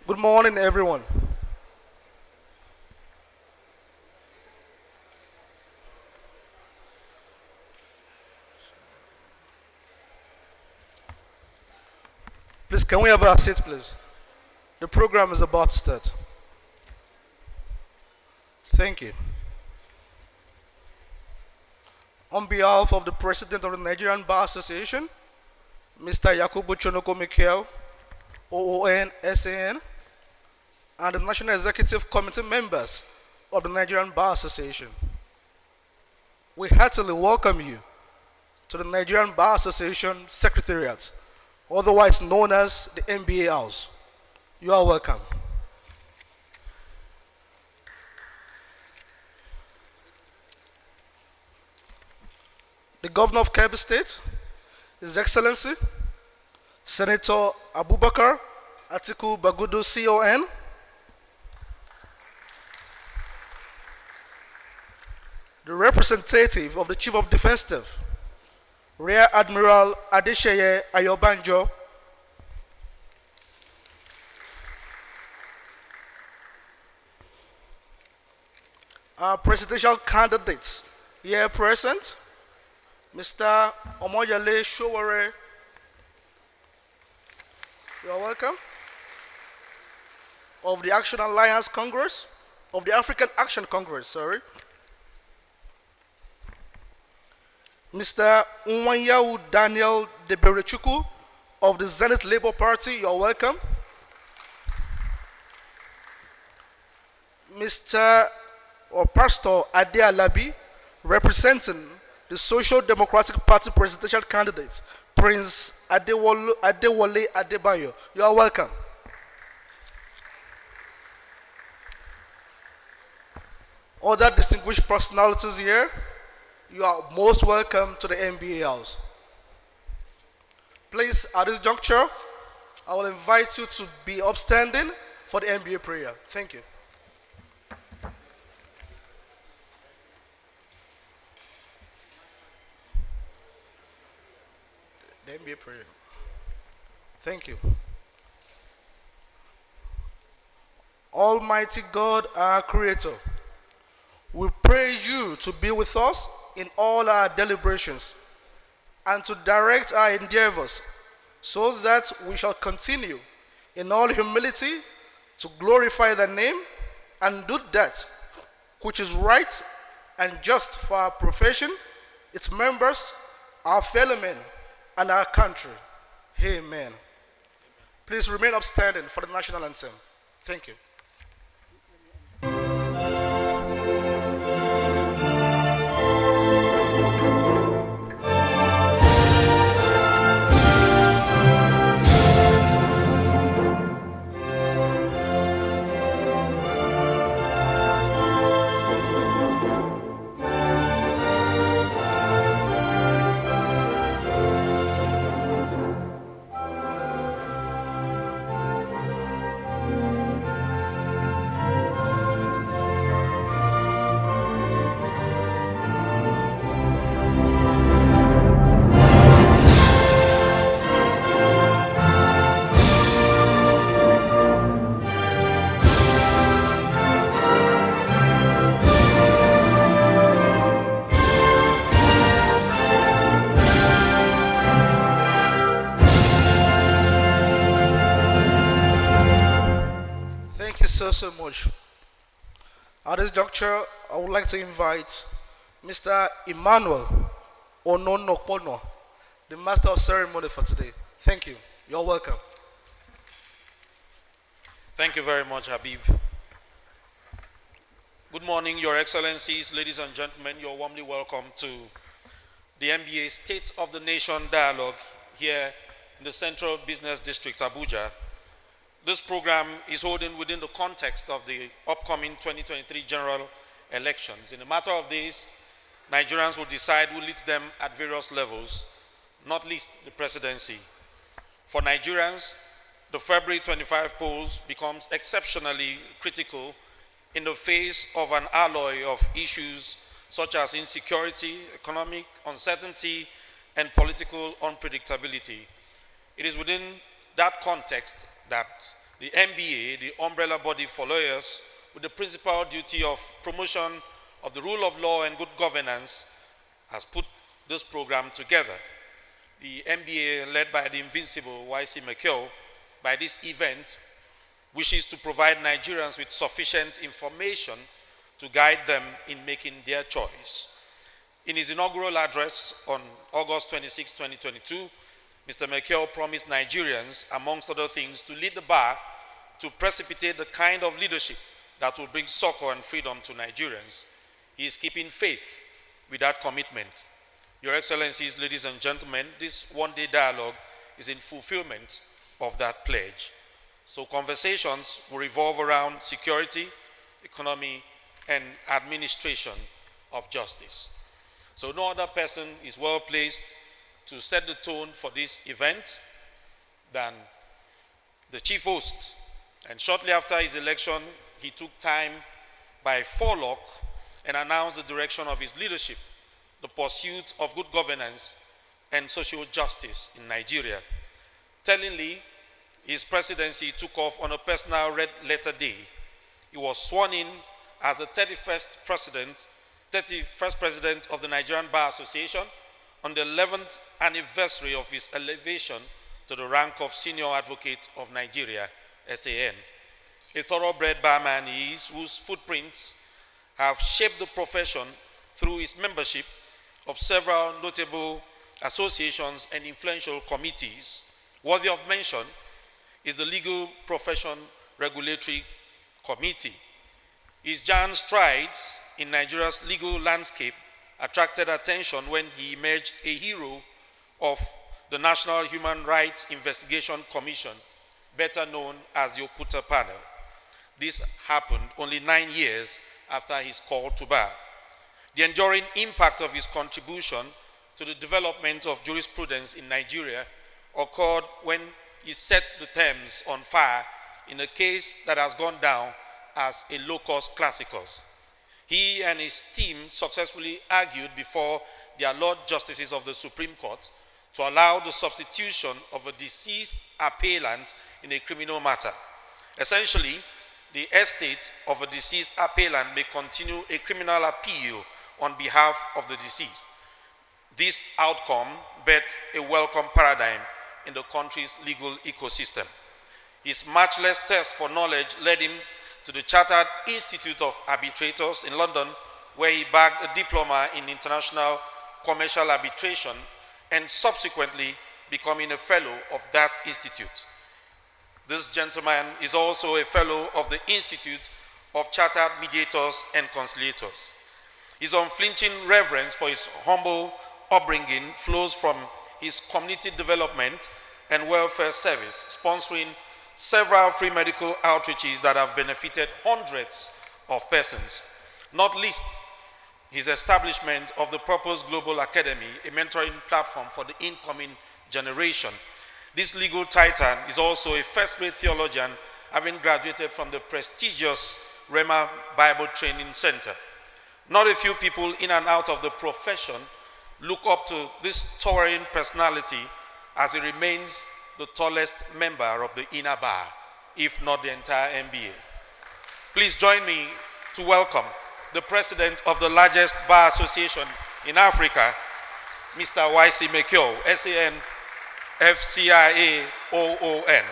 Good morning, everyone. Please, can we have our seat, please? The program is about to start. Thank you. On behalf of the President of the Nigerian Bar Association, Mr. Yakubu Chonoko Mikel, OON, SAN, and the National Executive Committee members of the Nigerian Bar Association, we heartily welcome you to the Nigerian Bar Association Secretariat, otherwise known as the NBA House. You are welcome. The Governor of Kebbi State, His Excellency, Senator Abubakar Atiku Bagudu CON, the representative of the Chief of Defense Staff, Rear Admiral Adesheye Ayobanjo, our presidential candidates here present, Mr. Omoyale Showore, you are welcome, of the Action Alliance Congress, of the African Action Congress, sorry, Mr. Nwanyawu Daniel Deberechuku of the Zenith Labour Party, you are welcome. Mr. or Pastor Ade Alabi, representing the Social Democratic Party presidential candidate, Prince Adewale Adebayo, you are welcome. Other distinguished personalities here, you are most welcome to the NBA House. Please, at this juncture, I will invite you to be upstanding for the NBA prayer. Thank you. The NBA prayer. Thank you. Almighty God, our Creator, we pray you to be with us in all our deliberations and to direct our endeavors so that we shall continue in all humility to glorify the name and do that which is right and just for our profession, its members, our fellow men, and our country. Amen. Please remain upstanding for the national anthem. Thank you. Thank you so much. At this juncture, I would like to invite Mr. Emmanuel Ononopono, the Master of Ceremony for today. Thank you. You're welcome. Thank you very much, Habib. Good morning, Your Excellencies, ladies and gentlemen. You're warmly welcome to the NBA State of the Nation Dialogue here in the Central Business District, Abuja. This program is holding within the context of the upcoming 2023 general elections. In a matter of days, Nigerians will decide who leads them at various levels, not least the presidency. For Nigerians, the February 25 polls becomes exceptionally critical in the face of an alloy of issues such as insecurity, economic uncertainty, and political unpredictability. It is within that context that The NBA, the umbrella body for lawyers, with the principal duty of promotion of the rule of law and good governance, has put this program together. The NBA, led by the invincible YC McKell, by this event, wishes to provide Nigerians with sufficient information to guide them in making their choice. In his inaugural address on August 26, 2022, Mr. McKell promised Nigerians, amongst other things, to lead the bar to precipitate the kind of leadership that will bring succor and freedom to Nigerians. He is keeping faith with that commitment. Your Excellencies, ladies and gentlemen, this one-day dialogue is in fulfillment of that pledge. So conversations will revolve around security, economy, and administration of justice. So no other person is well placed to set the tone for this event than the chief host. And shortly after his election, he took time by forelock and announced the direction of his leadership, the pursuit of good governance and social justice in Nigeria. Tellingly, his presidency took off on a personal red letter day. He was sworn in as the 31st president of the Nigerian Bar Association on the 11th anniversary of his elevation to the rank of Senior Advocate of Nigeria, SAN. A thoroughbred barman he is, whose footprints have shaped the profession through his membership of several notable associations and influential committees. Worthy of mention is the Legal Profession Regulatory Committee. His giant strides in Nigeria's legal landscape attracted attention when he emerged a hero of the National Human Rights Investigation Commission, better known as the Okuta Panel. This happened only 9 years after his call to bar. The enduring impact of his contribution to the development of jurisprudence in Nigeria occurred when he set the Thames on fire in a case that has gone down as a locus classicus. He and his team successfully argued before their Lord Justices of the Supreme Court to allow the substitution of a deceased appellant in a criminal matter. Essentially, the estate of a deceased appellant may continue a criminal appeal on behalf of the deceased. This outcome bet a welcome paradigm in the country's legal ecosystem. His matchless thirst for knowledge led him to the Chartered Institute of Arbitrators in London, where he bagged a diploma in international commercial arbitration and subsequently becoming a fellow of that institute. This gentleman is also a fellow of the Institute of Chartered Mediators and Conciliators. His unflinching reverence for his humble upbringing flows from his community development and welfare service, sponsoring several free medical outreaches that have benefited hundreds of persons, not least his establishment of the Purpose Global Academy, a mentoring platform for the incoming generation. This legal titan is also a first-rate theologian, having graduated from the prestigious Rhema Bible Training Center. Not a few people in and out of the profession look up to this towering personality as he remains the tallest member of the inner bar, if not the entire NBA. Please join me to welcome the president of the largest bar association in Africa, Mr. YC McKell, SAN FCIA OON.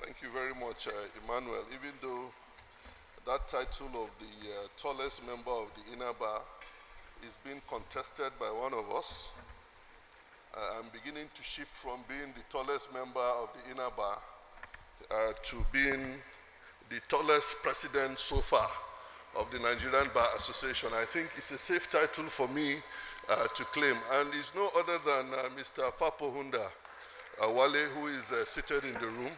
Thank you very much, Emmanuel. Even though that title of the tallest member of the inner bar is being contested by one of us, I'm beginning to shift from being the tallest member of the inner bar to being the tallest president so far of the Nigerian Bar Association. I think it's a safe title for me to claim, and it's no other than Mr. Fapohunda Wale, who is seated in the room.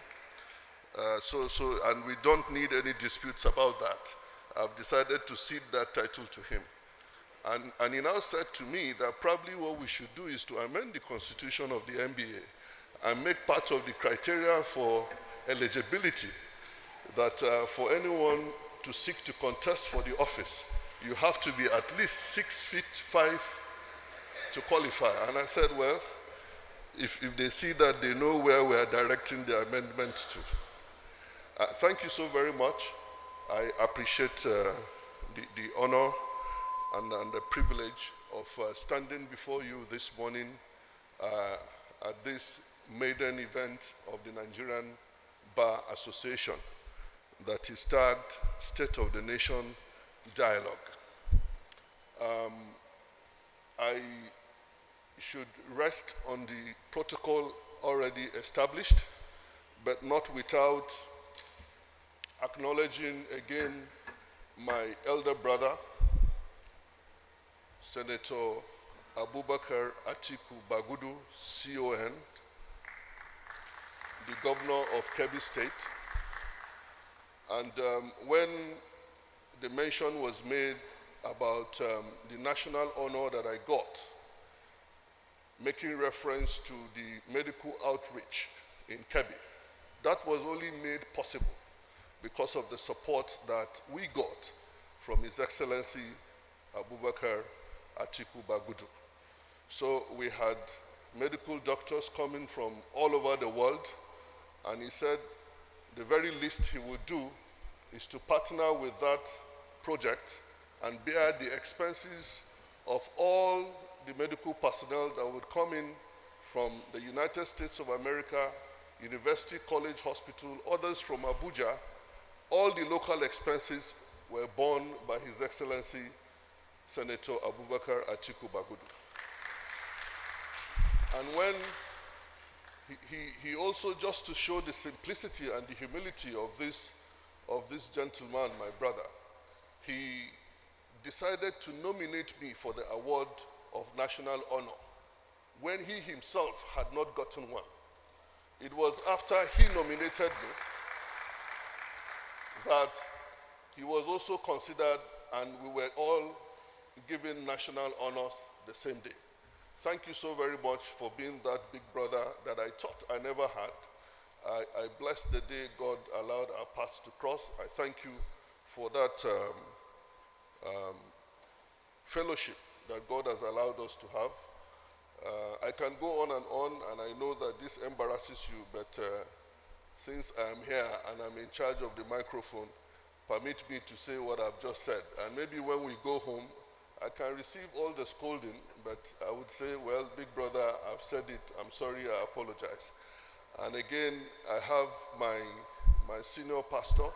And we don't need any disputes about that. I've decided to cede that title to him. And he now said to me that probably what we should do is to amend the constitution of the NBA and make part of the criteria for eligibility that for anyone to seek to contest for the office, you have to be at least 6'5" to qualify. And I said, well, if they see that, they know where we are directing the amendment to. Thank you so very much. I appreciate the honor and the privilege of standing before you this morning at this maiden event of the Nigerian Bar Association that is tagged State of the Nation Dialogue. I should rest on the protocol already established, but not without acknowledging again my elder brother, Senator Abubakar Atiku Bagudu, CON, the governor of Kebbi State. And when the mention was made about the national honor that I got, making reference to the medical outreach in Kebbi, that was only made possible because of the support that we got from His Excellency Abubakar Atiku Bagudu. So we had medical doctors coming from all over the world, and he said the very least he would do is to partner with that project and bear the expenses of all the medical personnel that would come in from the United States of America, University College Hospital, others from Abuja. All the local expenses were borne by His Excellency Senator Abubakar Atiku Bagudu. And when he also, just to show the simplicity and the humility of this gentleman, my brother, he decided to nominate me for the award of national honor when he himself had not gotten one. It was after he nominated me that he was also considered, and we were all given national honors the same day. Thank you so very much for being that big brother that I thought I never had. I bless the day God allowed our paths to cross. I thank you for that fellowship that God has allowed us to have. I can go on, and I know that this embarrasses you, but since I'm here and I'm in charge of the microphone, permit me to say what I've just said. And maybe when we go home, I can receive all the scolding, but I would say, well, big brother, I've said it, I'm sorry, I apologize. And again, I have my senior pastor,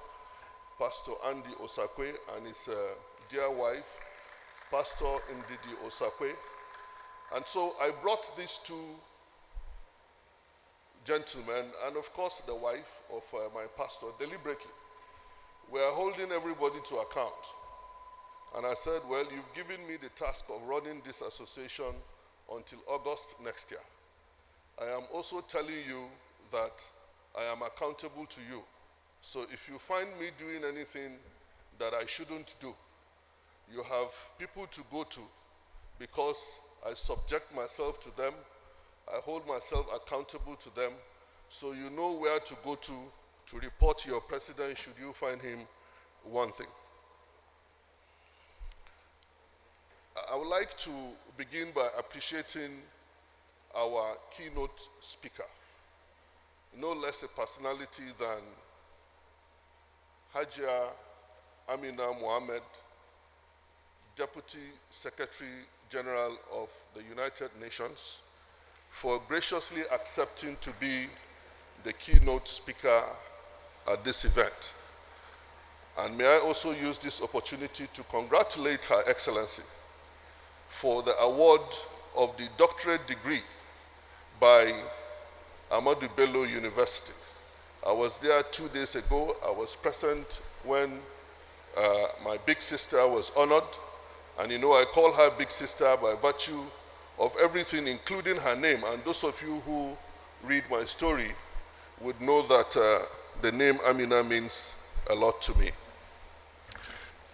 Pastor Andy Osakwe, and his dear wife, Pastor Ndidi Osakwe. And so I brought these two gentlemen, and of course the wife of my pastor, deliberately. We are holding everybody to account. And I said, well, you've given me the task of running this association until August next year. I am also telling you that I am accountable to you. So if you find me doing anything that I shouldn't do, you have people to go to, because I subject myself to them. I hold myself accountable to them. So you know where to go to report to your president should you find him wanting. I would like to begin by appreciating our keynote speaker, no less a personality than Hajia Amina Mohammed, Deputy Secretary General of the United Nations, for graciously accepting to be the keynote speaker at this event. And may I also use this opportunity to congratulate Her Excellency for the award of the doctorate degree by Ahmadu Bello University. I was there 2 days ago. I was present when my big sister was honored. And you know, I call her big sister by virtue of everything, including her name. And those of you who read my story would know that the name Amina means a lot to me.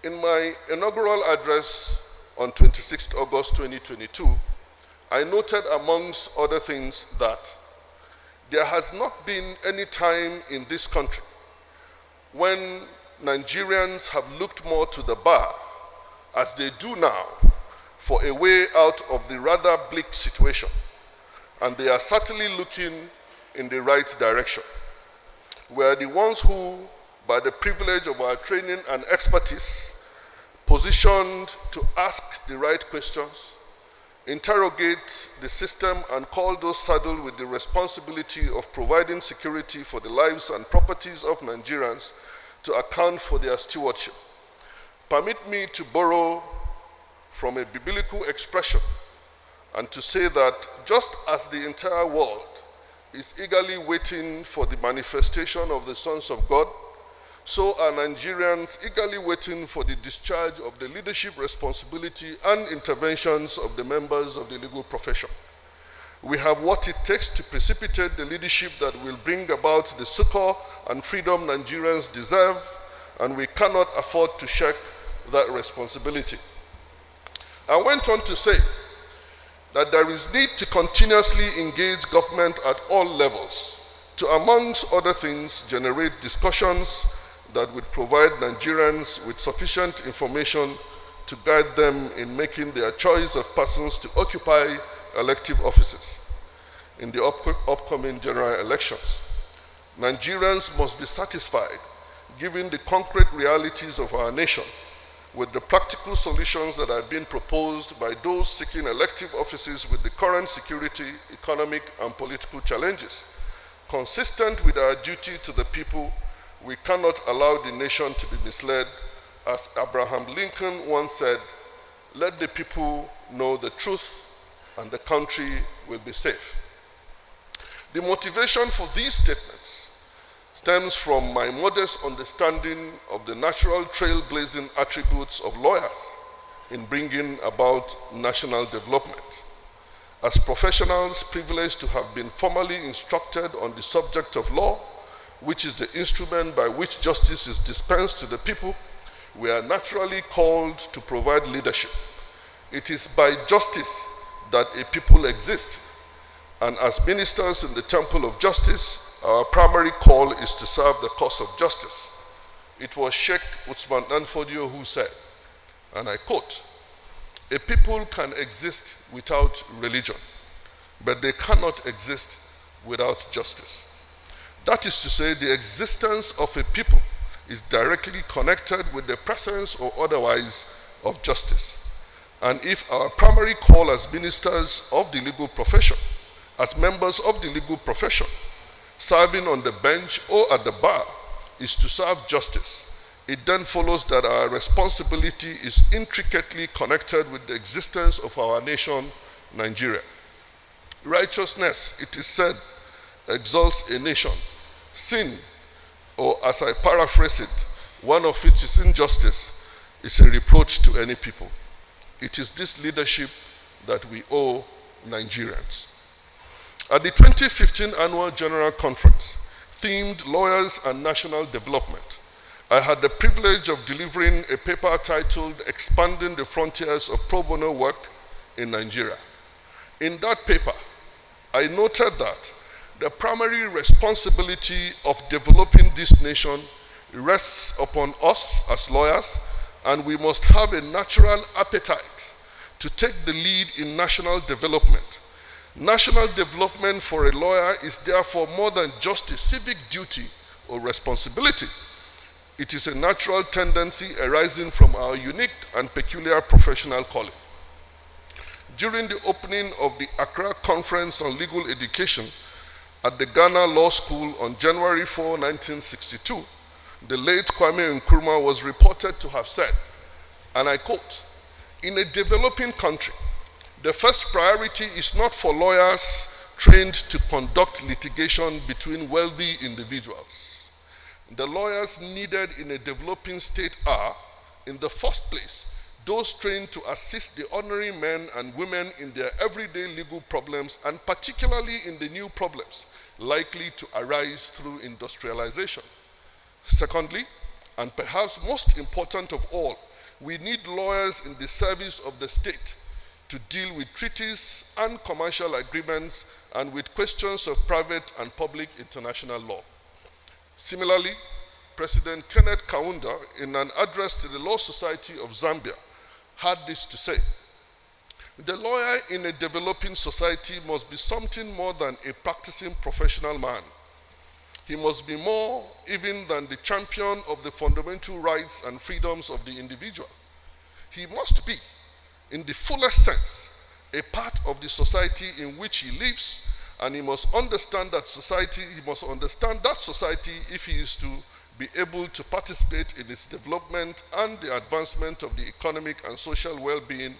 In my inaugural address on 26th August 2022, I noted, amongst other things, that there has not been any time in this country when Nigerians have looked more to the bar, as they do now, for a way out of the rather bleak situation, and they are certainly looking in the right direction. We are the ones who, by the privilege of our training and expertise, positioned to ask the right questions, interrogate the system, and call those saddled with the responsibility of providing security for the lives and properties of Nigerians to account for their stewardship. Permit me to borrow from a biblical expression and to say that just as the entire world is eagerly waiting for the manifestation of the sons of God, so are Nigerians eagerly waiting for the discharge of the leadership responsibility and interventions of the members of the legal profession. We have what it takes to precipitate the leadership that will bring about the succor and freedom Nigerians deserve, and we cannot afford to shirk that responsibility. I went on to say that there is need to continuously engage government at all levels to, amongst other things, generate discussions that would provide Nigerians with sufficient information to guide them in making their choice of persons to occupy elective offices in the upcoming general elections. Nigerians must be satisfied, given the concrete realities of our nation, with the practical solutions that are being proposed by those seeking elective offices with the current security, economic, and political challenges. Consistent with our duty to the people, we cannot allow the nation to be misled. As Abraham Lincoln once said, "Let the people know the truth and the country will be safe." The motivation for these statements stems from my modest understanding of the natural trailblazing attributes of lawyers in bringing about national development. As professionals privileged to have been formally instructed on the subject of law, which is the instrument by which justice is dispensed to the people, we are naturally called to provide leadership. It is by justice that a people exist, and as ministers in the temple of justice, our primary call is to serve the cause of justice. It was Sheikh Usman Danfodio who said, and I quote, "A people can exist without religion, but they cannot exist without justice." That is to say, the existence of a people is directly connected with the presence or otherwise of justice. And if our primary call as ministers of the legal profession, as members of the legal profession, serving on the bench or at the bar, is to serve justice, it then follows that our responsibility is intricately connected with the existence of our nation, Nigeria. Righteousness, it is said, exalts a nation. Sin, or as I paraphrase it, one of which is injustice, is a reproach to any people. It is this leadership that we owe Nigerians. At the 2015 Annual General Conference, themed Lawyers and National Development, I had the privilege of delivering a paper titled Expanding the Frontiers of Pro Bono Work in Nigeria. In that paper, I noted that the primary responsibility of developing this nation rests upon us as lawyers, and we must have a natural appetite to take the lead in national development. National development for a lawyer is therefore more than just a civic duty or responsibility. It is a natural tendency arising from our unique and peculiar professional calling. During the opening of the Accra Conference on Legal Education at the Ghana Law School on January 4, 1962, the late Kwame Nkrumah was reported to have said, and I quote, "In a developing country, the first priority is not for lawyers trained to conduct litigation between wealthy individuals. The lawyers needed in a developing state are, in the first place, those trained to assist the ordinary men and women in their everyday legal problems, and particularly in the new problems likely to arise through industrialization. Secondly, and perhaps most important of all, we need lawyers in the service of the state to deal with treaties and commercial agreements and with questions of private and public international law. Similarly, President Kenneth Kaunda, in an address to the Law Society of Zambia, had this to say: "The lawyer in a developing society must be something more than a practicing professional man. He must be more even than the champion of the fundamental rights and freedoms of the individual. He must be, in the fullest sense, a part of the society in which he lives, and he must understand that society if he is to be able to participate in its development and the advancement of the economic and social well-being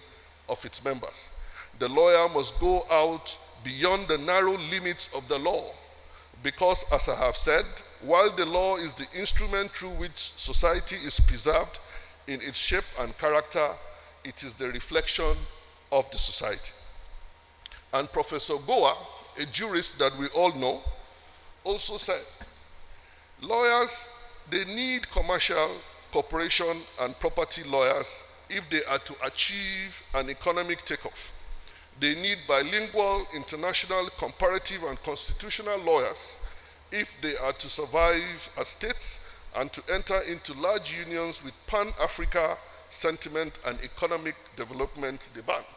of its members. The lawyer must go out beyond the narrow limits of the law, because, as I have said, while the law is the instrument through which society is preserved in its shape and character, it is the reflection of the society." And Professor Goa, a jurist that we all know, also said, "Lawyers, they need commercial, corporation, and property lawyers if they are to achieve an economic takeoff. They need bilingual, international, comparative, and constitutional lawyers if they are to survive as states and to enter into large unions with Pan-Africa sentiment and economic development demand.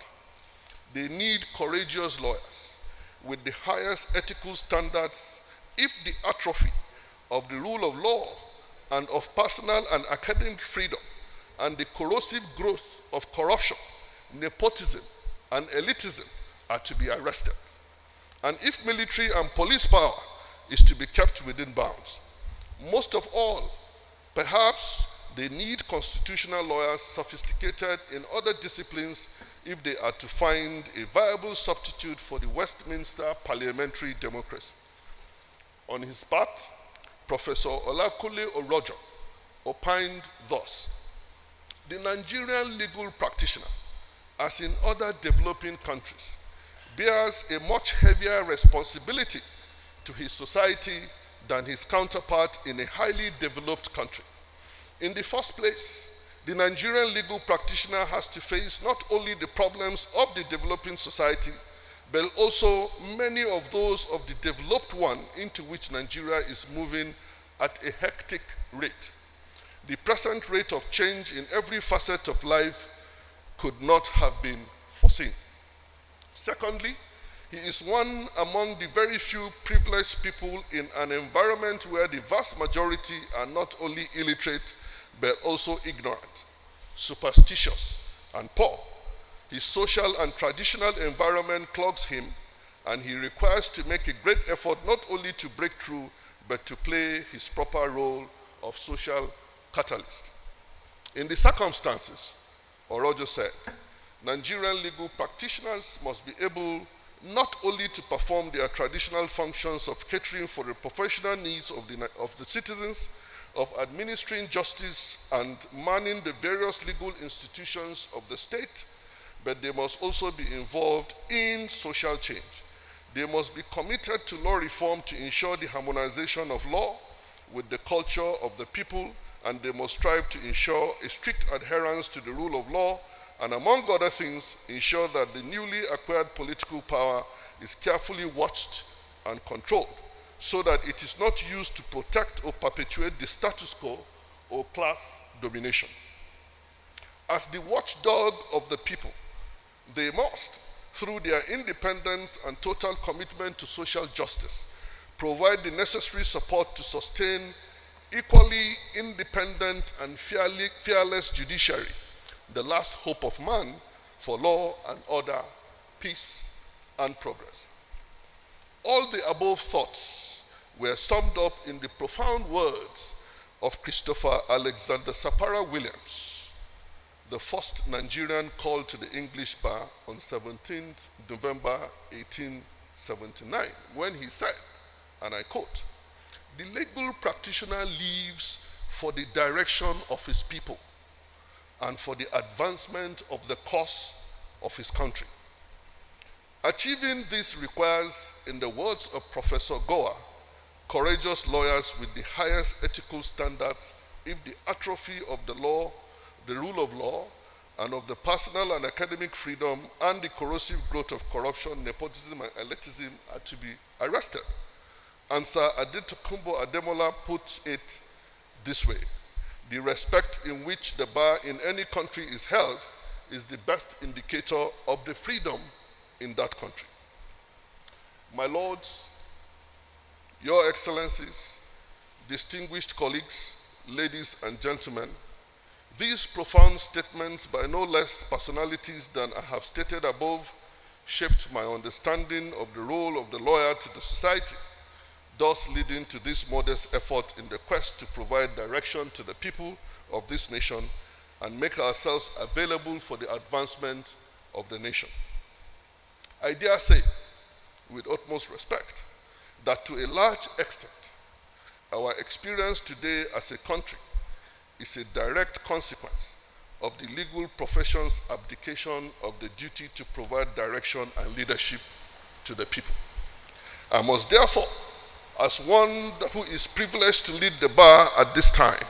They need courageous lawyers with the highest ethical standards if the atrophy of the rule of law and of personal and academic freedom and the corrosive growth of corruption, nepotism, and elitism are to be arrested, and if military and police power is to be kept within bounds. Most of all, perhaps they need constitutional lawyers sophisticated in other disciplines if they are to find a viable substitute for the Westminster parliamentary democracy." On his part, Professor Olakule Orojo opined thus: "The Nigerian legal practitioner, as in other developing countries, bears a much heavier responsibility to his society than his counterpart in a highly developed country. In the first place, the Nigerian legal practitioner has to face not only the problems of the developing society, but also many of those of the developed one into which Nigeria is moving at a hectic rate. The present rate of change in every facet of life could not have been foreseen. Secondly, he is one among the very few privileged people in an environment where the vast majority are not only illiterate, but also ignorant, superstitious, and poor. His social and traditional environment clogs him, and he requires to make a great effort not only to break through, but to play his proper role of social catalyst. In the circumstances," Orojo said, "Nigerian legal practitioners must be able not only to perform their traditional functions of catering for the professional needs of the citizens, of administering justice and manning the various legal institutions of the state, but they must also be involved in social change. They must be committed to law reform to ensure the harmonization of law with the culture of the people, and they must strive to ensure a strict adherence to the rule of law, and among other things, ensure that the newly acquired political power is carefully watched and controlled, so that it is not used to protect or perpetuate the status quo or class domination. As the watchdog of the people, they must, through their independence and total commitment to social justice, provide the necessary support to sustain equally independent and fearless judiciary, the last hope of man for law and order, peace, and progress." All the above thoughts were summed up in the profound words of Christopher Alexander Sapara Williams, the first Nigerian called to the English bar on 17th November 1879, when he said, and I quote, "The legal practitioner lives for the direction of his people and for the advancement of the cause of his country. Achieving this requires, in the words of Professor Goa, courageous lawyers with the highest ethical standards if the atrophy of the law, the rule of law, and of the personal and academic freedom and the corrosive growth of corruption, nepotism, and elitism are to be arrested." And Sir Adetokunbo Ademola puts it, this way. The respect in which the bar in any country is held is the best indicator of the freedom in that country. My lords, your excellencies, distinguished colleagues, ladies and gentlemen, these profound statements by no less personalities than I have stated above shaped my understanding of the role of the lawyer to the society, thus leading to this modest effort in the quest to provide direction to the people of this nation and make ourselves available for the advancement of the nation. I dare say, with utmost respect, that to a large extent, our experience today as a country is a direct consequence of the legal profession's abdication of the duty to provide direction and leadership to the people. I must therefore, as one who is privileged to lead the bar at this time,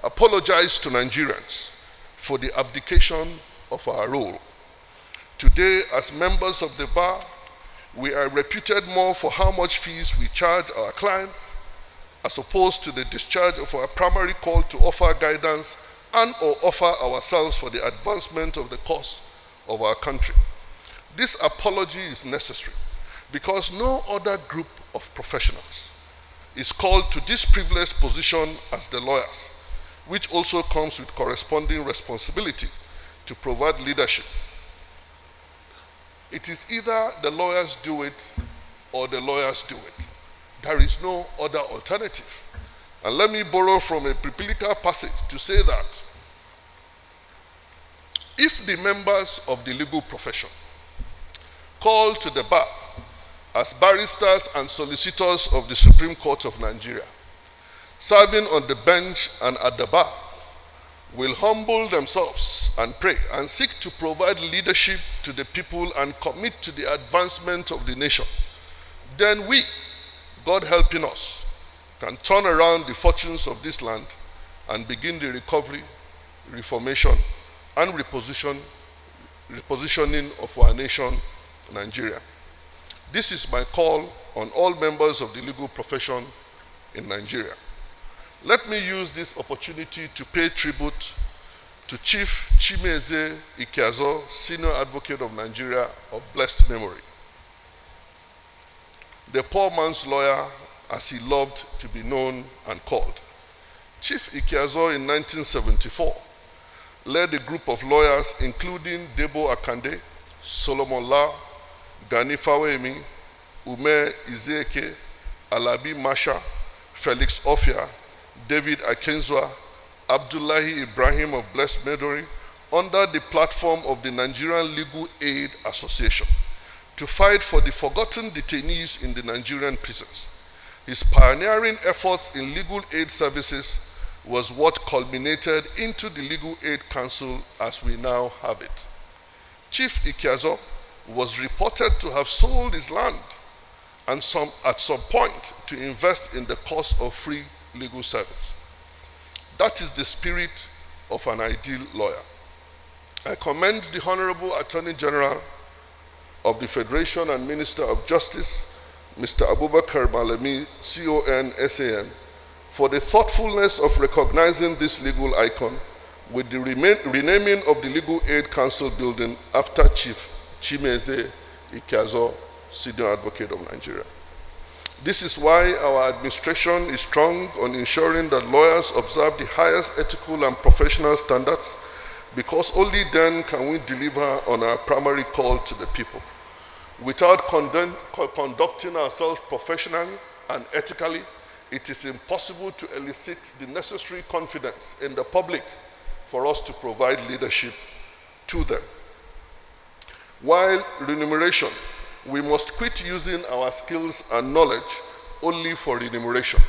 apologize to Nigerians for the abdication of our role. Today, as members of the bar, we are reputed more for how much fees we charge our clients as opposed to the discharge of our primary call to offer guidance and or offer ourselves for the advancement of the cause of our country. This apology is necessary because no other group of professionals is called to this privileged position as the lawyers, which also comes with corresponding responsibility to provide leadership. It is either the lawyers do it or the lawyers do it. There is no other alternative. And let me borrow from a biblical passage to say that if the members of the legal profession called to the bar as barristers and solicitors of the Supreme Court of Nigeria, serving on the bench and at the bar, will humble themselves and pray and seek to provide leadership to the people and commit to the advancement of the nation, then we, God helping us, can turn around the fortunes of this land and begin the recovery, reformation, and repositioning of our nation, Nigeria. This is my call on all members of the legal profession in Nigeria. Let me use this opportunity to pay tribute to Chief Chimeze Ikeazo, Senior Advocate of Nigeria of blessed memory. The poor man's lawyer, as he loved to be known and called. Chief Ikeazo in 1974 led a group of lawyers including Debo Akande, Solomon La, Gani Fawemi, Ume Izeke, Alabi Masha, Felix Ofia, David Akenzwa, Abdullahi Ibrahim of blessed memory, under the platform of the Nigerian Legal Aid Association to fight for the forgotten detainees in the Nigerian prisons. His pioneering efforts in legal aid services was what culminated into the Legal Aid Council as we now have it. Chief Ikeazo was reported to have sold his land and at some point to invest in the cause of free legal service. That is the spirit of an ideal lawyer. I commend the Honorable Attorney General of the Federation and Minister of Justice, Mr. Abubakar Malami, CON, SAN, for the thoughtfulness of recognizing this legal icon with the renaming of the Legal Aid Council building after Chief Chimeze Ikeazo, Senior Advocate of Nigeria. This is why our administration is strong on ensuring that lawyers observe the highest ethical and professional standards, because only then can we deliver on our primary call to the people. Without conducting ourselves professionally and ethically, it is impossible to elicit the necessary confidence in the public for us to provide leadership to them. While remuneration, we must quit using our skills and knowledge only for remuneration.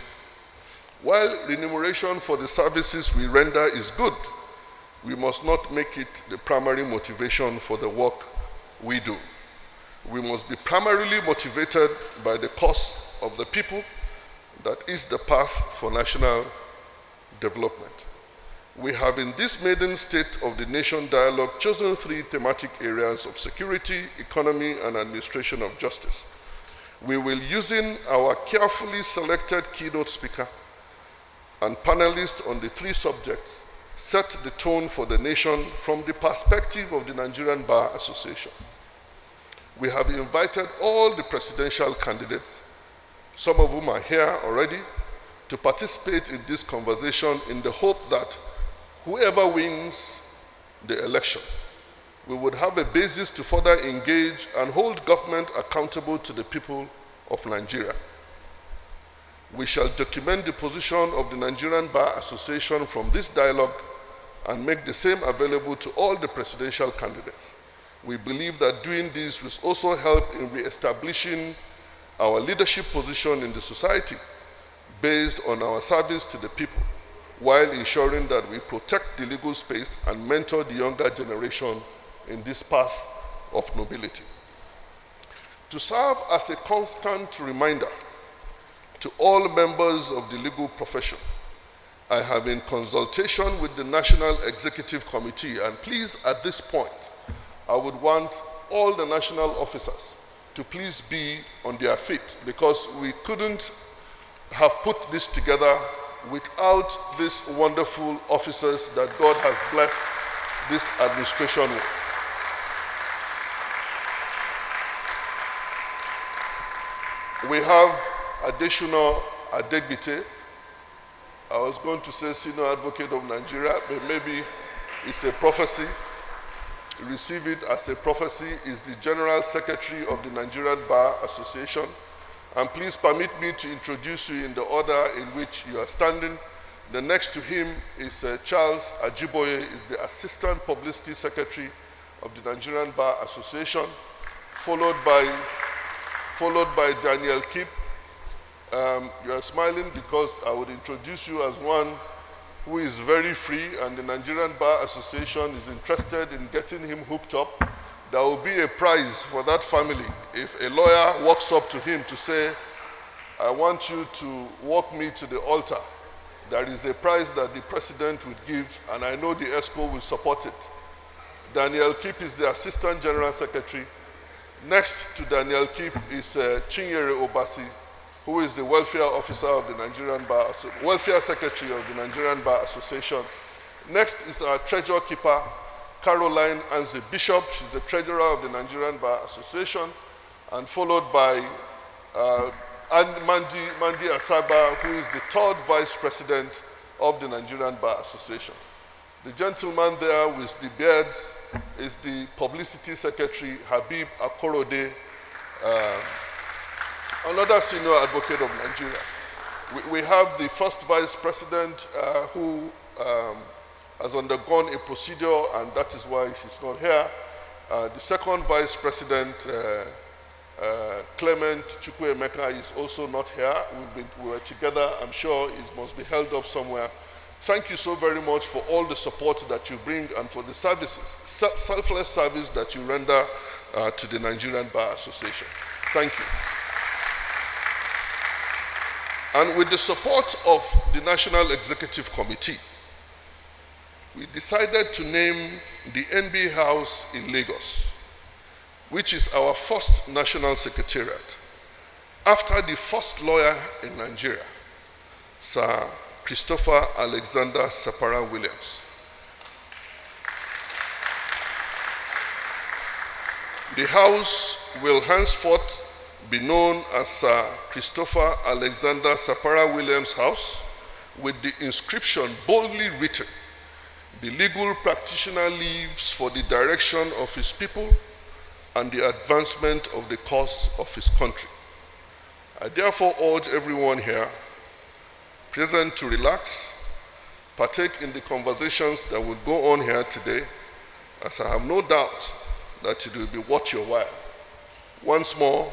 While remuneration for the services we render is good, we must not make it the primary motivation for the work we do. We must be primarily motivated by the cause of the people that is the path for national development. We have in this maiden State of the Nation dialogue chosen 3 thematic areas of security, economy, and administration of justice. We will, using our carefully selected keynote speaker, and panelists on the three subjects set the tone for the nation from the perspective of the Nigerian Bar Association. We have invited all the presidential candidates, some of whom are here already, to participate in this conversation in the hope that whoever wins the election, we would have a basis to further engage and hold government accountable to the people of Nigeria. We shall document the position of the Nigerian Bar Association from this dialogue and make the same available to all the presidential candidates. We believe that doing this will also help in re-establishing our leadership position in the society based on our service to the people, while ensuring that we protect the legal space and mentor the younger generation in this path of nobility. To serve as a constant reminder to all members of the legal profession, I have, in consultation with the National Executive Committee, and please, at this point, I would want all the national officers to please be on their feet, because we couldn't have put this together without these wonderful officers that God has blessed this administration with. We have additional Adegbite. I was going to say Senior Advocate of Nigeria, but maybe it's a prophecy. Receive it as a prophecy. Is the General Secretary of the Nigerian Bar Association. And please permit me to introduce you in the order in which you are standing. The next to him is Charles Ajiboye, is the Assistant Publicity Secretary of the Nigerian Bar Association, followed by Daniel Kip. You are smiling because I would introduce you as one who is very free, and the Nigerian Bar Association is interested in getting him hooked up. There will be a prize for that family if a lawyer walks up to him to say, I want you to walk me to the altar. There is a prize that the president would give, and I know the ESCO will support it. Daniel Kip is the Assistant General Secretary. Next to Daniel Kip is Chinyere Obasi, who is the Welfare Officer of the Nigerian Bar, Welfare Secretary of the Nigerian Bar Association. Next is our Treasurer Keeper, Caroline Anze Bishop. She's the Treasurer of the Nigerian Bar Association, and followed by Mandi Asaba, who is the third Vice President of the Nigerian Bar Association. The gentleman there with the beards is the Publicity Secretary, Habib Akorode, another Senior Advocate of Nigeria. We have the first Vice President who has undergone a procedure, and that is why she's not here. The second Vice President, Clement Chukwuemeka, is also not here. We were together. I'm sure it must be held up somewhere. Thank you so very much for all the support that you bring and for the services, selfless service that you render to the Nigerian Bar Association. Thank you. And with the support of the National Executive Committee, we decided to name the NBA House in Lagos, which is our first national secretariat, after the first lawyer in Nigeria, Sir Christopher Alexander Sapara Williams. The house will henceforth be known as Sir Christopher Alexander Sapara Williams House, with the inscription boldly written, "The legal practitioner lives for the direction of his people and the advancement of the cause of his country." I therefore urge everyone here present to relax, partake in the conversations that will go on here today, as I have no doubt that it will be worth your while. Once more,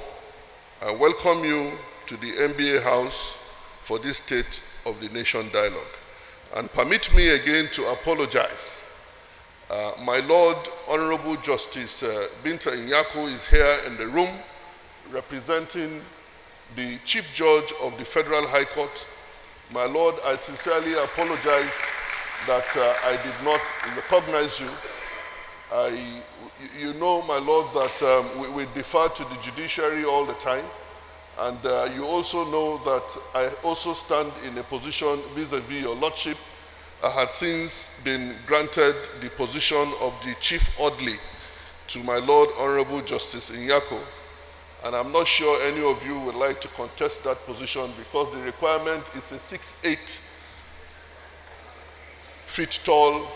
I welcome you to the NBA House for this State of the Nation dialogue. And permit me again to apologize. My Lord, Honorable Justice Binta Inyako is here in the room, representing the Chief Judge of the Federal High Court. My Lord, I sincerely apologize that I did not recognize you. You know, my Lord, that we defer to the judiciary all the time. And you also know that I also stand in a position vis-a-vis your lordship. I had since been granted the position of the Chief Audley to my Lord Honorable Justice Inyako. And I'm not sure any of you would like to contest that position because the requirement is a 6'8" feet tall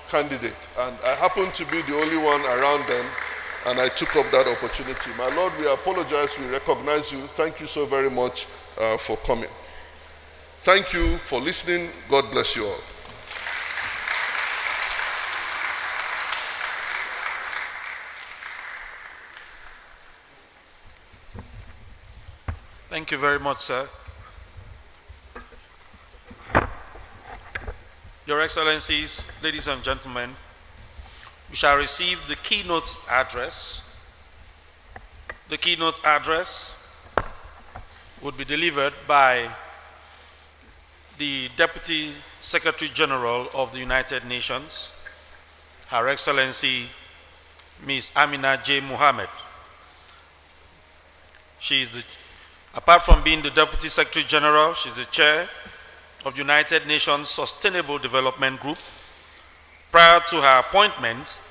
candidate. And I happen to be the only one around then, and I took up that opportunity. My Lord, we apologize, we recognize you. Thank you so very much for coming. Thank you for listening. God bless you all. Thank you very much, sir. Your Excellencies, ladies and gentlemen, we shall receive the keynote address. The keynote address would be delivered by the Deputy Secretary General of the United Nations, Her Excellency Ms. Amina J. Mohammed. She is apart from being the Deputy Secretary General, she's the Chair of the United Nations Sustainable Development Group. Prior to her appointment,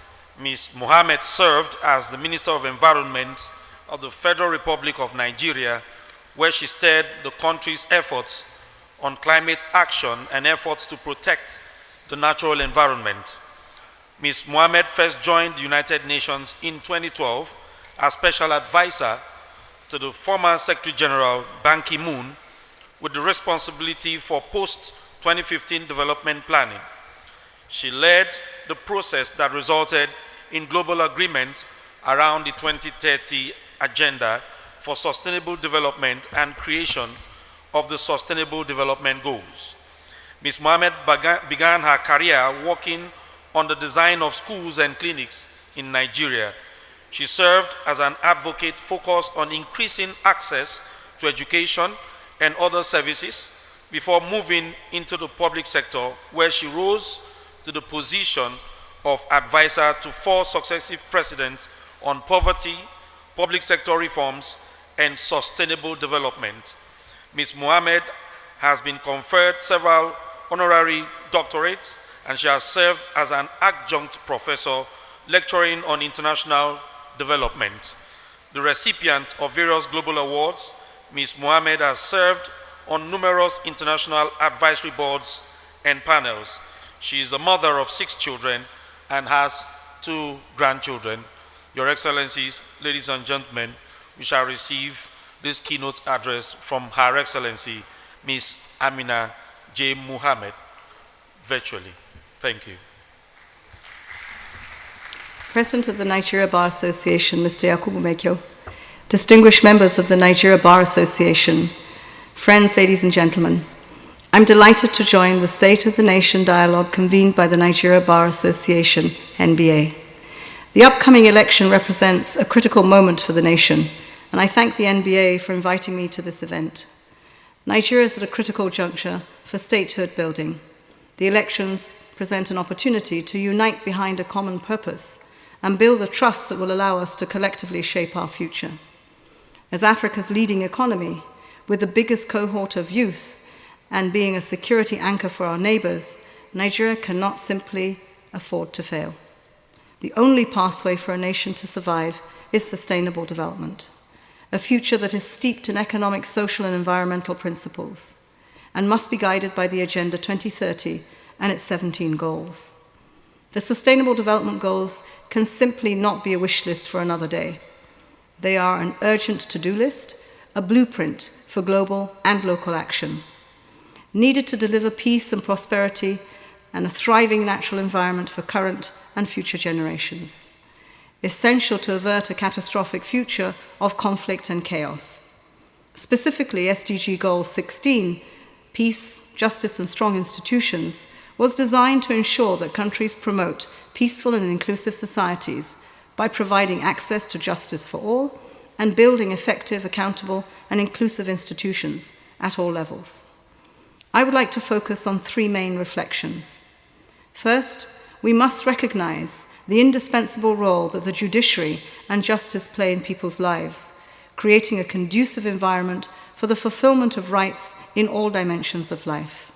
Ms. Mohammed served as the Minister of Environment of the Federal Republic of Nigeria, where she steered the country's efforts on climate action and efforts to protect the natural environment. Ms. Mohammed first joined the United Nations in 2012 as Special Advisor to the former Secretary General Ban Ki-moon with the responsibility for post-2015 development planning. She led the process that resulted in global agreement around the 2030 Agenda for Sustainable Development and creation of the Sustainable Development Goals. Ms. Mohammed began her career working on the design of schools and clinics in Nigeria. She served as an advocate focused on increasing access to education and other services before moving into the public sector, where she rose to the position of advisor to 4 successive presidents on poverty, public sector reforms, and sustainable development. Ms. Mohammed has been conferred several honorary doctorates, and she has served as an adjunct professor lecturing on international development. The recipient of various global awards, Ms. Mohammed has served on numerous international advisory boards and panels. She is a mother of 6 children and has 2 grandchildren. Your Excellencies, ladies and gentlemen, we shall receive this keynote address from Her Excellency, Ms. Amina J. Mohammed, virtually. Thank you. President of the Nigeria Bar Association, Mr. Yakubu Mekyo, distinguished members of the Nigeria Bar Association, friends, ladies and gentlemen, I'm delighted to join the State of the Nation dialogue convened by the Nigeria Bar Association, NBA. The upcoming election represents a critical moment for the nation, and I thank the NBA for inviting me to this event. Nigeria is at a critical juncture for statehood building. The elections present an opportunity to unite behind a common purpose and build the trust that will allow us to collectively shape our future. As Africa's leading economy, with the biggest cohort of youth and being a security anchor for our neighbors, Nigeria cannot simply afford to fail. The only pathway for a nation to survive is sustainable development, a future that is steeped in economic, social, and environmental principles, and must be guided by the Agenda 2030 and its 17 goals. The Sustainable Development Goals can simply not be a wish list for another day. They are an urgent to-do list, a blueprint for global and local action, needed to deliver peace and prosperity and a thriving natural environment for current and future generations, essential to avert a catastrophic future of conflict and chaos. Specifically, SDG Goal 16, Peace, Justice and Strong Institutions, was designed to ensure that countries promote peaceful and inclusive societies by providing access to justice for all and building effective, accountable, and inclusive institutions at all levels. I would like to focus on 3 main reflections. First, we must recognize the indispensable role that the judiciary and justice play in people's lives, creating a conducive environment for the fulfillment of rights in all dimensions of life.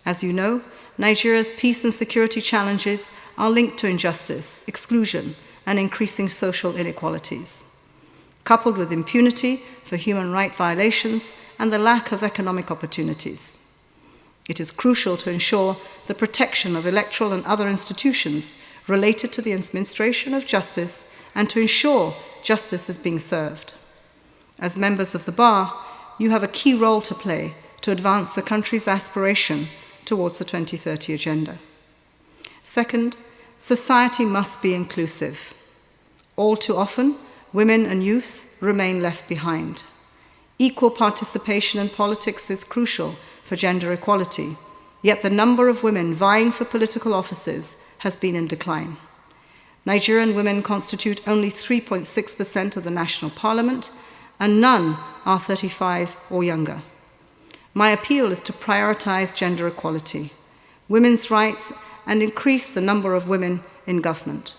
As you know, Nigeria's peace and security challenges are linked to injustice, exclusion, and increasing social inequalities, coupled with impunity for human rights violations and the lack of economic opportunities. It is crucial to ensure the protection of electoral and other institutions related to the administration of justice and to ensure justice is being served. As members of the Bar, you have a key role to play to advance the country's aspiration towards the 2030 agenda. Second, society must be inclusive. All too often, women and youth remain left behind. Equal participation in politics is crucial for gender equality, yet the number of women vying for political offices has been in decline. Nigerian women constitute only 3.6% of the national parliament, and none are 35 or younger. My appeal is to prioritize gender equality, women's rights, and increase the number of women in government.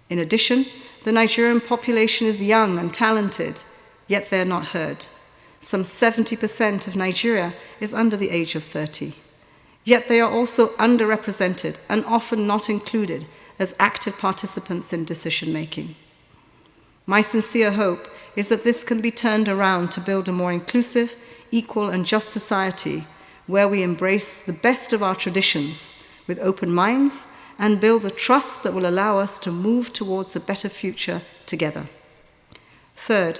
In addition, the Nigerian population is young and talented, yet they're not heard. Some 70% of Nigeria is under the age of 30. Yet they are also underrepresented and often not included as active participants in decision-making. My sincere hope is that this can be turned around to build a more inclusive, equal, and just society where we embrace the best of our traditions with open minds and build the trust that will allow us to move towards a better future together. Third,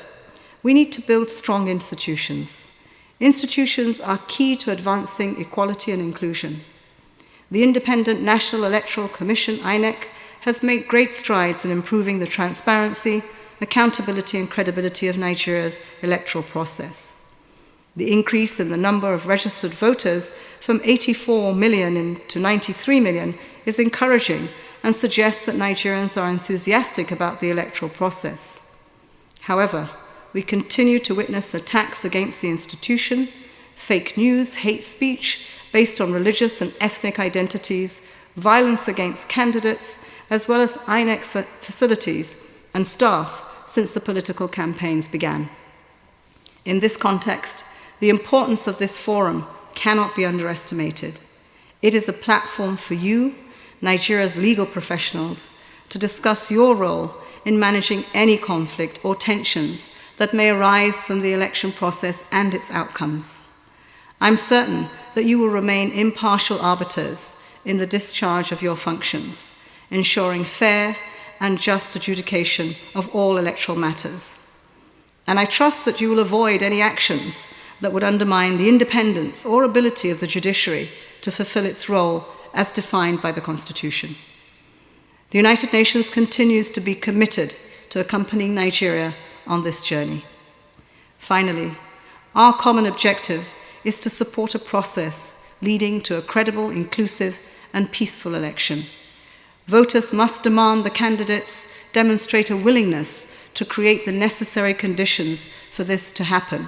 we need to build strong institutions. Institutions are key to advancing equality and inclusion. The Independent National Electoral Commission, INEC, has made great strides in improving the transparency, accountability, and credibility of Nigeria's electoral process. The increase in the number of registered voters from 84 million to 93 million is encouraging and suggests that Nigerians are enthusiastic about the electoral process. However, we continue to witness attacks against the institution, fake news, hate speech based on religious and ethnic identities, violence against candidates, as well as INEC's facilities and staff since the political campaigns began. In this context, the importance of this forum cannot be underestimated. It is a platform for you, Nigeria's legal professionals, to discuss your role in managing any conflict or tensions that may arise from the election process and its outcomes. I'm certain that you will remain impartial arbiters in the discharge of your functions, ensuring fair and just adjudication of all electoral matters. And I trust that you will avoid any actions that would undermine the independence or ability of the judiciary to fulfill its role as defined by the Constitution. The United Nations continues to be committed to accompanying Nigeria on this journey. Finally, our common objective is to support a process leading to a credible, inclusive, and peaceful election. Voters must demand the candidates demonstrate a willingness to create the necessary conditions for this to happen,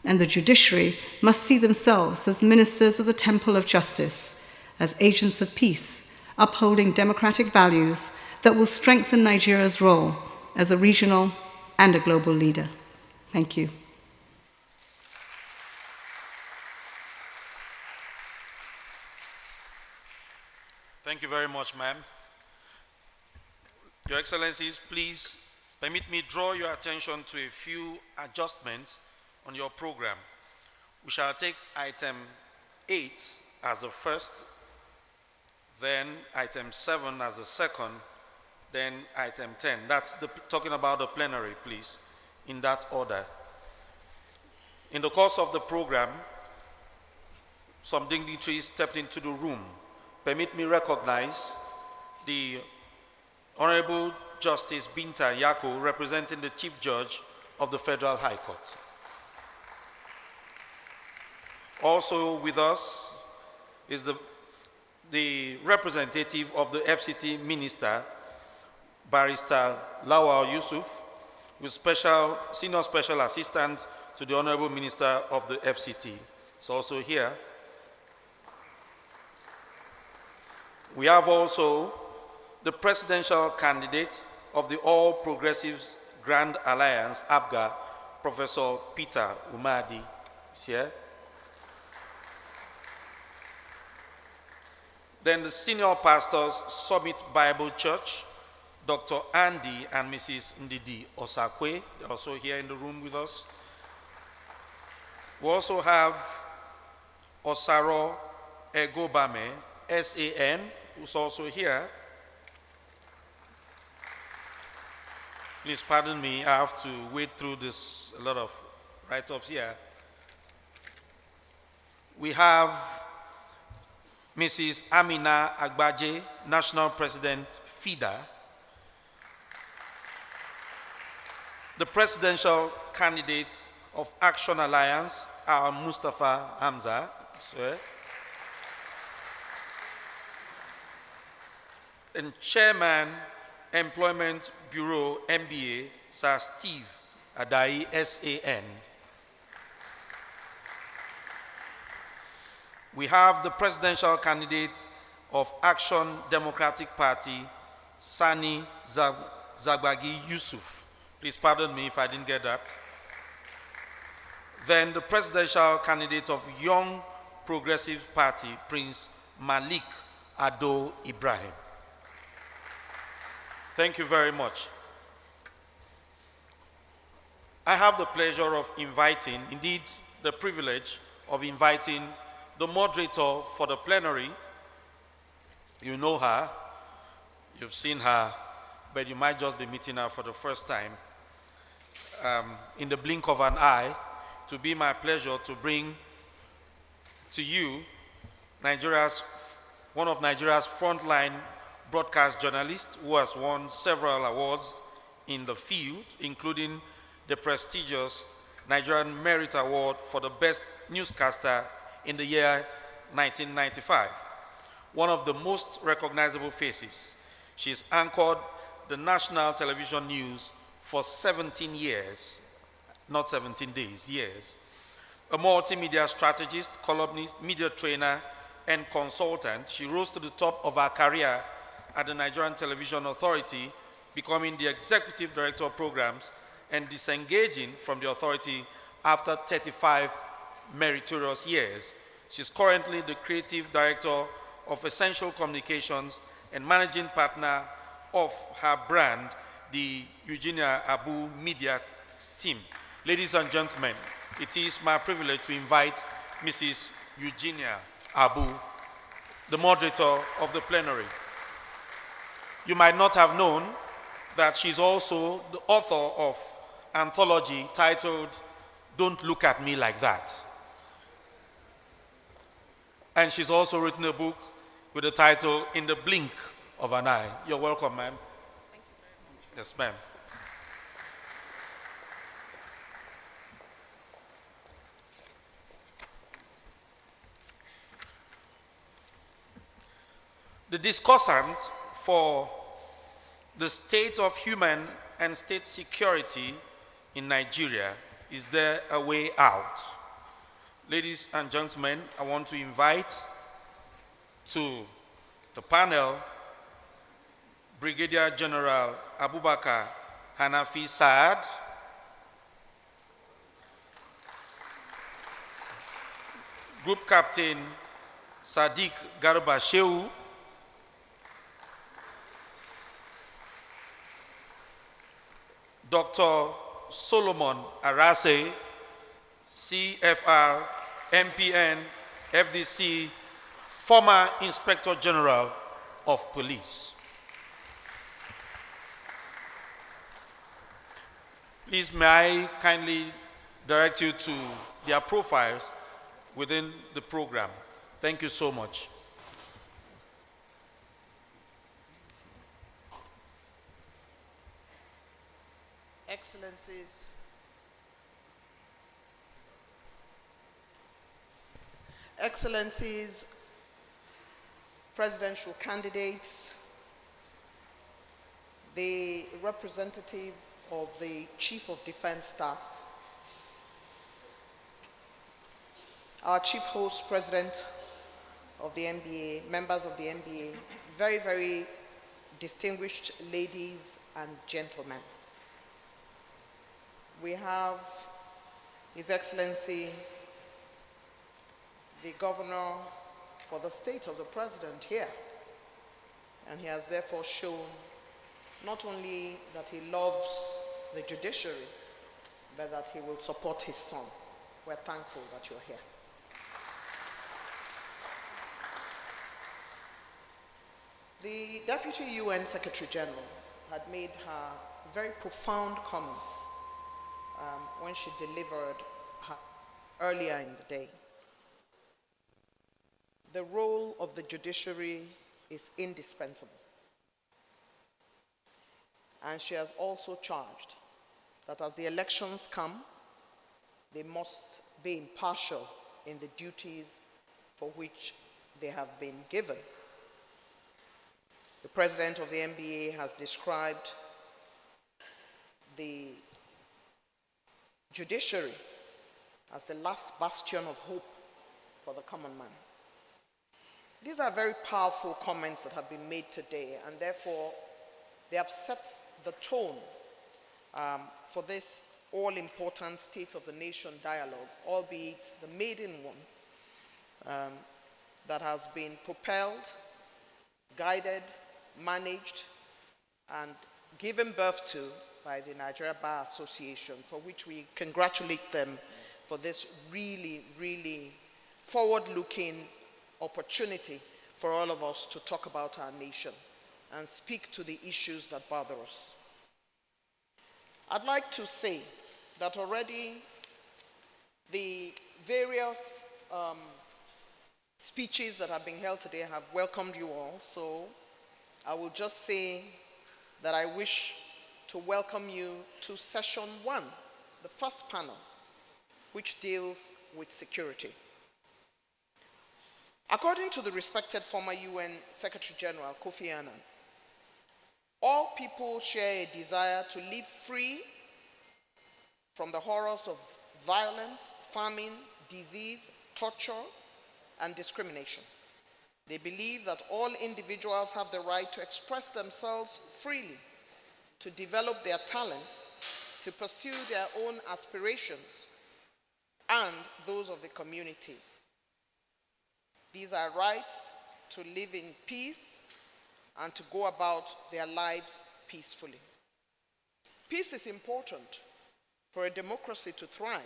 and the judiciary must see themselves as ministers of the temple of justice, as agents of peace, upholding democratic values that will strengthen Nigeria's role as a regional and a global leader. Thank you. Thank you very much, ma'am. Your Excellencies, please permit me draw your attention to a few adjustments on your program. We shall take item 8 as the first, then item 7 as the second, then item 10. That's talking about the plenary, please, in that order. In the course of the program, some dignitaries stepped into the room. Permit me recognize the Honorable Justice Binta Yako, representing the Chief Judge of the Federal High Court. Also with us is the representative of the FCT Minister, Barrister Lawal Yusuf, with Senior Special Assistant to the Honorable Minister of the FCT. It's also here. We have also the presidential candidate of the All Progressives Grand Alliance, ABGA, Professor Peter Umadi is here. Then the senior pastors, Summit Bible Church, Dr. Andy and Mrs. Ndidi Osakwe, they're also here in the room with us. We also have Osaro Egobame, SAN, who's also here. Please pardon me, I have to wade through this, a lot of write-ups here. We have Mrs. Amina Agbaje, National President, FIDA. The presidential candidate of Action Alliance, our Mustafa Hamza. Sir. And Chairman, Employment Bureau, MBA, Sir Steve Adai, SAN. We have the presidential candidate of Action Democratic Party, Sani Zagbagi Yusuf. Please pardon me if I didn't get that. Then the presidential candidate of Young Progressive Party, Prince Malik Ado Ibrahim. Thank you very much. I have the pleasure of inviting, indeed the privilege of inviting the moderator for the plenary. You know her, you've seen her, but you might just be meeting her for the first time. In the blink of an eye, to be my pleasure to bring to you one of Nigeria's frontline broadcast journalists who has won several awards in the field, including the prestigious Nigerian Merit Award for the Best Newscaster in the year 1995. One of the most recognizable faces. She's anchored the national television news for 17 years, not 17 days, years. A multimedia strategist, columnist, media trainer, and consultant, she rose to the top of her career at the Nigerian Television Authority, becoming the executive director of programs and disengaging from the authority after 35 meritorious years. She's currently the creative director of Essential Communications and managing partner of her brand, the Eugenia Abu Media Team. Ladies and gentlemen, it is my privilege to invite Mrs. Eugenia Abu, the moderator of the plenary. You might not have known that she's also the author of an anthology titled Don't Look at Me Like That. And she's also written a book with the title In the Blink of an Eye. You're welcome, ma'am. Thank you very much. Yes, ma'am. The discussant for the state of human and state security in Nigeria, is there a way out? Ladies and gentlemen, I want to invite to the panel Brigadier General Abubakar Hanafi Saad, Group Captain Sadiq Garba Shehu, Dr. Solomon Arase, CFR, MPN, FDC, former Inspector General of Police. Please, may I kindly direct you to their profiles within the program. Thank you so much. Excellencies, Excellencies, presidential candidates, the representative of the Chief of Defense Staff, our Chief Host President of the NBA, members of the NBA, very, very distinguished ladies and gentlemen. we have His Excellency, the Governor for the state of the President here. And he has therefore shown not only that he loves the judiciary, but that he will support his son. We're thankful that you're here. The Deputy UN Secretary General had made her very profound comments when she delivered her earlier in the day. The role of the judiciary is indispensable. And she has also charged that as the elections come, they must be impartial in the duties for which they have been given. The president of the NBA has described the judiciary as the last bastion of hope for the common man. These are very powerful comments that have been made today, and therefore they have set the tone for this all-important State of the Nation dialogue, albeit the maiden one, that has been propelled, guided, managed, and given birth to by the Nigerian Bar Association, for which we congratulate them for this really, really forward-looking opportunity for all of us to talk about our nation and speak to the issues that bother us. I'd like to say that already the various speeches that have been held today have welcomed you all, so I will just say that I wish to welcome you to session 1, the first panel, which deals with security. According to the respected former UN Secretary General Kofi Annan, all people share a desire to live free from the horrors of violence, famine, disease, torture, and discrimination. They believe that all individuals have the right to express themselves freely, to develop their talents, to pursue their own aspirations, and those of the community. These are rights to live in peace and to go about their lives peacefully. Peace is important for a democracy to thrive,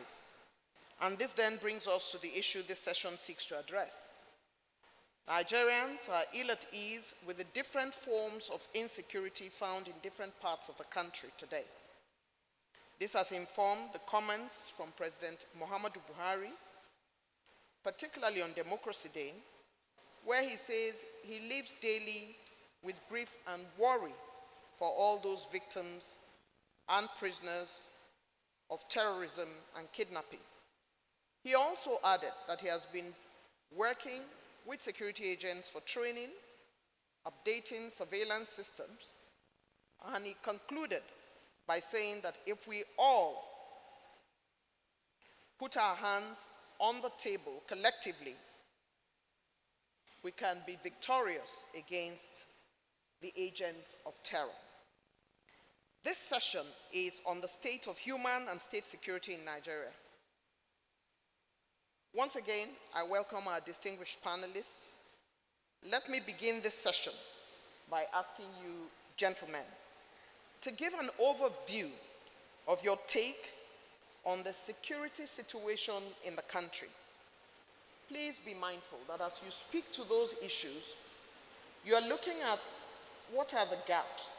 and this then brings us to the issue this session seeks to address. Nigerians are ill at ease with the different forms of insecurity found in different parts of the country today. This has informed the comments from President Muhammadu Buhari, particularly on Democracy Day, where he says he lives daily with grief and worry for all those victims and prisoners of terrorism and kidnapping. He also added that he has been working with security agents for training, updating surveillance systems, and he concluded by saying that if we all put our hands on the table collectively, we can be victorious against the agents of terror. This session is on the state of human and state security in Nigeria. Once again, I welcome our distinguished panelists. Let me begin this session by asking you, gentlemen, to give an overview of your take on the security situation in the country. Please be mindful that as you speak to those issues, you are looking at what are the gaps,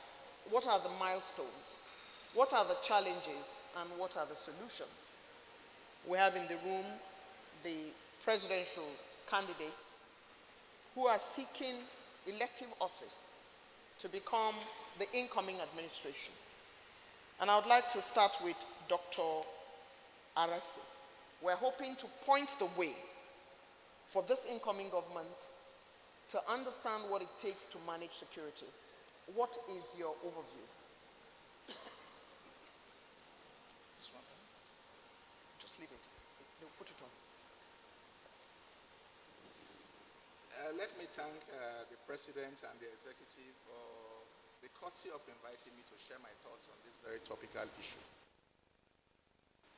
what are the milestones, what are the challenges, and what are the solutions. We have in the room the presidential candidates who are seeking elective office to become the incoming administration. And I would like to start with Dr. Arasi. We're hoping to point the way for this incoming government to understand what it takes to manage security. What is your overview? This one. Just leave it. They'll put it on. Let me thank the President and the Executive for the courtesy of inviting me to share my thoughts on this very topical issue.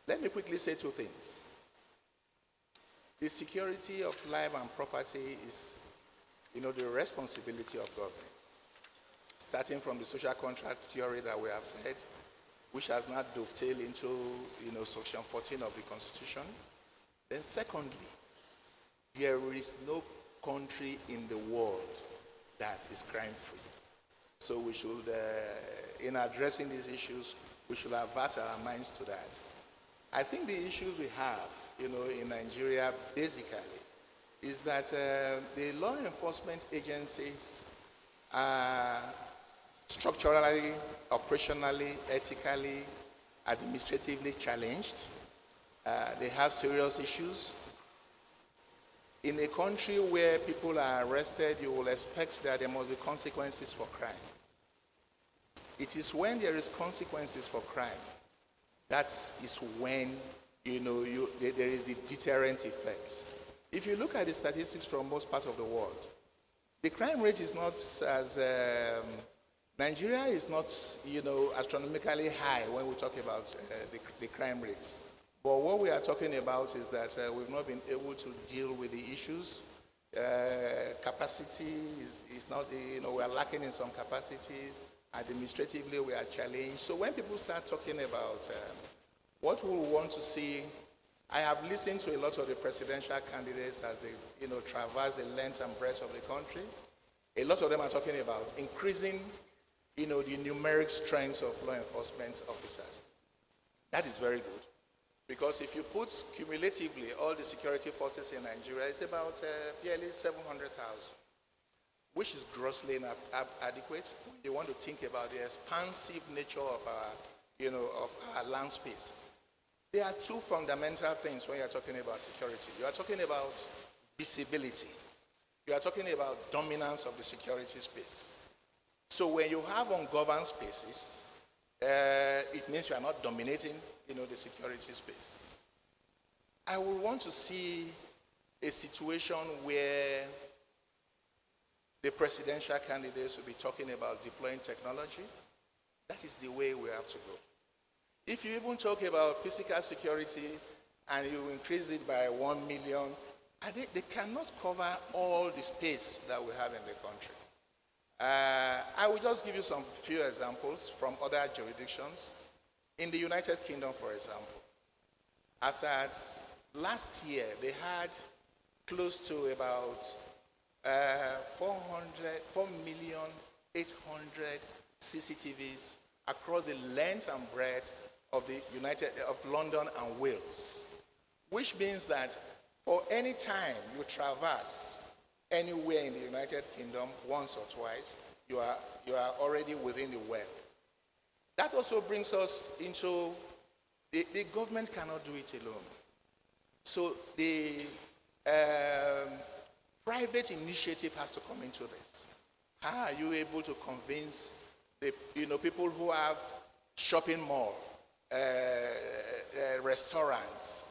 Let me quickly say two things. The security of life and property is, the responsibility of government. Starting from the social contract theory that we have said, which has not dovetailed into, Section 14 of the Constitution. Then secondly, there is no country in the world that is crime-free. So we should, in addressing these issues, we should avert our minds to that. I think the issues we have, in Nigeria, basically, is that the law enforcement agencies are structurally, operationally, ethically, administratively challenged. They have serious issues. In a country where people are arrested, you will expect that there must be consequences for crime. It is when there is consequences for crime, that is when there is the deterrent effect. If you look at the statistics from most parts of the world, the crime rate is not as Nigeria is not, astronomically high when we talk about the crime rates. But what we are talking about is that we've not been able to deal with the issues. Capacity is not, we are lacking in some capacities. Administratively, we are challenged. So when people start talking about what we want to see, I have listened to a lot of the presidential candidates as they, traverse the length and breadth of the country. A lot of them are talking about increasing, the numeric strength of law enforcement officers. That is very good. Because if you put cumulatively all the security forces in Nigeria, it's about barely 700,000, which is grossly inadequate. You want to think about the expansive nature of our, of our land space. There are two fundamental things when you're talking about security. You are talking about visibility. You are talking about dominance of the security space. So when you have ungoverned spaces, it means you are not dominating, the security space. I would want to see a situation where the presidential candidates will be talking about deploying technology. That is the way we have to go. If you even talk about physical security and you increase it by 1 million, they cannot cover all the space that we have in the country. I will just give you some few examples from other jurisdictions. In the United Kingdom, for example, as at last year, they had close to about 4,800,000 CCTVs across the length and breadth of London and Wales, which means that for any time you traverse anywhere in the United Kingdom once or twice, you are already within the web. That also brings us into the government cannot do it alone. So the private initiative has to come into this. How are you able to convince the people who have shopping mall, restaurants,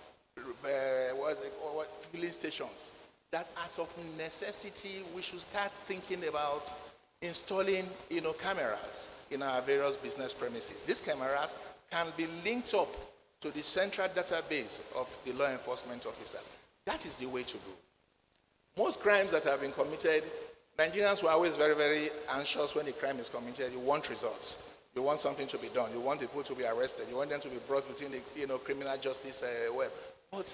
filling stations, that as of necessity we should start thinking about installing cameras in our various business premises. These cameras can be linked up to the central database of the law enforcement officers. That is the way to go. Most crimes that have been committed, Nigerians were always very, very anxious when a crime is committed. You want results. You want something to be done. You want people to be arrested. You want them to be brought within the criminal justice web. But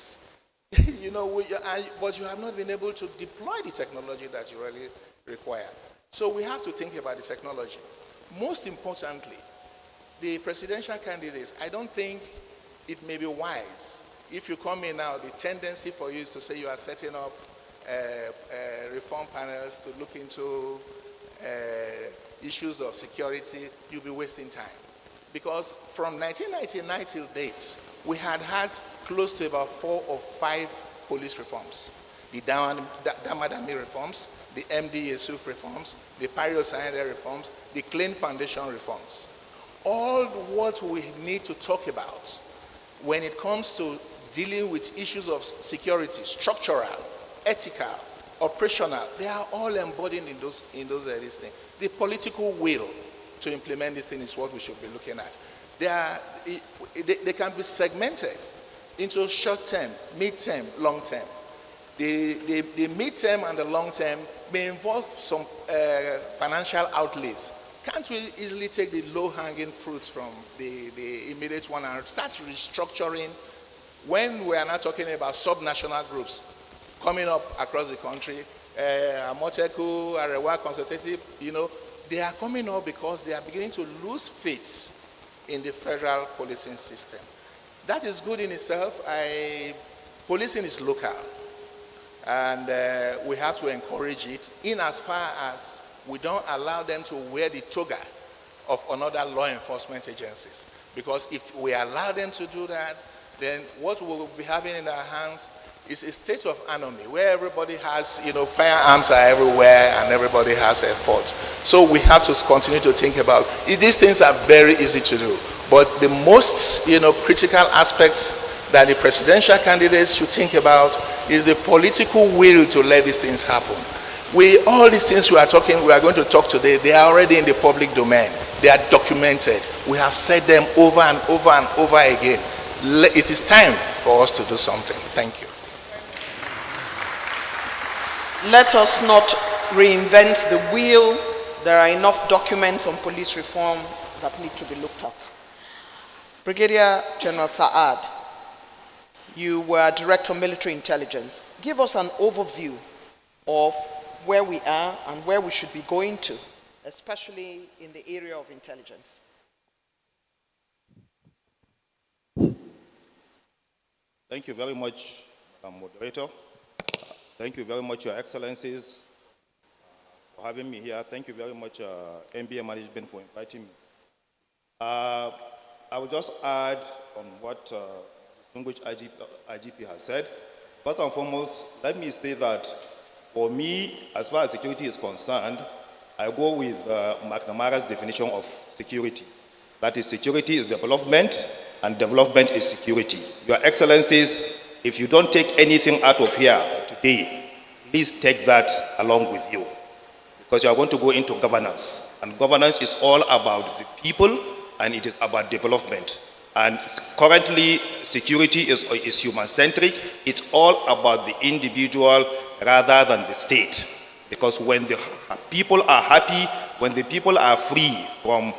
but you have not been able to deploy the technology that you really require. So we have to think about the technology. Most importantly, the presidential candidates, I don't think it may be wise. If you come in now, the tendency for you is to say you are setting up reform panels to look into issues of security. You'll be wasting time. Because from 1999 till date, we had close to about 4 or 5 police reforms. The Damadami reforms, the MD Yusuf reforms, the Pario Sayende reforms, the Clean Foundation reforms. All what we need to talk about when it comes to dealing with issues of security, structural, ethical, operational, they are all embodied in those things. The political will to implement this thing is what we should be looking at. They can be segmented. into short term, mid term, long term. The mid term and the long term may involve some financial outlays. Can't we easily take the low hanging fruits from the immediate one and start restructuring when we are not talking about subnational groups coming up across the country? Amoteku, Arewa, Consultative, they are coming up because they are beginning to lose faith in the federal policing system. That is good in itself. Policing is local, and we have to encourage it in as far as we don't allow them to wear the toga of another law enforcement agencies. Because if we allow them to do that, then what we will be having in our hands is a state of anarchy where everybody has, firearms are everywhere and everybody has a force. So we have to continue to think about these things are very easy to do, but the most, critical aspects that the presidential candidates should think about is the political will to let these things happen. All these things we are going to talk today, they are already in the public domain. They are documented. We have said them over and over and over again. It is time for us to do something. Thank you. Let us not reinvent the wheel. There are enough documents on police reform that need to be looked at. Brigadier General Saad, you were Director of Military Intelligence. Give us an overview of where we are and where we should be going to, especially in the area of intelligence. Thank you very much, Moderator. Thank you very much, Your Excellencies, for having me here. Thank you very much, MBA Management, for inviting me. I will just add on what distinguished IGP has said. First and foremost, let me say that for me, as far as security is concerned, I go with McNamara's definition of security. That is, security is development, and development is security. Your Excellencies, if you don't take anything out of here today, please take that along with you, because you are going to go into governance, and governance is all about the people, and it is about development. And currently, security is human-centric. It's all about the individual rather than the state. Because when the people are happy, when the people are free from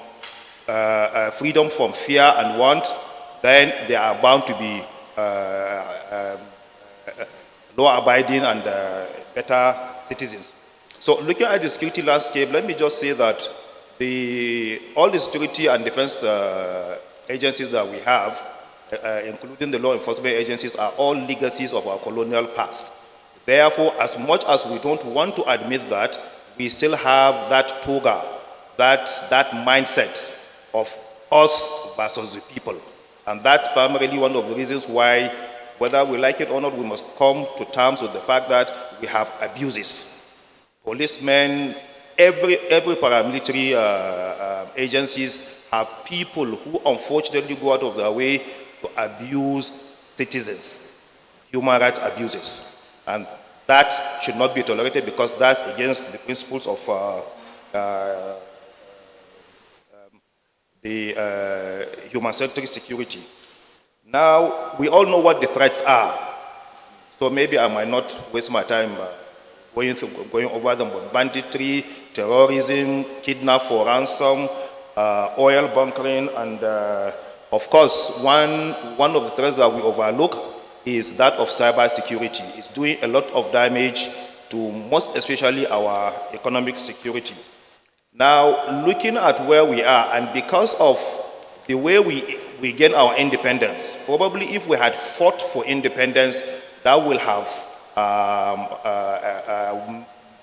freedom from fear and want, then they are bound to be law-abiding and better citizens. So looking at the security landscape, let me just say that all the security and defense agencies that we have, including the law enforcement agencies, are all legacies of our colonial past. Therefore, as much as we don't want to admit that, we still have that toga, that mindset of us versus the people. And that's primarily one of the reasons why, whether we like it or not, we must come to terms with the fact that we have abuses. Policemen, every paramilitary agencies have people who unfortunately go out of their way to abuse citizens, human rights abuses. And that should not be tolerated, because that's against the principles of the human-centric security. Now, we all know what the threats are. So maybe I might not waste my time going over them, but banditry, terrorism, kidnap for ransom, oil bunkering, and of course, one of the threats that we overlook is that of cyber security. It's doing a lot of damage to most especially our economic security. Now, looking at where we are, and because of the way we gain our independence, probably if we had fought for independence, that will have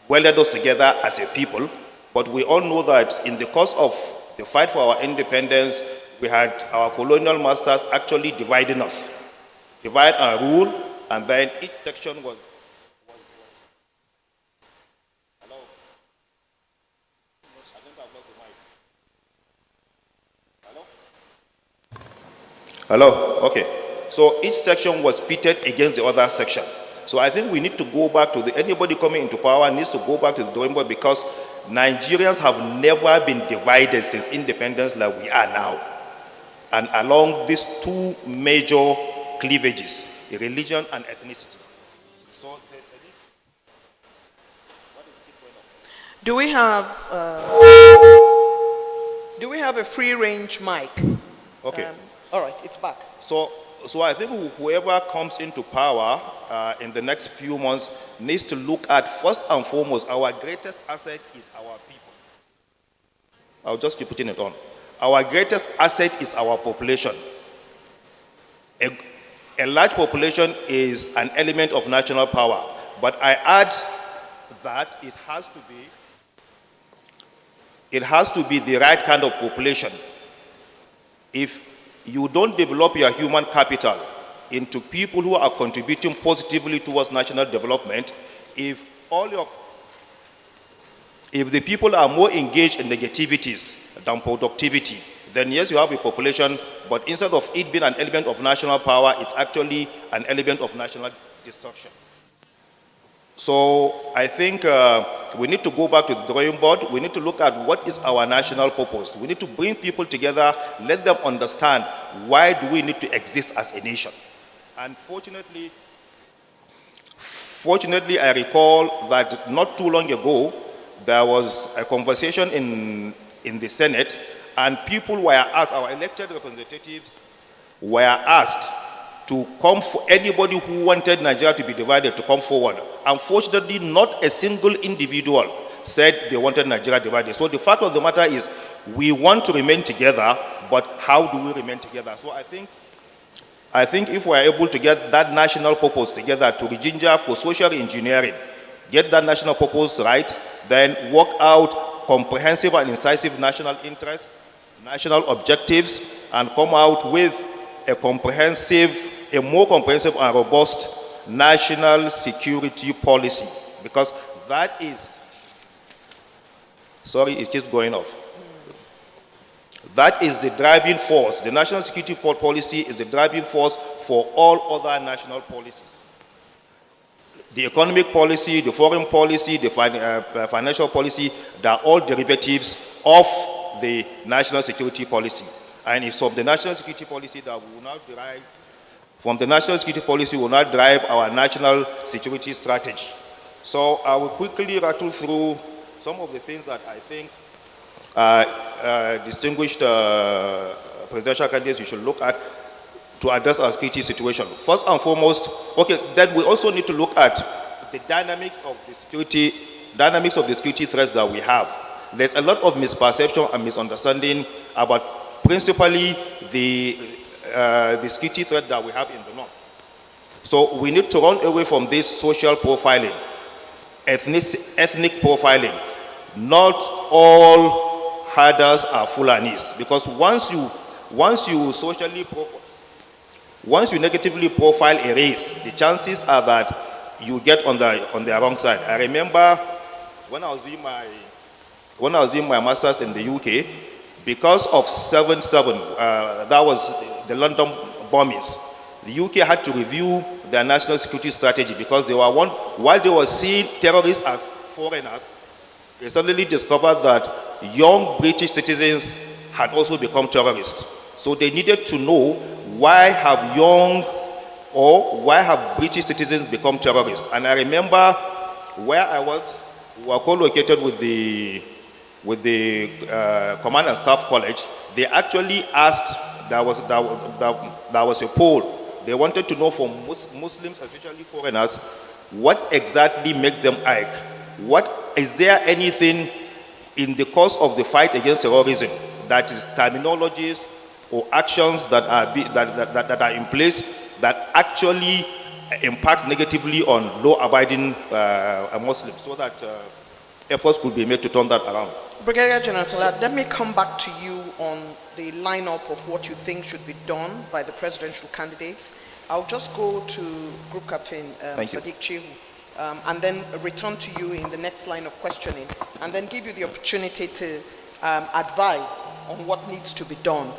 welded us together as a people. But we all know that in the course of the fight for our independence, we had our colonial masters actually dividing us. Divide and rule, and then each section was... Hello? I think I've lost the mic. Hello? Hello? Okay. So each section was pitted against the other section. So I think we need to go back to anybody coming into power needs to go back to the drawing board, because Nigerians have never been divided since independence like we are now. And along these two major cleavages, religion and ethnicity. So there's a need. Do we have a free range mic? Okay. All right, it's back. So I think whoever comes into power in the next few months needs to look at, first and foremost, our greatest asset is our people. I'll just keep putting it on. Our greatest asset is our population. A large population is an element of national power, but I add that it has to be the right kind of population. If you don't develop your human capital into people who are contributing positively towards national development, if the people are more engaged in negativities than productivity, then yes, you have a population, but instead of it being an element of national power, it's actually an element of national destruction. So I think we need to go back to the drawing board. We need to look at what is our national purpose. We need to bring people together, let them understand why do we need to exist as a nation. And fortunately, I recall that not too long ago, there was a conversation in the Senate, and people were asked, our elected representatives were asked to come for anybody who wanted Nigeria to be divided to come forward. Unfortunately, not a single individual said they wanted Nigeria divided. So the fact of the matter is, we want to remain together, but how do we remain together? So I think if we are able to get that national purpose together, to reginger for social engineering, get that national purpose right, then work out comprehensive and incisive national interests, national objectives, and come out with a more comprehensive and robust national security policy, because that is, sorry, it keeps going off. That is the driving force. The national security policy is the driving force for all other national policies. The economic policy, the foreign policy, the financial policy, they are all derivatives of the national security policy. And it's from the national security policy that we will now derive, our national security strategy. So I will quickly rattle through some of the things that I think distinguished presidential candidates you should look at to address our security situation. First and foremost, okay, then we also need to look at the dynamics of the security threats that we have. There's a lot of misperception and misunderstanding about principally the security threat that we have in the north. So we need to run away from this social profiling, ethnic profiling. Not all herders are Fulanis, because once you negatively profile a race, the chances are that you get on the wrong side. I remember when I was doing my master's in the UK, because of 7/7, that was the London bombings, the UK had to review their national security strategy, because while they were seeing terrorists as foreigners, they suddenly discovered that young British citizens had also become terrorists. So they needed to know why have British citizens become terrorists. And I remember where I was, we were co-located with the Command and Staff College. They actually asked, there was a poll. They wanted to know from Muslims, especially foreigners, what exactly makes them hike. Is there anything in the course of the fight against terrorism, that is terminologies or actions that are in place that actually impact negatively on law-abiding Muslims, so that efforts could be made to turn that around? Brigadier General Salat, let me come back to you on the lineup of what you think should be done by the presidential candidates. I'll just go to Group Captain Sadiq Chehu, and then return to you in the next line of questioning, and then give you the opportunity to advise on what needs to be done.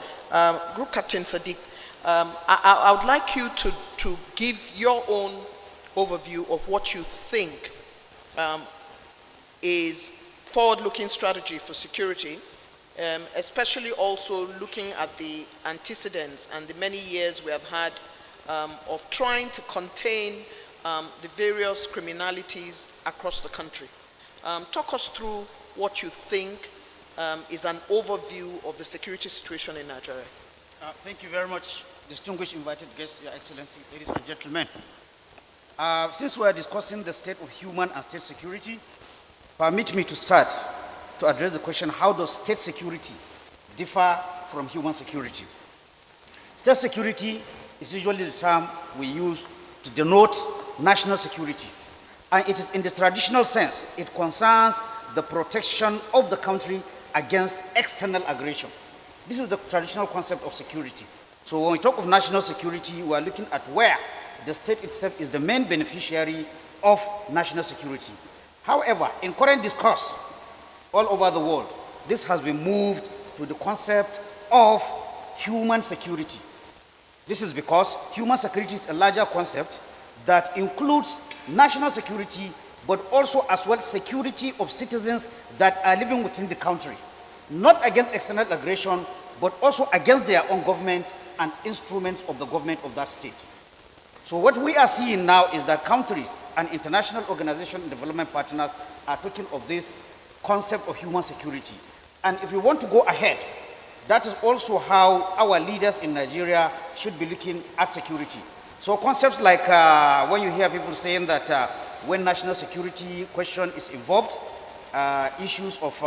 Group Captain Sadiq, I would like you to give your own overview of what you think is forward-looking strategy for security, especially also looking at the antecedents and the many years we have had of trying to contain the various criminalities across the country. Talk us through what you think is an overview of the security situation in Nigeria. Thank you very much, distinguished invited guests, Your Excellency, ladies and gentlemen. Since we are discussing the state of human and state security, permit me to start to address the question, how does state security differ from human security? State security is usually the term we use to denote national security. And it is in the traditional sense, it concerns the protection of the country against external aggression. This is the traditional concept of security. So when we talk of national security, we are looking at where the state itself is the main beneficiary of national security. However, in current discourse all over the world, this has been moved to the concept of human security. This is because human security is a larger concept that includes national security, but also as well security of citizens that are living within the country, not against external aggression, but also against their own government and instruments of the government of that state. So what we are seeing now is that countries and international organizations and development partners are talking of this concept of human security. And if we want to go ahead, that is also how our leaders in Nigeria should be looking at security. So concepts like when you hear people saying that when national security question is involved, issues of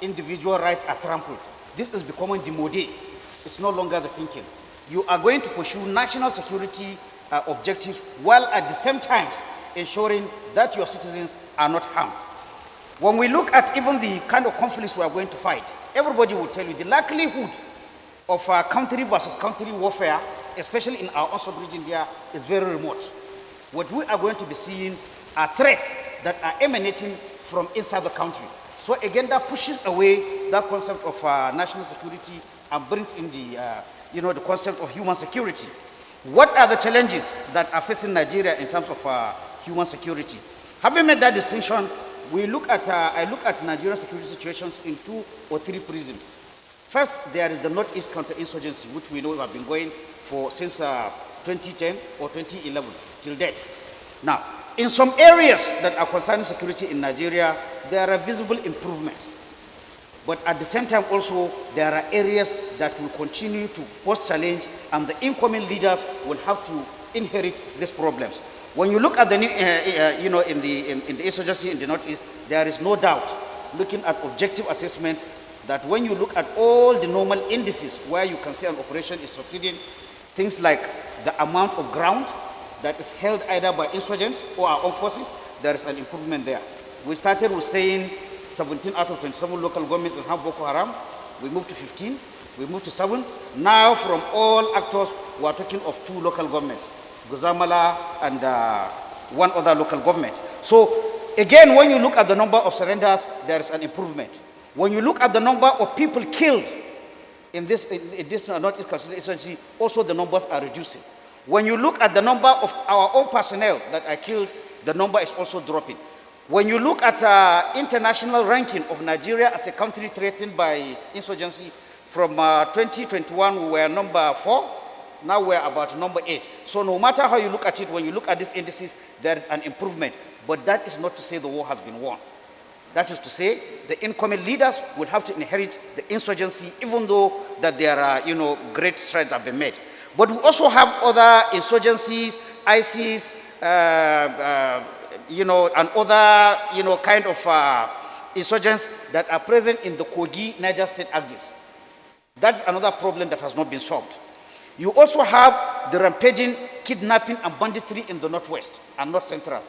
individual rights are trampled. This is becoming demodé. It's no longer the thinking. You are going to pursue national security objectives while at the same time ensuring that your citizens are not harmed. When we look at even the kind of conflicts we are going to fight, everybody will tell you the likelihood of country versus country warfare, especially in our own sub-region here, is very remote. What we are going to be seeing are threats that are emanating from inside the country. So again, that pushes away that concept of national security and brings in the, the concept of human security. What are the challenges that are facing Nigeria in terms of human security? Having made that distinction, we look at, I look at Nigerian security situations in 2 or 3 prisms. First, there is the Northeast counterinsurgency, which we know have been going for since 2010 or 2011 till date. Now, in some areas that are concerning security in Nigeria, there are visible improvements. But at the same time also, there are areas that will continue to pose challenge, and the incoming leaders will have to inherit these problems. When you look at the, in the insurgency in the Northeast, there is no doubt, looking at objective assessment, that when you look at all the normal indices where you can say an operation is succeeding, things like the amount of ground that is held either by insurgents or our own forces, there is an improvement there. We started with saying 17 out of 27 local governments have Boko Haram. We moved to 15, we moved to 7. Now from all actors, we are talking of 2 local governments, Guzamala and 1 other local government. So again, when you look at the number of surrenders, there is an improvement. When you look at the number of people killed in this Northeast constituency, also the numbers are reducing. When you look at the number of our own personnel that are killed, the number is also dropping. When you look at international ranking of Nigeria as a country threatened by insurgency, from 2021 we were number 4, now we're about number 8. So no matter how you look at it, when you look at these indices, there is an improvement. But that is not to say the war has been won. That is to say, the incoming leaders will have to inherit the insurgency, even though that there are, great strides have been made. But we also have other insurgencies, ISIS, and other, kind of insurgents that are present in the Kogi-Niger state axis. That's another problem that has not been solved. You also have the rampaging, kidnapping, and banditry in the northwest and north central.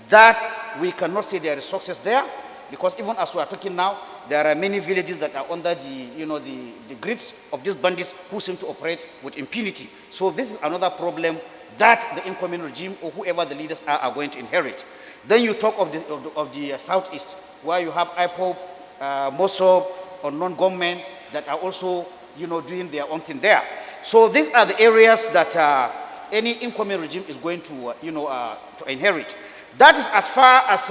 That we cannot say there is success there, because even as we are talking now, there are many villages that are under the grips of these bandits who seem to operate with impunity. So this is another problem that the incoming regime or whoever the leaders are going to inherit. Then you talk of the southeast, where you have IPOB, MOSOB, or non-government that are also doing their own thing there. So these are the areas that any incoming regime is going to to inherit. That is as far as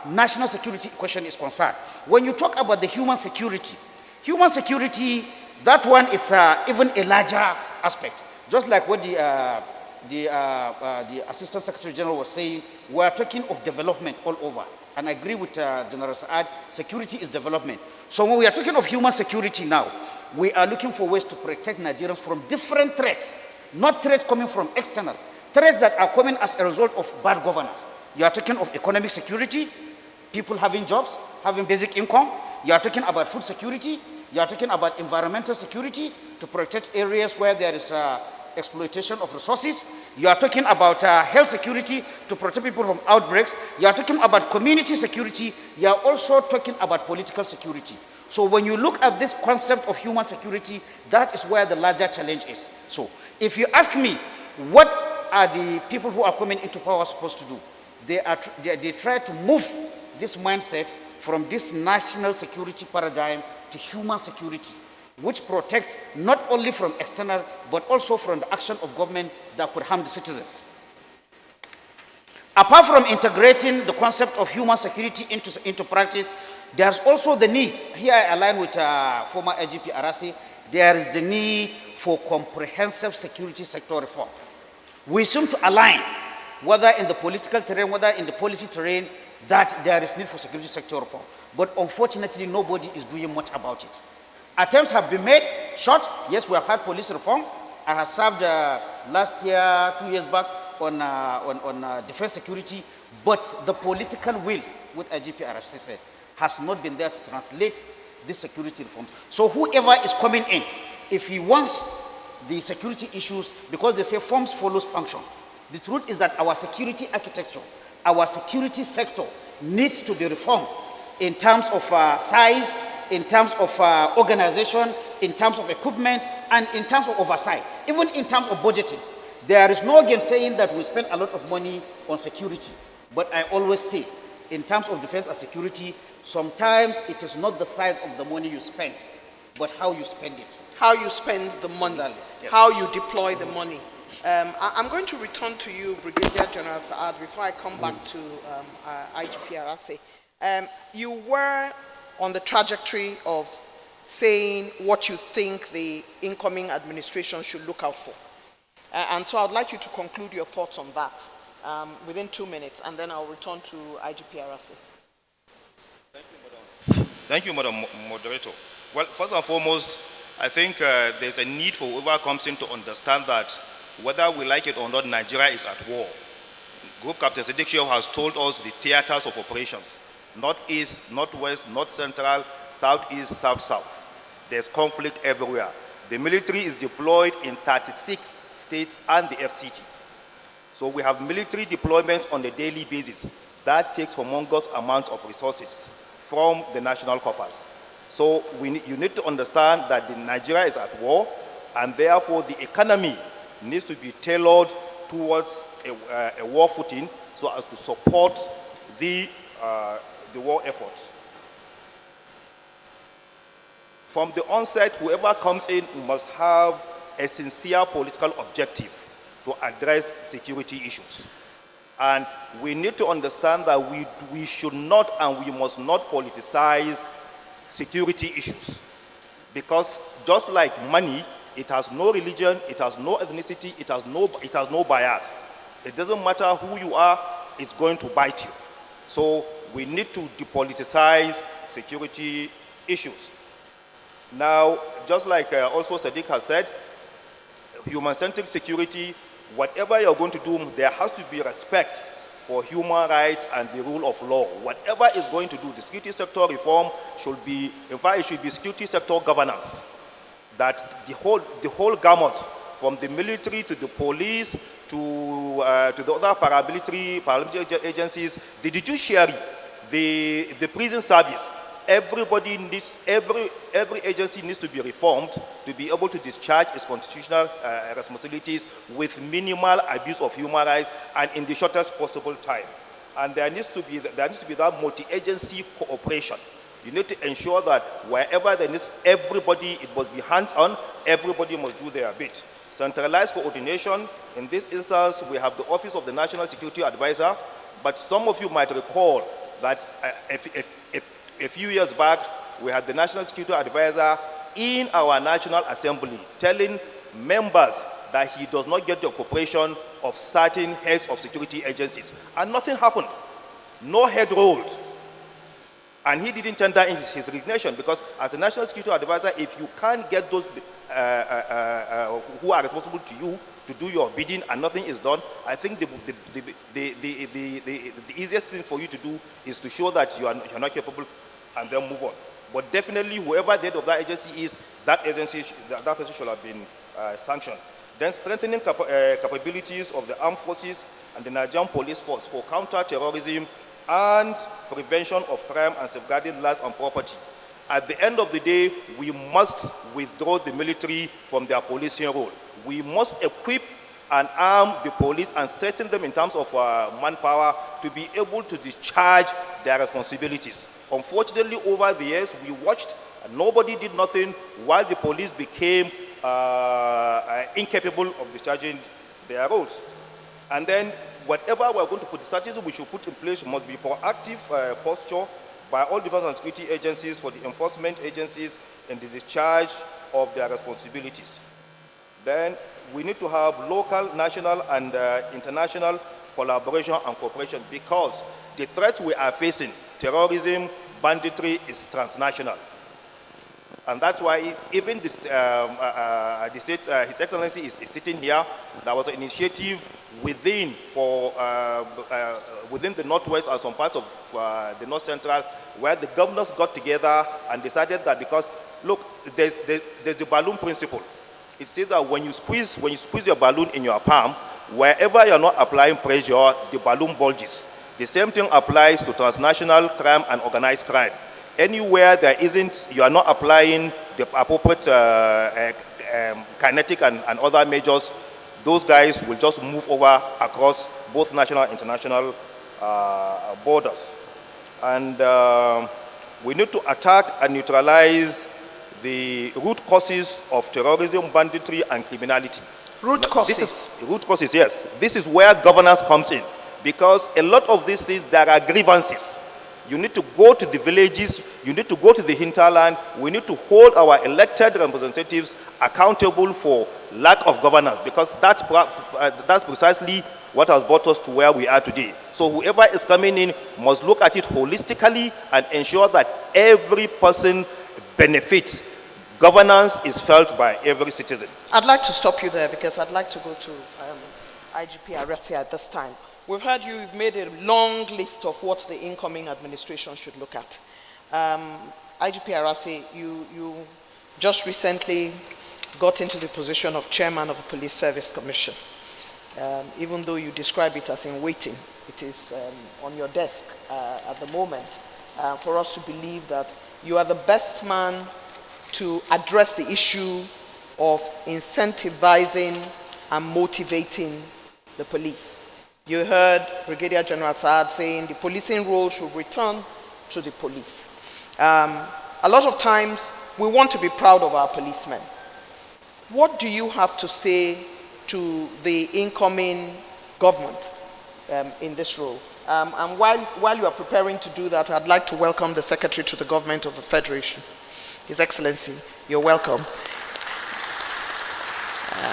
national security question is concerned. When you talk about the human security, that one is even a larger aspect. just like what the Assistant Secretary General was saying, we are talking of development all over. And I agree with General Saad, security is development. So when we are talking of human security now, we are looking for ways to protect Nigerians from different threats, not threats coming from external, threats that are coming as a result of bad governance. You are talking of economic security, people having jobs, having basic income. You are talking about food security. You are talking about environmental security to protect areas where there is exploitation of resources. You are talking about health security to protect people from outbreaks. You are talking about community security. You are also talking about political security. So when you look at this concept of human security, that is where the larger challenge is. So if you ask me, what are the people who are coming into power supposed to do? They try to move this mindset from this national security paradigm to human security, which protects not only from external, but also from the action of government that could harm the citizens. Apart from integrating the concept of human security into practice, there's also the need, here I align with former IGP Arasi, there is the need for comprehensive security sector reform. We seem to align, whether in the political terrain, whether in the policy terrain, that there is need for security sector reform. But unfortunately, nobody is doing much about it. Attempts have been made, short. Yes, we have had police reform. I have served last year, 2 years back, on defense security, but the political will, what IGP RFC said, has not been there to translate these security reforms. So whoever is coming in, if he wants the security issues, because they say forms follows function, the truth is that our security architecture, our security sector needs to be reformed in terms of size, in terms of organization, in terms of equipment, and in terms of oversight, even in terms of budgeting. There is no again saying that we spend a lot of money on security, but I always say, in terms of defense and security, sometimes it is not the size of the money you spend, but how you spend it. How you spend the money, Yes. how you deploy the money. I'm going to return to you, Brigadier General Saad, before I come back to IGP Arase. You were on the trajectory of saying what you think the incoming administration should look out for. And so I'd like you to conclude your thoughts on that within 2 minutes, and then I'll return to IGP Arase. Thank you, Madam Moderator. Well, first and foremost, I think there's a need for whoever comes in to understand that whether we like it or not, Nigeria is at war. Group Captain Sadiq Shehu has told us the theaters of operations: northeast, northwest, north central, southeast, south-south. There's conflict everywhere. The military is deployed in 36 states and the FCT. So we have military deployments on a daily basis. That takes humongous amounts of resources from the national coffers. So you need to understand that Nigeria is at war, and therefore the economy needs to be tailored towards a war footing so as to support the war effort. From the onset, whoever comes in must have a sincere political objective to address security issues. And we need to understand that we should not and we must not politicize security issues. Because just like money, it has no religion, it has no ethnicity, it has no bias. It doesn't matter who you are, it's going to bite you. So we need to depoliticize security issues. Now, just like also Sadiq has said, human-centric security, whatever you're going to do, there has to be respect for human rights and the rule of law. Whatever is going to do, the security sector reform should be, in fact, it should be security sector governance. That the whole gamut, from the military to the police to the other paramilitary agencies, the judiciary, the prison service, everybody needs, every agency needs to be reformed to be able to discharge its constitutional responsibilities with minimal abuse of human rights and in the shortest possible time. And there needs to be that multi-agency cooperation. You need to ensure that wherever there is everybody, it must be hands-on, everybody must do their bit. Centralized coordination, in this instance, we have the Office of the National Security Advisor, but some of you might recall that a few years back, we had the National Security Advisor in our National Assembly telling members that he does not get the cooperation of certain heads of security agencies. And nothing happened. No head rolled. And he didn't tender in his resignation because as a national security advisor, if you can't get those who are responsible to you to do your bidding and nothing is done, I think the easiest thing for you to do is to show that you're not capable and then move on. But definitely whoever the head of that agency is, that person should have been sanctioned. Then strengthening capabilities of the armed forces and the Nigerian police force for counter-terrorism and prevention of crime and safeguarding lives and property. At the end of the day, we must withdraw the military from their policing role. We must equip and arm the police and strengthen them in terms of manpower to be able to discharge their responsibilities. Unfortunately, over the years, we watched and nobody did nothing while the police became incapable of discharging their roles. And then whatever we're going to put, the strategy we should put in place must be proactive posture by all defense and security agencies for the enforcement agencies in the discharge of their responsibilities. Then we need to have local, national, and international collaboration and cooperation because the threats we are facing, terrorism, banditry, is transnational. And that's why even this, the state, His Excellency is sitting here. There was an initiative within the Northwest and some parts of the North Central where the governors got together and decided that because, look, there's the balloon principle. It says that when you squeeze your balloon in your palm, wherever you're not applying pressure, the balloon bulges. The same thing applies to transnational crime and organized crime. Anywhere you are not applying the appropriate kinetic and other measures, those guys will just move over across both national and international borders. And we need to attack and neutralize the root causes of terrorism, banditry, and criminality. Root causes? Root causes, yes. This is where governance comes in. Because a lot of these things, there are grievances. You need to go to the villages, you need to go to the hinterland, we need to hold our elected representatives accountable for lack of governance because that's precisely what has brought us to where we are today. So whoever is coming in must look at it holistically and ensure that every person benefits. Governance is felt by every citizen. I'd like to stop you there because I'd like to go to IGP Arati at this time. We've heard you've made a long list of what the incoming administration should look at. IGP Arasi, you just recently got into the position of chairman of the Police Service Commission. Even though you describe it as in waiting, it is on your desk at the moment for us to believe that you are the best man to address the issue of incentivizing and motivating the police. You heard Brigadier General Saad saying the policing role should return to the police. A lot of times, we want to be proud of our policemen. What do you have to say to the incoming government in this role? And while you are preparing to do that, I'd like to welcome the Secretary to the Government of the Federation. His Excellency, you're welcome.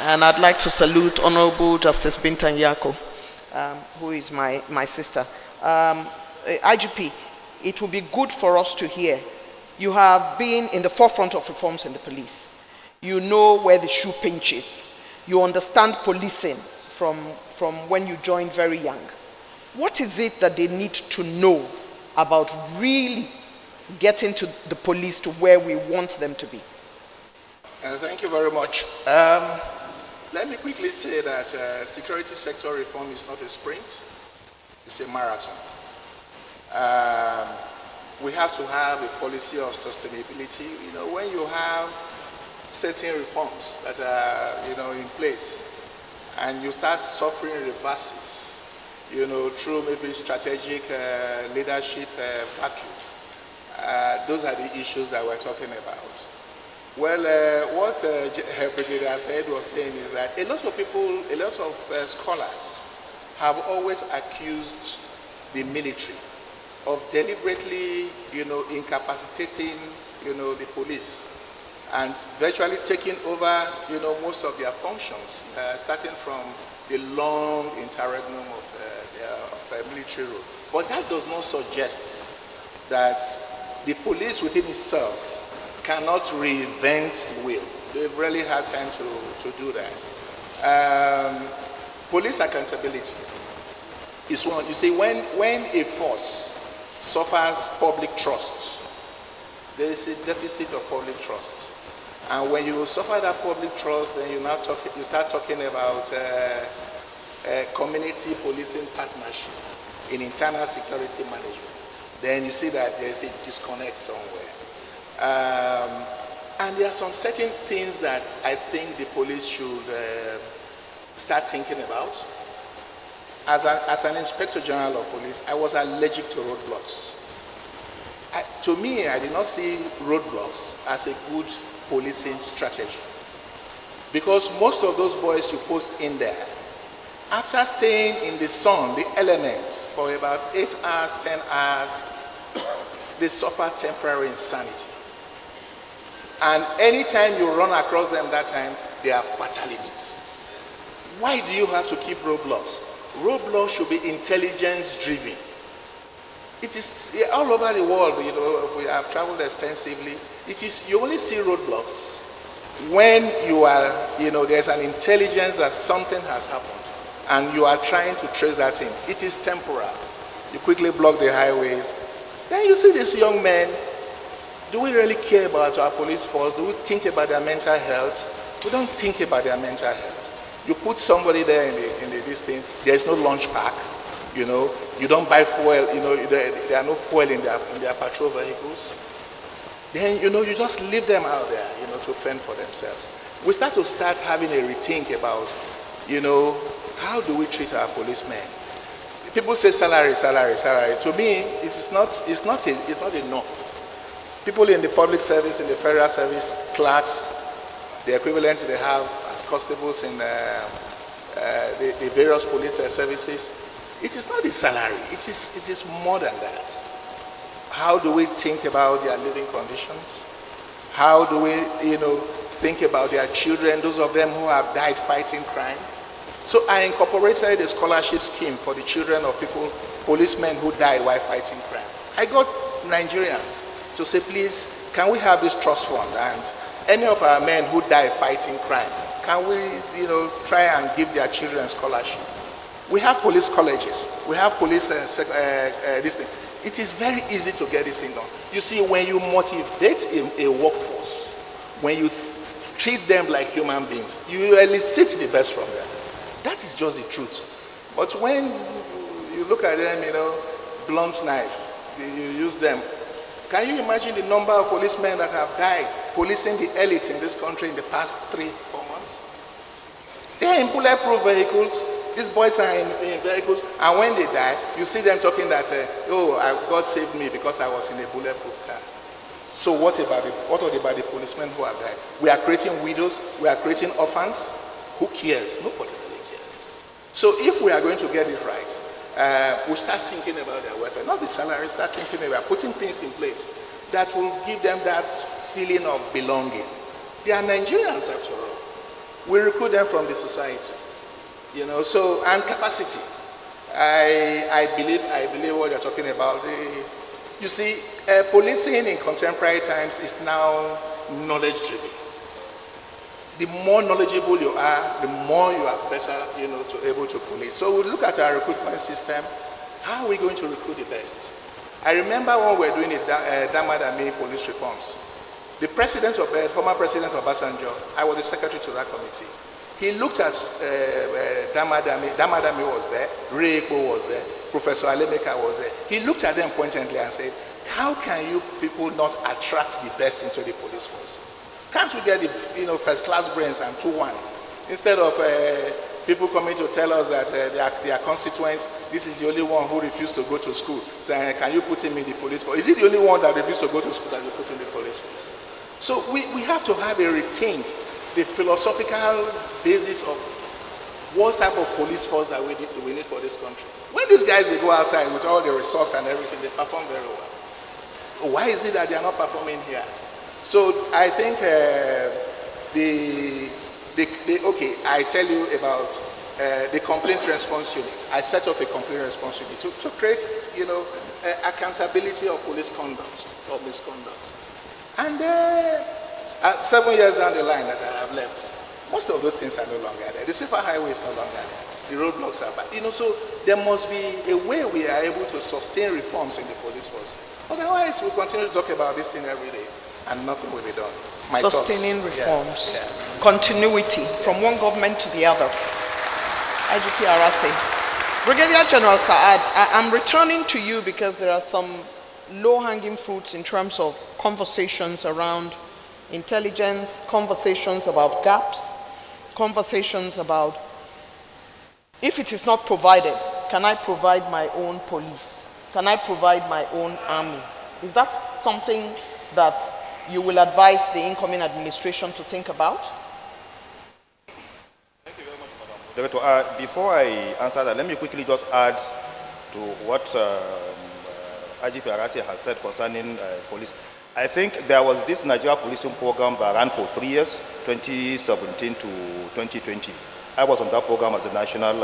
And I'd like to salute Honorable Justice Bintan Yako, who is my sister. IGP, it will be good for us to hear. You have been in the forefront of reforms in the police. You know where the shoe pinches. You understand policing from when you joined very young. What is it that they need to know about really getting to the police to where we want them to be? Thank you very much. Let me quickly say that security sector reform is not a sprint, it's a marathon. We have to have a policy of sustainability. You know, when you have certain reforms that are, in place, and you start suffering reverses, through maybe strategic leadership vacuum, those are the issues that we're talking about. Well, what Brigadier Said was saying is that a lot of people, a lot of scholars have always accused the military of deliberately, incapacitating, the police and virtually taking over, most of their functions, starting from the long interregnum of their military role. But that does not suggest that the police within itself cannot reinvent the wheel. They've really had time to do that. Police accountability is one. You see, when a force suffers public trust, there is a deficit of public trust. And when you suffer that public trust, then you start talking about community policing partnership in internal security management. Then you see that there's a disconnect somewhere. And there are some certain things that I think the police should start thinking about. As an Inspector General of Police, I was allergic to roadblocks. To me, I did not see roadblocks as a good policing strategy. Because most of those boys you post in there, after staying in the sun, the elements, for about 8 hours, 10 hours, they suffer temporary insanity. And anytime you run across them that time, they are fatalities. Why do you have to keep roadblocks? Roadblocks should be intelligence-driven. It is all over the world, we have traveled extensively. It is, you only see roadblocks when you are, there's an intelligence that something has happened and you are trying to trace that thing. It is temporal. You quickly block the highways. Then you see these young men. Do we really care about our police force? Do we think about their mental health? We don't think about their mental health. You put somebody there in this thing, there's no lunch pack, you don't buy fuel, there are no fuel in their patrol vehicles. Then, you just leave them out there, to fend for themselves. We start having a rethink about, how do we treat our policemen? People say salary, salary, salary. To me, it's not enough. People in the public service, in the federal service, clerks, the equivalent they have as constables in the various police services, it is not the salary. It is more than that. How do we think about their living conditions? How do we, think about their children, those of them who have died fighting crime? So I incorporated a scholarship scheme for the children of policemen who died while fighting crime. I got Nigerians to say, please, can we have this trust fund? And any of our men who die fighting crime, can we, try and give their children scholarship? We have police colleges. We have police, this thing. It is very easy to get this thing done. You see, when you motivate a workforce, when you treat them like human beings, you elicit the best from them. That is just the truth. But when you look at them, blunt knife, you use them. Can you imagine the number of policemen that have died policing the elites in this country in the past 3-4 months? They are in bulletproof vehicles. These boys are in vehicles, and when they die, you see them talking that, God saved me because I was in a bulletproof car. So what about the policemen who have died? We are creating widows. We are creating orphans. Who cares? Nobody really cares. So if we are going to get it right, we start thinking about their welfare, not the salary. Start thinking about putting things in place that will give them that feeling of belonging. They are Nigerians after all. We recruit them from the society, So, and capacity. I believe what you're talking about. You see, policing in contemporary times is now knowledge-driven. The more knowledgeable you are, the more you are better, able to police. So we look at our recruitment system. How are we going to recruit the best? I remember when we were doing the Damadami police reforms. The former president of Obasanjo, I was the secretary to that committee. He looked at Damadami. Damadami was there. Reiko was there. Professor Alemeka was there. He looked at them pointedly and said, how can you people not attract the best into the police force? Can't we get the first-class brains and 2-1? Instead of people coming to tell us that their constituents, this is the only one who refused to go to school. So can you put him in the police force? Is he the only one that refused to go to school that you put in the police force? So we have to have a rethink, the philosophical basis of what type of police force that we need for this country. When these guys, they go outside with all the resource and everything, they perform very well. Why is it that they are not performing here? So I think okay, I tell you about the complaint response unit. I set up a complaint response unit to create, accountability of police conduct or misconduct. And 7 years down the line that I have left, most of those things are no longer there. The super highway is no longer there. The roadblocks are back. So there must be a way we are able to sustain reforms in the police force. Otherwise, we'll continue to talk about this thing every day and nothing will be done. Sustaining thoughts. reforms. Yeah. Continuity from one government to the other. IGP Arase. Brigadier General Saad, I'm returning to you because there are some low-hanging fruits in terms of conversations around intelligence, conversations about gaps, conversations about if it is not provided, can I provide my own police? Can I provide my own army? Is that something that you will advise the incoming administration to think about? Thank you very much, Madam Director. Before I answer that, let me quickly just add to what IGP Arase has said concerning police. I think there was this Nigeria policing program that ran for 3 years, 2017 to 2020. I was on that program as a national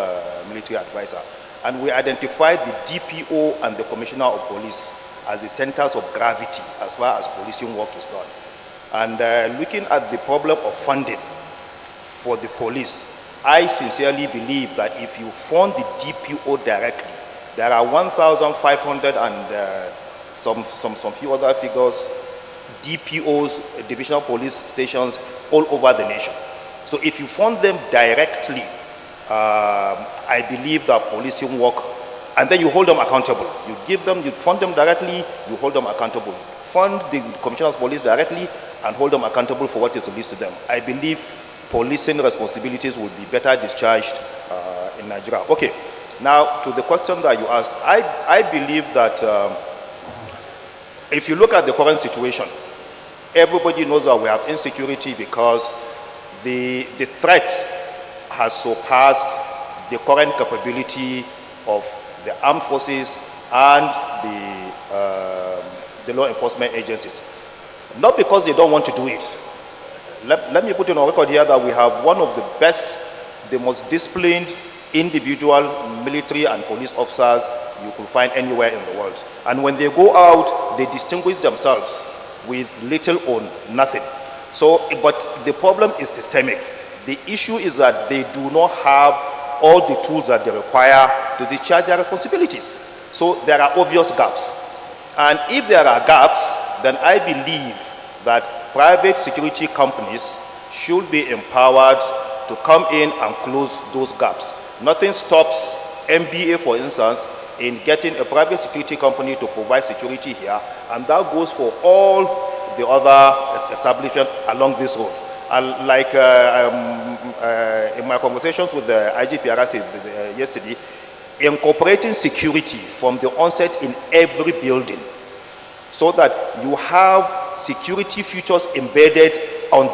military advisor. And we identified the DPO and the Commissioner of Police as the centers of gravity as far as policing work is done. And looking at the problem of funding for the police, I sincerely believe that if you fund the DPO directly, there are 1,500 and some few other figures, DPOs, divisional police stations all over the nation. So if you fund them directly, I believe that policing work, and then you hold them accountable. You fund them directly, you hold them accountable. Fund the Commissioner of Police directly and hold them accountable for what is released to them. I believe policing responsibilities will be better discharged in Nigeria. Okay, now to the question that you asked, I believe that if you look at the current situation, everybody knows that we have insecurity because the threat has surpassed the current capability of the armed forces and the law enforcement agencies. Not because they don't want to do it. Let me put in on record here that we have one of the best, the most disciplined individual military and police officers you could find anywhere in the world. And when they go out, they distinguish themselves with little or nothing. So, but the problem is systemic. The issue is that they do not have all the tools that they require to discharge their responsibilities. So there are obvious gaps. And if there are gaps, then I believe that private security companies should be empowered to come in and close those gaps. Nothing stops MBA, for instance, in getting a private security company to provide security here, and that goes for all the other establishments along this road. And like in my conversations with the IGP Arase yesterday, incorporating security from the onset in every building so that you have security features embedded on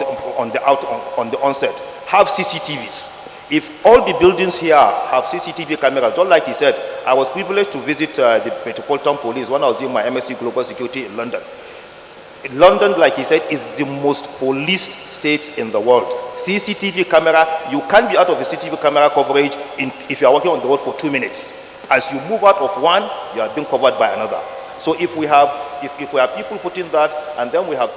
the onset. Have CCTVs. If all the buildings here have CCTV cameras, just like he said, I was privileged to visit the Metropolitan Police when I was doing my MSc Global Security in London. London, like he said, is the most policed state in the world. CCTV camera, you can't be out of the CCTV camera coverage if you are walking on the road for 2 minutes. As you move out of one, you are being covered by another. So if we have people putting that, and then we have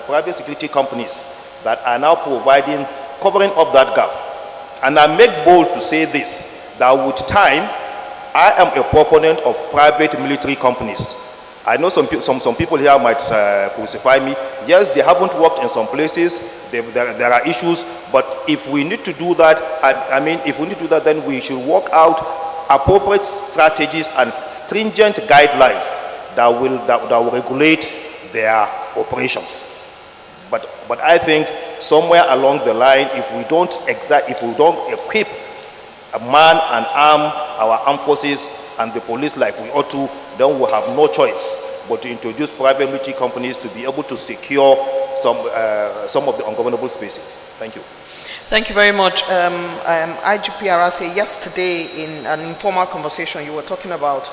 private security companies that are now covering up that gap. And I make bold to say this, that with time, I am a proponent of private military companies. I know some people here might crucify me. Yes, they haven't worked in some places. There are issues. But if we need to do that, if we need to do that, then we should work out appropriate strategies and stringent guidelines that will regulate their operations. But I think somewhere along the line, if we don't equip a man and arm our armed forces and the police like we ought to, then we'll have no choice but to introduce private military companies to be able to secure some of the ungovernable spaces. Thank you. Thank you very much. IGP Arase, yesterday in an informal conversation you were talking about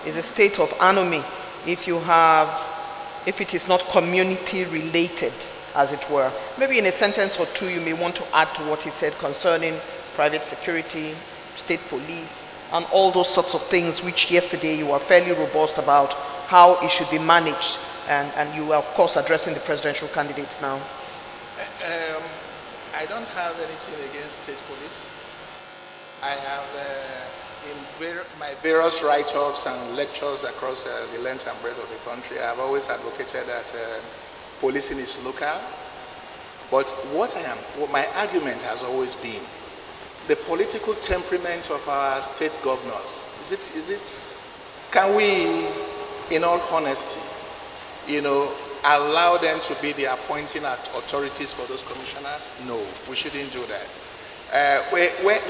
is a state of anomy. If you have if it is not community related, as it were. Maybe in a sentence or two, you may want to add to what he said concerning private security, state police, and all those sorts of things which yesterday you were fairly robust about how it should be managed. And you are, of course, addressing the presidential candidates now. I don't have anything against state police. I have, in my various write-ups and lectures across the length and breadth of the country, I have always advocated that policing is local. But what my argument has always been, the political temperament of our state governors. Can we, in all honesty, allow them to be the appointing authorities for those commissioners? No, we shouldn't do that.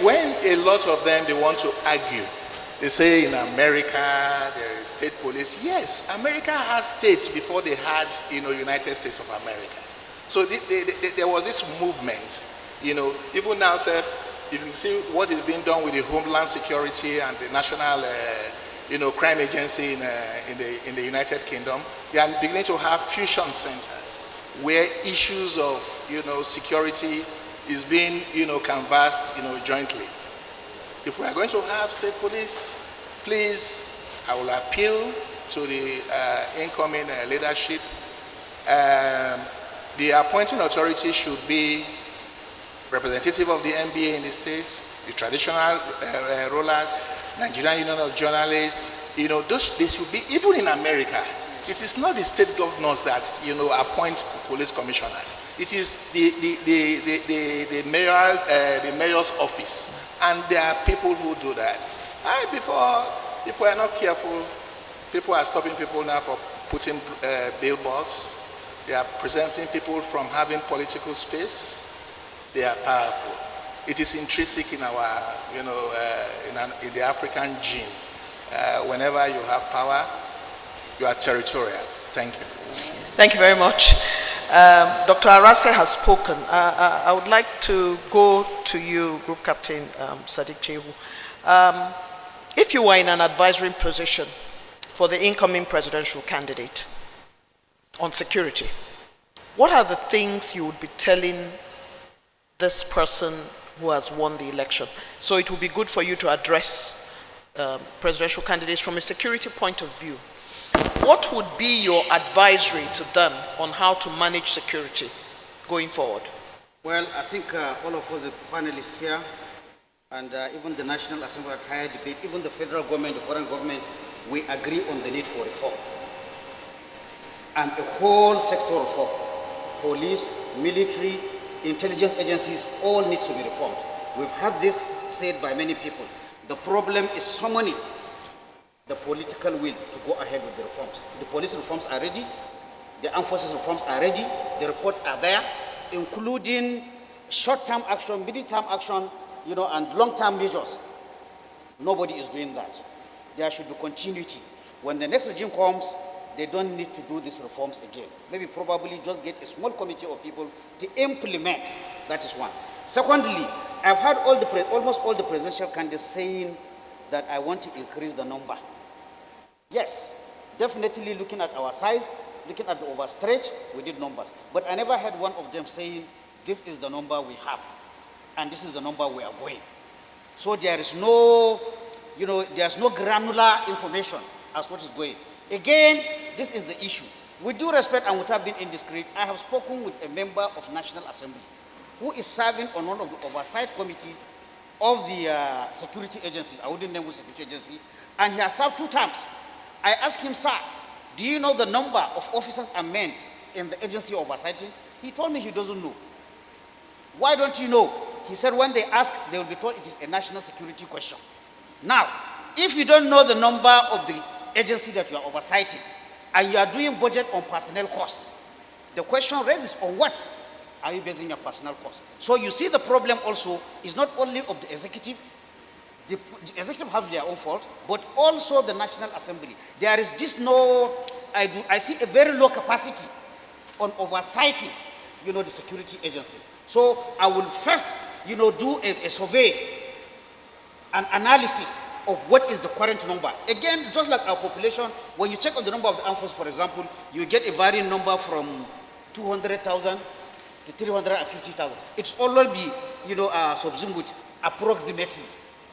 When a lot of them, they want to argue, they say in America there is state police. Yes, America has states before they had, United States of America. So there was this movement, even now, sir, if you see what is being done with the Homeland Security and the National, Crime Agency in the United Kingdom, they are beginning to have fusion centers where issues of, security is being, canvassed, jointly. If we are going to have state police, please, I will appeal to the incoming leadership. The appointing authority should be representative of the NBA in the states, the traditional rulers, Nigerian Union of Journalists. They should be, even in America, it is not the state governors that, appoint police commissioners. It is the mayor's office. And there are people who do that. If we are not careful, people are stopping people now for putting billboards. They are preventing people from having political space. They are powerful. It is intrinsic in our, in the African gene. Whenever you have power, you are territorial. Thank you. Thank you very much. Dr. Arase has spoken. I would like to go to you, Group Captain Sadiq Chehu. If you were in an advisory position for the incoming presidential candidate on security, what are the things you would be telling this person who has won the election? So it will be good for you to address presidential candidates from a security point of view. What would be your advisory to them on how to manage security going forward? Well, I think all of us, the panelists here, and even the National Assembly at higher debate, even the federal government, the foreign government, we agree on the need for reform. And a whole sector of reform, police, military, intelligence agencies, all need to be reformed. We've had this said by many people. The problem is summoning the political will to go ahead with the reforms. The police reforms are ready, the armed forces reforms are ready, the reports are there, including short-term action, middle-term action, and long-term measures. Nobody is doing that. There should be continuity. When the next regime comes, they don't need to do these reforms again. Maybe probably just get a small committee of people to implement. That is one. Secondly, I've heard almost all the presidential candidates saying that I want to increase the number. Yes, definitely looking at our size, looking at the overstretch, we did numbers. But I never heard one of them saying, this is the number we have, and this is the number we are going. So there is no, there's no granular information as what is going. Again, this is the issue. With due respect and without being indiscreet, I have spoken with a member of National Assembly who is serving on one of the oversight committees of the security agencies. I wouldn't name the security agency, and he has served 2 terms. I asked him, sir, do you know the number of officers and men in the agency oversighting? He told me he doesn't know. Why don't you know? He said when they ask, they will be told it is a national security question. Now, if you don't know the number of the agency that you are oversighting, and you are doing budget on personnel costs, the question raises, on what are you basing your personnel costs? So you see the problem also is not only of the executive. The executive have their own fault, but also the National Assembly. There is this I see a very low capacity on oversighting, the security agencies. So I will first, do a survey, an analysis of what is the current number. Again, just like our population, when you check on the number of the armed forces, for example, you get a varying number from 200,000 to 350,000. It's always be, subsumed with approximately.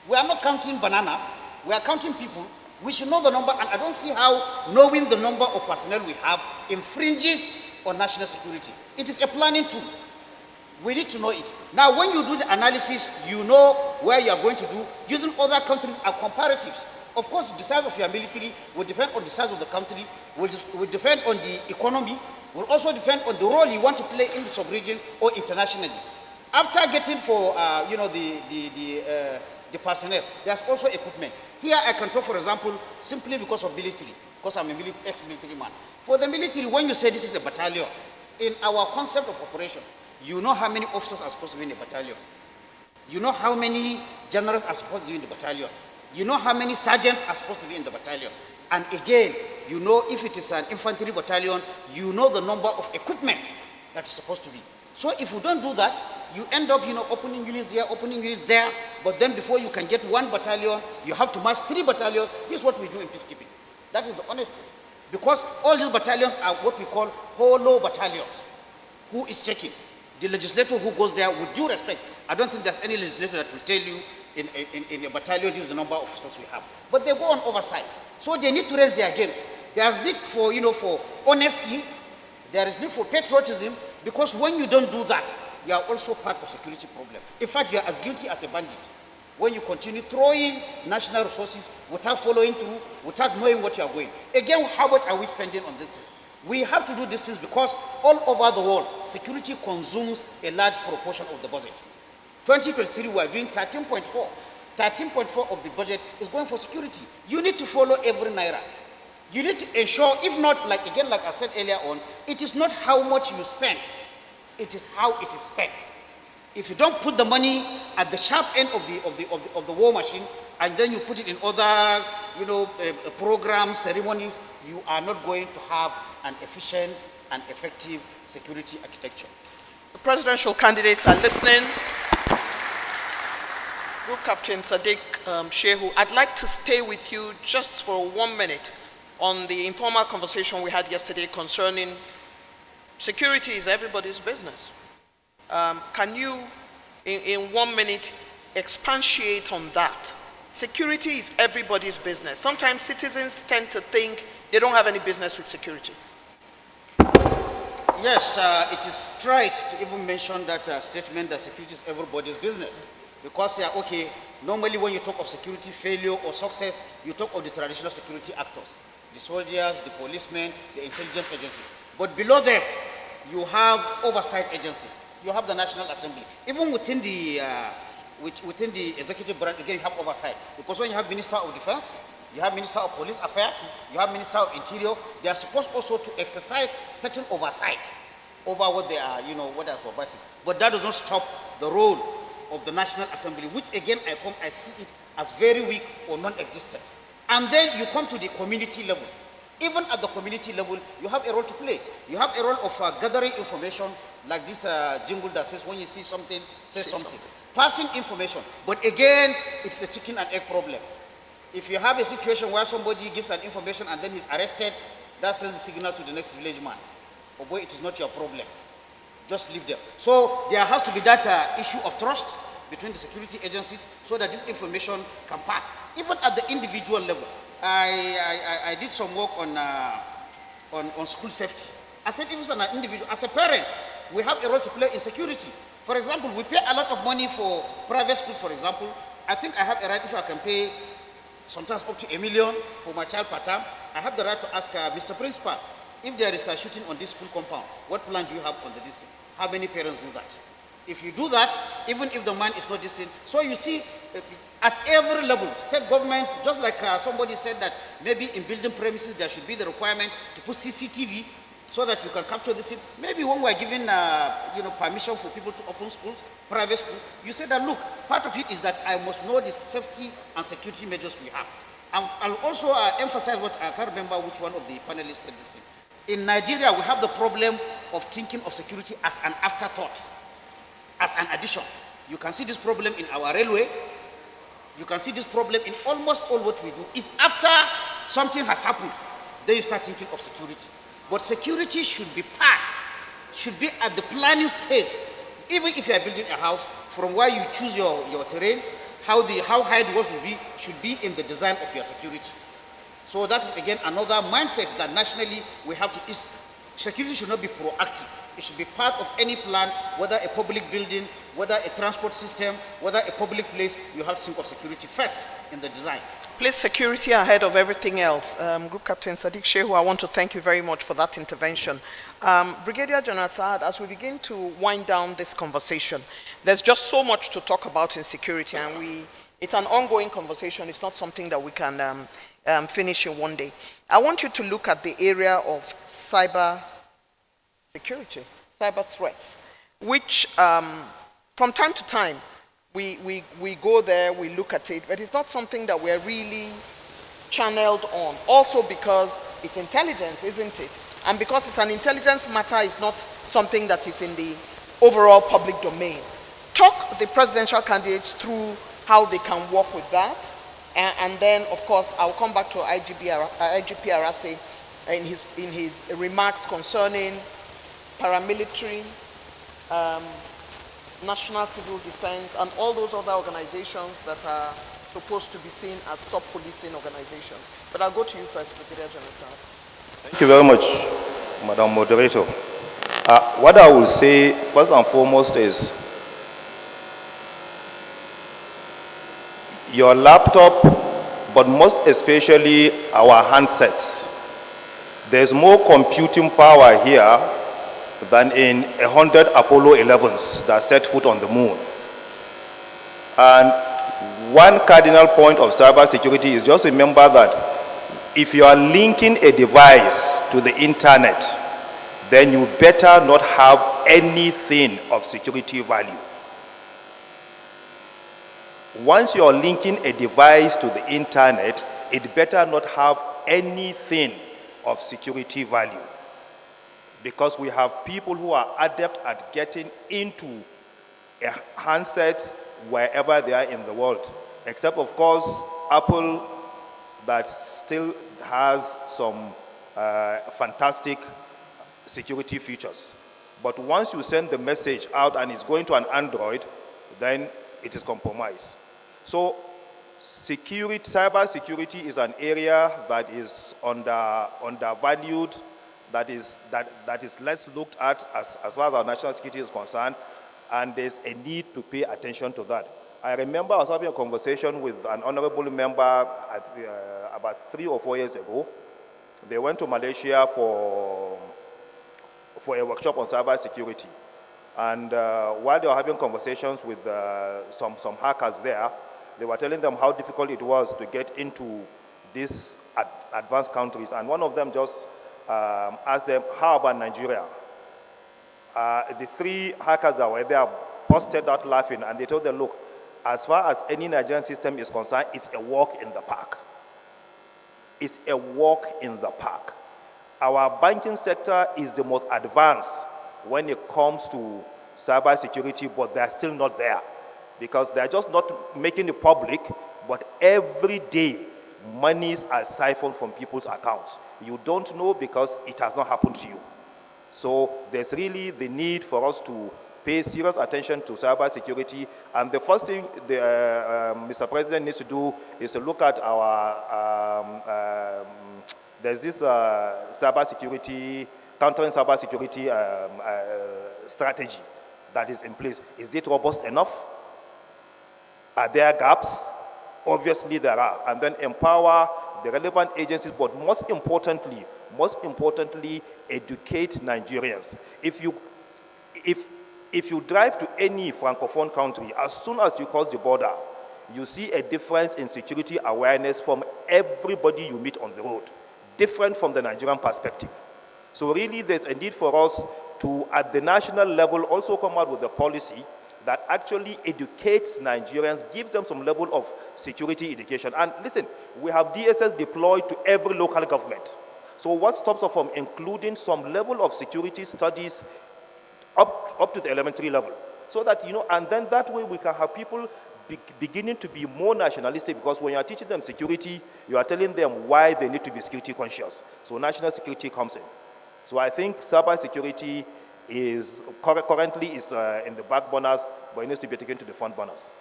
We are not counting bananas. We are counting people. We should know the number, and I don't see how knowing the number of personnel we have infringes on national security. It is a planning tool. We need to know it. Now, when you do the analysis, you know where you are going to do. Using other countries are comparatives. Of course, the size of your military will depend on the size of the country, will depend on the economy, will also depend on the role you want to play in the sub-region or internationally. After getting for, the personnel, there's also equipment. Here I can talk, for example, simply because of military, because I'm a ex-military man. For the military, when you say this is a battalion, in our concept of operation, you know how many officers are supposed to be in a battalion. You know how many generals are supposed to be in the battalion. You know how many sergeants are supposed to be in the battalion. And again, you know if it is an infantry battalion, you know the number of equipment that is supposed to be. So if you don't do that, you end up, opening units there, opening units there, but then before you can get one battalion, you have to march 3 battalions. This is what we do in peacekeeping. That is the honesty. Because all these battalions are what we call hollow battalions. Who is checking? The legislator who goes there, with due respect, I don't think there's any legislator that will tell you in a battalion this is the number of officers we have. But they go on oversight. So they need to raise their games. There's need for, for honesty. There is need for patriotism, because when you don't do that, you are also part of security problem. In fact, you are as guilty as a bandit when you continue throwing national resources without following through, without knowing what you are going. Again, how much are we spending on this? We have to do these things because all over the world, security consumes a large proportion of the budget. 2023, we are doing 13.4. 13.4 of the budget is going for security. You need to follow every naira. You need to ensure, if not, like I said earlier on, it is not how much you spend, it is how it is spent. If you don't put the money at the sharp end of the war machine, and then you put it in other, programs, ceremonies, you are not going to have an efficient and effective security architecture. The presidential candidates are listening. Group Captain Sadiq Shehu, I'd like to stay with you just for 1 minute on the informal conversation we had yesterday concerning security is everybody's business. Can you, in 1 minute, expatiate on that? Security is everybody's business. Sometimes citizens tend to think they don't have any business with security. Yes, it is trite to even mention that statement that security is everybody's business. Because, normally when you talk of security failure or success, you talk of the traditional security actors, the soldiers, the policemen, the intelligence agencies. But below them, you have oversight agencies. You have the National Assembly. Even within the executive branch, again, you have oversight. Because when you have Minister of Defense, you have Minister of Police Affairs, you have Minister of Interior, they are supposed also to exercise certain oversight over what they are, what they are supervising. But that does not stop the role of the National Assembly, which again, I see it as very weak or non-existent. And then you come to the community level. Even at the community level, you have a role to play. You have a role of gathering information, like this jingle that says, when you see something, say something. Passing information. But again, it's a chicken and egg problem. If you have a situation where somebody gives an information and then he's arrested, that sends a signal to the next village man. Oh boy, it is not your problem. Just leave them. So there has to be that issue of trust between the security agencies so that this information can pass. Even at the individual level. I did some work on school safety. I said, if it's an individual, as a parent, we have a role to play in security. For example, we pay a lot of money for private schools, for example. I think I have a right, if I can pay sometimes up to $1 million for my child per term, I have the right to ask Mr. Principal, if there is a shooting on this school compound, what plan do you have on the district? How many parents do that? If you do that, even if the man is not distant, so you see, at every level, state governments, just like somebody said that maybe in building premises there should be the requirement to put CCTV so that you can capture this. Maybe when we're giving permission for people to open schools, private schools, you say that, look, part of it is that I must know the safety and security measures we have. I'll also emphasize what I can't remember which one of the panelists said this thing. In Nigeria, we have the problem of thinking of security as an afterthought, as an addition. You can see this problem in our railway. You can see this problem in almost all what we do is after something has happened, then you start thinking of security. But security should be at the planning stage. Even if you are building a house, from where you choose your terrain, how high the walls should be in the design of your security. So that is again another mindset that nationally we have to, security should not be proactive. It should be part of any plan, whether a public building, whether a transport system, whether a public place, you have to think of security first in the design. Place security ahead of everything else. Group Captain Sadiq Shehu, I want to thank you very much for that intervention. Brigadier General Saad, as we begin to wind down this conversation, there's just so much to talk about in security, and it's an ongoing conversation. It's not something that we can finish in one day. I want you to look at the area of cyber security, cyber threats, which from time to time, we go there, we look at it, but it's not something that we're really channeled on. Also because it's intelligence, isn't it? And because it's an intelligence matter, it's not something that is in the overall public domain. Talk the presidential candidates through how they can work with that. And then, of course, I'll come back to IGP Arase in his remarks concerning paramilitary, national civil defense, and all those other organizations that are supposed to be seen as sub-policing organizations. But I'll go to you first, Brigadier General Saad. Thank you very much, Madam Moderator. What I will say first and foremost is your laptop, but most especially our handsets. There's more computing power here than in 100 Apollo 11s that set foot on the moon. And one cardinal point of cybersecurity is just remember that if you are linking a device to the internet, then you better not have anything of security value. Once you're linking a device to the internet, it better not have anything of security value. Because we have people who are adept at getting into handsets wherever they are in the world. Except, of course, Apple, that still has some fantastic security features. But once you send the message out and it's going to an Android, then it is compromised. So cyber security is an area that is undervalued, that is less looked at as far as our national security is concerned, and there's a need to pay attention to that. I remember I was having a conversation with an honorable member about 3 or 4 years ago. They went to Malaysia for a workshop on cyber security. And while they were having conversations with some hackers there, they were telling them how difficult it was to get into these advanced countries. And one of them just asked them, how about Nigeria? The 3 hackers that were there busted out laughing, and they told them, look, as far as any Nigerian system is concerned, it's a walk in the park. It's a walk in the park. Our banking sector is the most advanced when it comes to cyber security, but they're still not there because they're just not making it public, but every day monies are siphoned from people's accounts. You don't know because it has not happened to you. So there's really the need for us to pay serious attention to cyber security, and the first thing Mr. President needs to do is to look at our, there's this cyber security, countering cyber security strategy that is in place. Is it robust enough? Are there gaps? Obviously there are. And then empower the relevant agencies, but most importantly, educate Nigerians. If you drive to any Francophone country, as soon as you cross the border, you see a difference in security awareness from everybody you meet on the road, different from the Nigerian perspective. So really there's a need for us to, at the national level, also come out with a policy that actually educates Nigerians, gives them some level of security education. And listen, we have DSS deployed to every local government. So what stops us from including some level of security studies up to the elementary level? So that, and then that way we can have people beginning to be more nationalistic, because when you are teaching them security, you are telling them why they need to be security conscious. So national security comes in. So I think cyber security is currently in the back burners, but it needs to be taken to the front burners.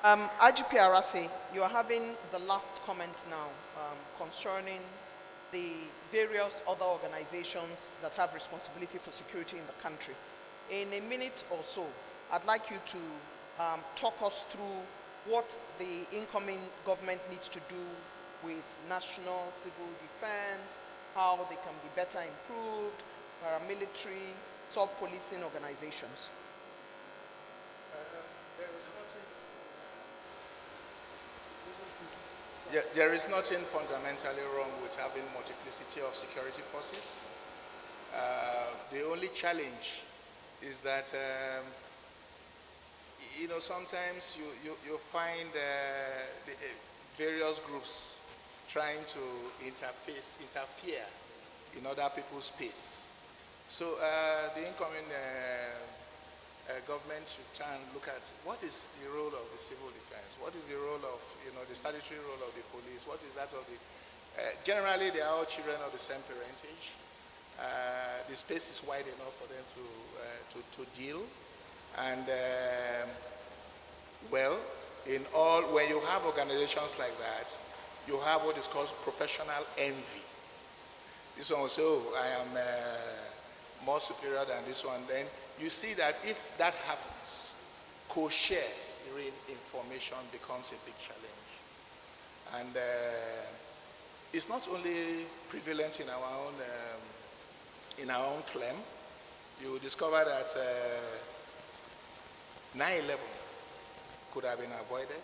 IGP Arase, you are having the last comment now concerning the various other organizations that have responsibility for security in the country. In a minute or so, I'd like you to talk us through what the incoming government needs to do with national civil defense, how they can be better improved, paramilitary, sub-policing organizations. There is nothing fundamentally wrong with having multiplicity of security forces. The only challenge is that sometimes you find various groups trying to interfere in other people's space. So the incoming government should try and look at what is the role of the civil defense, what is the role of the statutory role of the police, what is that of the generally they are all children of the same parentage. The space is wide enough for them to deal, and when you have organizations like that, you have what is called professional envy. This one will say, oh, I am more superior than this one. Then you see that if that happens, co-sharing information becomes a big challenge. And it's not only prevalent in our own claim. You discover that 9/11 could have been avoided.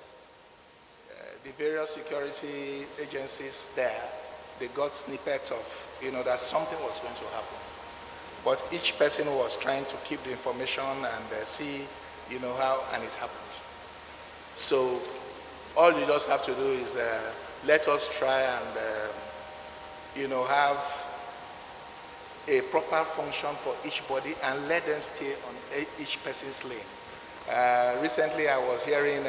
The various security agencies there, they got snippets of, that something was going to happen. But each person was trying to keep the information and see, how, and it happened. So all you just have to do is let us try and, have a proper function for each body and let them stay on each person's lane. Recently, I was hearing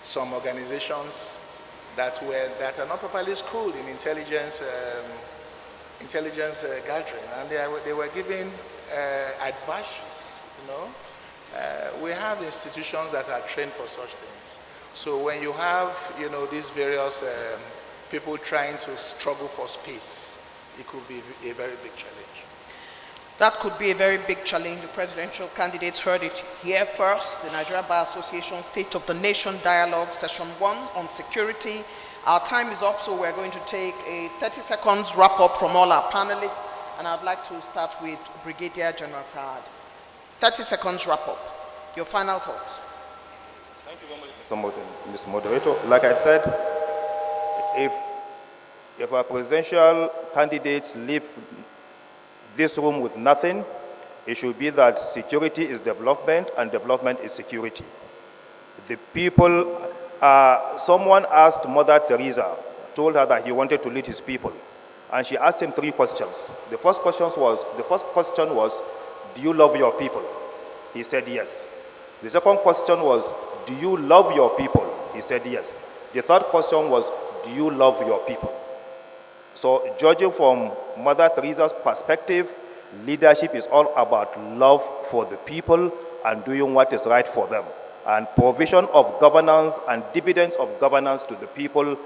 some organizations that are not properly schooled in intelligence gathering, and they were giving advisories. We have institutions that are trained for such things. So when you have these various people trying to struggle for space, it could be a very big challenge. That could be a very big challenge. The presidential candidates heard it here first. The Nigeria Bar Association State of the Nation Dialogue, Session 1 on security. Our time is up, so we're going to take a 30 seconds wrap up from all our panelists. And I'd like to start with Brigadier General Saad. 30 seconds wrap up. Your final thoughts. Thank you very much, Mr. Moderator. Like I said, if our presidential candidates leave this room with nothing, it should be that security is development and development is security. The people, someone asked Mother Teresa, told her that he wanted to lead his people, and she asked him 3 questions. The first question was, do you love your people? He said yes. The second question was, do you love your people? He said yes. The third question was, do you love your people? So judging from Mother Teresa's perspective, leadership is all about love for the people and doing what is right for them. And provision of governance and dividends of governance to the people,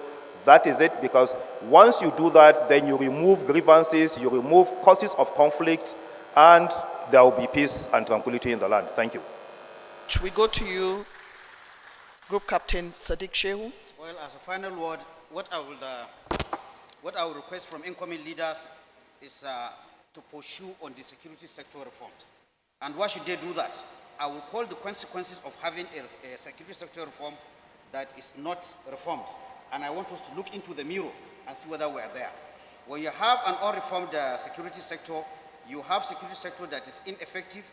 that is it, because once you do that, then you remove grievances, you remove causes of conflict, and there will be peace and tranquility in the land. Thank you. Should we go to you, Group Captain Sadiq Shehu? Well, as a final word, what I would request from incoming leaders is to pursue on the security sector reforms. And why should they do that? I will call the consequences of having a security sector reform that is not reformed. And I want us to look into the mirror and see whether we are there. When you have an unreformed security sector, you have security sector that is ineffective,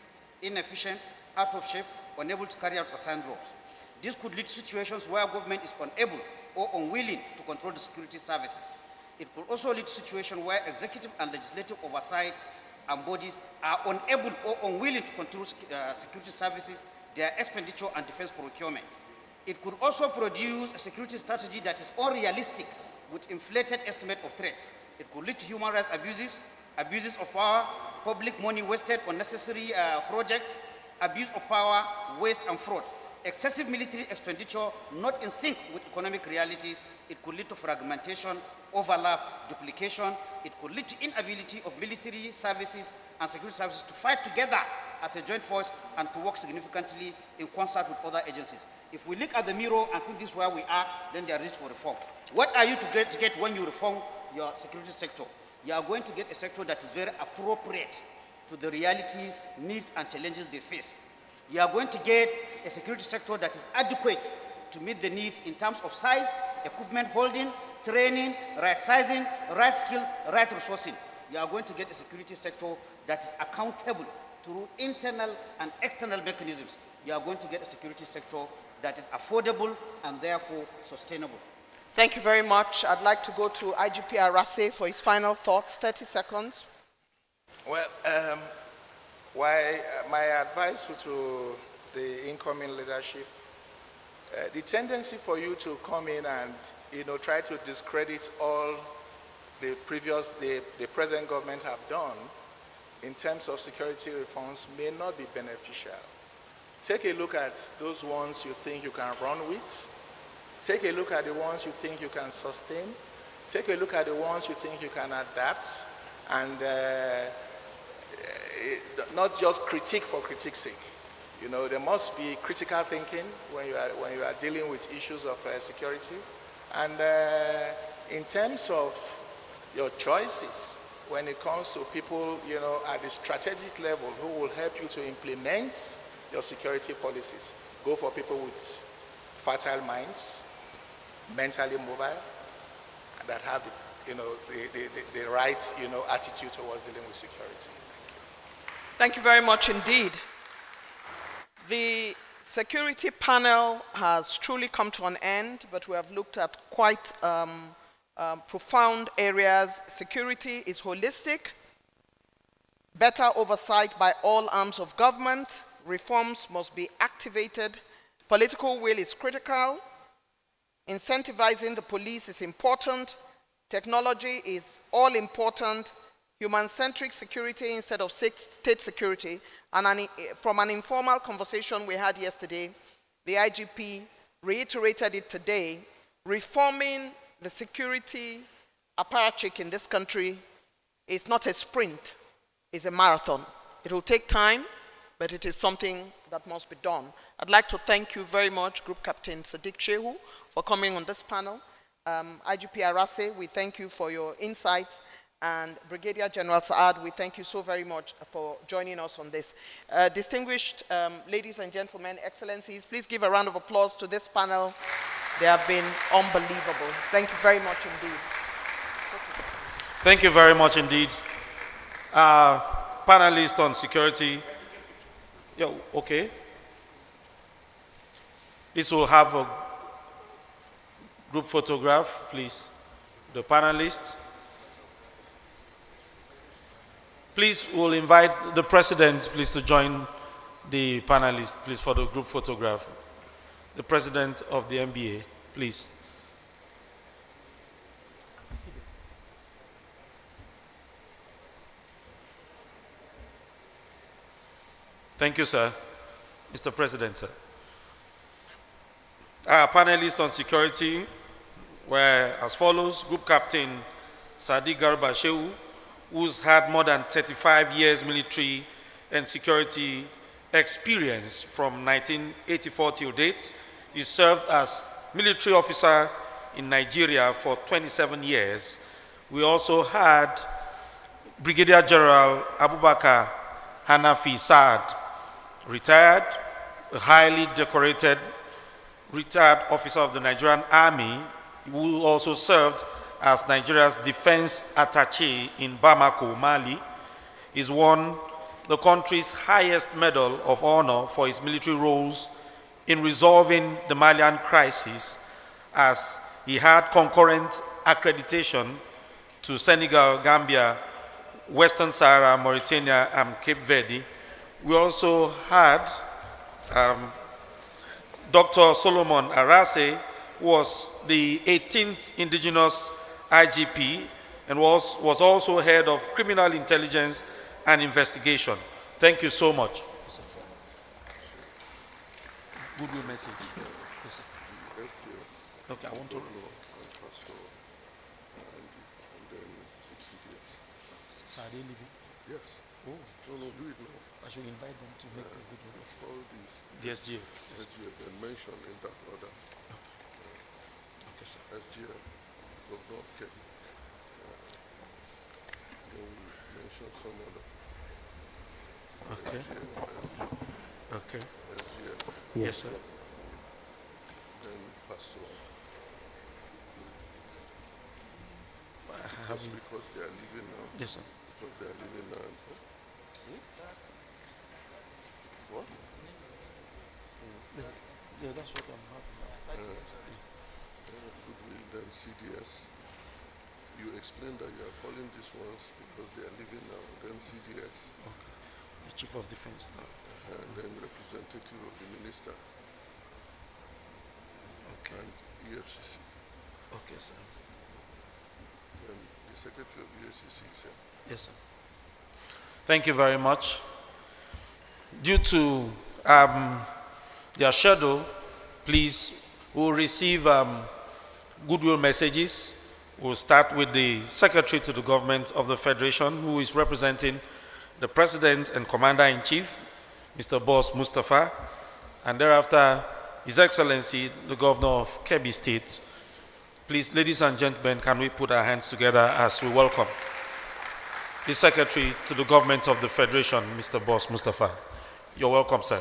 inefficient, out of shape, unable to carry out assigned roles. This could lead to situations where government is unable or unwilling to control the security services. It could also lead to situations where executive and legislative oversight and bodies are unable or unwilling to control security services their expenditure and defense procurement. It could also produce a security strategy that is unrealistic with inflated estimate of threats. It could lead to human rights abuses, abuses of power, public money wasted on necessary projects, abuse of power, waste and fraud. Excessive military expenditure not in sync with economic realities. It could lead to fragmentation, overlap, duplication. It could lead to inability of military services and security services to fight together as a joint force and to work significantly in concert with other agencies. If we look at the mirror and think this is where we are, then they are ready for reform. What are you to get when you reform your security sector? You are going to get a sector that is very appropriate to the realities, needs, and challenges they face. You are going to get a security sector that is adequate to meet the needs in terms of size, equipment holding, training, right sizing, right skill, right resourcing. You are going to get a security sector that is accountable through internal and external mechanisms. You are going to get a security sector that is affordable and therefore sustainable. Thank you very much. I'd like to go to IGP Arase for his final thoughts, 30 seconds. Well, my advice to the incoming leadership, the tendency for you to come in and try to discredit all the present government have done in terms of security reforms may not be beneficial. Take a look at those ones you think you can run with. Take a look at the ones you think you can sustain. Take a look at the ones you think you can adapt, and not just critique for critique's sake. There must be critical thinking when you are dealing with issues of security. And in terms of your choices, when it comes to people, at the strategic level who will help you to implement your security policies, go for people with fertile minds, mentally mobile, that have the right attitude towards dealing with security. Thank you very much indeed. The security panel has truly come to an end, but we have looked at quite profound areas. Security is holistic, better oversight by all arms of government, reforms must be activated, political will is critical, incentivizing the police is important, technology is all important, human-centric security instead of state security. And from an informal conversation we had yesterday, the IGP reiterated it today, reforming the security apparatchik in this country is not a sprint, it's a marathon. It will take time, but it is something that must be done. I'd like to thank you very much, Group Captain Sadiq Shehu, for coming on this panel. IGP Arase, we thank you for your insights. And Brigadier General Saad, we thank you so very much for joining us on this. Distinguished ladies and gentlemen, excellencies, please give a round of applause to this panel. They have been unbelievable. Thank you very much indeed. Thank you very much indeed. Panelists on security. Okay. This will have a group photograph, please. The panelists. Please, we'll invite the president, please, to join the panelists, please, for the group photograph. The president of the MBA, please. Thank you, sir. Mr. President, sir. Our panelists on security were as follows: Group Captain Sadiq Garba Shehu, who's had more than 35 years military and security experience from 1984 till date. He served as military officer in Nigeria for 27 years. We also had Brigadier General Abubakar Hanafi Saad, retired, a highly decorated retired officer of the Nigerian Army, who also served as Nigeria's defense attaché in Bamako, Mali. He's won the country's highest medal of honor for his military roles in resolving the Malian crisis, as he had concurrent accreditation to Senegal, Gambia, Western Sahara, Mauritania, and Cape Verde. We also had Dr. Solomon Arase was the 18th indigenous IGP and was also head of criminal intelligence and investigation. Thank you so much. Goodwill message. Yes, sir. Okay, I want to. So are they leaving? Yes. Oh, No, do it now. I should invite them to make a goodwill. All these The SGF. SGF and mention in that order. Okay, sir. SGF, Governor of Kebbi. Then we mention some other. Okay. Okay. SGF, Yes, sir. then Pastor. Have Just you? because they are leaving now. Yes, sir. Because they are leaving now. What? Yeah, that's what I'm happy. Goodwill, then CDS. You explained that you are calling these ones because they are leaving now. Then CDS. The Chief of Defense Staff. And then representative of the minister Okay. and EFCC. Okay, sir. And the secretary of EFCC is here. Yes, sir. Thank you very much. Due to their schedule, please, we'll receive goodwill messages. We'll start with the Secretary to the Government of the Federation, who is representing the President and Commander-in-Chief, Mr. Boss Mustafa, and thereafter, His Excellency, the Governor of Kebbi State. Please, ladies and gentlemen, can we put our hands together as we welcome the Secretary to the Government of the Federation, Mr. Boss Mustafa. You're welcome, sir.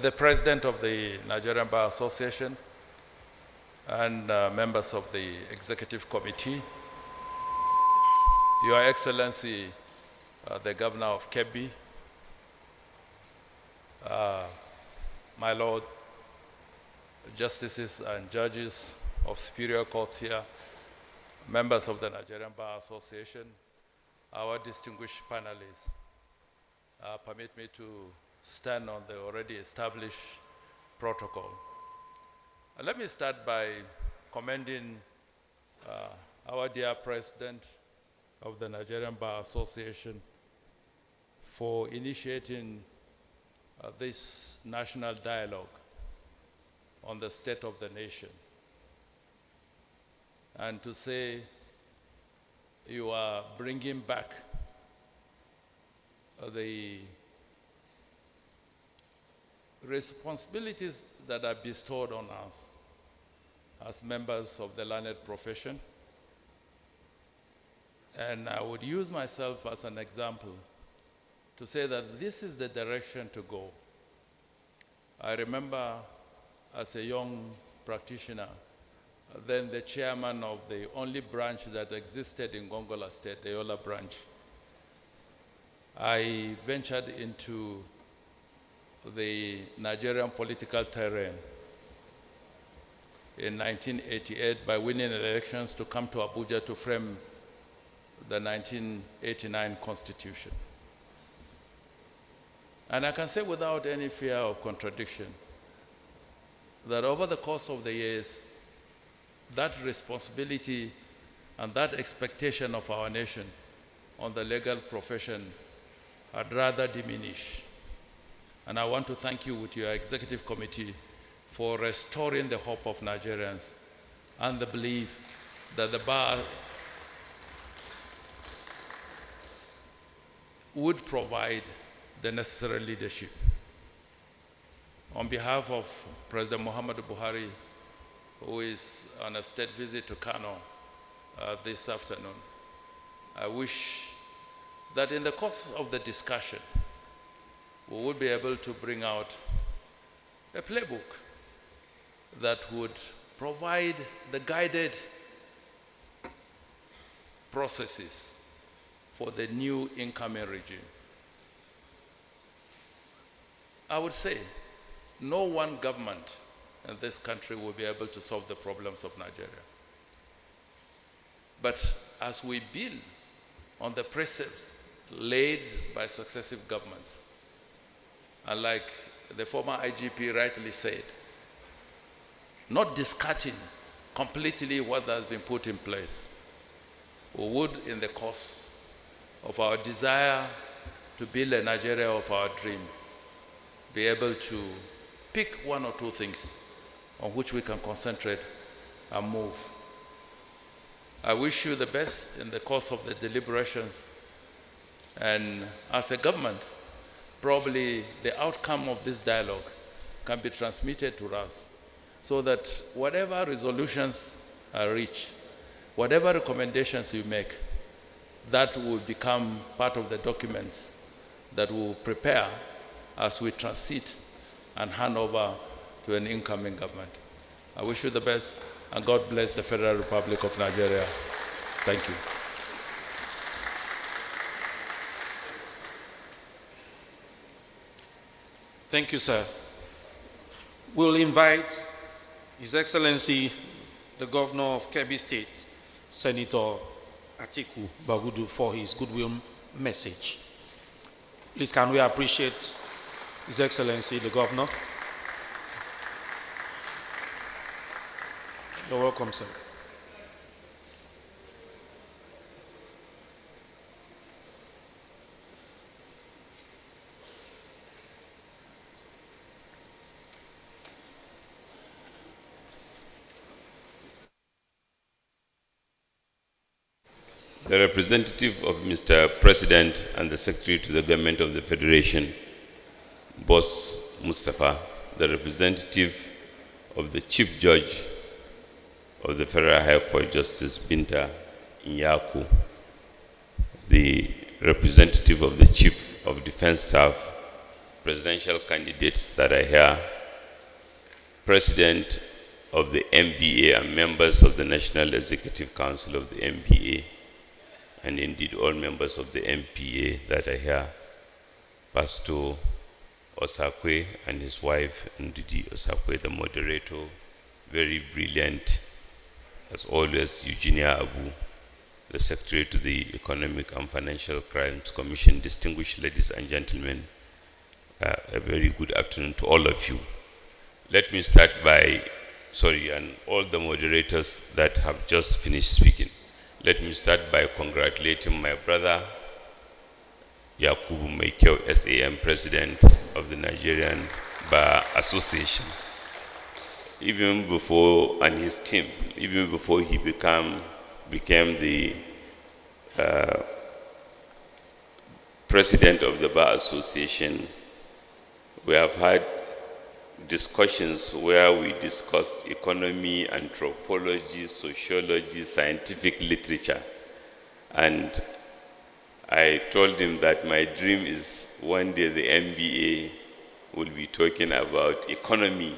The President of the Nigerian Bar Association and members of the Executive Committee, Your Excellency, the Governor of Kebbi, my Lord, Justices and Judges of Superior Courts here, members of the Nigerian Bar Association, our distinguished panelists, permit me to stand on the already established protocol. Let me start by commending our dear President of the Nigerian Bar Association for initiating this national dialogue on the state of the nation, and to say you are bringing back the responsibilities that are bestowed on us as members of the learned profession. And I would use myself as an example to say that this is the direction to go. I remember as a young practitioner, then the chairman of the only branch that existed in Gongola State, the Yola branch, I ventured into the Nigerian political terrain in 1988 by winning elections to come to Abuja to frame the 1989 Constitution. And I can say without any fear of contradiction that over the course of the years, that responsibility and that expectation of our nation on the legal profession had rather diminished. And I want to thank you with your executive committee for restoring the hope of Nigerians and the belief that the bar would provide the necessary leadership. On behalf of President Muhammadu Buhari who is on a state visit to Kano this afternoon. I wish that in the course of the discussion, we would be able to bring out a playbook that would provide the guided processes for the new incoming regime. I would say no one government in this country will be able to solve the problems of Nigeria. But as we build on the precepts laid by successive governments, and like the former IGP rightly said, not discarding completely what has been put in place, we would, in the course of our desire to build a Nigeria of our dream, be able to pick one or two things on which we can concentrate and move. I wish you the best in the course of the deliberations, and as a government, probably the outcome of this dialogue can be transmitted to us so that whatever resolutions are reached, whatever recommendations you make, that will become part of the documents that will prepare as we transit and hand over to an incoming government. I wish you the best, and God bless the Federal Republic of Nigeria. Thank you. Thank you, sir. We'll invite His Excellency, the Governor of Kebbi State, Senator Atiku Bagudu, for his goodwill message. Please, can we appreciate His Excellency, the Governor? You're welcome, sir. The representative of Mr. President and the Secretary to the Government of the Federation, Boss Mustafa, the representative of the Chief Judge of the Federal High Court, Justice Binta Inyaku, the representative of the Chief of Defense Staff, presidential candidates that are here, President of the MBA and members of the National Executive Council of the MBA, and indeed all members of the MPA that are here, Pastor Osakwe and his wife, Ndidi Osakwe, the moderator, very brilliant, as always, Eugenia Abu, the Secretary to the Economic and Financial Crimes Commission, distinguished ladies and gentlemen, a very good afternoon to all of you. Let me start by, and all the moderators that have just finished speaking. Let me start by congratulating my brother, Yakubu Maikyo, SAM President of the Nigerian Bar Association. Even before, and his team, even before he became the President of the Bar Association, we have had discussions where we discussed economy, anthropology, sociology, scientific literature. And I told him that my dream is one day the MBA will be talking about economy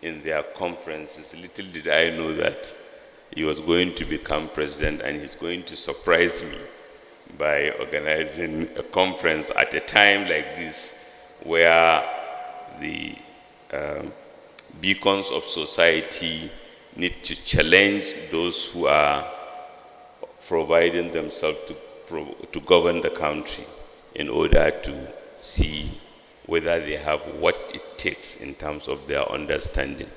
in their conferences. Little did I know that he was going to become president, and he's going to surprise me by organizing a conference at a time like this where the beacons of society need to challenge those who are providing themselves to govern the country in order to see whether they have what it takes in terms of their understanding.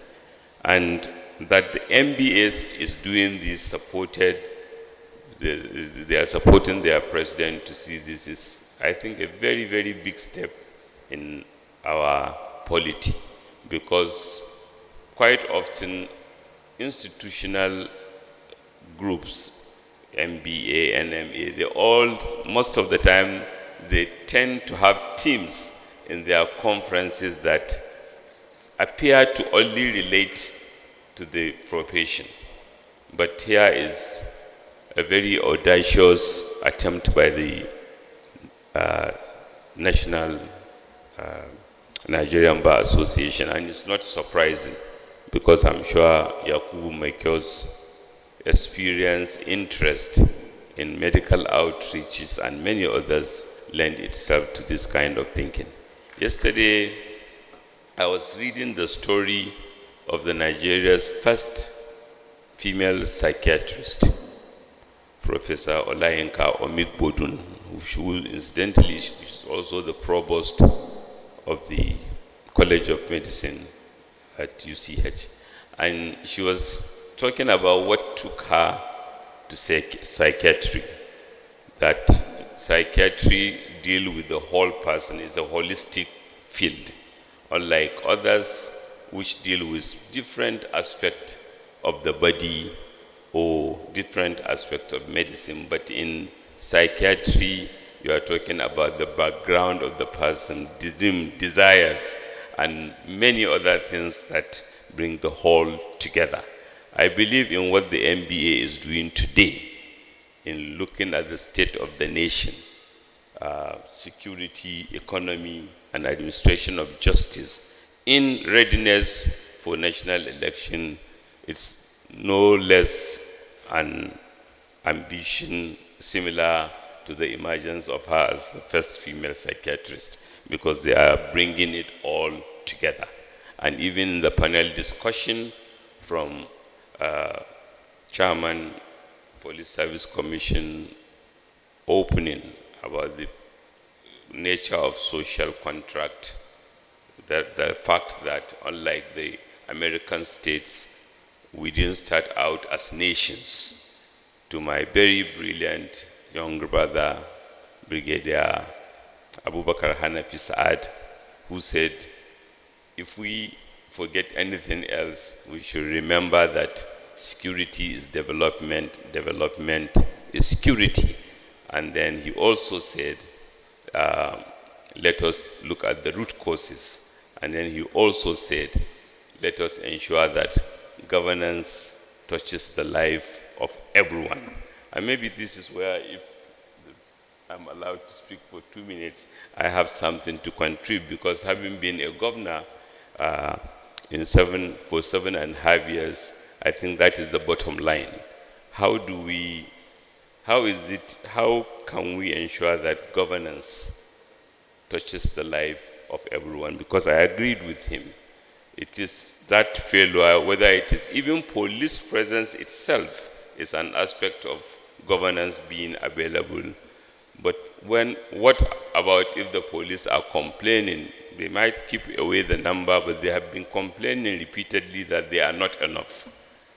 And that the MBS is doing this they are supporting their president to see this is, I think, a very, very big step in our polity, because quite often institutional groups, MBA, NMA, they all, most of the time, they tend to have teams in their conferences that appear to only relate to the profession. But here is a very audacious attempt by the National Nigerian Bar Association, and it's not surprising because I'm sure Yakubu Meko's experience, interest in medical outreaches and many others lend itself to this kind of thinking. Yesterday, I was reading the story of the Nigeria's first female psychiatrist, Professor Olayinka Omigbodun, who incidentally is also the provost of the College of Medicine at UCH. And she was talking about what took her to psychiatry, that psychiatry deal with the whole person, is a holistic field, unlike others which deal with different aspects of the body or different aspects of medicine. But in psychiatry, you are talking about the background of the person, desires, and many other things that bring the whole together. I believe in what the MBA is doing today in looking at the state of the nation, security, economy, and administration of justice in readiness for national election. It's no less an ambition similar to the emergence of her as the first female psychiatrist, because they are bringing it all together. And even in the panel discussion from Chairman Police Service Commission opening about the nature of social contract, that the fact that unlike the American states, we didn't start out as nations. To my very brilliant young brother, Brigadier Abubakar Hanafi Saad, who said, if we forget anything else, we should remember that security is development, development is security. And then he also said, let us look at the root causes. And then he also said, let us ensure that governance touches the life of everyone. And maybe this is where, if I'm allowed to speak for 2 minutes, I have something to contribute, because having been a governor for 7.5 years, I think that is the bottom line. How can we ensure that governance touches the life of everyone? Because I agreed with him. It is that failure, whether it is even police presence itself, is an aspect of governance being available. But what about if the police are complaining? They might keep away the number, but they have been complaining repeatedly that they are not enough.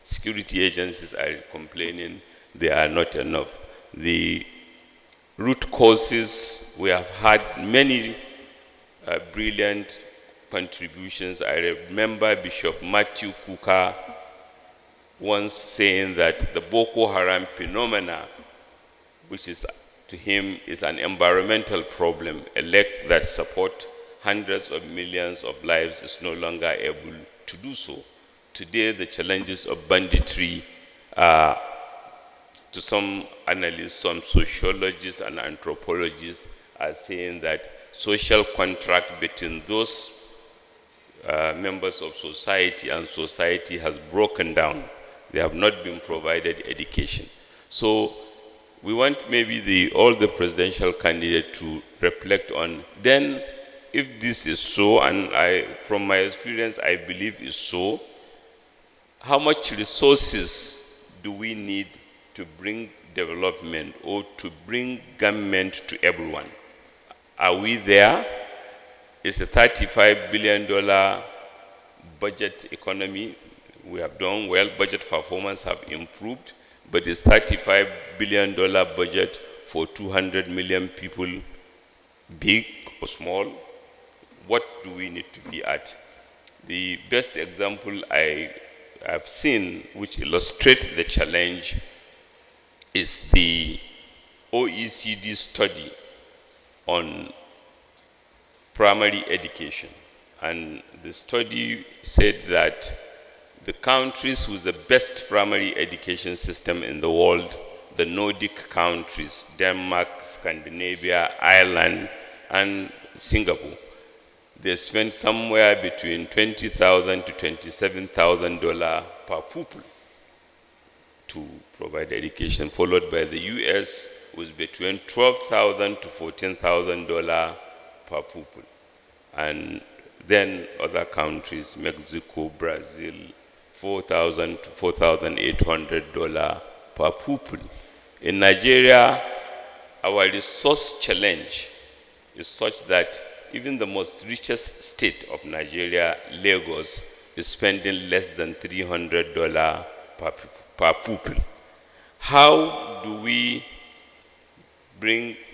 Security agencies are complaining they are not enough. The root causes, we have had many brilliant contributions. I remember Bishop Matthew Kuka once saying that the Boko Haram phenomena, which is to him is an environmental problem, a lake that supports hundreds of millions of lives is no longer able to do so. Today, the challenges of banditry, to some analysts, some sociologists and anthropologists are saying that social contract between those members of society and society has broken down. They have not been provided education. So we want maybe all the presidential candidates to reflect on, then if this is so, and from my experience, I believe is so, how much resources do we need to bring development or to bring government to everyone? Are we there? It's a $35 billion budget economy. We have done well, budget performance have improved, but it's $35 billion budget for 200 million people, big or small? What do we need to be at? The best example I have seen, which illustrates the challenge, is the OECD study on primary education. And the study said that the countries with the best primary education system in the world, the Nordic countries, Denmark, Scandinavia, Ireland, and Singapore. They spend somewhere between $20,000 to $27,000 per pupil to provide education, followed by the US with between $12,000 to $14,000 per pupil. And then other countries, Mexico, Brazil, $4,000 to $4,800 per pupil. In Nigeria, our resource challenge is such that even the most richest state of Nigeria, Lagos, is spending less than $300 per pupil. How do we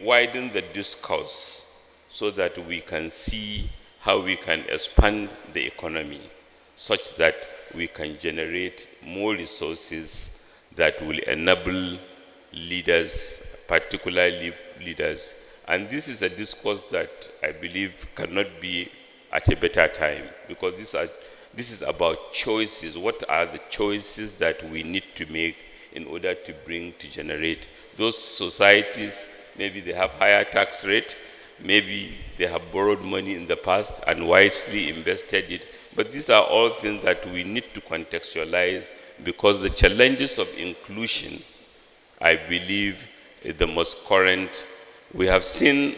widen the discourse so that we can see how we can expand the economy such that we can generate more resources that will enable leaders, particularly leaders. And this is a discourse that I believe cannot be at a better time, because this is about choices. What are the choices that we need to make in order to generate those societies? Maybe they have higher tax rate, maybe they have borrowed money in the past and wisely invested it. But these are all things that we need to contextualize, because the challenges of inclusion, I believe, is the most current. We have seen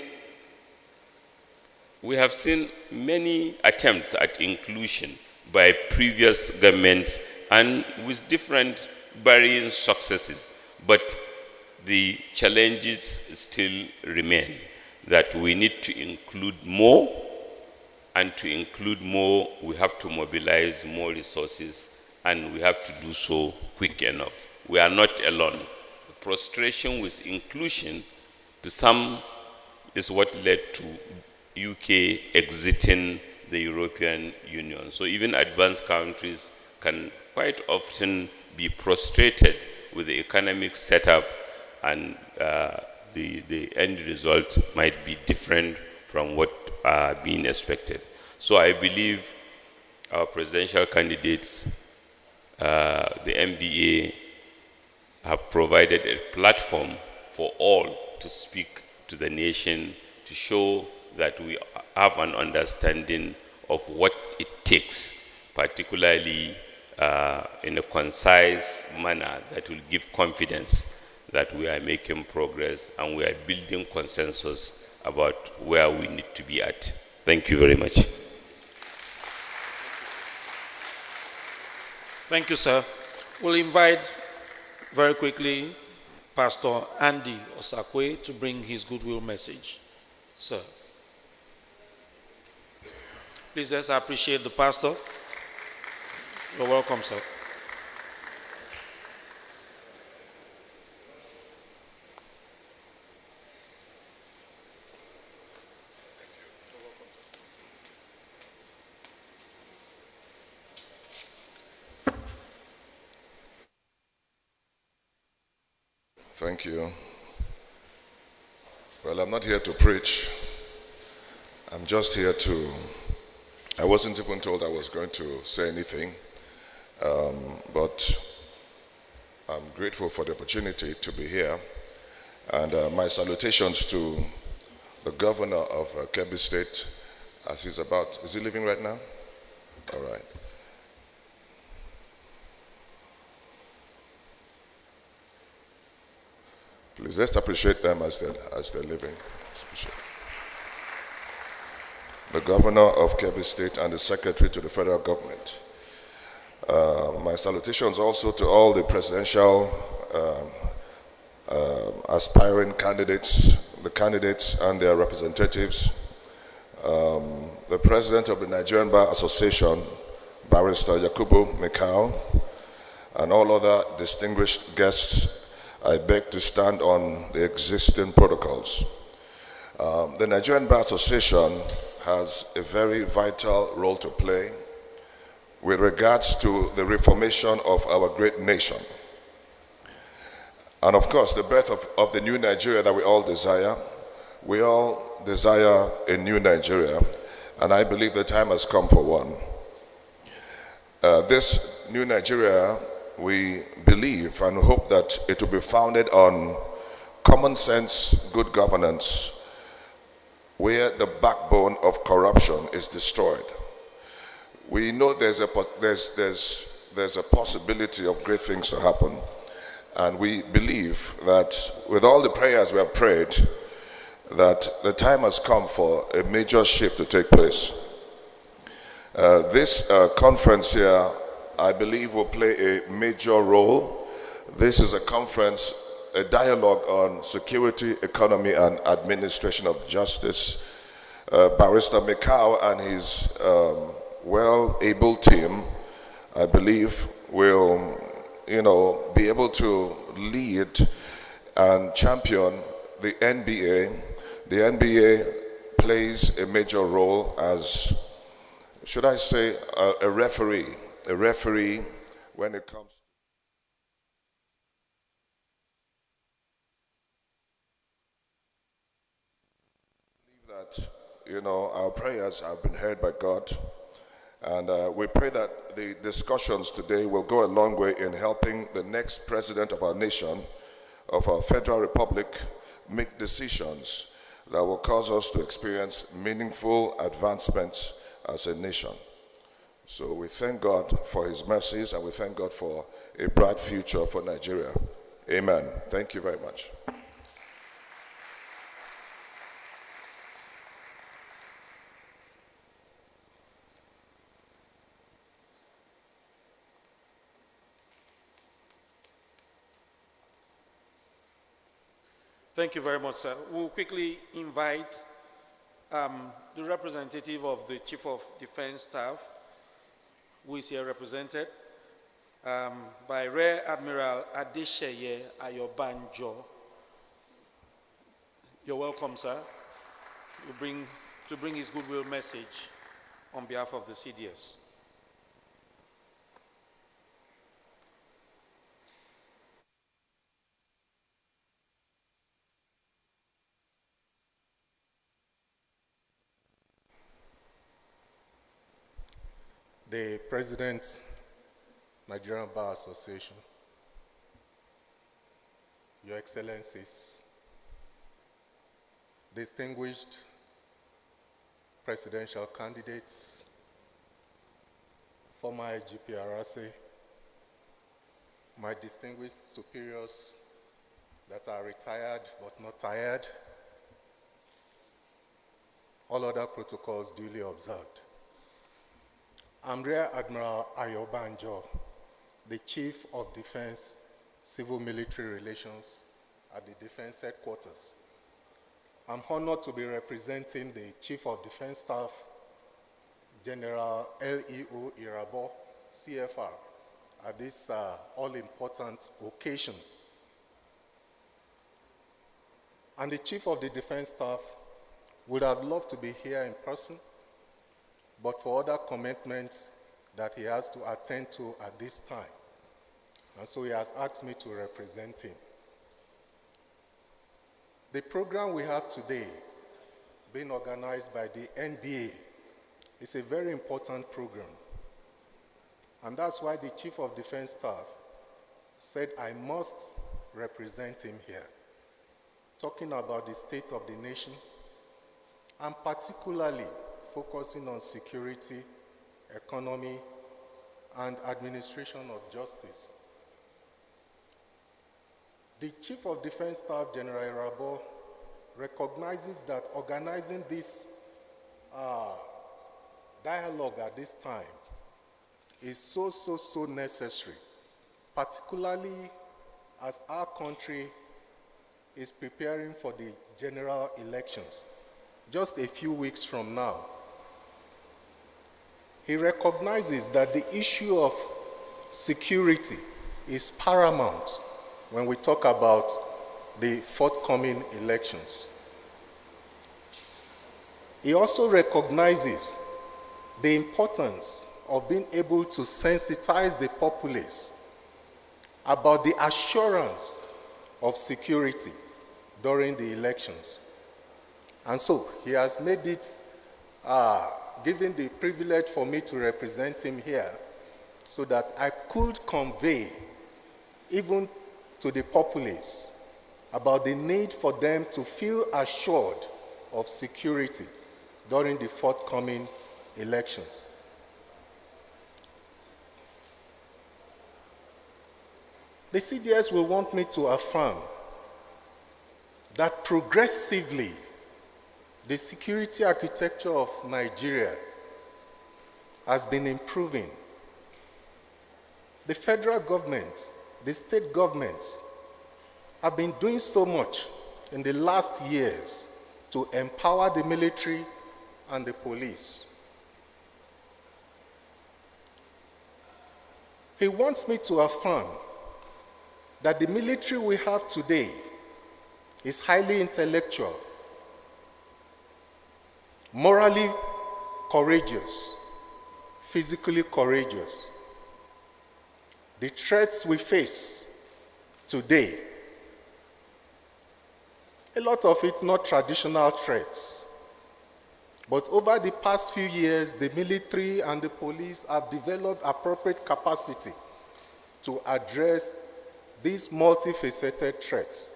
many attempts at inclusion by previous governments and with different varying successes, but the challenges still remain, that we need to include more, and to include more, we have to mobilize more resources, and we have to do so quick enough. We are not alone. The frustration with inclusion, to some, is what led to UK exiting the European Union. So even advanced countries can quite often be frustrated with the economic setup, and the end result might be different from what being expected. So I believe our presidential candidates, the MBA, have provided a platform for all to speak to the nation, to show that we have an understanding of what it takes, particularly in a concise manner that will give confidence that we are making progress and we are building consensus about where we need to be at. Thank you very much. Thank you, sir. We'll invite very quickly Pastor Andy Osakwe to bring his goodwill message. Sir. Please let's appreciate the pastor. You're welcome, sir. Thank you. Well, I'm not here to preach. I'm just here I wasn't even told I was going to say anything, but I'm grateful for the opportunity to be here. And my salutations to the governor of Kebbi State, as he's about. Is he living right now? All right. Please, let's appreciate them as they're living. Let's appreciate the governor of Kebbi State and the secretary to the federal government. My salutations also to all the presidential aspiring candidates, the candidates and their representatives, the president of the Nigerian Bar Association, Barrister Yakubu Mekau, and all other distinguished guests. I beg to stand on the existing protocols. The Nigerian Bar Association has a very vital role to play with regards to the reformation of our great nation. And of course, the birth of the new Nigeria that we all desire. We all desire a new Nigeria, and I believe the time has come for one. This New Nigeria, we believe and hope that it will be founded on common sense, good governance, where the backbone of corruption is destroyed. We know there's a possibility of great things to happen, and we believe that with all the prayers we have prayed, that the time has come for a major shift to take place. This conference here, I believe, will play a major role. This is a conference, a dialogue on security, economy, and administration of justice. Barrister Mikau and his well-able team, I believe, will, be able to lead and champion the NBA. The NBA plays a major role as, should I say, a referee when it comes that, our prayers have been heard by God. And we pray that the discussions today will go a long way in helping the next president of our nation, of our federal republic, make decisions that will cause us to experience meaningful advancements as a nation. So we thank God for his mercies, and we thank God for a bright future for Nigeria. Amen. Thank you very much. Thank you very much, sir. We'll quickly invite the representative of the Chief of Defense Staff, who is here represented by Rear Admiral Adesheye Ayobanjo. You're welcome, sir. To bring his goodwill message on behalf of the CDS. The President, Nigerian Bar Association, Your Excellencies, distinguished presidential candidates, former IGPRC, my distinguished superiors that are retired but not tired, all other protocols duly observed. I'm Rear Admiral Ayobanjo, the Chief of Defense Civil Military Relations at the Defense Headquarters. I'm honored to be representing the Chief of Defense Staff, General L.E.O. Irabo, CFR, at this all-important occasion. And the Chief of the Defense Staff would have loved to be here in person, but for other commitments that he has to attend to at this time. And so he has asked me to represent him. The program we have today, being organized by the NBA, is a very important program. And that's why the Chief of Defense Staff said I must represent him here, talking about the state of the nation, and particularly focusing on security, economy, and administration of justice. The Chief of Defense Staff, General Irabo, recognizes that organizing this dialogue at this time is so necessary, particularly as our country is preparing for the general elections just a few weeks from now. He recognizes that the issue of security is paramount when we talk about the forthcoming elections. He also recognizes the importance of being able to sensitize the populace about the assurance of security during the elections. And so he has made it, given the privilege for me to represent him here, so that I could convey even to the populace about the need for them to feel assured of security during the forthcoming elections. The CDS will want me to affirm that progressively the security architecture of Nigeria has been improving. The federal government, the state governments have been doing so much in the last years to empower the military and the police. He wants me to affirm that the military we have today is highly intellectual, morally courageous, physically courageous. The threats we face today, a lot of it not traditional threats, but over the past few years, the military and the police have developed appropriate capacity to address these multifaceted threats.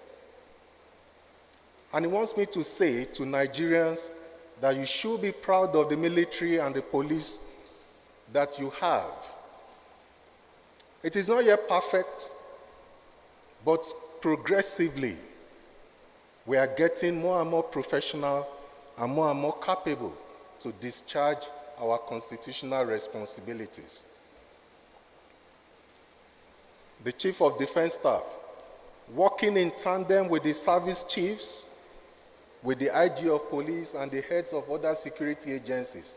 And he wants me to say to Nigerians that you should be proud of the military and the police that you have. It is not yet perfect, but progressively, we are getting more and more professional and more capable to discharge our constitutional responsibilities. The Chief of Defense Staff, working in tandem with the service chiefs, with the IG of police and the heads of other security agencies,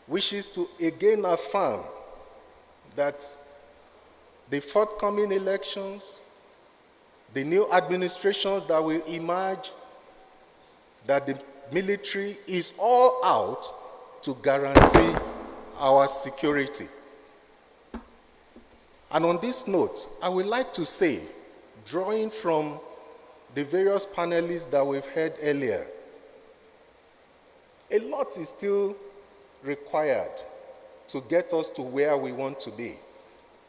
wishes to again affirm that the forthcoming elections, the new administrations that will emerge, that the military is all out to guarantee our security. And on this note, I would like to say, drawing from the various panelists that we've heard earlier, a lot is still required to get us to where we want to be.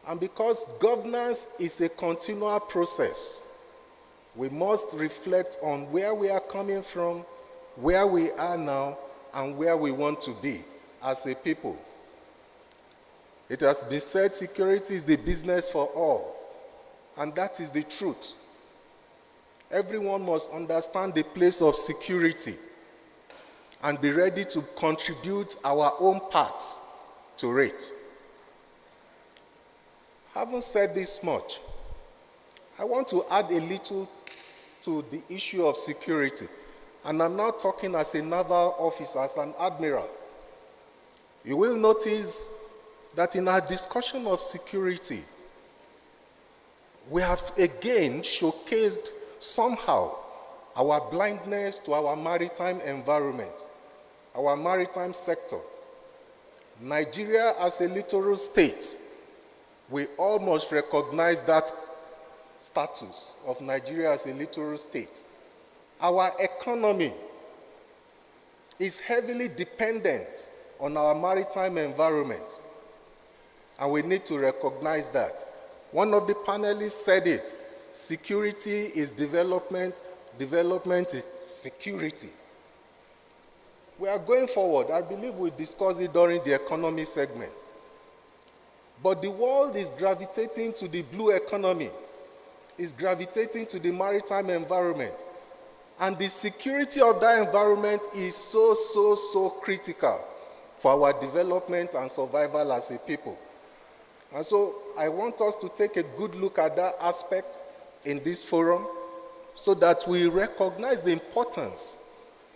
And because governance is a continual process, we must reflect on where we are coming from, where we are now, and where we want to be as a people. It has been said security is the business for all, and that is the truth. Everyone must understand the place of security and be ready to contribute our own parts to it. Having said this much, I want to add a little to the issue of security. And I'm not talking as a naval officer, as an admiral. You will notice that in our discussion of security, we have again showcased somehow our blindness to our maritime environment, our maritime sector. Nigeria as a littoral state, we almost recognize that status of Nigeria as a littoral state. Our economy is heavily dependent on our maritime environment, and we need to recognize that. One of the panelists said it, security is development, development is security. We are going forward. I believe we discussed it during the economy segment. But the world is gravitating to the blue economy, is gravitating to the maritime environment. And the security of that environment is so critical for our development and survival as a people. And so I want us to take a good look at that aspect in this forum so that we recognize the importance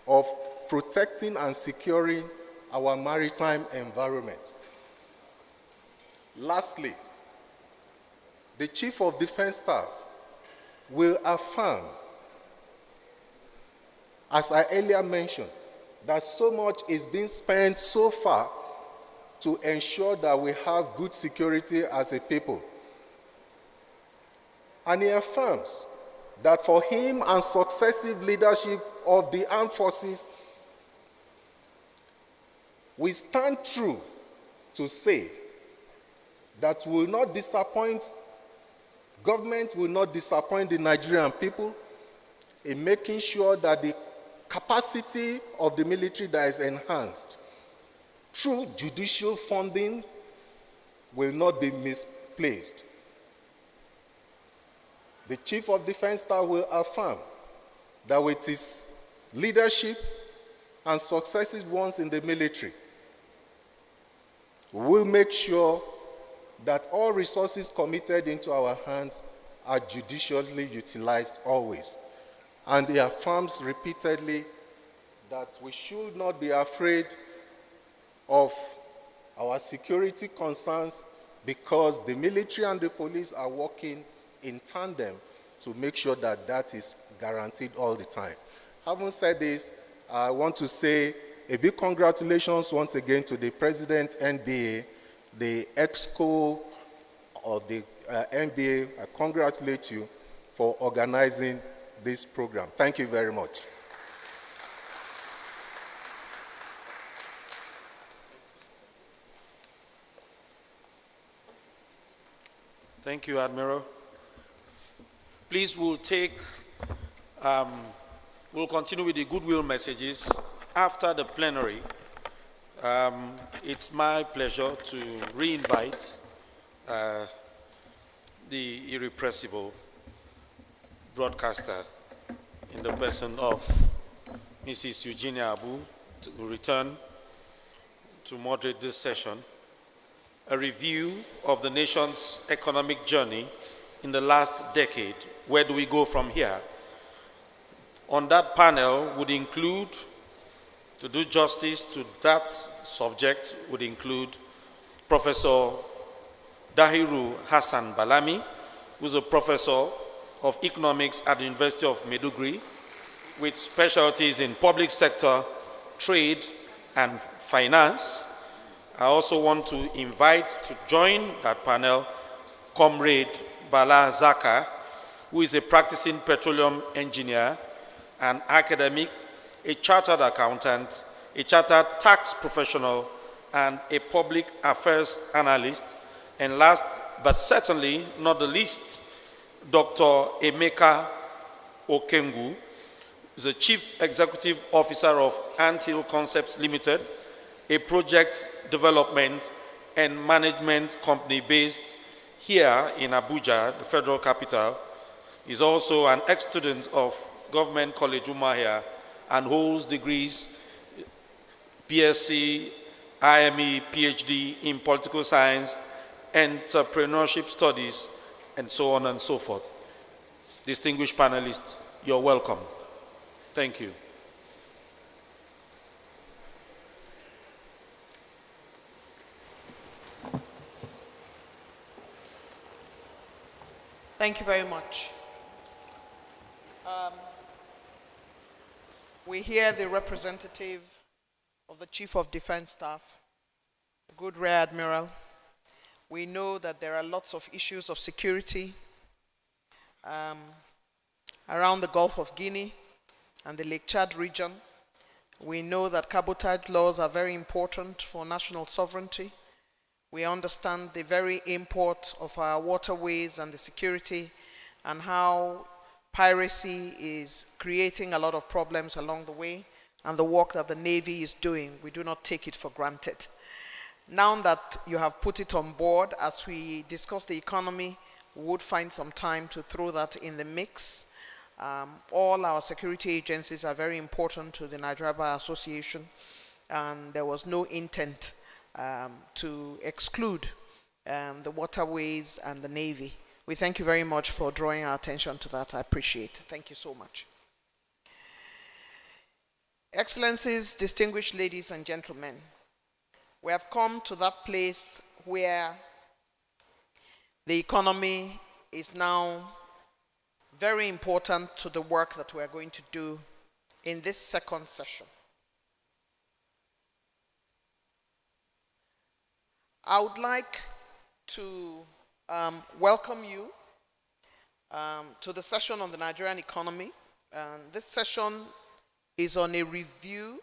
of protecting and securing our maritime environment. Lastly, the Chief of Defense Staff will affirm, as I earlier mentioned, that so much is being spent so far to ensure that we have good security as a people. And he affirms that for him and successive leadership of the armed forces, we stand true to say that will not disappoint, government will not disappoint the Nigerian people in making sure that the capacity of the military that is enhanced through judicial funding will not be misplaced. The Chief of Defense Staff will affirm that with his leadership and successive ones in the military, we will make sure that all resources committed into our hands are judiciously utilized always. And he affirms repeatedly that we should not be afraid of our security concerns because the military and the police are working in tandem to make sure that that is guaranteed all the time. Having said this, I want to say a big congratulations once again to the President NBA, the EXCO of the NBA. I congratulate you for organizing this program. Thank you very much. Thank you, Admiral. Please, we'll continue with the goodwill messages after the plenary. It's my pleasure to re-invite the irrepressible broadcaster in the person of Mrs. Eugenia Abu to return to moderate this session. A review of the nation's economic journey in the last decade. Where do we go from here? On that panel would include, to do justice to that subject, would include Professor Dahiru Hassan Balami, who's a professor of economics at the University of Maiduguri with specialties in public sector, trade, and finance. I also want to invite to join that panel Comrade Bala Zaka, who is a practicing petroleum engineer, an academic, a chartered accountant, a chartered tax professional, and a public affairs analyst. And last, but certainly not the least, Dr. Emeka Okengu, the Chief Executive Officer of Anthill Concepts Limited, a project development and management company based here in Abuja, the federal capital. Is also an ex-student of Government College Umuahia and holds degrees BSc, IME, PhD in political science, entrepreneurship studies, and so on and so forth. Distinguished panelists, you're welcome. Thank you. Thank you very much. We hear the representative of the Chief of Defense Staff, the good Rear Admiral. We know that there are lots of issues of security around the Gulf of Guinea and the Lake Chad region. We know that cabotage laws are very important for national sovereignty. We understand the very import of our waterways and the security and how piracy is creating a lot of problems along the way, and the work that the Navy is doing, we do not take it for granted. Now that you have put it on board, as we discuss the economy, we would find some time to throw that in the mix. All our security agencies are very important to the Nigerian Bar Association, and there was no intent to exclude the waterways and the Navy. We thank you very much for drawing our attention to that. I appreciate it. Thank you so much. Excellencies, distinguished ladies and gentlemen, we have come to that place where the economy is now very important to the work that we are going to do in this second session. I would like to welcome you to the session on the Nigerian economy. This session is on a review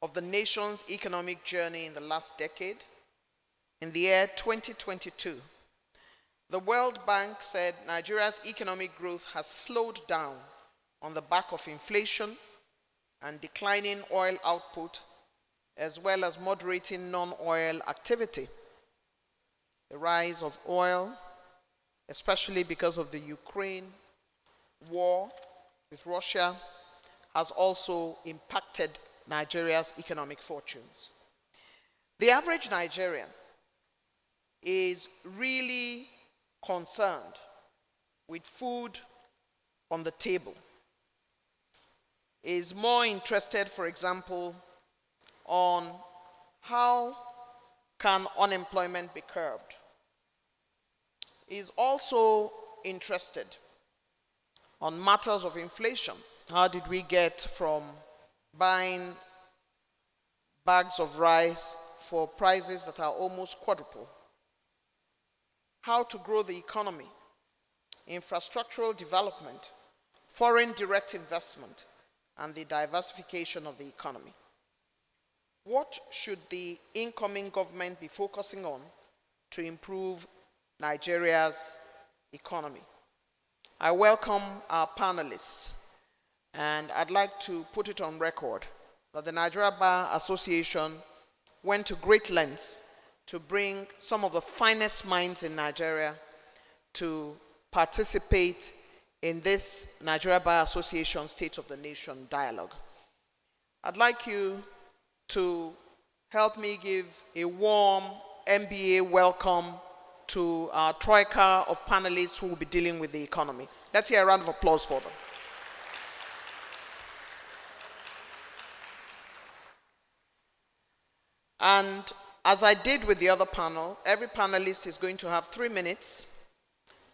of the nation's economic journey in the last decade. in the year 2022. The World Bank said Nigeria's economic growth has slowed down on the back of inflation and declining oil output, as well as moderating non-oil activity. The rise of oil, especially because of the Ukraine war with Russia, has also impacted Nigeria's economic fortunes. The average Nigerian is really concerned with food on the table, is more interested, for example, on how can unemployment be curbed, is also interested on matters of inflation. How did we get from buying bags of rice for prices that are almost quadruple? How to grow the economy, infrastructural development, foreign direct investment, and the diversification of the economy. What should the incoming government be focusing on to improve Nigeria's economy? I welcome our panelists, and I'd like to put it on record that the Nigeria Bar Association went to great lengths to bring some of the finest minds in Nigeria to participate in this Nigeria Bar Association State of the Nation dialogue. I'd like you to help me give a warm MBA welcome to our troika of panelists who will be dealing with the economy. Let's hear a round of applause for them. And as I did with the other panel, every panelist is going to have 3 minutes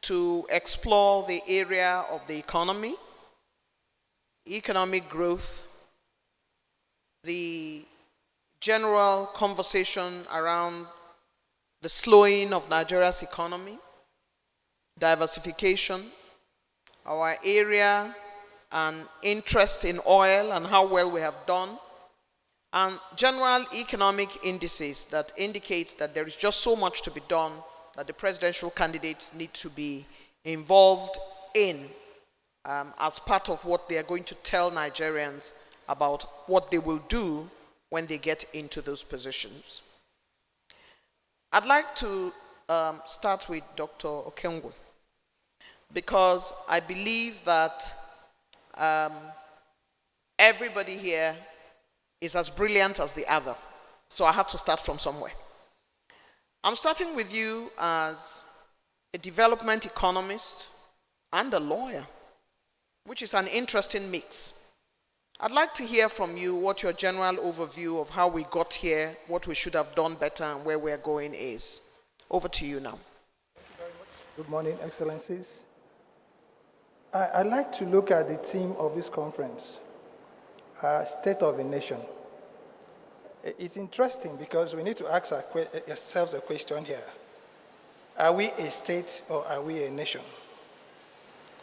to explore the area of the economy, economic growth, the general conversation around the slowing of Nigeria's economy, diversification, our area and interest in oil and how well we have done, and general economic indices that indicate that there is just so much to be done that the presidential candidates need to be involved in as part of what they are going to tell Nigerians about what they will do when they get into those positions. I'd like to start with Dr. Okengwe, because I believe that everybody here is as brilliant as the other. So I have to start from somewhere. I'm starting with you as a development economist and a lawyer, which is an interesting mix. I'd like to hear from you what your general overview of how we got here, what we should have done better, and where we're going is. Over to you now. Thank you very much. Good morning, Excellencies. I'd like to look at the theme of this conference, State of a Nation. It's interesting because we need to ask ourselves a question here. Are we a state or are we a nation?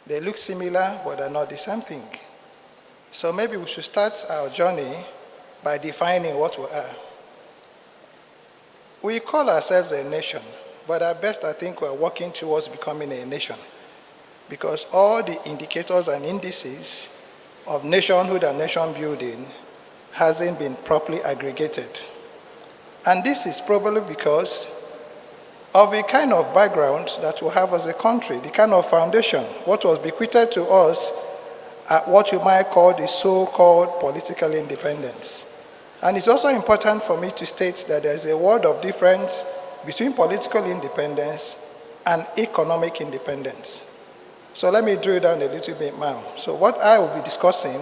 They look similar, but they're not the same thing. So maybe we should start our journey by defining what we are. We call ourselves a nation, but at best I think we're working towards becoming a nation, because all the indicators and indices of nationhood and nation building hasn't been properly aggregated. And this is probably because of a kind of background that we have as a country, the kind of foundation, what was bequeathed to us at what you might call the so-called political independence. And it's also important for me to state that there's a world of difference between political independence and economic independence. So let me drill down a little bit now. So what I will be discussing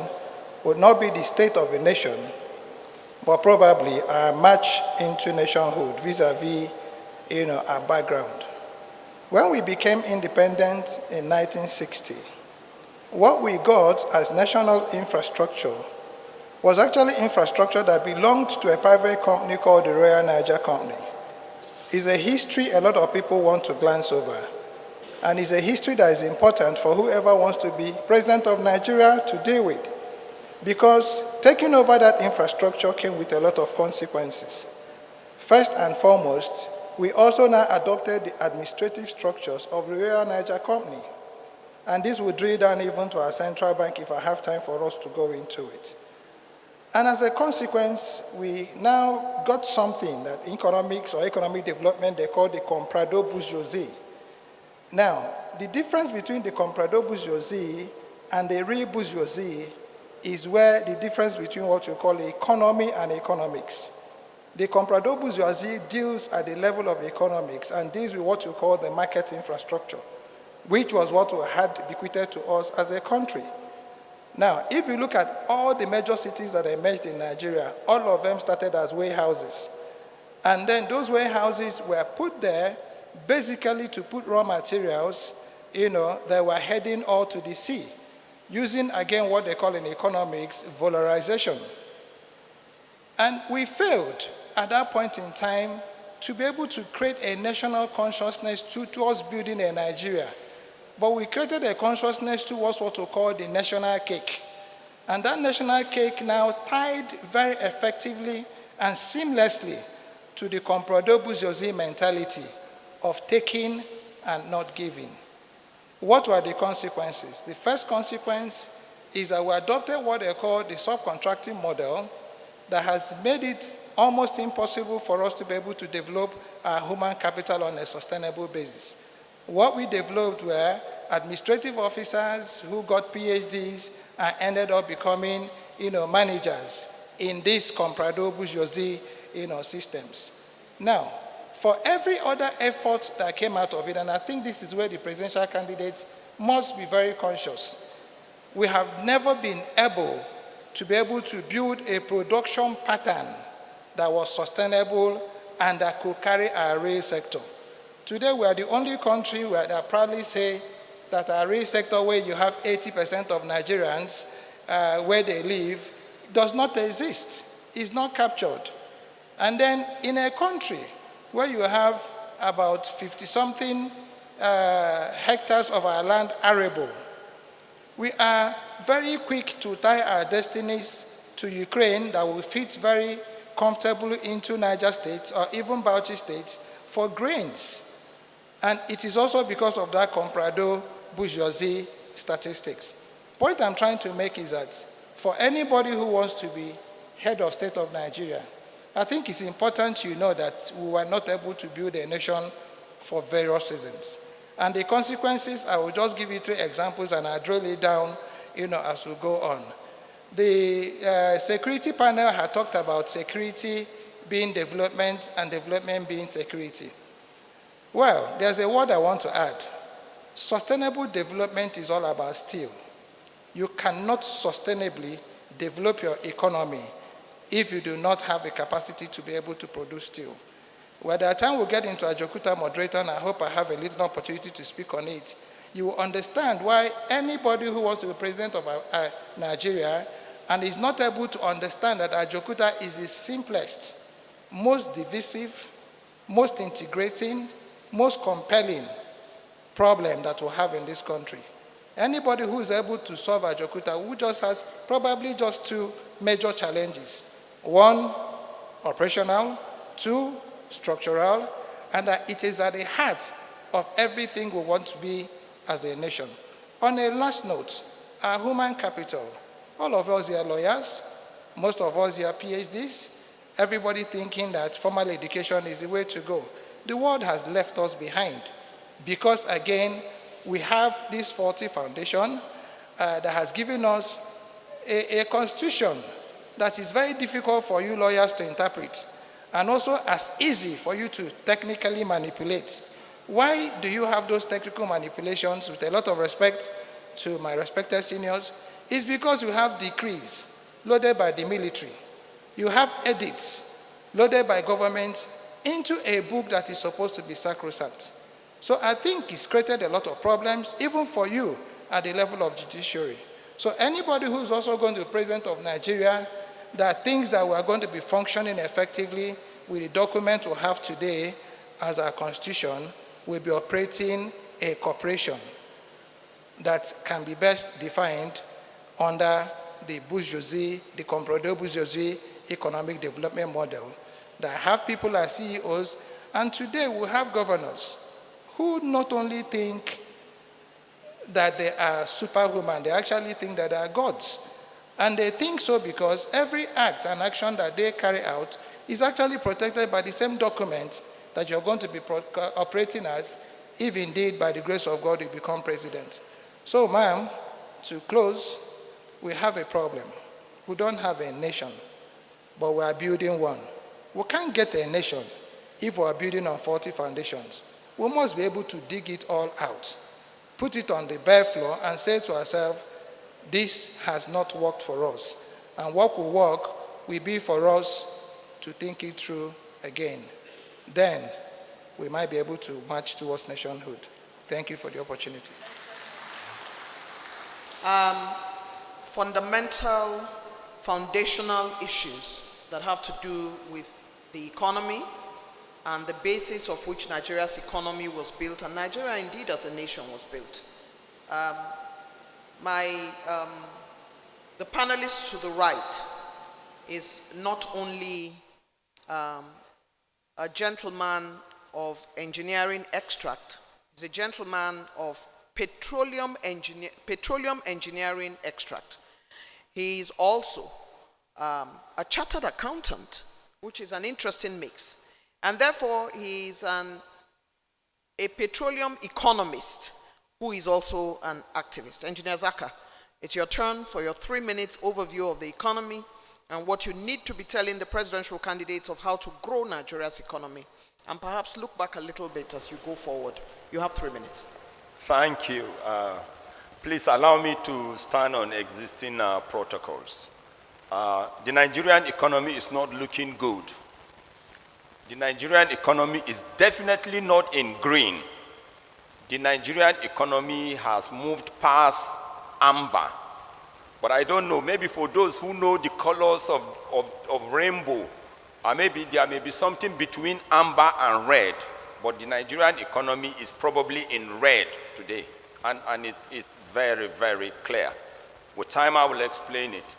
would not be the state of a nation, but probably our march into nationhood vis-a-vis, our background. When we became independent in 1960, what we got as national infrastructure was actually infrastructure that belonged to a private company called the Royal Niger Company. It's a history a lot of people want to glance over. And it's a history that is important for whoever wants to be president of Nigeria to deal with. Because taking over that infrastructure came with a lot of consequences. First and foremost, we also now adopted the administrative structures of the Royal Niger Company. And this will drill down even to our central bank if I have time for us to go into it. And as a consequence, we now got something that in economics or economic development they call the comprador bourgeoisie. Now, the difference between the comprador bourgeoisie and the real bourgeoisie is where the difference between what you call economy and economics. The comprador bourgeoisie deals at the level of economics and deals with what you call the market infrastructure, which was what we had bequeathed to us as a country. Now, if you look at all the major cities that emerged in Nigeria, all of them started as warehouses. And then those warehouses were put there basically to put raw materials, that were heading all to the sea, using, again, what they call in economics, valorization. And we failed at that point in time to be able to create a national consciousness towards building a Nigeria. But we created a consciousness towards what we call the national cake. And that national cake now tied very effectively and seamlessly to the comprador bourgeoisie mentality of taking and not giving. What were the consequences? The first consequence is that we adopted what they call the subcontracting model that has made it almost impossible for us to be able to develop our human capital on a sustainable basis. What we developed were administrative officers who got PhDs and ended up becoming, managers in these comprador bourgeoisie, systems. Now, for every other effort that came out of it, and I think this is where the presidential candidates must be very conscious, we have never been able to be able to build a production pattern that was sustainable and that could carry our rail sector. Today, we are the only country where they proudly say that our rail sector, where you have 80% of Nigerians where they live, does not exist, is not captured. And then in a country where you have about 50-something hectares of our land arable, we are very quick to tie our destinies to Ukraine that will fit very comfortably into Niger State or even Bauchi State for grains. And it is also because of that comprador bourgeoisie statistics. Point I'm trying to make is that for anybody who wants to be head of state of Nigeria, I think it's important you know that we were not able to build a nation for various reasons. And the consequences, I will just give you 3 examples and I'll drill it down, as we go on. The security panel had talked about security being development and development being security. Well, there's a word I want to add. Sustainable development is all about steel. You cannot sustainably develop your economy if you do not have a capacity to be able to produce steel. Well, by the time we get into Ajokuta moderator, and I hope I have a little opportunity to speak on it, you will understand why anybody who wants to be president of Nigeria and is not able to understand that Ajokuta is the simplest, most divisive, most integrating, most compelling problem that we have in this country. Anybody who is able to solve Ajokuta who just has probably just 2 major challenges. 1, operational, 2, structural, and that it is at the heart of everything we want to be as a nation. On a last note, our human capital. All of us here are lawyers, most of us here are PhDs, everybody thinking that formal education is the way to go. The world has left us behind because, again, we have this faulty foundation that has given us a constitution that is very difficult for you lawyers to interpret and also as easy for you to technically manipulate. Why do you have those technical manipulations? With a lot of respect to my respected seniors, it's because you have decrees loaded by the military. You have edicts loaded by government into a book that is supposed to be sacrosanct. So I think it's created a lot of problems, even for you at the level of judiciary. So anybody who's also going to be president of Nigeria, there are things that we are going to be functioning effectively with the document we have today as our constitution, will be operating a corporation that can be best defined under the bourgeoisie, the comprador bourgeoisie economic development model, that have people as CEOs And today we have governors who not only think that they are superhuman, they actually think that they are gods. And they think so because every act and action that they carry out is actually protected by the same document that you're going to be operating as, if indeed by the grace of God you become president. So, ma'am, to close, we have a problem. We don't have a nation, but we are building one. We can't get a nation if we are building on faulty foundations. We must be able to dig it all out, put it on the bare floor and say to ourselves, this has not worked for us. And what will work will be for us to think it through again. Then we might be able to march towards nationhood. Thank you for the opportunity. Fundamental, foundational issues that have to do with the economy and the basis of which Nigeria's economy was built, and Nigeria indeed as a nation was built. The panelist to the right is not only a gentleman of engineering extract, he's a gentleman of petroleum engineering extract. He is also a chartered accountant, which is an interesting mix. And therefore, he is a petroleum economist who is also an activist. Engineer Zaka, it's your turn for your 3 minutes overview of the economy and what you need to be telling the presidential candidates of how to grow Nigeria's economy. And perhaps look back a little bit as you go forward. You have 3 minutes. Thank you. Please allow me to stand on existing protocols. The Nigerian economy is not looking good. The Nigerian economy is definitely not in green. The Nigerian economy has moved past amber. But I don't know, maybe for those who know the colors of rainbow, maybe there may be something between amber and red. But the Nigerian economy is probably in red today. And it's very, very clear. With time, I will explain it.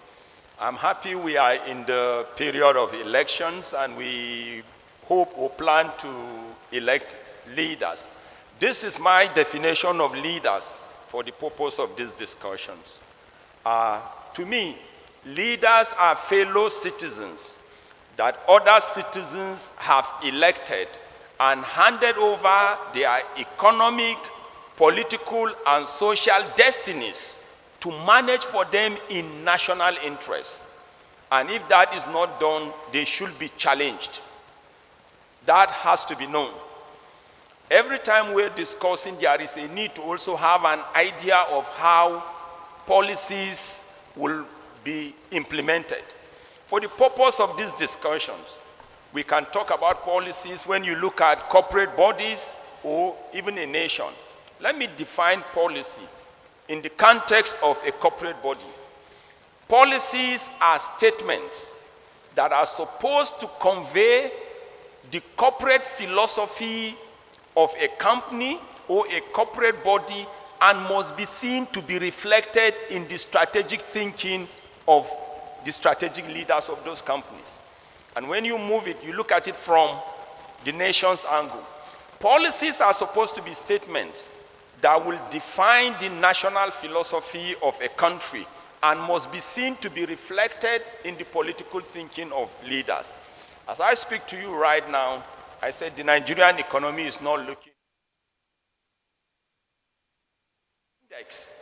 I'm happy we are in the period of elections, and we hope or plan to elect leaders. This is my definition of leaders for the purpose of these discussions. To me, leaders are fellow citizens that other citizens have elected and handed over their economic, political, and social destinies to manage for them in national interest. And if that is not done, they should be challenged. That has to be known. Every time we're discussing, there is a need to also have an idea of how policies will be implemented. For the purpose of these discussions, we can talk about policies when you look at corporate bodies or even a nation. Let me define policy in the context of a corporate body. Policies are statements that are supposed to convey the corporate philosophy of a company or a corporate body and must be seen to be reflected in the strategic thinking of the strategic leaders of those companies. And when you move it, you look at it from the nation's angle. Policies are supposed to be statements that will define the national philosophy of a country and must be seen to be reflected in the political thinking of leaders. As I speak to you right now, I said the Nigerian economy is not looking. Index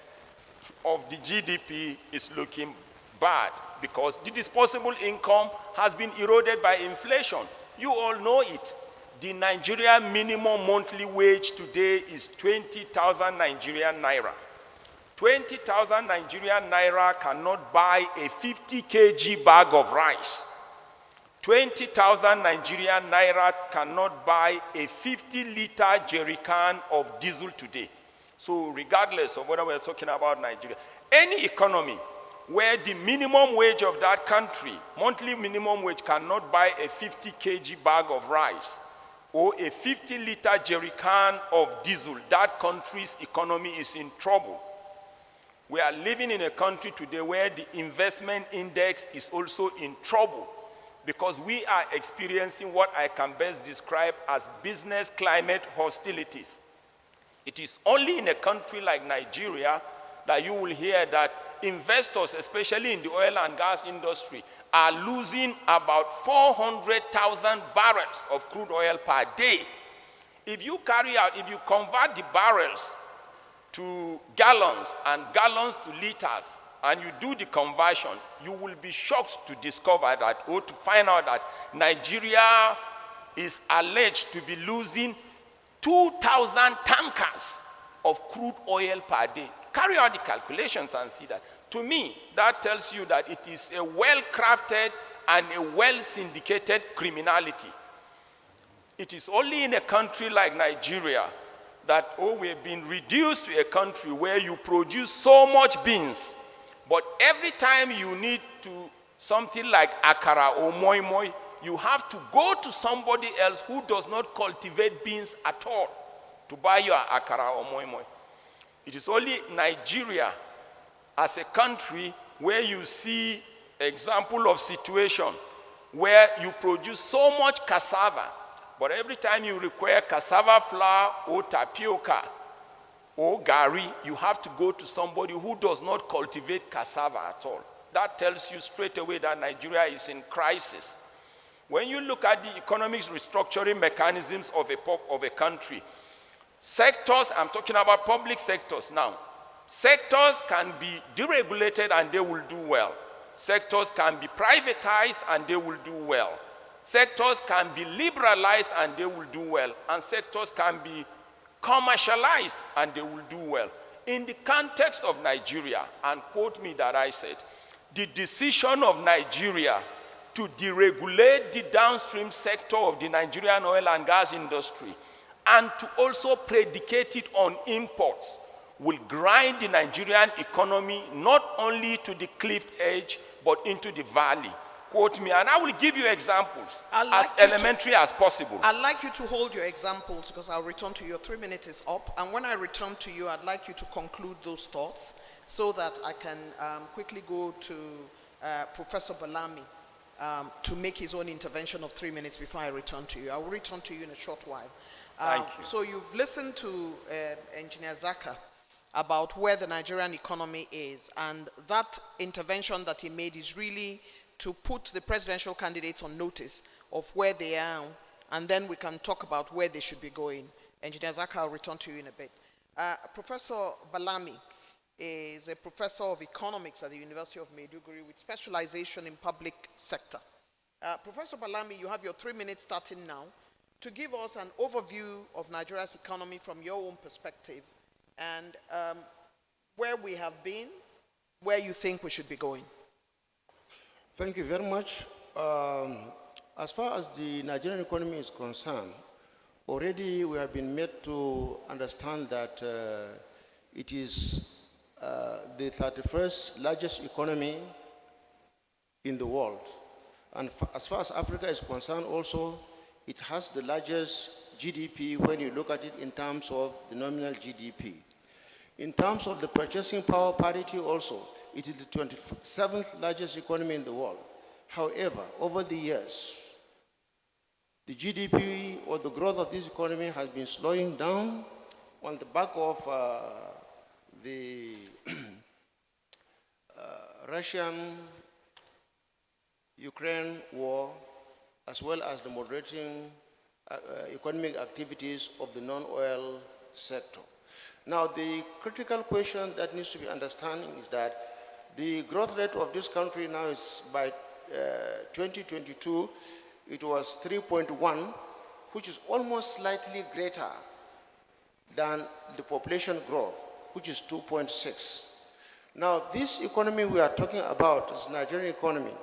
of the GDP is looking bad because the disposable income has been eroded by inflation. You all know it. The Nigerian minimum monthly wage today is 20,000 Nigerian naira. 20,000 Nigerian naira cannot buy a 50 kg bag of rice. 20,000 Nigerian naira cannot buy a 50-liter jerry can of diesel today. So regardless of whether we're talking about Nigeria, any economy where the minimum wage of that country, monthly minimum wage, cannot buy a 50 kg bag of rice or a 50-liter jerry can of diesel, that country's economy is in trouble. We are living in a country today where the investment index is also in trouble. because we are experiencing what I can best describe as business climate hostilities. It is only in a country like Nigeria that you will hear that investors, especially in the oil and gas industry, are losing about 400,000 barrels of crude oil per day. If you convert the barrels to gallons and gallons to liters, and you do the conversion, you will be shocked to discover that, or to find out that Nigeria is alleged to be losing 2,000 tankers of crude oil per day. Carry out the calculations and see that. To me, that tells you that it is a well-crafted and a well-syndicated criminality. It is only in a country like Nigeria that, we've been reduced to a country where you produce so much beans, but every time you need to something like akara or moi moi, you have to go to somebody else who does not cultivate beans at all to buy your akara or moi moi. It is only Nigeria as a country where you see example of situation where you produce so much cassava, but every time you require cassava flour or tapioca or gari, you have to go to somebody who does not cultivate cassava at all. That tells you straight away that Nigeria is in crisis. When you look at the economic restructuring mechanisms of a country, sectors, I'm talking about public sectors now, sectors can be deregulated and they will do well. Sectors can be privatized and they will do well. Sectors can be liberalized and they will do well. And sectors can be commercialized and they will do well. In the context of Nigeria, and quote me that I said, the decision of Nigeria to deregulate the downstream sector of the Nigerian oil and gas industry and to also predicate it on imports will grind the Nigerian economy not only to the cliff edge but into the valley. Quote me, and I will give you examples as elementary as possible. I'd like you to hold your examples because I'll return to you. Your 3 minutes is up. And when I return to you, I'd like you to conclude those thoughts so that I can quickly go to Professor Balami to make his own intervention of 3 minutes before I return to you. I will return to you in a short while. Thank you. So you've listened to Engineer Zaka about where the Nigerian economy is, and that intervention that he made is really to put the presidential candidates on notice of where they are, and then we can talk about where they should be going. Engineer Zaka, I'll return to you in a bit. Professor Balami is a professor of economics at the University of Maiduguri with specialization in public sector. Professor Balami, you have your 3 minutes starting now to give us an overview of Nigeria's economy from your own perspective and where we have been, where you think we should be going. Thank you very much. As far as the Nigerian economy is concerned, already we have been made to understand that it is the 31st largest economy in the world. And as far as Africa is concerned also, it has the largest GDP when you look at it in terms of the nominal GDP. In terms of the purchasing power parity also, it is the 27th largest economy in the world. However, over the years, the GDP or the growth of this economy has been slowing down on the back of the Russian-Ukraine war, as well as the moderating economic activities of the non-oil sector. Now, the critical question that needs to be understanding is that the growth rate of this country now is by 2022, it was 3.1, which is almost slightly greater than the population growth, which is 2.6. Now, this economy we are talking about, this Nigerian economy,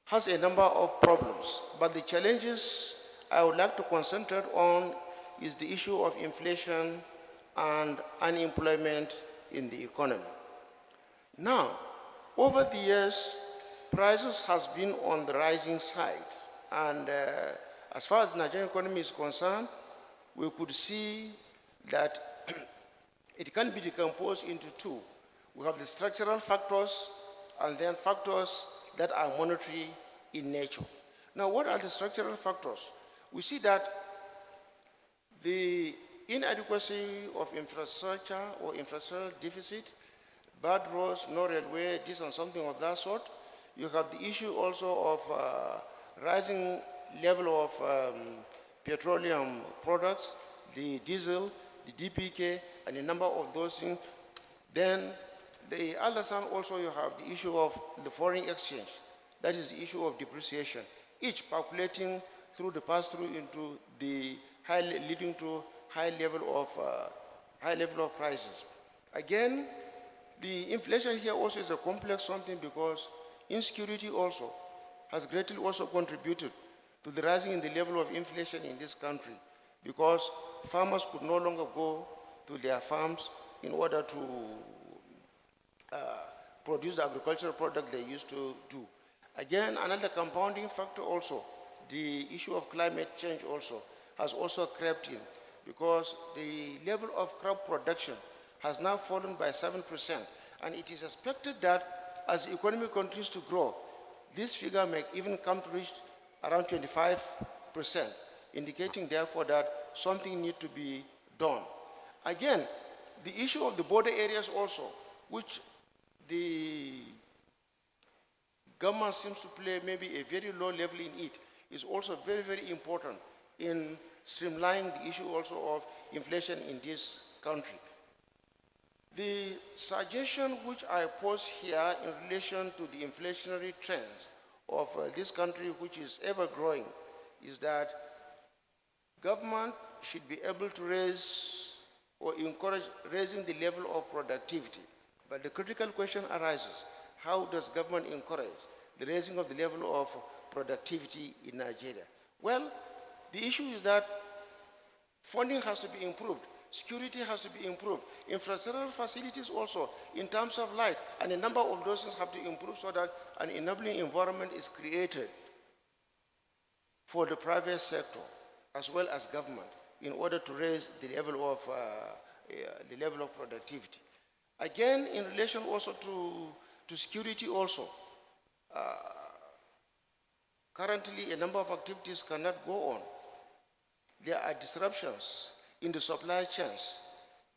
has a number of problems, but the challenges I would like to concentrate on is the issue of inflation and unemployment in the economy. Now, over the years, prices has been on the rising side, and as far as the Nigerian economy is concerned, we could see that it can be decomposed into two. We have the structural factors and then factors that are monetary in nature. Now, what are the structural factors? We see that the inadequacy of infrastructure or infrastructural deficit, bad roads, no railway, this and something of that sort. You have the issue also of rising level of petroleum products, the diesel, the DPK, and a number of those things. Then the other side also you have the issue of the foreign exchange. That is the issue of depreciation. Each calculating through the pass-through into the leading to high level of prices. Again, the inflation here also is a complex something because insecurity also has greatly also contributed to the rising in the level of inflation in this country because farmers could no longer go to their farms in order to produce the agricultural product they used to do. Again, another compounding factor also, the issue of climate change also has also crept in because the level of crop production has now fallen by 7%, and it is expected that as the economy continues to grow, this figure may even come to reach around 25%, indicating therefore that something needs to be done. Again, the issue of the border areas also, which the government seems to play maybe a very low level in it, is also very, very important in streamlining the issue also of inflation in this country. The suggestion which I pose here in relation to the inflationary trends of this country, which is ever growing, is that government should be able to raise or encourage raising the level of productivity. But the critical question arises, how does government encourage the raising of the level of productivity in Nigeria? Well, the issue is that funding has to be improved, security has to be improved, infrastructural facilities also in terms of light, and a number of those things have to improve so that an enabling environment is created for the private sector as well as government in order to raise the level of productivity. Again, in relation also to security also, currently a number of activities cannot go on. There are disruptions in the supply chains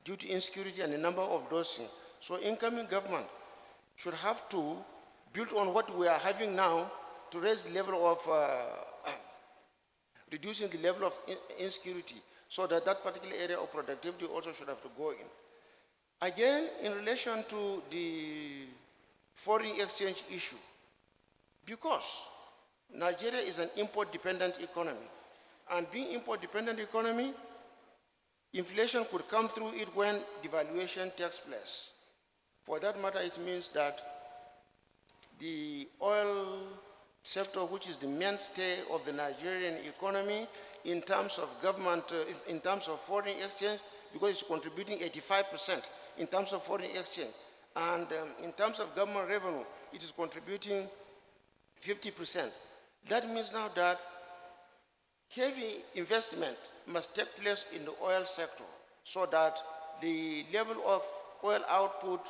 due to insecurity and a number of those things. So incoming government should have to build on what we are having now to raise the level of reducing the level of insecurity so that that particular area of productivity also should have to go in. Again, in relation to the foreign exchange issue, because Nigeria is an import-dependent economy, and being import-dependent economy, inflation could come through it when devaluation takes place. For that matter, it means that the oil sector, which is the mainstay of the Nigerian economy in terms of government, in terms of foreign exchange, because it's contributing 85% in terms of foreign exchange. And in terms of government revenue, it is contributing 50%. That means now that heavy investment must take place in the oil sector so that the level of oil output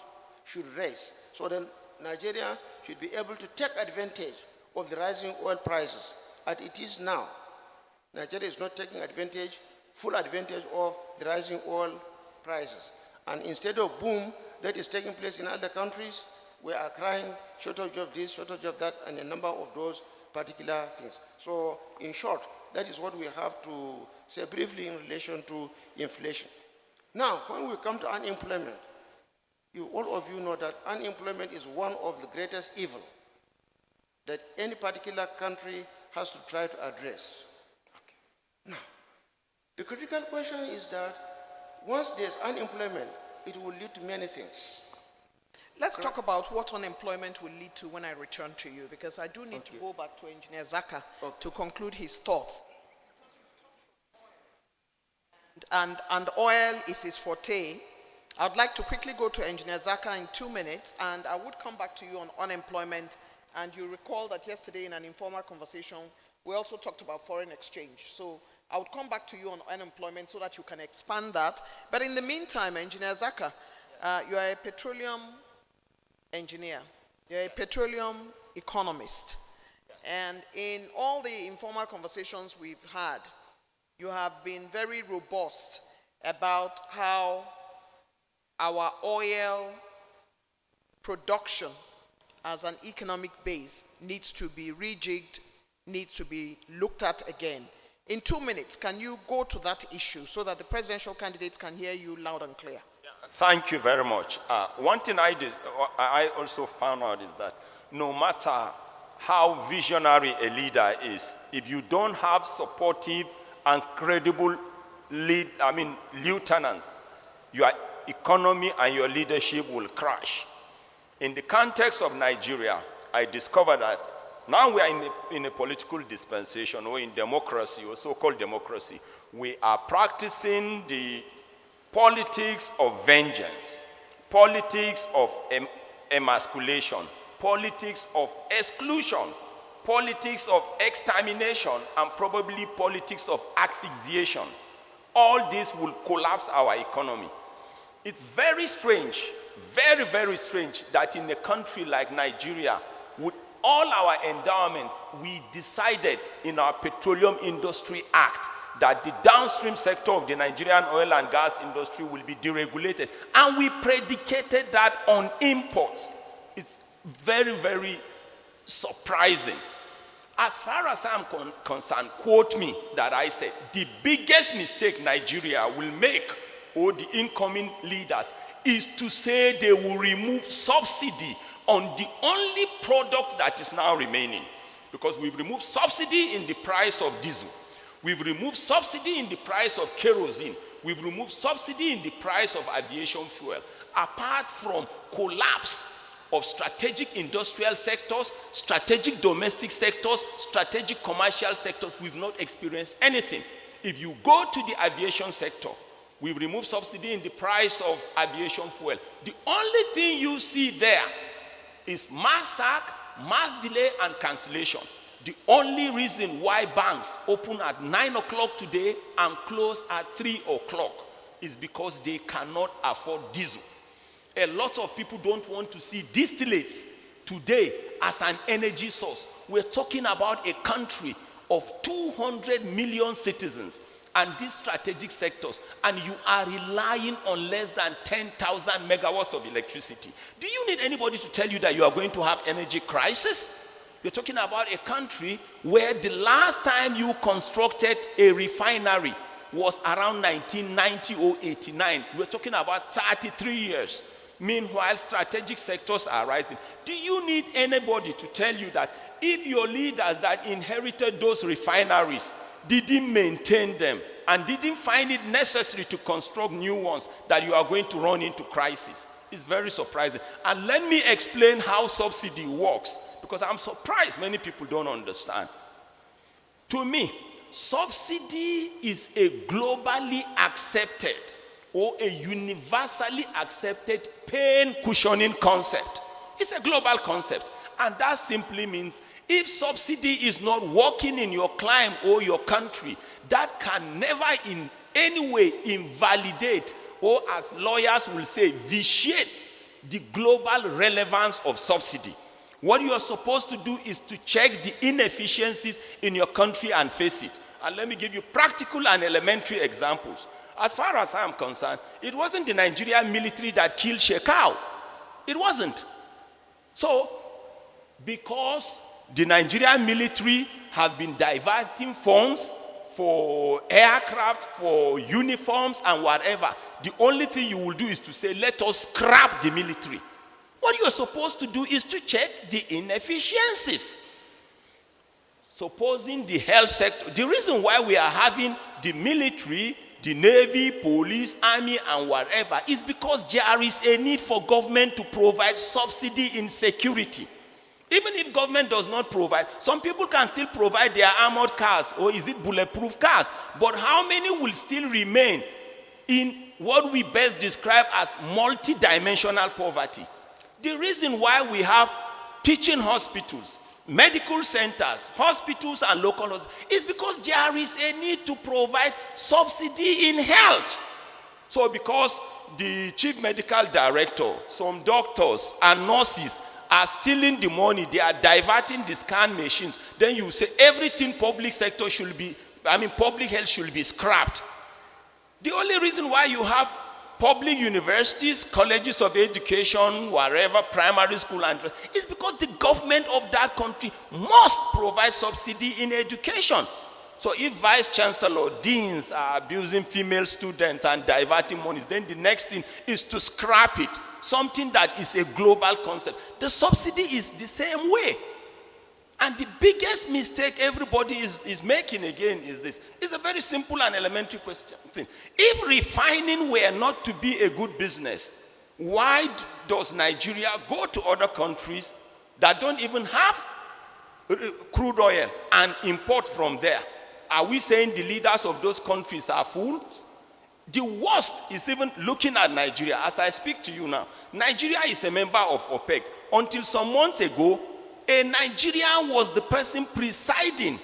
should rise, so that Nigeria should be able to take advantage of the rising oil prices. As it is now, Nigeria is not taking advantage, full advantage of the rising oil prices. And instead of boom that is taking place in other countries, we are crying shortage of this, shortage of that, and a number of those particular things. So in short, that is what we have to say briefly in relation to inflation. Now, when we come to unemployment, all of you know that unemployment is one of the greatest evil that any particular country has to try to address. Okay. Now, the critical question is that once there's unemployment, it will lead to many things. Let's talk about what unemployment will lead to when I return to you, because I do need to go back to Engineer Zaka to conclude his thoughts. And oil is his forte. I'd like to quickly go to Engineer Zaka in 2 minutes, and I would come back to you on unemployment. And you recall that yesterday in an informal conversation, we also talked about foreign exchange. So I would come back to you on unemployment so that you can expand that. But in the meantime, Engineer Zaka, you are a petroleum engineer. You're a petroleum economist. And in all the informal conversations we've had, you have been very robust about how our oil production as an economic base needs to be rejigged, needs to be looked at again. In 2 minutes, can you go to that issue so that the presidential candidates can hear you loud and clear? Thank you very much. One thing I also found out is that no matter how visionary a leader is, if you don't have supportive and credible lieutenants, your economy and your leadership will crash. In the context of Nigeria, I discovered that now we are in a political dispensation, or in democracy, or so-called democracy. We are practicing the politics of vengeance, politics of emasculation, politics of exclusion, politics of extermination, and probably politics of asphyxiation. All this will collapse our economy. It's very strange, very, very strange that in a country like Nigeria, with all our endowments, we decided in our Petroleum Industry Act that the downstream sector of the Nigerian oil and gas industry will be deregulated. And we predicated that on imports. It's very, very surprising. As far as I'm concerned, quote me that I said, the biggest mistake Nigeria will make, or the incoming leaders, is to say they will remove subsidy on the only product that is now remaining. Because we've removed subsidy in the price of diesel. We've removed subsidy in the price of kerosene. We've removed subsidy in the price of aviation fuel. Apart from collapse of strategic industrial sectors, strategic domestic sectors, strategic commercial sectors, we've not experienced anything. If you go to the aviation sector, we've removed subsidy in the price of aviation fuel. The only thing you see there is mass sack, mass delay, and cancellation. The only reason why banks open at 9 o'clock today and close at 3 o'clock is because they cannot afford diesel. A lot of people don't want to see distillates today as an energy source. We're talking about a country of 200 million citizens and these strategic sectors, and you are relying on less than 10,000 megawatts of electricity. Do you need anybody to tell you that you are going to have energy crisis? You're talking about a country where the last time you constructed a refinery was around 1990 or 89. We're talking about 33 years. Meanwhile, strategic sectors are rising. Do you need anybody to tell you that if your leaders that inherited those refineries didn't maintain them and didn't find it necessary to construct new ones, that you are going to run into crisis? It's very surprising. And let me explain how subsidy works, because I'm surprised many people don't understand. To me, subsidy is a globally accepted or a universally accepted pain cushioning concept. It's a global concept. And that simply means if subsidy is not working in your climate or your country, that can never in any way invalidate, or as lawyers will say, vitiate the global relevance of subsidy. What you are supposed to do is to check the inefficiencies in your country and face it. And let me give you practical and elementary examples. As far as I'm concerned, it wasn't the Nigerian military that killed Shekau. It wasn't. So, because the Nigerian military have been diverting funds for aircraft, for uniforms and whatever, the only thing you will do is to say, let us scrap the military. What you are supposed to do is to check the inefficiencies. Supposing the health sector, the reason why we are having the military, the Navy, police, army, and whatever is because there is a need for government to provide subsidy in security. Even if government does not provide, some people can still provide their armored cars, or is it bulletproof cars? But how many will still remain in what we best describe as multi-dimensional poverty? The reason why we have teaching hospitals, medical centers, hospitals, and local hospitals is because there is a need to provide subsidy in health. So because the chief medical director, some doctors and nurses are stealing the money, they are diverting the scan machines, then you say everything public sector should be, public health should be scrapped. The only reason why you have public universities, colleges of education, wherever, primary school, and is because the government of that country must provide subsidy in education. So if vice chancellor, deans are abusing female students and diverting monies, then the next thing is to scrap it. Something that is a global concept. The subsidy is the same way. And the biggest mistake everybody is making again is this. It's a very simple and elementary question. If refining were not to be a good business, why does Nigeria go to other countries that don't even have crude oil and import from there? Are we saying the leaders of those countries are fools? The worst is even looking at Nigeria. As I speak to you now, Nigeria is a member of OPEC. Until some months ago, a Nigerian was the person presiding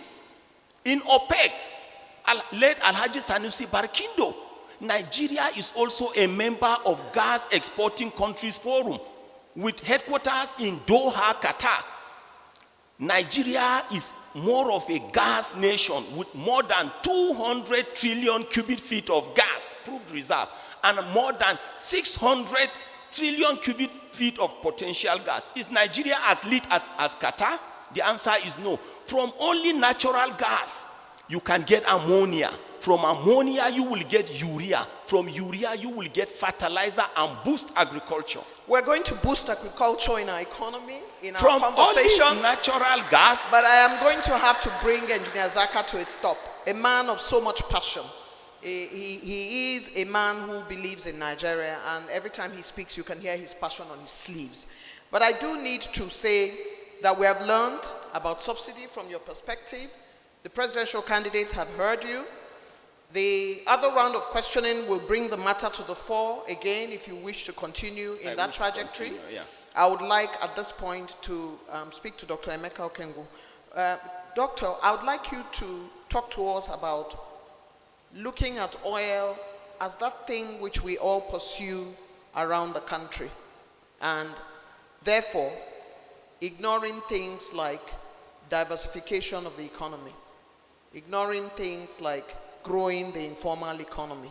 in OPEC, led Alhaji Sanusi Barkindo. Nigeria is also a member of Gas Exporting Countries Forum with headquarters in Doha, Qatar. Nigeria is more of a gas nation with more than 200 trillion cubic feet of gas, proved reserve, and more than 600 trillion cubic feet of potential gas. Is Nigeria as lit as Qatar? The answer is no. From only natural gas, you can get ammonia. From ammonia, you will get urea. From urea, you will get fertilizer and boost agriculture. We're going to boost agriculture in our economy, in our From conversation. only natural gas. But I am going to have to bring Engineer Zaka to a stop. A man of so much passion. He is a man who believes in Nigeria, and every time he speaks, you can hear his passion on his sleeves. But I do need to say that we have learned about subsidy from your perspective. The presidential candidates have heard you. The other round of questioning will bring the matter to the fore again if you wish to continue in that trajectory. I would like at this point to speak to Dr. Emeka Okengwu. Doctor, I would like you to talk to us about looking at oil as that thing which we all pursue around the country, and therefore ignoring things like diversification of the economy, ignoring things like growing the informal economy.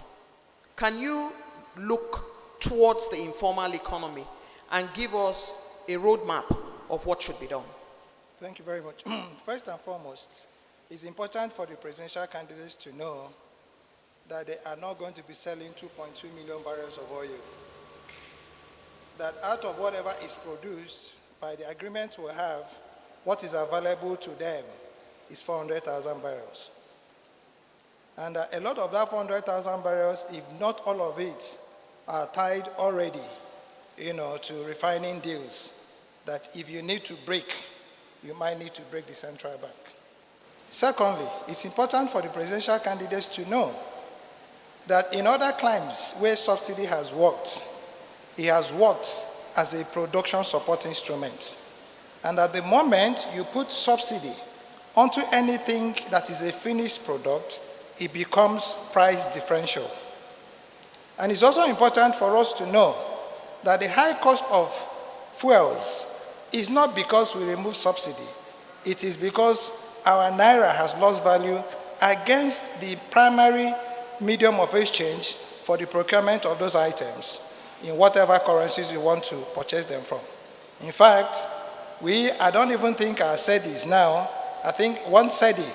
Can you look towards the informal economy and give us a roadmap of what should be done? Thank you very much. First and foremost, it's important for the presidential candidates to know that they are not going to be selling 2.2 million barrels of oil. That out of whatever is produced, by the agreement we have, what is available to them is 400,000 barrels. And a lot of that 400,000 barrels, if not all of it, are tied already, to refining deals that if you need to break, you might need to break the central bank. Secondly, it's important for the presidential candidates to know that in other climes where subsidy has worked, it has worked as a production support instrument. And at the moment you put subsidy onto anything that is a finished product, it becomes price differential. And it's also important for us to know that the high cost of fuels is not because we remove subsidy. It is because our naira has lost value against the primary medium of exchange for the procurement of those items in whatever currencies you want to purchase them from. In fact, I don't even think our cedis now, I think one cedi,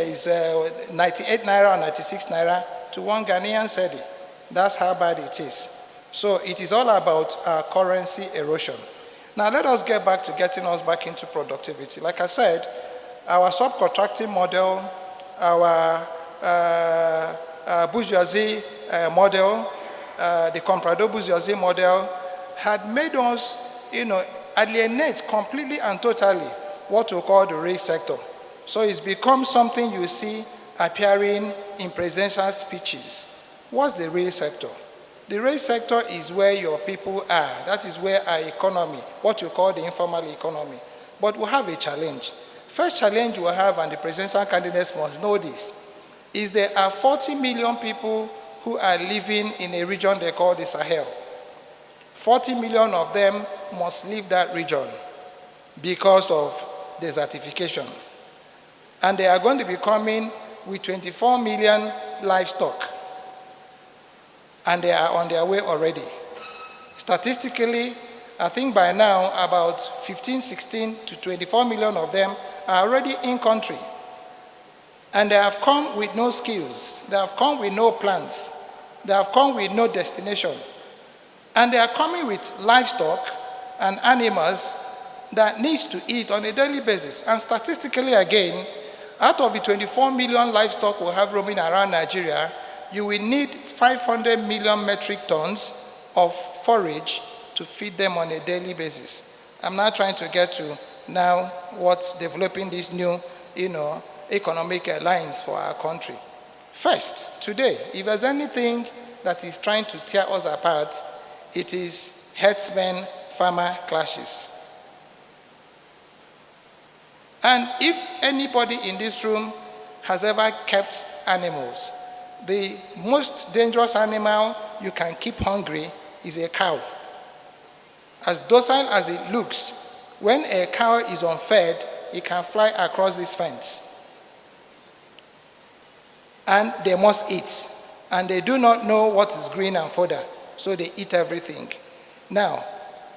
is 98 naira or 96 naira to one Ghanaian cedi. That's how bad it is. So it is all about currency erosion. Now let us get back to getting us back into productivity. Like I said, our subcontracting model, our bourgeoisie model, the comprador bourgeoisie model had made us, alienate completely and totally what we call the real sector. So it's become something you see appearing in presidential speeches. What's the real sector? The real sector is where your people are. That is where our economy, what you call the informal economy. But we have a challenge. First challenge we have, and the presidential candidates must know this, is there are 40 million people who are living in a region they call the Sahel. 40 million of them must leave that region because of desertification. And they are going to be coming with 24 million livestock. And they are on their way already. Statistically, I think by now about 15, 16 to 24 million of them are already in country. And they have come with no skills. They have come with no plans. They have come with no destination. And they are coming with livestock and animals that needs to eat on a daily basis. And statistically again, out of the 24 million livestock we have roaming around Nigeria, you will need 500 million metric tons of forage to feed them on a daily basis. I'm now trying to get to now what's developing this new, economic lines for our country. First, today, if there's anything that is trying to tear us apart, it is herdsmen-farmer clashes. And if anybody in this room has ever kept animals, the most dangerous animal you can keep hungry is a cow. As docile as it looks, when a cow is unfed, it can fly across this fence. And they must eat. And they do not know what is green and fodder, so they eat everything. Now,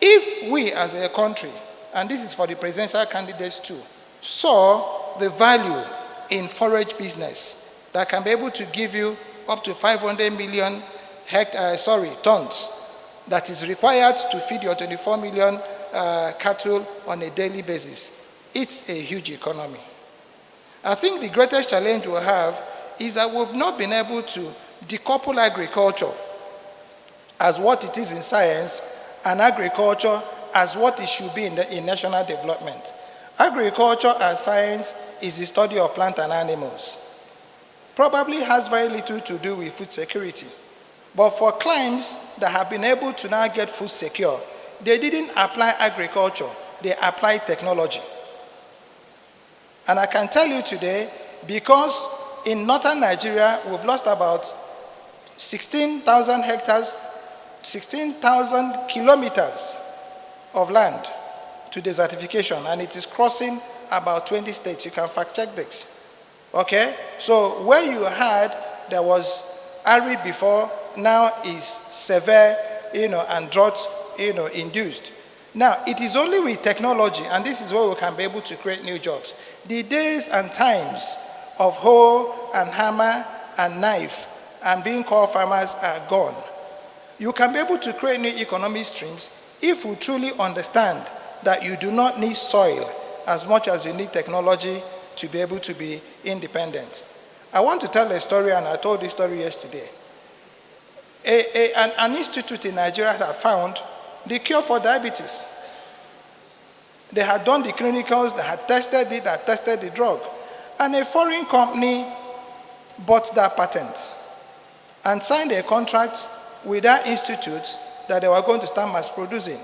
if we as a country, and this is for the presidential candidates too, saw the value in forage business that can be able to give you up to 500 million tons that is required to feed your 24 million cattle on a daily basis, it's a huge economy. I think the greatest challenge we'll have is that we've not been able to decouple agriculture as what it is in science and agriculture as what it should be in national development. Agriculture and science is the study of plant and animals. Probably has very little to do with food security. But for claims that have been able to now get food secure, they didn't apply agriculture, they applied technology. And I can tell you today, because in northern Nigeria, we've lost about 16,000 hectares, 16,000 kilometers of land to desertification, and it is crossing about 20 states. You can fact check this. Okay? So where you had, there was arid before, now is severe, and drought, induced. Now, it is only with technology, and this is where we can be able to create new jobs. The days and times of hoe and hammer and knife and being called farmers are gone. You can be able to create new economic streams if we truly understand that you do not need soil as much as you need technology to be able to be independent. I want to tell a story, and I told this story yesterday. An institute in Nigeria had found the cure for diabetes. They had done the clinicals, they had tested it, they had tested the drug. And a foreign company bought that patent and signed a contract with that institute that they were going to start mass producing.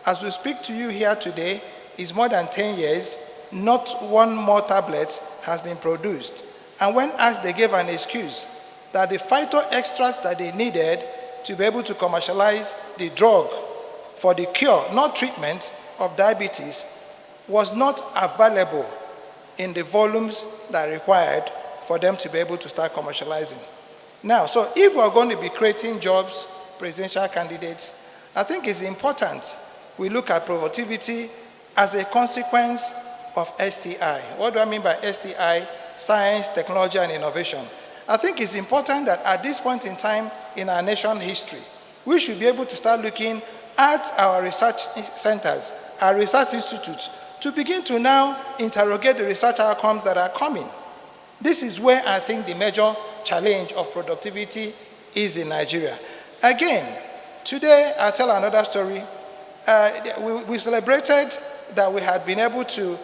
As we speak to you here today, it's more than 10 years, not one more tablet has been produced. And when asked, they gave an excuse that the phyto extracts that they needed to be able to commercialize the drug for the cure, not treatment, of diabetes was not available in the volumes that are required for them to be able to start commercializing. Now, so if we're going to be creating jobs, presidential candidates, I think it's important we look at productivity as a consequence of STI. What do I mean by STI? Science, technology, and innovation. I think it's important that at this point in time in our nation history, we should be able to start looking at our research centers, our research institutes, to begin to now interrogate the research outcomes that are coming. This is where I think the major challenge of productivity is in Nigeria. Again, today I'll tell another story. We celebrated that we had been able to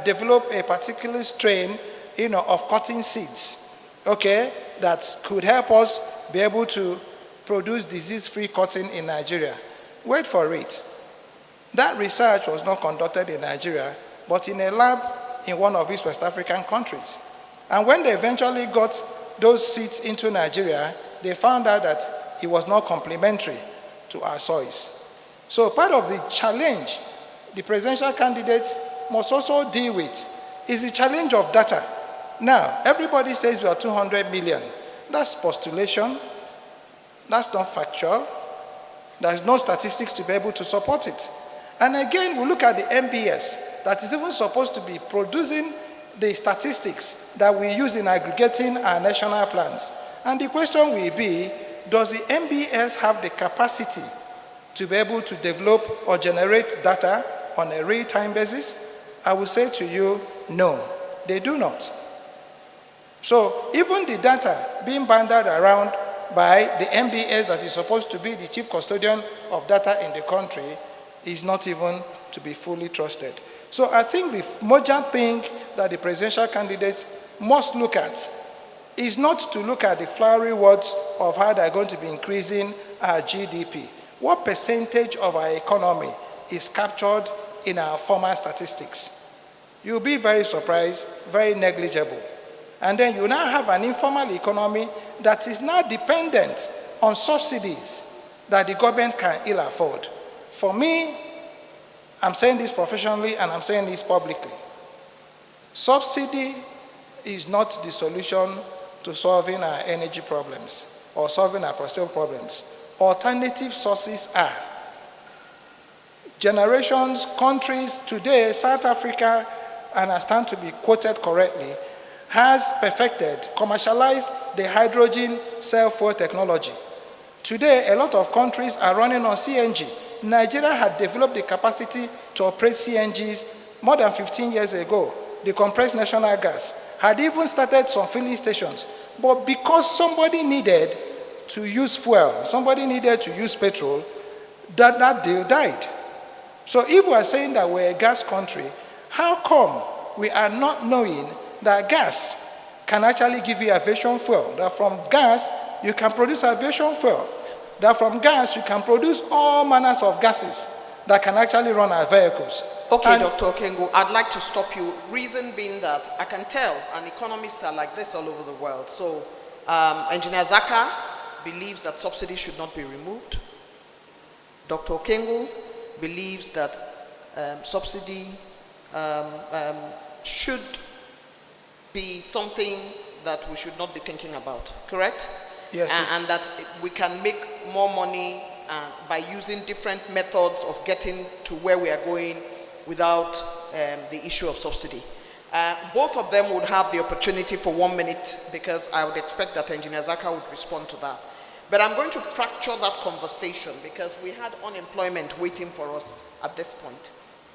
develop a particular strain, of cotton seeds, okay, that could help us be able to produce disease-free cotton in Nigeria. Wait for it. That research was not conducted in Nigeria, but in a lab in one of these West African countries. And when they eventually got those seeds into Nigeria, they found out that it was not complementary to our soils. So part of the challenge the presidential candidates must also deal with is the challenge of data. Now, everybody says we are 200 million. That's postulation. That's not factual. There's no statistics to be able to support it. And again, we look at the MBS that is even supposed to be producing the statistics that we use in aggregating our national plans. And the question will be, does the MBS have the capacity to be able to develop or generate data on a real-time basis? I will say to you, no, they do not. So even the data being bandied around by the MBS that is supposed to be the chief custodian of data in the country is not even to be fully trusted. So I think the major thing that the presidential candidates must look at is not to look at the flowery words of how they're going to be increasing our GDP. What percentage of our economy is captured in our formal statistics? You'll be very surprised, very negligible. And then you now have an informal economy that is now dependent on subsidies that the government can ill afford. For me, I'm saying this professionally and I'm saying this publicly. Subsidy is not the solution to solving our energy problems or solving our personal problems. Alternative sources are. Generations, countries, today, South Africa, and I stand to be quoted correctly, has perfected, commercialized the hydrogen cell fuel technology. Today, a lot of countries are running on CNG. Nigeria had developed the capacity to operate CNGs more than 15 years ago. The compressed natural gas had even started some filling stations. But because somebody needed to use fuel, somebody needed to use petrol, that deal died. So if we are saying that we're a gas country, how come we are not knowing that gas can actually give you aviation fuel? That from gas, you can produce aviation fuel. That from gas, you can produce all manners of gases that can actually run our vehicles. Okay, Dr. Okengo, I'd like to stop you. Reason being that I can tell, and economists are like this all over the world. So, Engineer Zaka believes that subsidies should not be removed. Dr. Okengo believes that subsidy should be something that we should not be thinking about, correct? Yes. And that we can make more money by using different methods of getting to where we are going without the issue of subsidy. Both of them would have the opportunity for 1 minute because I would expect that Engineer Zaka would respond to that. But I'm going to fracture that conversation because we had unemployment waiting for us at this point.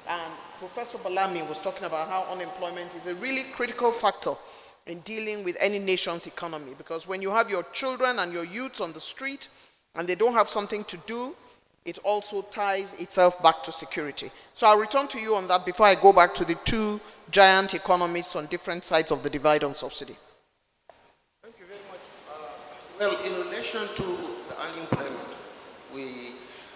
And Professor Balami was talking about how unemployment is a really critical factor in dealing with any nation's economy, because when you have your children and your youths on the street and they don't have something to do, it also ties itself back to security. So I'll return to you on that before I go back to the two giant economies on different sides of the divide on subsidy. Thank you very much. Well, in relation to the unemployment, we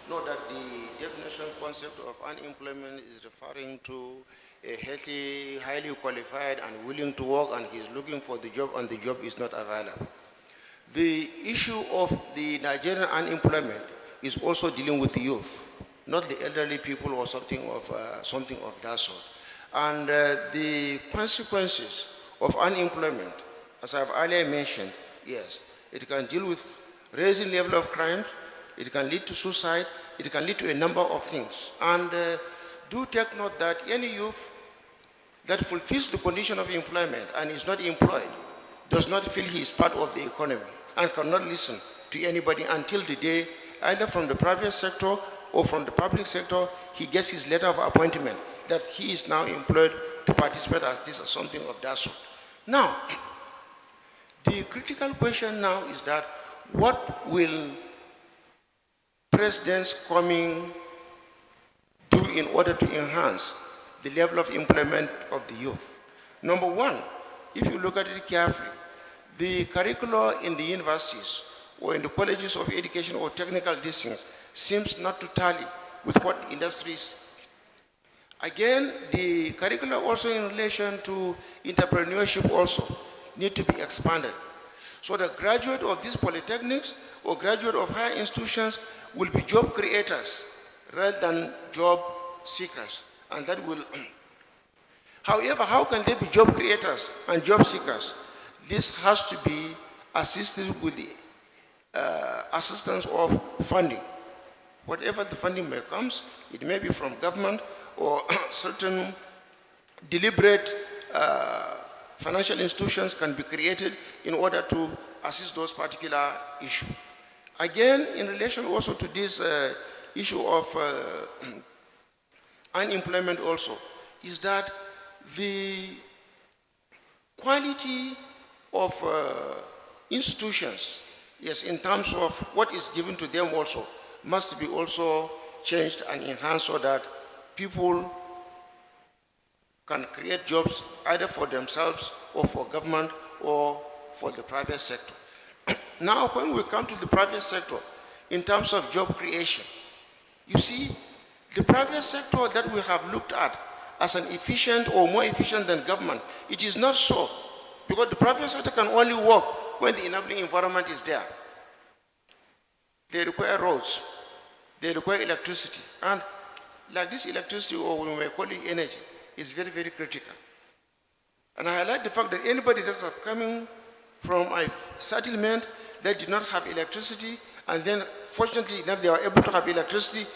know that the definition concept of unemployment is referring to a healthy, highly qualified and willing to work, and he's looking for the job and the job is not available. The issue of the Nigerian unemployment is also dealing with the youth, not the elderly people or something of that sort. And the consequences of unemployment, as I've earlier mentioned, yes, it can deal with raising level of crimes, it can lead to suicide, it can lead to a number of things. And do take note that any youth that fulfills the condition of employment and is not employed does not feel he is part of the economy and cannot listen to anybody until the day, either from the private sector or from the public sector, he gets his letter of appointment that he is now employed to participate as this or something of that sort. Now, the critical question now is that what will presidents coming do in order to enhance the level of employment of the youth? Number one, if you look at it carefully, the curricula in the universities or in the colleges of education or technical disciplines seems not to tally with what industries. Again, the curricula also in relation to entrepreneurship also need to be expanded. So the graduate of these polytechnics or graduate of higher institutions will be job creators rather than job seekers. And that will, however, how can they be job creators and job seekers? This has to be assisted with the assistance of funding. Whatever the funding may come, it may be from government or certain deliberate financial institutions can be created in order to assist those particular issues. Again, in relation also to this issue of unemployment also, is that the quality of institutions, yes, in terms of what is given to them also, must be also changed and enhanced so that people can create jobs either for themselves or for government or for the private sector. Now, when we come to the private sector, in terms of job creation, you see, the private sector that we have looked at as an efficient or more efficient than government, it is not so, because the private sector can only work when the enabling environment is there. They require roads, they require electricity, and like this electricity, or we may call it energy, is very, very critical. And I highlight the fact that anybody that's coming from a settlement that did not have electricity, and then fortunately enough they were able to have electricity,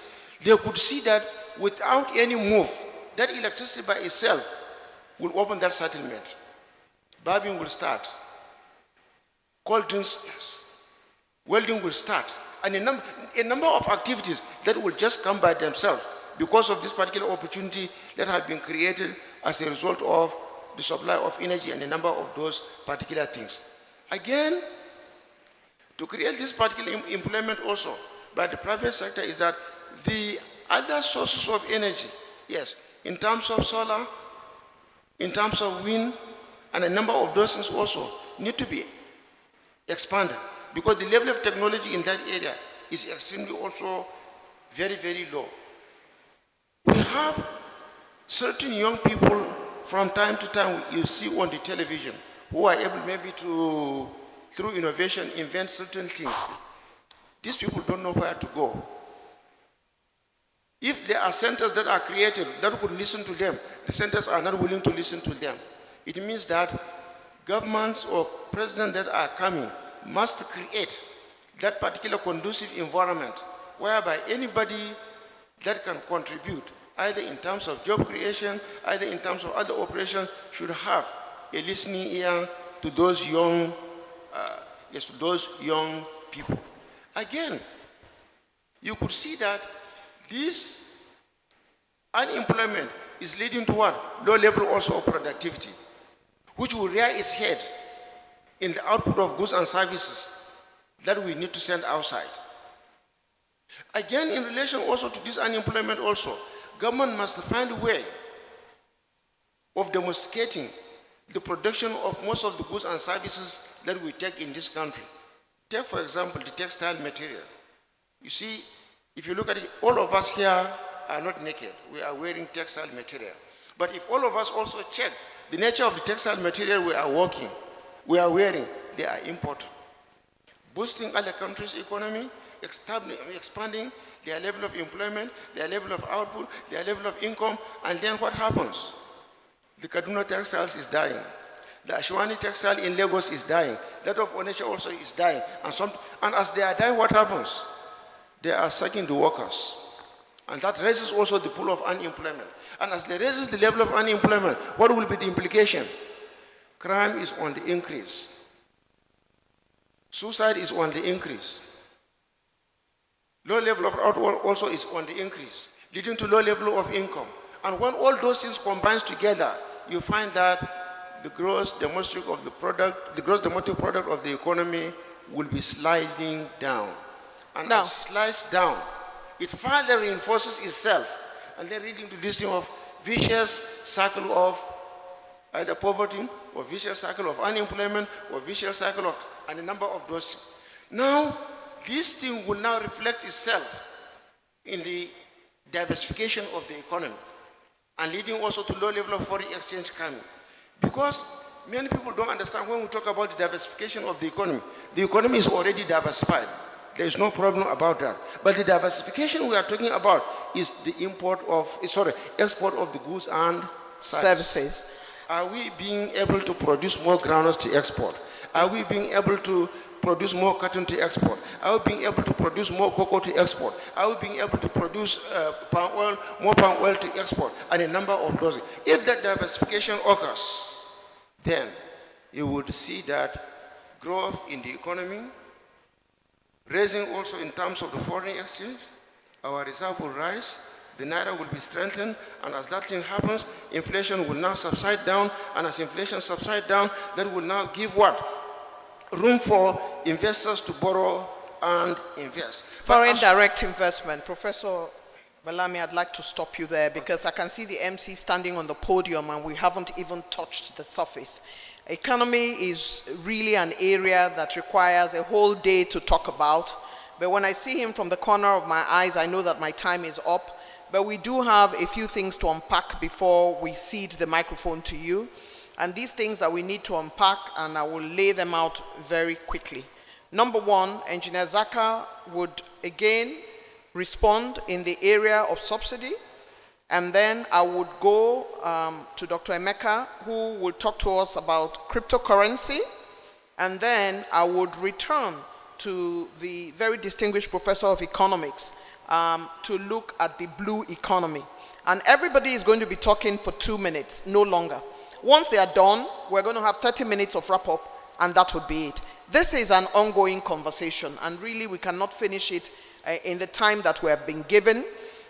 they could see that without any move, that electricity by itself will open that settlement. Barbing will start, cold drinks, welding will start, and a number of activities that will just come by themselves because of this particular opportunity that has been created as a result of the supply of energy and a number of those particular things. Again, to create this particular employment also by the private sector is that the other sources of energy, yes, in terms of solar, in terms of wind, and a number of those things also need to be expanded, because the level of technology in that area is extremely also very, very low. We have certain young people from time to time you see on the television who are able maybe to, through innovation, invent certain things. These people don't know where to go. If there are centers that are created that could listen to them, the centers are not willing to listen to them. It means that governments or presidents that are coming must create that particular conducive environment whereby anybody that can contribute, either in terms of job creation, either in terms of other operations, should have a listening ear to those young, to those young people. Again, you could see that this unemployment is leading to what? Low level also of productivity, which will rear its head in the output of goods and services that we need to send outside. Again, in relation also to this unemployment also, government must find a way of domesticating the production of most of the goods and services that we take in this country. Take, for example, the textile material. You see, if you look at it, all of us here are not naked. We are wearing textile material. But if all of us also check the nature of the textile material we are wearing, they are imported. Boosting other countries' economy, expanding their level of employment, their level of output, their level of income, and then what happens? The Kaduna textiles is dying. The Ashwani textile in Lagos is dying. That of Onitsha also is dying. And as they are dying, what happens? They are sacking the workers. And that raises also the pool of unemployment. And as they raises the level of unemployment, what will be the implication? Crime is on the increase. Suicide is on the increase. Low level of output also is on the increase, leading to low level of income. And when all those things combines together, you find that the gross domestic product of the economy will be sliding down. And as it slides down, it further reinforces itself, and then leading to this thing of vicious cycle of either poverty, or vicious cycle of unemployment, or vicious cycle of and a number of those things. Now, this thing will now reflect itself in the diversification of the economy, and leading also to low level of foreign exchange coming. Because many people don't understand when we talk about the diversification of the economy is already diversified. There is no problem about that. But the diversification we are talking about is the export of the goods and services. Are we being able to produce more groundnuts to export? Are we being able to produce more cotton to export? Are we being able to produce more cocoa to export? Are we being able to produce more palm oil to export? And a number of those. If that diversification occurs, then you would see that growth in the economy, raising also in terms of the foreign exchange, our reserve will rise, the naira will be strengthened, and as that thing happens, inflation will now subside down, and as inflation subsides down, that will now give what? Room for investors to borrow and invest. Foreign direct investment. Professor Balami, I'd like to stop you there because I can see the MC standing on the podium and we haven't even touched the surface. Economy is really an area that requires a whole day to talk about. But when I see him from the corner of my eyes, I know that my time is up. But we do have a few things to unpack before we cede the microphone to you. And these things that we need to unpack, and I will lay them out very quickly. Number one, Engineer Zaka would again respond in the area of subsidy. And then I would go to Dr. Emeka, who will talk to us about cryptocurrency. And then I would return to the very distinguished professor of economics to look at the blue economy. And everybody is going to be talking for 2 minutes, no longer. Once they are done, we're going to have 30 minutes of wrap-up, and that would be it. This is an ongoing conversation, and really we cannot finish it in the time that we have been given.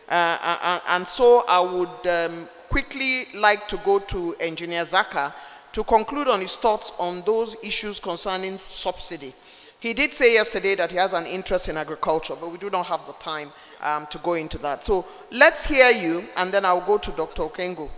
And so I would quickly like to go to Engineer Zaka to conclude on his thoughts on those issues concerning subsidy. He did say yesterday that he has an interest in agriculture, but we do not have the time to go into that. So let's hear you, and then I'll go to Dr. Okengo.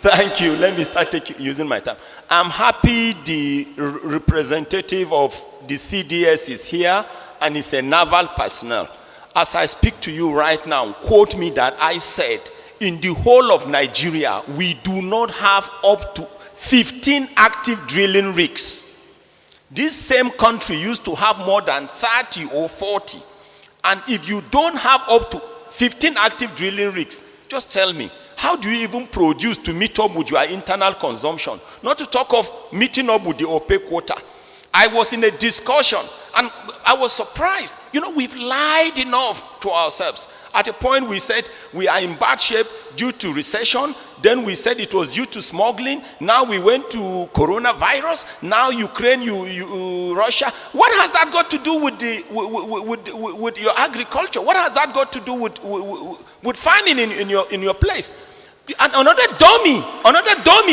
Thank you. Let me start using my time. I'm happy the representative of the CDS is here, and it's a naval personnel. As I speak to you right now, quote me that I said, in the whole of Nigeria, we do not have up to 15 active drilling rigs. This same country used to have more than 30 or 40. And if you don't have up to 15 active drilling rigs, just tell me, how do you even produce to meet up with your internal consumption? Not to talk of meeting up with the OPEC quota. I was in a discussion and I was surprised. You know, we've lied enough to ourselves. At a point we said we are in bad shape due to recession. Then we said it was due to smuggling. Now we went to coronavirus. Now Ukraine, Russia. What has that got to do with your agriculture? What has that got to do with farming in your place? And another dummy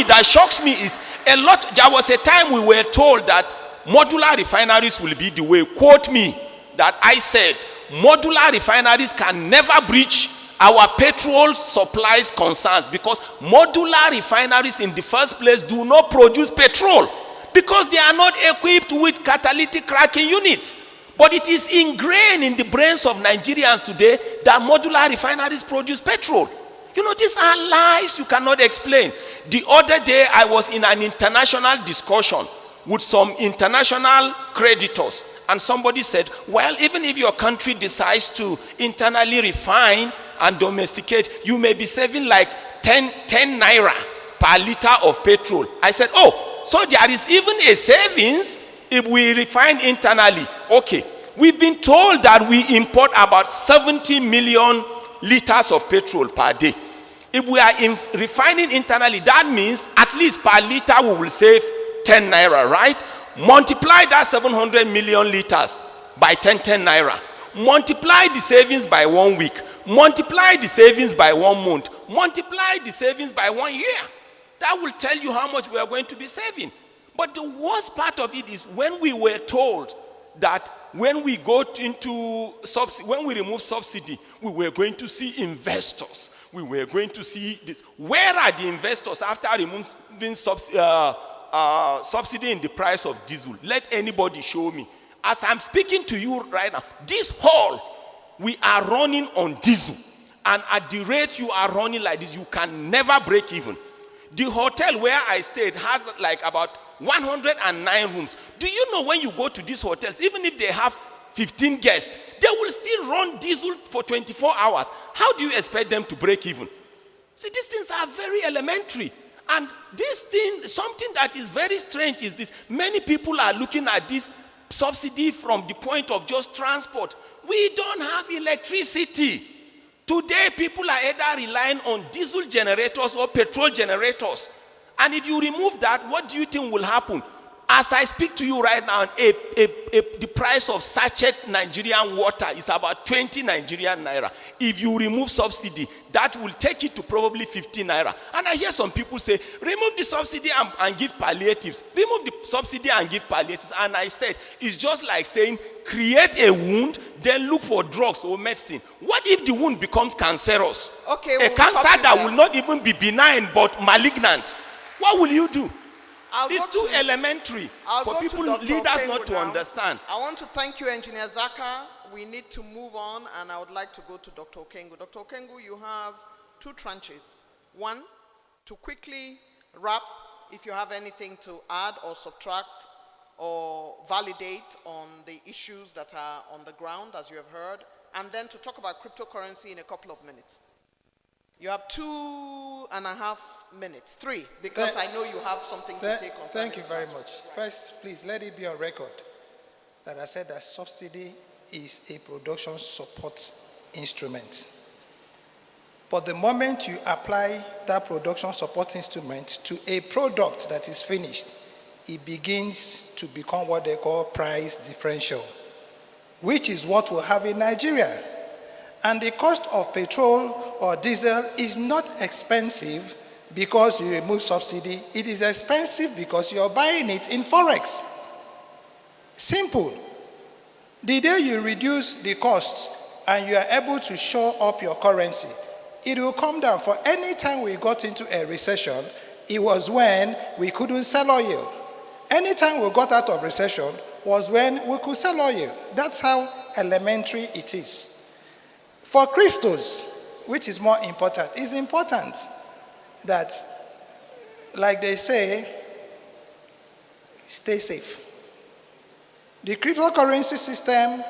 that shocks me is there was a time we were told that modular refineries will be the way. Quote me that I said modular refineries can never breach our petrol supplies concerns, because modular refineries in the first place do not produce petrol because they are not equipped with catalytic cracking units. But it is ingrained in the brains of Nigerians today that modular refineries produce petrol. You know, these are lies you cannot explain. The other day I was in an international discussion with some international creditors, and somebody said, well, even if your country decides to internally refine and domesticate, you may be saving like 10 naira per liter of petrol. I said, oh, so there is even a savings if we refine internally. Okay, we've been told that we import about 70 million liters of petrol per day. If we are refining internally, that means at least per liter we will save 10 naira, right? Multiply that 700 million liters by 10 naira. Multiply the savings by 1 week. Multiply the savings by 1 month. Multiply the savings by 1 year. That will tell you how much we are going to be saving. But the worst part of it is when we were told that when we go into when we remove subsidy, we were going to see investors. We were going to see this. Where are the investors after removing subsidy in the price of diesel? Let anybody show me. As I'm speaking to you right now, this hall, we are running on diesel. And at the rate you are running like this, you can never break even. The hotel where I stayed has like about 109 rooms. Do you know when you go to these hotels, even if they have 15 guests, they will still run diesel for 24 hours. How do you expect them to break even? See, these things are very elementary. And this thing, something that is very strange is this. Many people are looking at this subsidy from the point of just transport. We don't have electricity. Today, people are either relying on diesel generators or petrol generators. And if you remove that, what do you think will happen? As I speak to you right now, the price of sachet Nigerian water is about 20 Nigerian naira. If you remove subsidy, that will take it to probably 15 naira. And I hear some people say, remove the subsidy and give palliatives. Remove the subsidy and give palliatives. And I said, it's just like saying, create a wound, then look for drugs or medicine. What if the wound becomes cancerous? Okay, a cancer that will not even be benign but malignant. What will you do? It's too elementary for people, leaders not to understand. I want to thank you, Engineer Zaka. We need to move on, and I would like to go to Dr. Okengu. Dr. Okengu, you have two tranches. One, to quickly wrap, if you have anything to add or subtract or validate on the issues that are on the ground, as you have heard, and then to talk about cryptocurrency in a couple of minutes. You have 2.5 minutes, 3, because I know you have something to say. Thank you very much. First, please let it be on record that I said that subsidy is a production support instrument. But the moment you apply that production support instrument to a product that is finished, it begins to become what they call price differential, which is what we have in Nigeria. And the cost of petrol or diesel is not expensive because you remove subsidy. It is expensive because you're buying it in Forex. Simple. The day you reduce the cost and you are able to shore up your currency, it will come down. For any time we got into a recession, it was when we couldn't sell oil. Anytime we got out of recession was when we could sell oil. That's how elementary it is. For cryptos, which is more important, it's important that, like they say, stay safe. The cryptocurrency system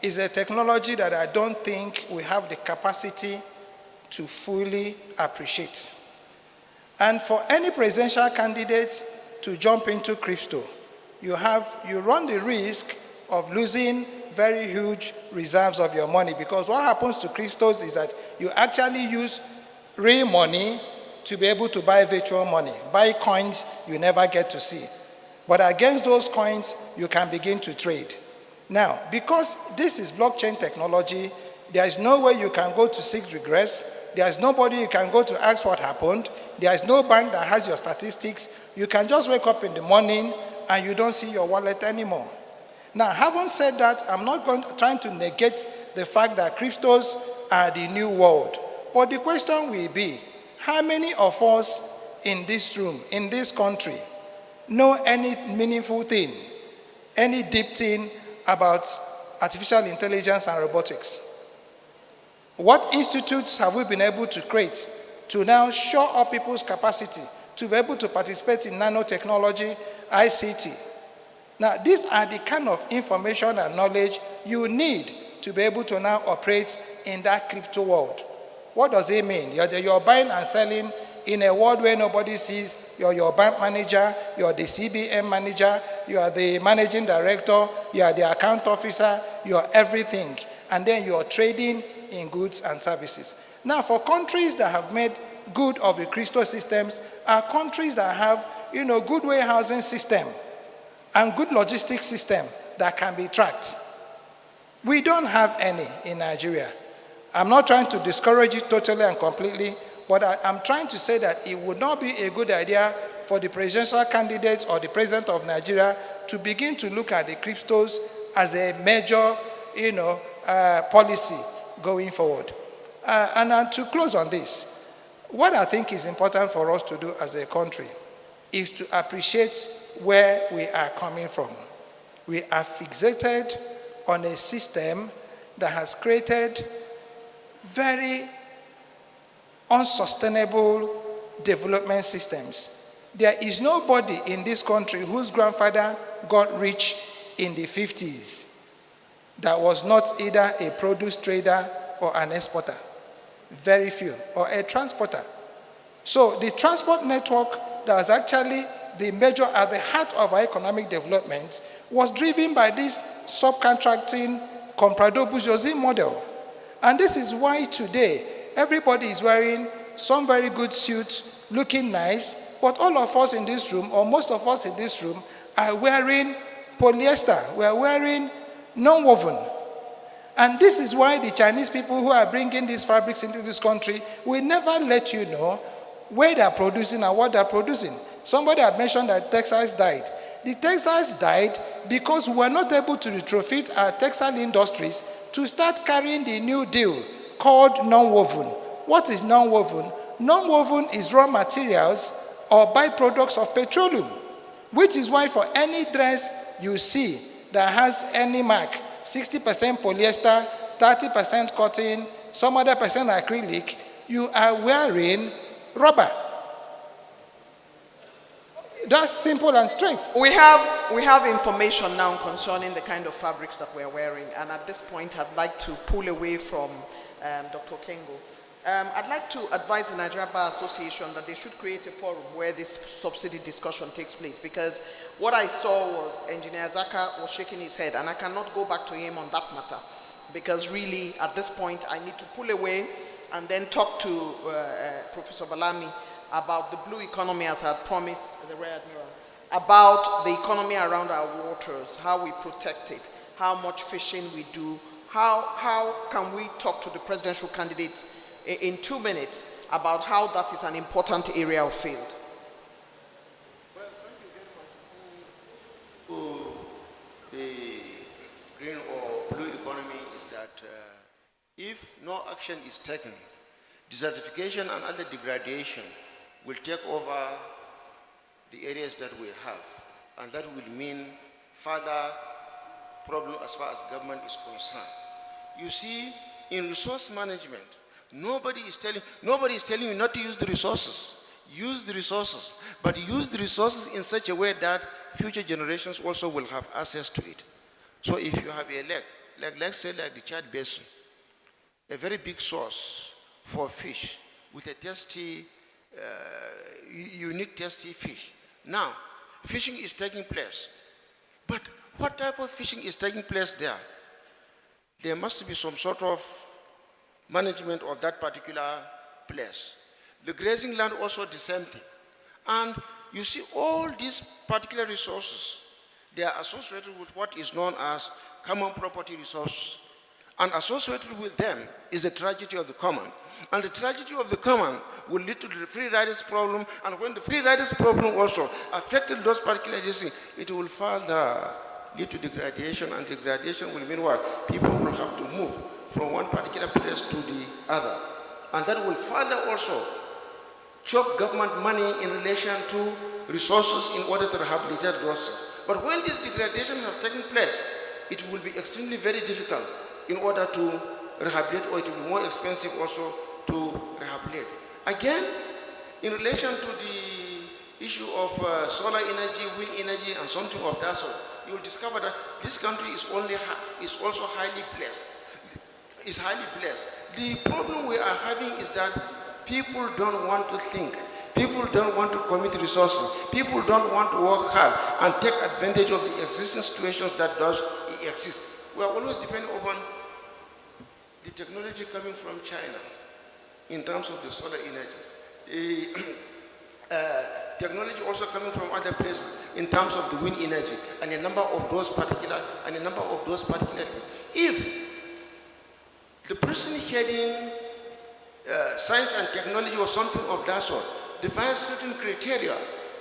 is a technology that I don't think we have the capacity to fully appreciate. And for any presidential candidate to jump into crypto, you run the risk of losing very huge reserves of your money, because what happens to cryptos is that you actually use real money to be able to buy virtual money, buy coins you never get to see. But against those coins, you can begin to trade. Now, because this is blockchain technology, there is no way you can go to seek regress. There is nobody you can go to ask what happened. There is no bank that has your statistics. You can just wake up in the morning and you don't see your wallet anymore. Now, having said that, I'm not trying to negate the fact that cryptos are the new world. But the question will be, how many of us in this room, in this country, know any meaningful thing, any deep thing about artificial intelligence and robotics? What institutes have we been able to create to now shore up people's capacity to be able to participate in nanotechnology, ICT? Now, these are the kind of information and knowledge you need to be able to now operate in that crypto world. What does it mean? You're buying and selling in a world where nobody sees. You're your bank manager, you're the CBN manager, you are the managing director, you are the account officer, you are everything. And then you're trading in goods and services. Now, for countries that have made good of the crypto systems are countries that have, good warehousing system and good logistics system that can be tracked. We don't have any in Nigeria. I'm not trying to discourage it totally and completely, but I'm trying to say that it would not be a good idea for the presidential candidates or the president of Nigeria to begin to look at the cryptos as a major, policy going forward. And to close on this, what I think is important for us to do as a country is to appreciate where we are coming from. We are fixated on a system that has created very unsustainable development systems. There is nobody in this country whose grandfather got rich in the 50s. that was not either a produce trader or an exporter. Very few, or a transporter. So the transport network that was actually the major at the heart of our economic development was driven by this subcontracting comprador bourgeoisie model. And this is why today everybody is wearing some very good suits, looking nice, but all of us in this room, or most of us in this room, are wearing polyester. We are wearing non-woven. And this is why the Chinese people who are bringing these fabrics into this country will never let you know where they are producing and what they are producing. Somebody had mentioned that textiles died. The textiles died because we were not able to retrofit our textile industries to start carrying the new deal called non-woven. What is non-woven? Non-woven is raw materials or byproducts of petroleum, which is why for any dress you see that has any mark, 60% polyester, 30% cotton, some other percent acrylic, you are wearing rubber. That's simple and straight. We have information now concerning the kind of fabrics that we're wearing, and at this point I'd like to pull away from Dr. Kengo. I'd like to advise the Nigerian Bar Association that they should create a forum where this subsidy discussion takes place, because what I saw was Engineer Zaka was shaking his head, and I cannot go back to him on that matter, because really at this point I need to pull away and then talk to Professor Balami about the blue economy, as I had promised the Rear Admiral, about the economy around our waters, how we protect it, how much fishing we do, how can we talk to the presidential candidates in 2 minutes about how that is an important area of field. Well, thank you very much. The green or blue economy is that if no action is taken, desertification and other degradation will take over the areas that we have, and that will mean further problem as far as government is concerned. You see, in resource management, nobody is telling you not to use the resources. Use the resources, but use the resources in such a way that future generations also will have access to it. So if you have a lake, let's say like the Chad Basin, a very big source for fish with a tasty, unique tasty fish. Now, fishing is taking place. But what type of fishing is taking place there? There must be some sort of management of that particular place. The grazing land also the same thing. And you see all these particular resources, they are associated with what is known as common property resources. And associated with them is the tragedy of the common. And the tragedy of the common will lead to the free riders problem. And when the free riders problem also affected those particular districts, it will further lead to degradation. And degradation will mean what? People will have to move from one particular place to the other. And that will further also chop government money in relation to resources in order to rehabilitate those. But when this degradation has taken place, it will be extremely very difficult in order to rehabilitate, or it will be more expensive also to rehabilitate. Again, in relation to the issue of solar energy, wind energy, and something of that sort, you will discover that this country is also highly blessed. Is highly blessed. The problem we are having is that people don't want to think. People don't want to commit resources. People don't want to work hard and take advantage of the existing situations that does exist. We are always depending upon the technology coming from China in terms of the solar energy. The technology also coming from other places in terms of the wind energy and a number of those particular things. If the person heading science and technology or something of that sort devise certain criteria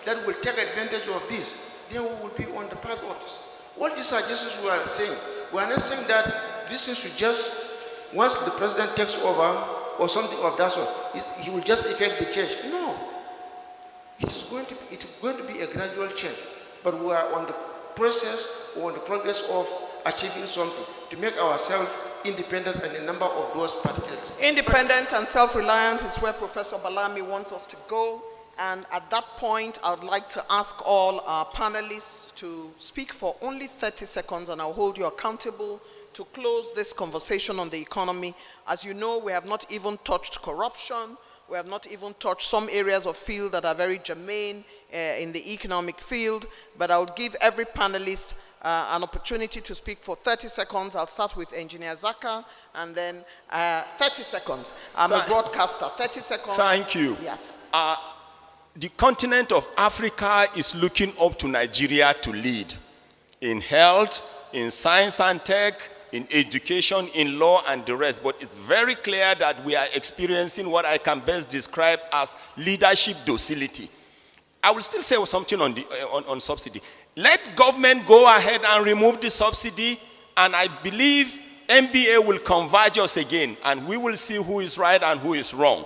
that will take advantage of this, then we will be on the path of this. All these suggestions we are saying, we are not saying that this is should just, once the president takes over or something of that sort, he will just effect the change. No. It's going to be a gradual change. But we are on the process or on the progress of achieving something to make ourselves independent and a number of those particulars. Independent and self-reliant is where Professor Balami wants us to go. And at that point, I would like to ask all our panelists to speak for only 30 seconds, and I'll hold you accountable to close this conversation on the economy. As you know, we have not even touched corruption. We have not even touched some areas of field that are very germane in the economic field. But I'll give every panelist an opportunity to speak for 30 seconds. I'll start with Engineer Zaka, and then 30 seconds. I'm a broadcaster. 30 seconds. Thank you. Yes. The continent of Africa is looking up to Nigeria to lead in health, in science and tech, in education, in law, and the rest. But it's very clear that we are experiencing what I can best describe as leadership docility. I will still say something on subsidy. Let government go ahead and remove the subsidy, and I believe MBA will converge us again, and we will see who is right and who is wrong.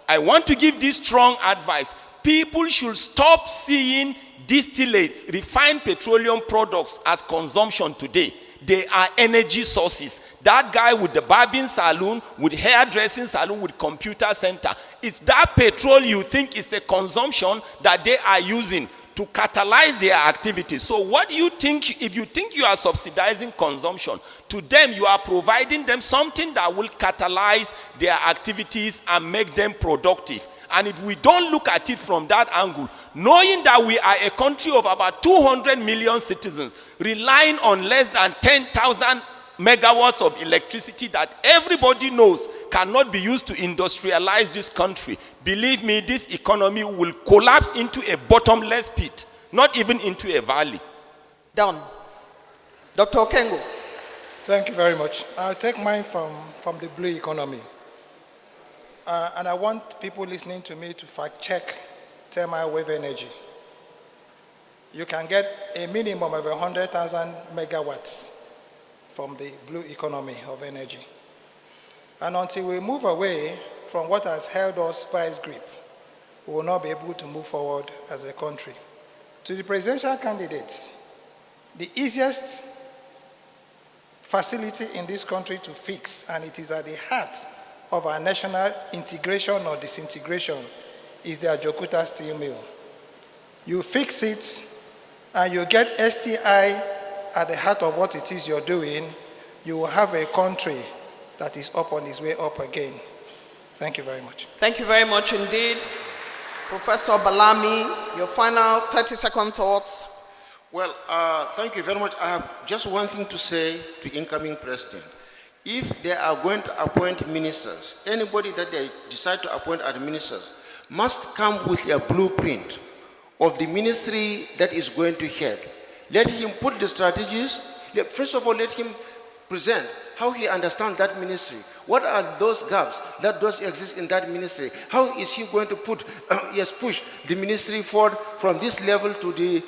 I want to give this strong advice. People should stop seeing distillates, refined petroleum products as consumption today. They are energy sources. That guy with the barbing salon, with hairdressing salon, with computer center, it's that petrol you think is a consumption that they are using to catalyze their activities. So what do you think, if you think you are subsidizing consumption, to them you are providing them something that will catalyze their activities and make them productive. And if we don't look at it from that angle, knowing that we are a country of about 200 million citizens, relying on less than 10,000 megawatts of electricity that everybody knows cannot be used to industrialize this country, believe me, this economy will collapse into a bottomless pit, not even into a valley. Done. Dr. Okengo. Thank you very much. I'll take mine from the blue economy. And I want people listening to me to fact check thermal wave energy. You can get a minimum of 100,000 megawatts from the blue economy of energy. And until we move away from what has held us vice grip, we will not be able to move forward as a country. To the presidential candidates, the easiest facility in this country to fix, and it is at the heart of our national integration or disintegration, is the Ajokuta steel mill. You fix it and you get STI at the heart of what it is you're doing, you will have a country that is up on its way up again. Thank you very much. Thank you very much indeed. Professor Balami, your final 30-second thoughts. Well, thank you very much. I have just one thing to say to incoming president. If they are going to appoint ministers, anybody that they decide to appoint as ministers must come with a blueprint of the ministry that is going to head. Let him put the strategies. First of all, let him present how he understands that ministry. What are those gaps that does exist in that ministry? How is he going to push the ministry forward from this level to the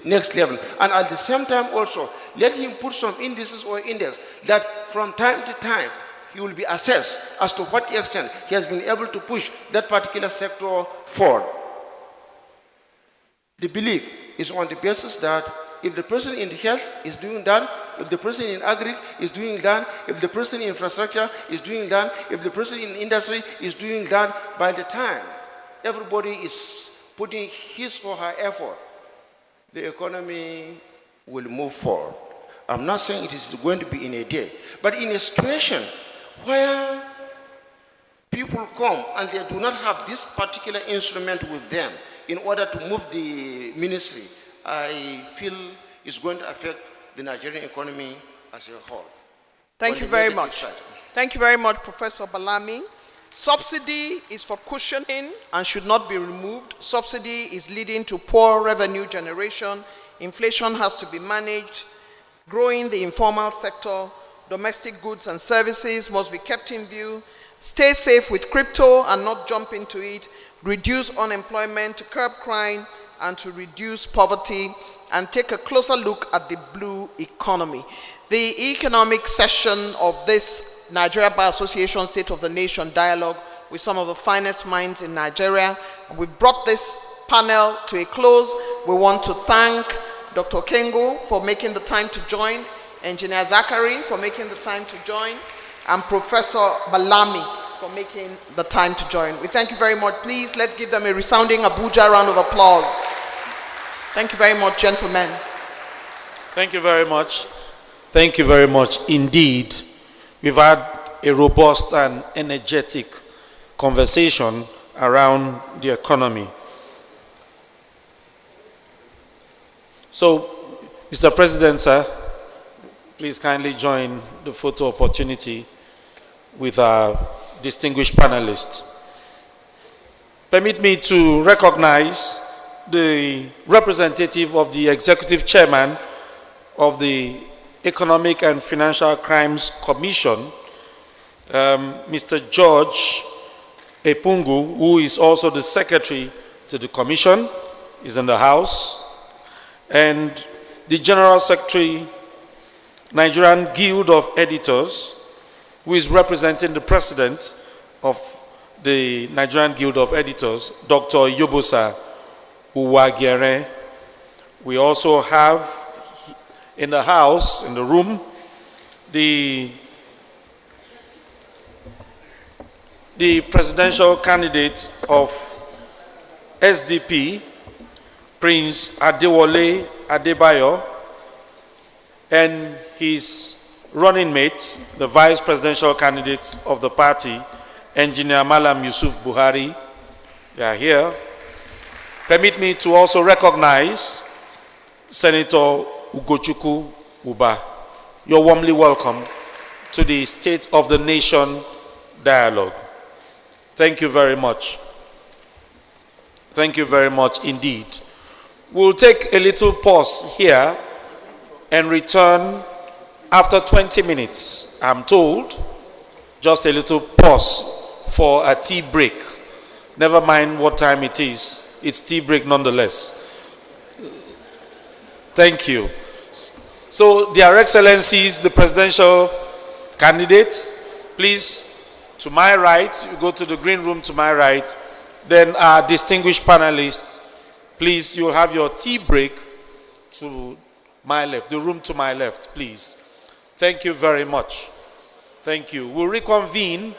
next level? And at the same time also, let him put some indices or index that from time to time he will be assessed as to what extent he has been able to push that particular sector forward. The belief is on the basis that if the person in health is doing that, if the person in agri is doing that, if the person in infrastructure is doing that, if the person in industry is doing that, by the time everybody is putting his or her effort, the economy will move forward. I'm not saying it is going to be in a day, but in a situation where people come and they do not have this particular instrument with them in order to move the ministry, I feel it's going to affect the Nigerian economy as a whole. Thank you very much. Thank you very much, Professor Balami. Subsidy is for cushioning and should not be removed. Subsidy is leading to poor revenue generation. Inflation has to be managed. Growing the informal sector, domestic goods and services must be kept in view. Stay safe with crypto and not jump into it. Reduce unemployment to curb crime and to reduce poverty, and take a closer look at the blue economy. The economic session of this Nigeria Bar Association State of the Nation dialogue with some of the finest minds in Nigeria. We brought this panel to a close. We want to thank Dr. Okengo for making the time to join, Engineer Zachary for making the time to join, and Professor Balami for making the time to join. We thank you very much. Please, let's give them a resounding Abuja round of applause. Thank you very much, gentlemen. Thank you very much. Thank you very much indeed. We've had a robust and energetic conversation around the economy. So, Mr. President, sir, please kindly join the photo opportunity with our distinguished panelists. Permit me to recognize the representative of the executive chairman of the Economic and Financial Crimes Commission, Mr. George Epungu, who is also the secretary to the commission, is in the house, and the general secretary, Nigerian Guild of Editors, who is representing the president of the Nigerian Guild of Editors, Dr. Yobosa Uwagere. We also have in the house, in the room, the presidential candidate of SDP, Prince Adewale Adebayo, and his running mate, the vice presidential candidate of the party, Engineer Malam Yusuf Buhari. They are here. Permit me to also recognize Senator Ugochukwu Uba. You're warmly welcome to the State of the Nation dialogue. Thank you very much. Thank you very much indeed. We'll take a little pause here and return after 20 minutes, I'm told. Just a little pause for a tea break. Never mind what time it is, it's tea break nonetheless. Thank you. So, Their Excellencies, the presidential candidates, please, to my right, you go to the green room to my right, then our distinguished panelists, please, you'll have your tea break to my left, the room to my left, please. Thank you very much. Thank you. We'll reconvene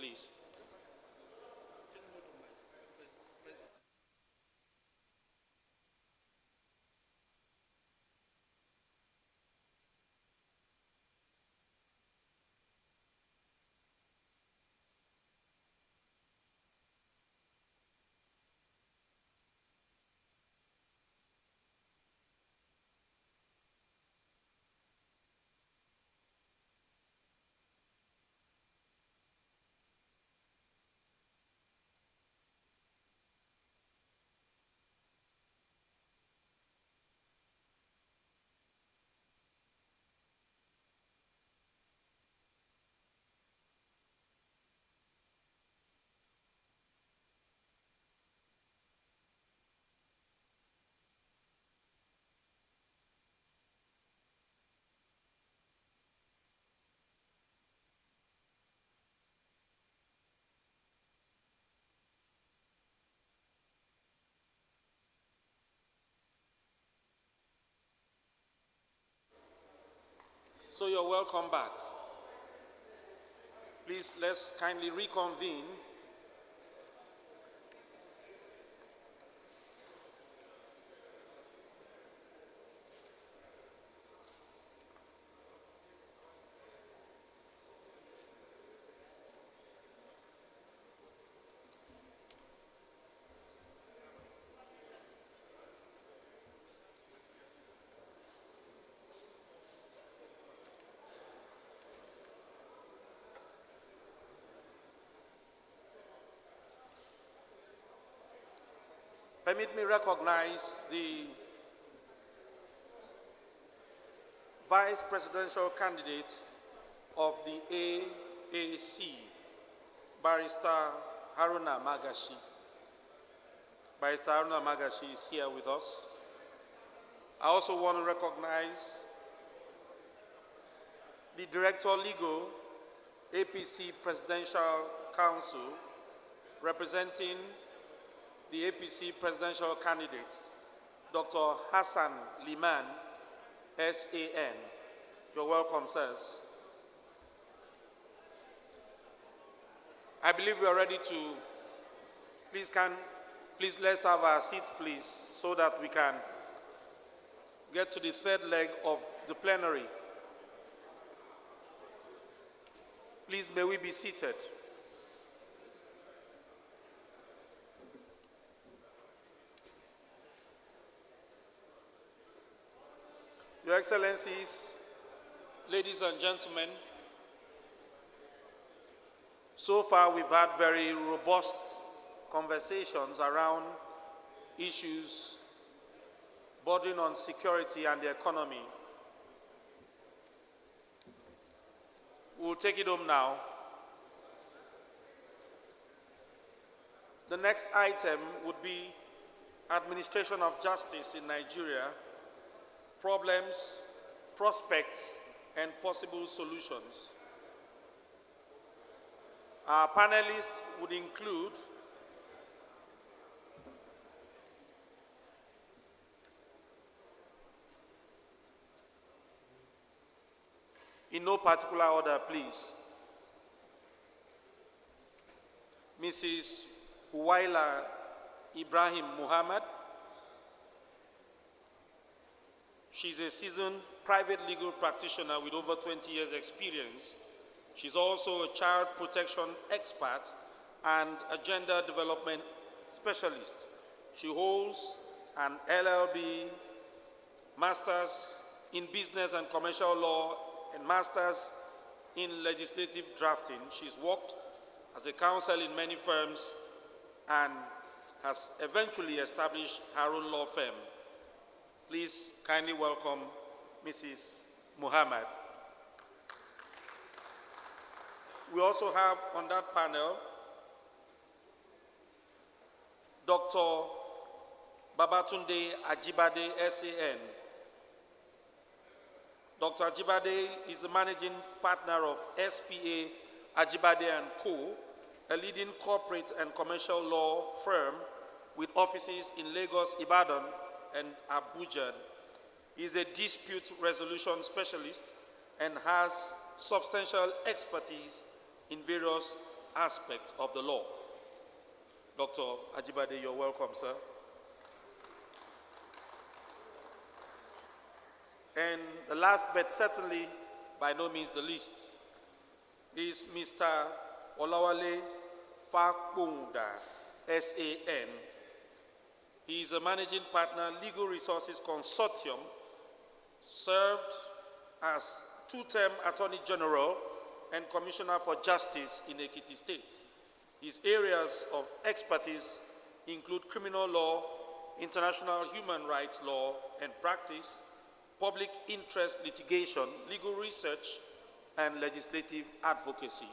please. So you're welcome back. Please, let's kindly reconvene. Permit me recognize the vice presidential candidate of the AAC, Barrister Haruna Magashi. Barrister Haruna Magashi is here with us. I also want to recognize the Director Legal, APC Presidential Council, representing the APC presidential candidate, Dr. Hassan Liman, SAN. You're welcome, sirs. I believe we are ready to, please let's have our seats, please, so that we can get to the third leg of the plenary. Please, may we be seated. Your Excellencies, ladies and gentlemen, so far we've had very robust conversations around issues bordering on security and the economy. We'll take it home now. The next item would be administration of justice in Nigeria, problems, prospects, and possible solutions. Our panelists would include in no particular order, please, Mrs. Huwaila Ibrahim Muhammad. She's a seasoned private legal practitioner with over 20 years' experience. She's also a child protection expert and a gender development specialist. She holds an LLB, Masters in Business and Commercial Law, and Masters in Legislative Drafting. She's worked as a counsel in many firms and has eventually established her own law firm. Please kindly welcome Mrs. Muhammad. We also have on that panel Dr. Babatunde Ajibade, SAN. Dr. Ajibade is the managing partner of SPA Ajibade & Co., a leading corporate and commercial law firm with offices in Lagos, Ibadan, and Abuja. He is a dispute resolution specialist and has substantial expertise in various aspect of the law. Dr. Ajibade, you're welcome, sir. And the last but certainly by no means the least is Mr. Olawale Fakbunda, SAN. He is a managing partner, Legal Resources Consortium, served as two-term Attorney General and Commissioner for Justice in Ekiti State. His areas of expertise include criminal law, international human rights law and practice, public interest litigation, legal research, and legislative advocacy.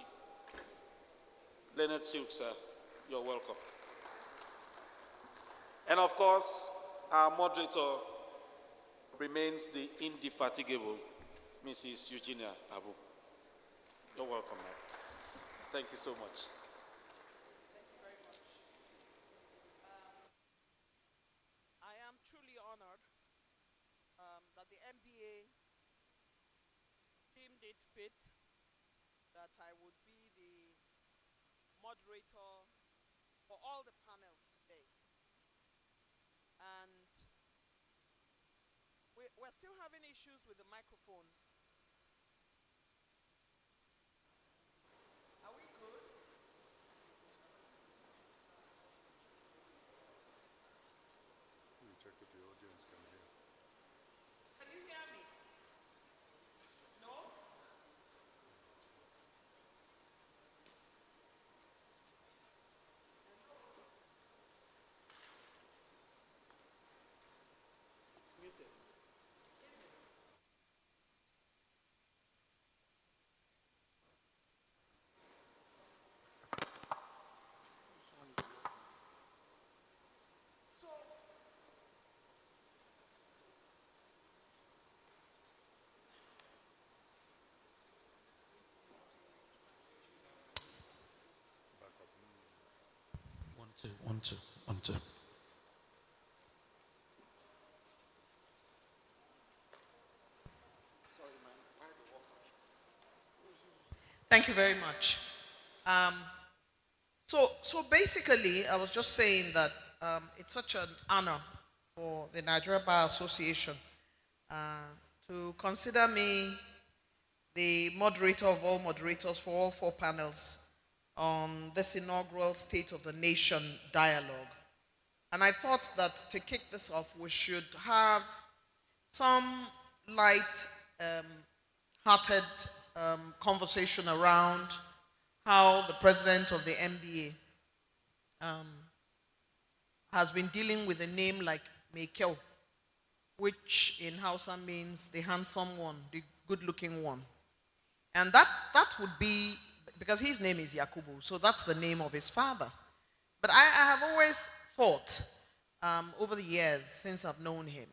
Leonard Silk, sir, you're welcome. And of course, our moderator remains the indefatigable Mrs. Eugenia Abu. You're welcome, ma'am. Thank you so much. Thank you very much. I am truly honored that the MBA deemed it fit that I would be the moderator for all the panels today. And we're still having issues with the microphone. Are we good? Check if the audience can hear. Can you hear me? No? It's muted. So, One, two. thank you very much. So basically, I was just saying that it's such an honor for the Nigeria Bar Association to consider me the moderator of all moderators for all four panels on this inaugural State of the Nation dialogue. And I thought that to kick this off, we should have some light-hearted conversation around how the president of the NBA has been dealing with a name like Mekel, which in Hausa means the handsome one, the good-looking one. And that would be, because his name is Yakubu, so that's the name of his father. But I have always thought, over the years since I've known him,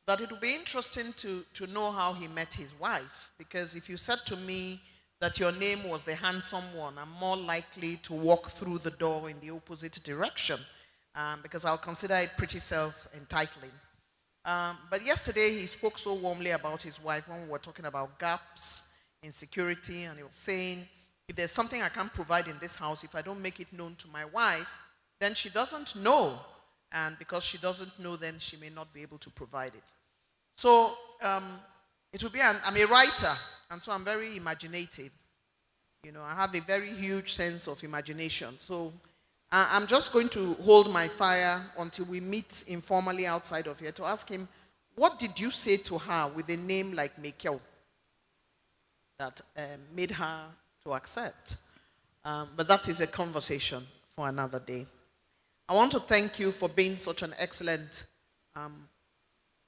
that it would be interesting to know how he met his wife. Because if you said to me that your name was the handsome one, I'm more likely to walk through the door in the opposite direction, because I'll consider it pretty self-entitling. But yesterday he spoke so warmly about his wife when we were talking about gaps in security, and he was saying, if there's something I can't provide in this house, if I don't make it known to my wife, then she doesn't know. And because she doesn't know, then she may not be able to provide it. So it will be, I'm a writer, and so I'm very imaginative. You know, I have a very huge sense of imagination. So I'm just going to hold my fire until we meet informally outside of here to ask him, what did you say to her with a name like Mekel that made her to accept? But that is a conversation for another day. I want to thank you for being such an excellent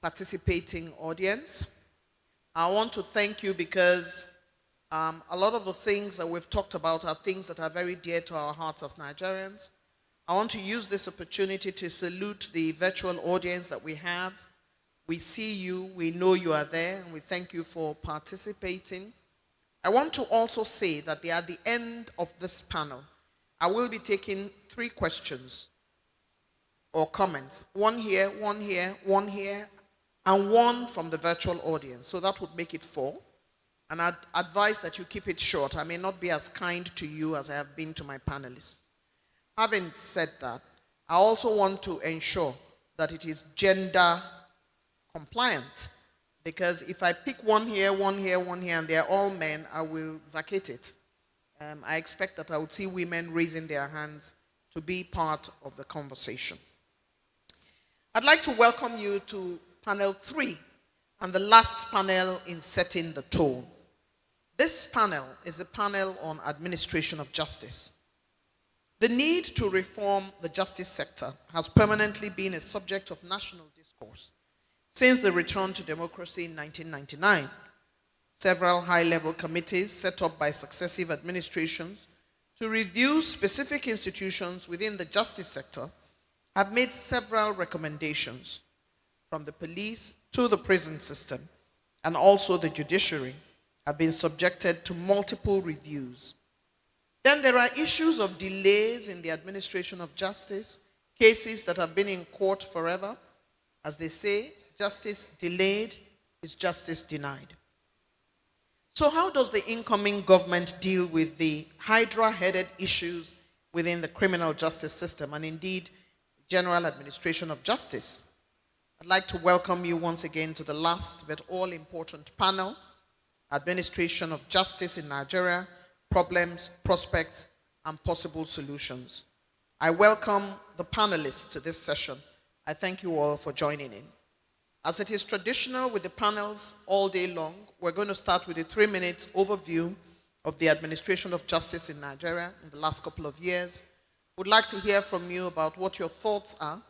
participating audience. I want to thank you because a lot of the things that we've talked about are things that are very dear to our hearts as Nigerians. I want to use this opportunity to salute the virtual audience that we have. We see you, we know you are there, and we thank you for participating. I want to also say that at the end of this panel, I will be taking 3 questions or comments. One here, one here, one here, and one from the virtual audience. So that would make it 4. And I'd advise that you keep it short. I may not be as kind to you as I have been to my panelists. Having said that, I also want to ensure that it is gender compliant, because if I pick one here, one here, one here, and they're all men, I will vacate it. I expect that I would see women raising their hands to be part of the conversation. I'd like to welcome you to panel 3 and the last panel in setting the tone. This panel is a panel on administration of justice. The need to reform the justice sector has permanently been a subject of national discourse since the return to democracy in 1999. Several high-level committees set up by successive administrations to review specific institutions within the justice sector have made several recommendations, from the police to the prison system, and also the judiciary have been subjected to multiple reviews. Then there are issues of delays in the administration of justice, cases that have been in court forever. As they say, justice delayed is justice denied. So how does the incoming government deal with the hydra-headed issues within the criminal justice system and indeed general administration of justice? I'd like to welcome you once again to the last but all-important panel, Administration of Justice in Nigeria, Problems, Prospects, and Possible Solutions. I welcome the panelists to this session. I thank you all for joining in. As it is traditional with the panels all day long, we're going to start with a 3-minute overview of the administration of justice in Nigeria in the last couple of years. We'd like to hear from you about what your thoughts are,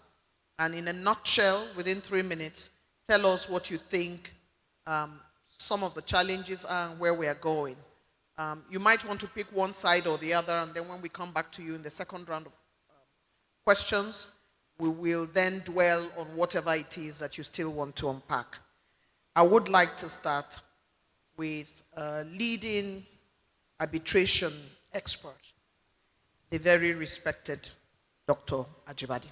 and in a nutshell, within 3 minutes, tell us what you think some of the challenges are and where we are going. You might want to pick one side or the other, and then when we come back to you in the second round of questions, we will then dwell on whatever it is that you still want to unpack. I would like to start with a leading arbitration expert, the very respected Dr. Ajibade.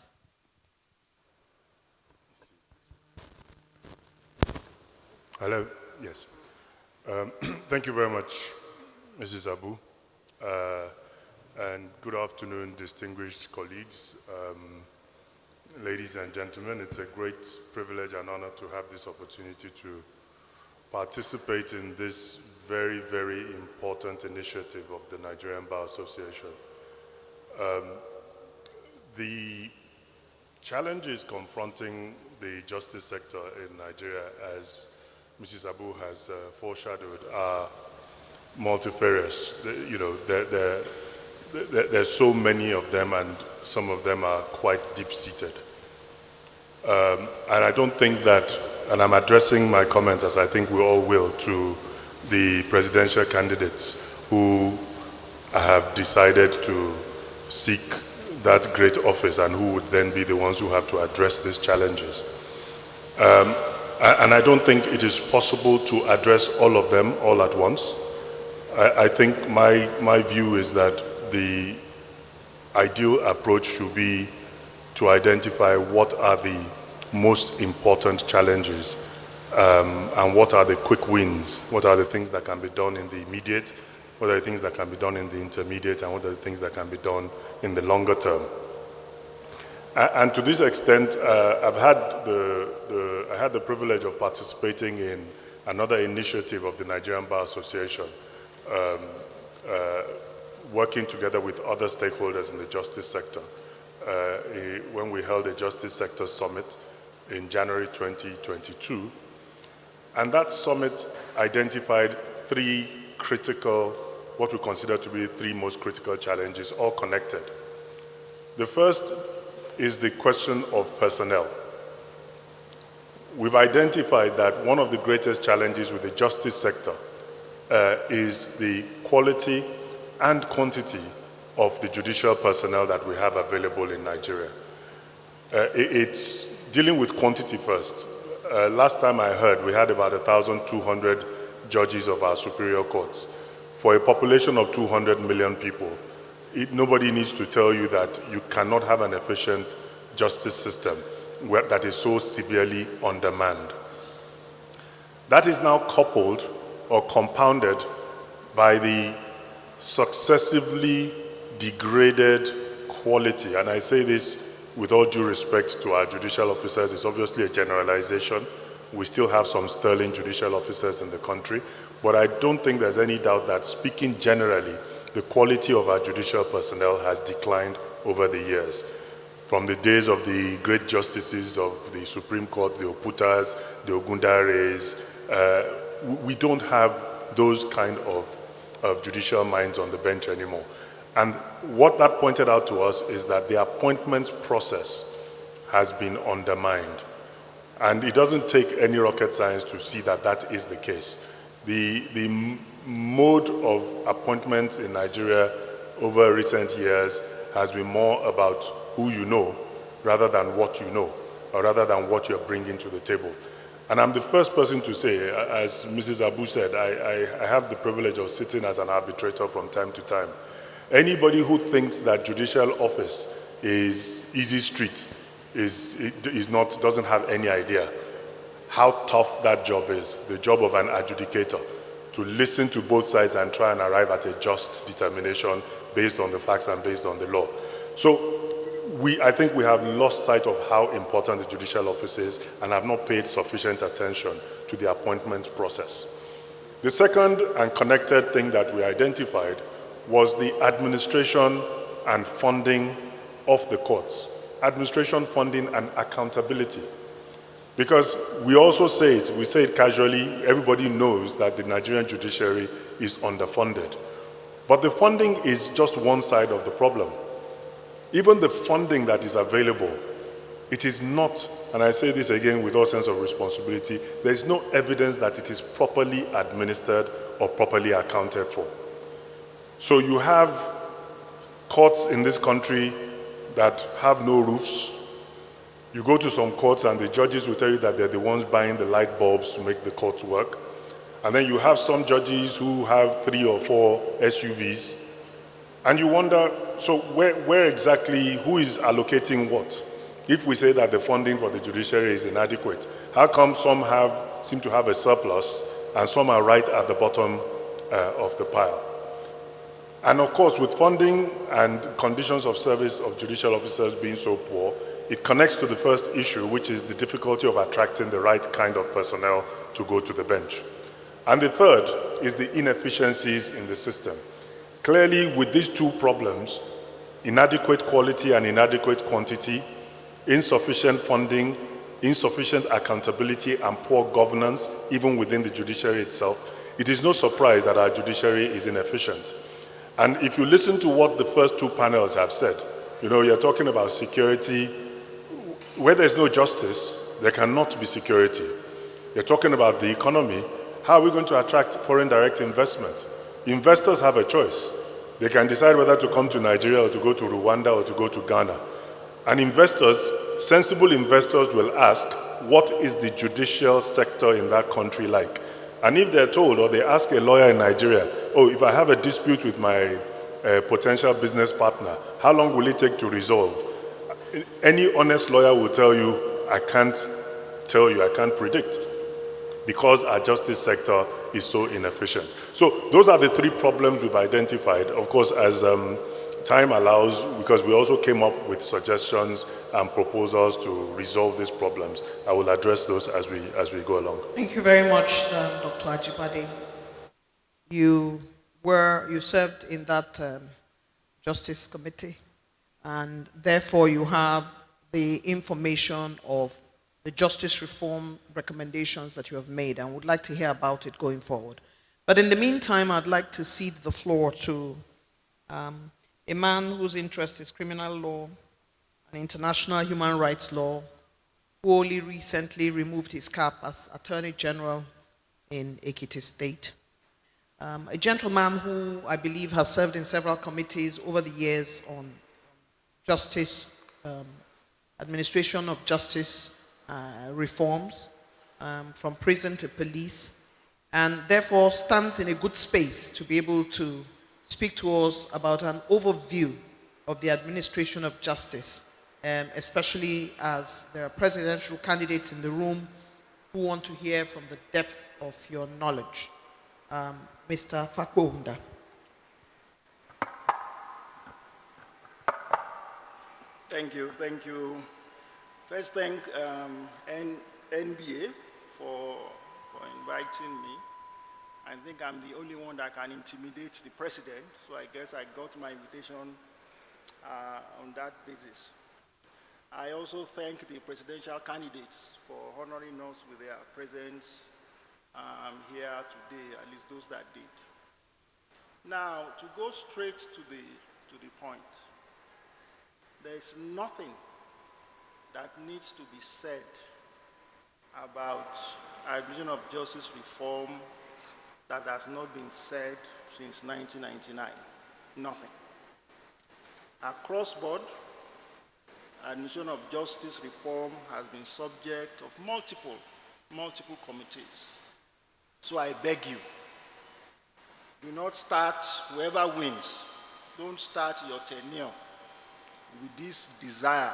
Hello, yes. Thank you very much, Mrs. Abu, and good afternoon, distinguished colleagues. Ladies and gentlemen, it's a great privilege and honor to have this opportunity to participate in this very, very important initiative of the Nigerian Bar Association. The challenges confronting the justice sector in Nigeria, as Mrs. Abu has foreshadowed, are multifarious. There's so many of them, and some of them are quite deep-seated. And I don't think that, and I'm addressing my comments, as I think we all will, to the presidential candidates who have decided to seek that great office and who would then be the ones who have to address these challenges. And I don't think it is possible to address all of them all at once. I think my view is that the ideal approach should be to identify what are the most important challenges and what are the quick wins, what are the things that can be done in the immediate, what are the things that can be done in the intermediate, and what are the things that can be done in the longer term. And to this extent, I had the privilege of participating in another initiative of the Nigerian Bar Association, working together with other stakeholders in the justice sector when we held a Justice Sector Summit in January 2022. And that summit identified three critical, what we consider to be three most critical challenges, all connected. The first is the question of personnel. We've identified that one of the greatest challenges with the justice sector is the quality and quantity of the judicial personnel that we have available in Nigeria. It's dealing with quantity first. Last time I heard, we had about 1,200 judges of our superior courts. For a population of 200 million people, nobody needs to tell you that you cannot have an efficient justice system that is so severely undermanned. That is now coupled, or compounded by the successively degraded quality, and I say this with all due respect to our judicial officers, it's obviously a generalization. We still have some sterling judicial officers in the country, but I don't think there's any doubt that, speaking generally, the quality of our judicial personnel has declined over the years. From the days of the great justices of the Supreme Court, the Oputas, the Ogundares, we don't have those kind of judicial minds on the bench anymore. And what that pointed out to us is that the appointments process has been undermined. And it doesn't take any rocket science to see that that is the case. The mode of appointments in Nigeria over recent years has been more about who you know rather than what you know, or rather than what you're bringing to the table. And I'm the first person to say, as Mrs. Abu said, I have the privilege of sitting as an arbitrator from time to time. Anybody who thinks that judicial office is easy street doesn't have any idea how tough that job is, the job of an adjudicator, to listen to both sides and try and arrive at a just determination based on the facts and based on the law. So I think we have lost sight of how important the judicial office is and have not paid sufficient attention to the appointment process. The second and connected thing that we identified was the administration and funding of the courts. Administration, funding, and accountability. Because we also say it, we say it casually, everybody knows that the Nigerian judiciary is underfunded. But the funding is just one side of the problem. Even the funding that is available, it is not, and I say this again with all sense of responsibility, there is no evidence that it is properly administered or properly accounted for. So you have courts in this country that have no roofs. You go to some courts and the judges will tell you that they're the ones buying the light bulbs to make the courts work. And then you have some judges who have 3 or 4 SUVs. And you wonder, so where exactly, who is allocating what? If we say that the funding for the judiciary is inadequate, how come some seem to have a surplus and some are right at the bottom of the pile? And of course, with funding and conditions of service of judicial officers being so poor, it connects to the first issue, which is the difficulty of attracting the right kind of personnel to go to the bench. And the third is the inefficiencies in the system. Clearly, with these two problems, inadequate quality and inadequate quantity, insufficient funding, insufficient accountability, and poor governance, even within the judiciary itself, it is no surprise that our judiciary is inefficient. And if you listen to what the first two panels have said, you're talking about security. Where there's no justice, there cannot be security. You're talking about the economy. How are we going to attract foreign direct investment? Investors have a choice. They can decide whether to come to Nigeria or to go to Rwanda or to go to Ghana. And investors, sensible investors, will ask, what is the judicial sector in that country like? And if they're told, or they ask a lawyer in Nigeria, oh, if I have a dispute with my potential business partner, how long will it take to resolve? Any honest lawyer will tell you, I can't tell you, I can't predict, because our justice sector is so inefficient. So those are the 3 problems we've identified. Of course, as time allows, because we also came up with suggestions and proposals to resolve these problems, I will address those as we go along. Thank you very much, Dr. Ajibade. You served in that Justice Committee, and therefore you have the information of the justice reform recommendations that you have made, and would like to hear about it going forward. But in the meantime, I'd like to cede the floor to a man whose interest is criminal law and international human rights law, who only recently removed his cap as Attorney General in Ekiti State. A gentleman who I believe has served in several committees over the years on justice, administration of justice reforms, from prison to police, and therefore stands in a good space to be able to speak to us about an overview of the administration of justice, especially as there are presidential candidates in the room who want to hear from the depth of your knowledge. Mr. Fakbonda. Thank you. First, thank NBA for inviting me. I think I'm the only one that can intimidate the president, so I guess I got my invitation on that basis. I also thank the presidential candidates for honoring us with their presence here today, at least those that did. Now, to go straight to the point, there's nothing that needs to be said about admission of justice reform that has not been said since 1999. Nothing. Across board, admission of justice reform has been subject of multiple committees. So I beg you, do not start, whoever wins, don't start your tenure with this desire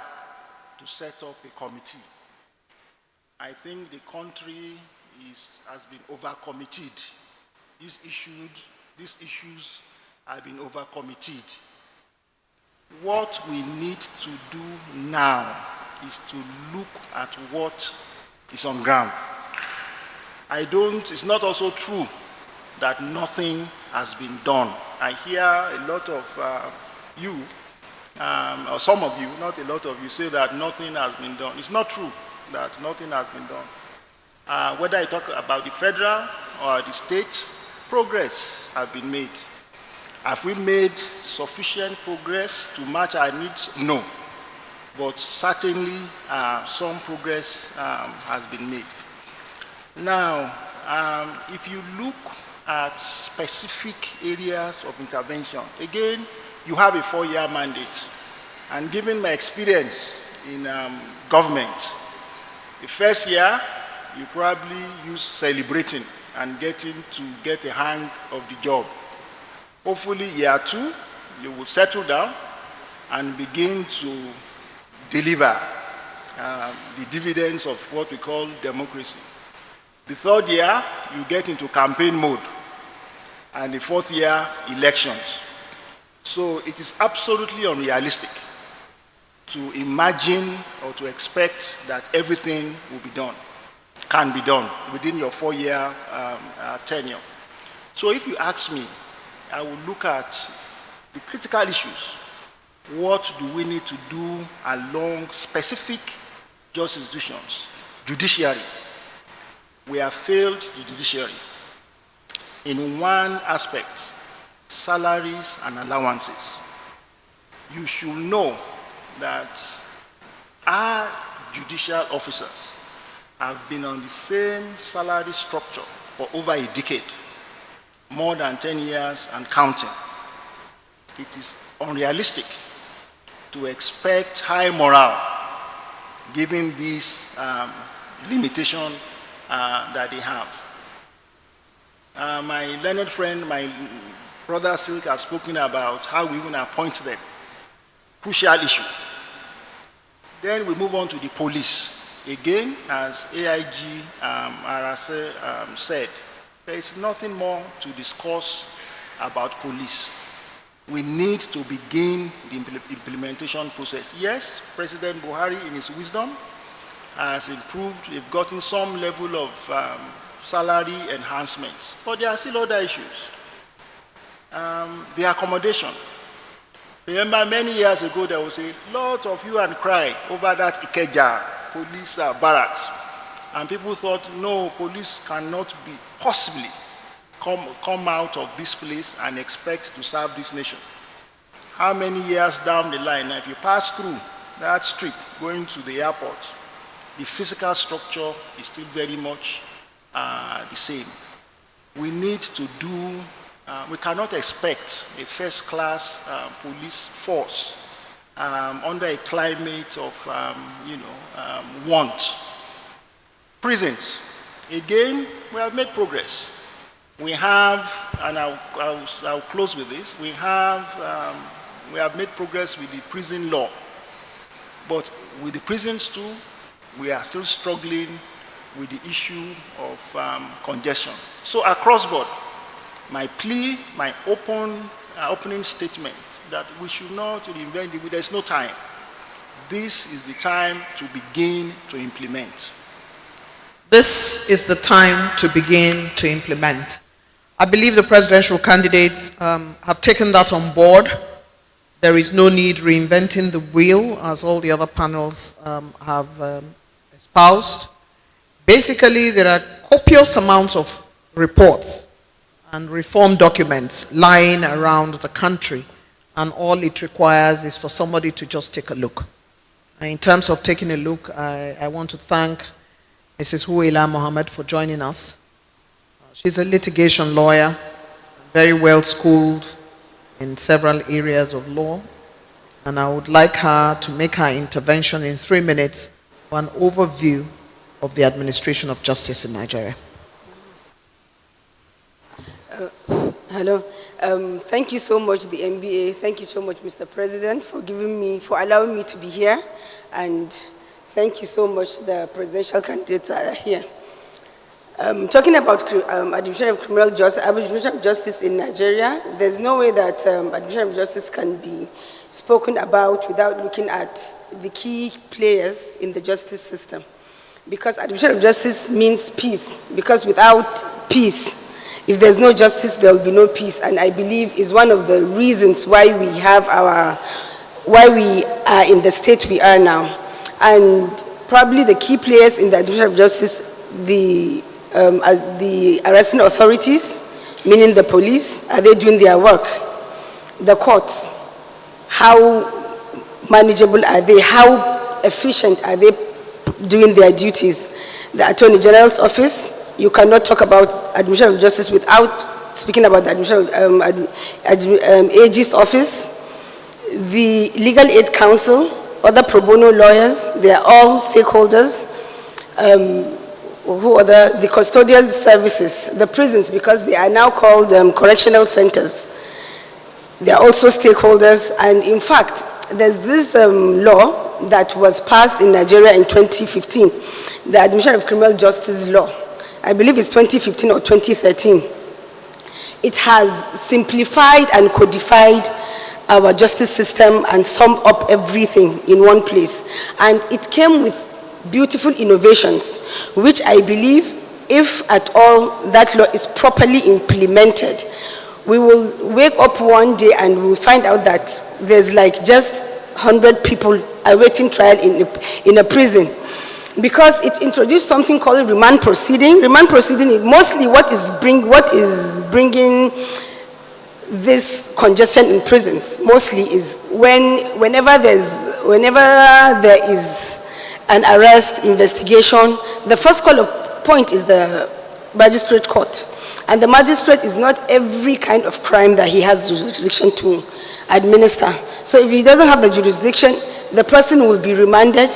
to set up a committee. I think the country has been over-committed. These issues have been over-committed. What we need to do now is to look at what is on ground. It's not also true that nothing has been done. I hear a lot of you, or some of you, not a lot of you, say that nothing has been done. It's not true that nothing has been done. Whether I talk about the federal or the state, progress has been made. Have we made sufficient progress to match our needs? No. But certainly some progress has been made. Now, if you look at specific areas of intervention, again, you have a 4-year mandate. And given my experience in government, the first year, you probably use celebrating and getting to get a hang of the job. Hopefully, year 2, you will settle down and begin to deliver the dividends of what we call democracy. The 3rd year, you get into campaign mode. And the 4th year, elections. So it is absolutely unrealistic to imagine or to expect that everything will be done, can be done within your 4-year tenure. So if you ask me, I will look at the critical issues. What do we need to do along specific justice institutions? Judiciary. We have failed the judiciary in one aspect, salaries and allowances. You should know that our judicial officers have been on the same salary structure for over a decade, more than 10 years and counting. It is unrealistic to expect high morale given this limitation that they have. My learned friend, my brother Silk, has spoken about how we even appoint them. Crucial issue. Then we move on to the police. Again, as AIG Arase said, there is nothing more to discuss about police. We need to begin the implementation process. Yes, President Buhari, in his wisdom, has improved. They've gotten some level of salary enhancements, but there are still other issues. The accommodation. Remember, many years ago, there was a lot of hue and cry over that Ikeja police barracks. And people thought, no, police cannot be possibly come out of this place and expect to serve this nation. How many years down the line, if you pass through that street going to the airport, the physical structure is still very much the same. We need to do, we cannot expect a first-class police force under a climate of, want. Prisons. Again, we have made progress. We have, and I'll close with this, we have made progress with the prison law. But with the prisons too, we are still struggling with the issue of congestion. So across board, my plea, my opening statement that we should not reinvent the wheel. There's no time. This is the time to begin to implement. This is the time to begin to implement. I believe the presidential candidates have taken that on board. There is no need reinventing the wheel, as all the other panels have espoused. Basically, there are copious amounts of reports and reform documents lying around the country, and all it requires is for somebody to just take a look. And in terms of taking a look, I want to thank Mrs. Huwaila Mohammed for joining us. She's a litigation lawyer, very well schooled in several areas of law, and I would like her to make her intervention in 3 minutes for an overview of the administration of justice in Nigeria. Hello. Thank you so much, the NBA. Thank you so much, Mr. President, for allowing me to be here. And thank you so much, the presidential candidates are here. Talking about administration of criminal justice, administration of justice in Nigeria, there's no way that administration of justice can be spoken about without looking at the key players in the justice system. Because administration of justice means peace. Because without peace, if there's no justice, there will be no peace. And I believe is one of the reasons why we are in the state we are now. And probably the key players in the administration of justice, the arresting authorities, meaning the police, are they doing their work? The courts, how manageable are they? How efficient are they doing their duties? The Attorney General's office, you cannot talk about administration of justice without speaking about the AG's office, the Legal Aid Council, other pro bono lawyers, they are all stakeholders. Who are the custodial services, the prisons, because they are now called correctional centers. They are also stakeholders, and in fact, there's this law that was passed in Nigeria in 2015, the Administration of Criminal Justice Law. I believe it's 2015 or 2013. It has simplified and codified our justice system and summed up everything in one place. And it came with beautiful innovations, which I believe, if at all that law is properly implemented, we will wake up one day and we will find out that there's like just 100 people awaiting trial in a prison. Because it introduced something called remand proceeding. Remand proceeding is mostly what is bringing this congestion in prisons. Mostly is whenever there is an arrest, investigation, the first call of point is the magistrate court. And the magistrate is not every kind of crime that he has jurisdiction to administer. So if he doesn't have the jurisdiction, the person will be remanded.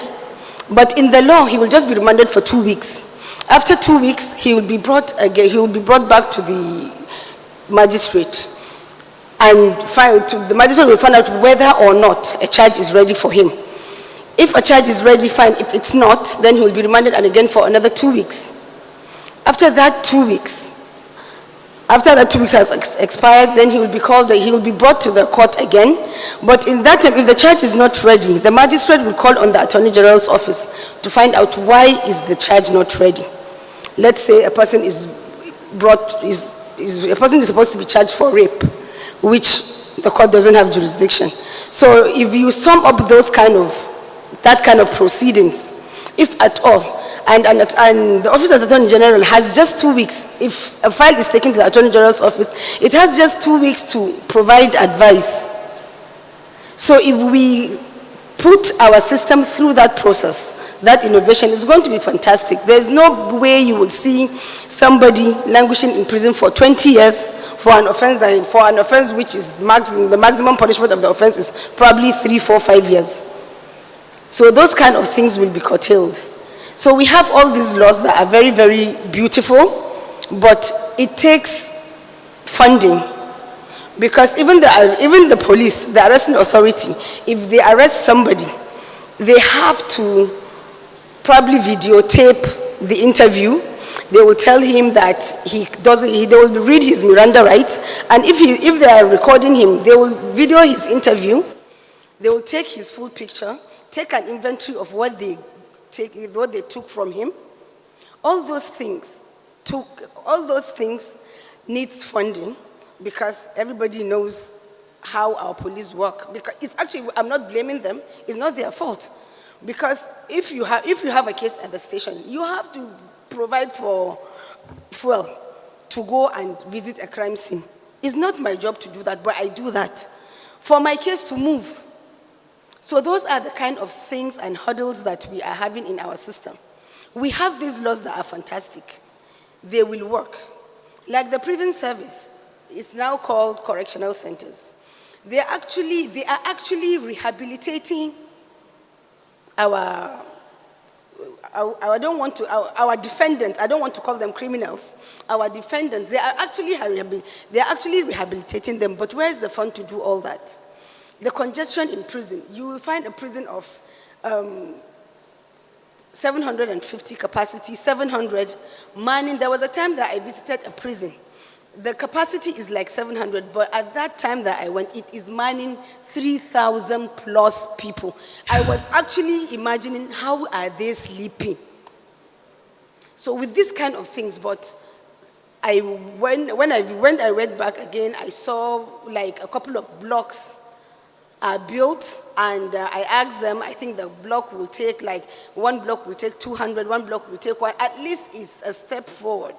But in the law, he will just be remanded for 2 weeks. After 2 weeks, he will be brought back to the magistrate. And the magistrate will find out whether or not a charge is ready for him. If a charge is ready, fine. If it's not, then he will be remanded and again for another 2 weeks. After that 2 weeks has expired, then he will be brought to the court again. But in that time, if the charge is not ready, the magistrate will call on the Attorney General's office to find out why is the charge not ready. Let's say a person is supposed to be charged for rape, which the court doesn't have jurisdiction. So if you sum up that kind of proceedings, if at all, and the Office of the Attorney General has just 2 weeks. If a file is taken to the Attorney General's office, it has just 2 weeks to provide advice. So if we put our system through that process, that innovation is going to be fantastic. There's no way you would see somebody languishing in prison for 20 years for an offense which is the maximum punishment of the offense is probably 3, 4, 5 years. So those kind of things will be curtailed. So we have all these laws that are very, very beautiful, but it takes funding. Because even the police, the arresting authority, if they arrest somebody, they have to probably videotape the interview. they will tell him that they will read his Miranda rights, and if they are recording him, they will video his interview, they will take his full picture, take an inventory of what they took from him. All those things needs funding, because everybody knows how our police work. Because it's actually, I'm not blaming them, it's not their fault. Because if you have a case at the station, you have to provide for fuel to go and visit a crime scene. It's not my job to do that, but I do that for my case to move. So those are the kind of things and hurdles that we are having in our system. We have these laws that are fantastic. They will work. Like the prison service, it's now called correctional centers. They are actually rehabilitating our defendants. I don't want to call them criminals. Our defendants, they are actually rehabilitating them. But where is the fund to do all that? The congestion in prison. You will find a prison of 750 capacity, 700 manning. There was a time that I visited a prison. The capacity is like 700, but at that time that I went, it is manning 3,000 plus people. I was actually imagining, how are they sleeping? So with these kind of things, but when I went back again, I saw like a couple of blocks are built, and I asked them, I think the block will take like, one block will take 200, one block will take one. At least it's a step forward.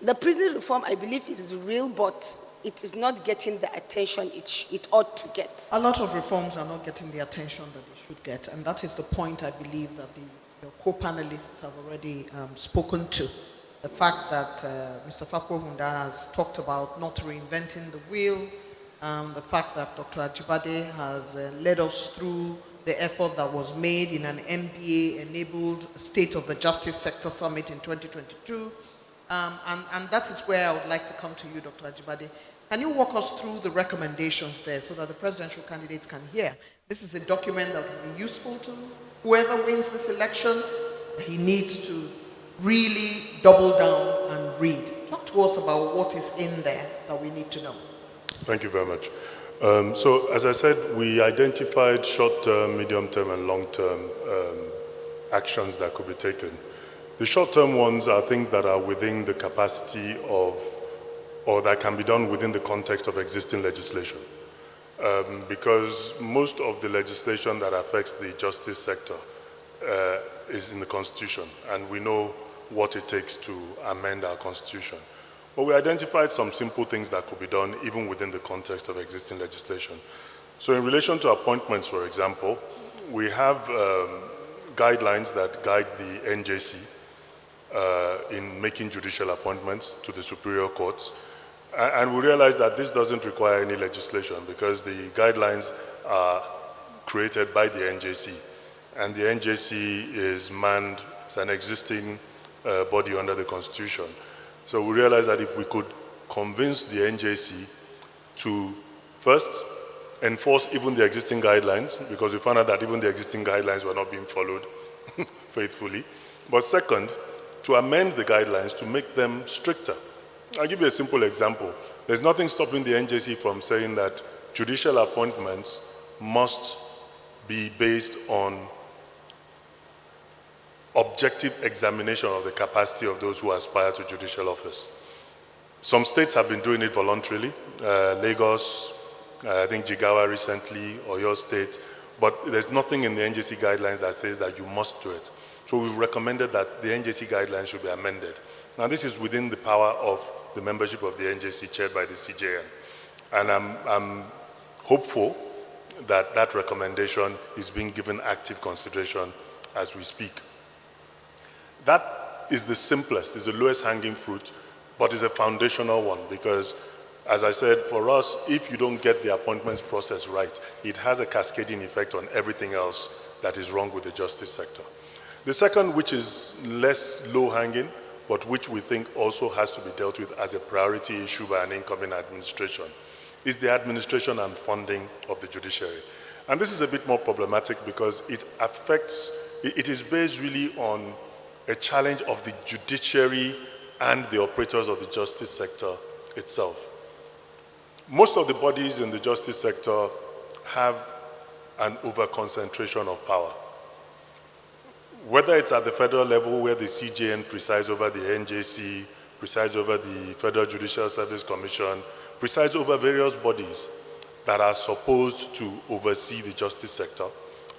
The prison reform, I believe, is real, but it is not getting the attention it ought to get. A lot of reforms are not getting the attention that they should get, and that is the point I believe that the co-panelists have already spoken to. The fact that Mr. Fakwa Hunda has talked about not reinventing the wheel, the fact that Dr. Ajibade has led us through the effort that was made in an MBA-enabled State of the Justice Sector Summit in 2022. And that is where I would like to come to you, Dr. Ajibade. Can you walk us through the recommendations there so that the presidential candidates can hear? This is a document that will be useful to whoever wins this election. He needs to really double down and read. Talk to us about what is in there that we need to know. Thank you very much. So, as I said, we identified short-term, medium-term, and long-term actions that could be taken. The short-term ones are things that are within the capacity of, or that can be done within the context of existing legislation. Because most of the legislation that affects the justice sector is in the Constitution, and we know what it takes to amend our Constitution. But we identified some simple things that could be done even within the context of existing legislation. So in relation to appointments, for example, we have guidelines that guide the NJC in making judicial appointments to the superior courts. And we realize that this doesn't require any legislation because the guidelines are created by the NJC. And the NJC is manned as an existing body under the Constitution. So we realized that if we could convince the NJC to first enforce even the existing guidelines, because we found out that even the existing guidelines were not being followed faithfully. But second, to amend the guidelines to make them stricter. I'll give you a simple example. There's nothing stopping the NJC from saying that judicial appointments must be based on objective examination of the capacity of those who aspire to judicial office. Some states have been doing it voluntarily. Lagos, I think Jigawa recently, or your state, but there's nothing in the NJC guidelines that says that you must do it. So we've recommended that the NJC guidelines should be amended. Now this is within the power of the membership of the NJC chaired by the CJN. And I'm hopeful that that recommendation is being given active consideration as we speak. That is the simplest, is the lowest hanging fruit, but is a foundational one because, as I said, for us, if you don't get the appointments process right, it has a cascading effect on everything else that is wrong with the justice sector. The second, which is less low hanging, but which we think also has to be dealt with as a priority issue by an incoming administration, is the administration and funding of the judiciary. And this is a bit more problematic because it affects, it is based really on a challenge of the judiciary and the operators of the justice sector itself. Most of the bodies in the justice sector have an over-concentration of power. Whether it's at the federal level where the CJN presides over the NJC, presides over the Federal Judicial Service Commission, presides over various bodies that are supposed to oversee the justice sector.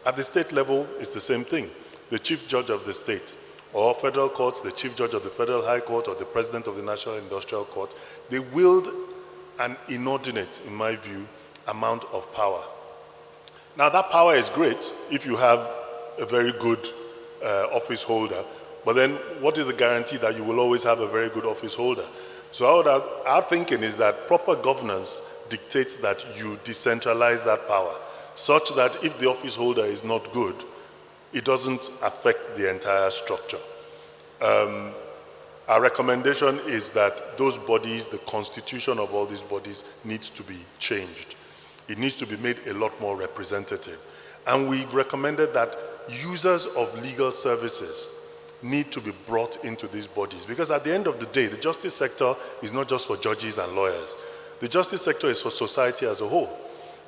At the state level, it's the same thing. The chief judge of the state, or federal courts, the chief judge of the Federal High Court, or the president of the National Industrial Court, they wield an inordinate, in my view, amount of power. Now, that power is great if you have a very good office holder, but then what is the guarantee that you will always have a very good office holder? So our thinking is that proper governance dictates that you decentralize that power, such that if the office holder is not good, it doesn't affect the entire structure. Our recommendation is that those bodies, the constitution of all these bodies, needs to be changed. It needs to be made a lot more representative. And we've recommended that users of legal services need to be brought into these bodies, because at the end of the day, the justice sector is not just for judges and lawyers. The justice sector is for society as a whole.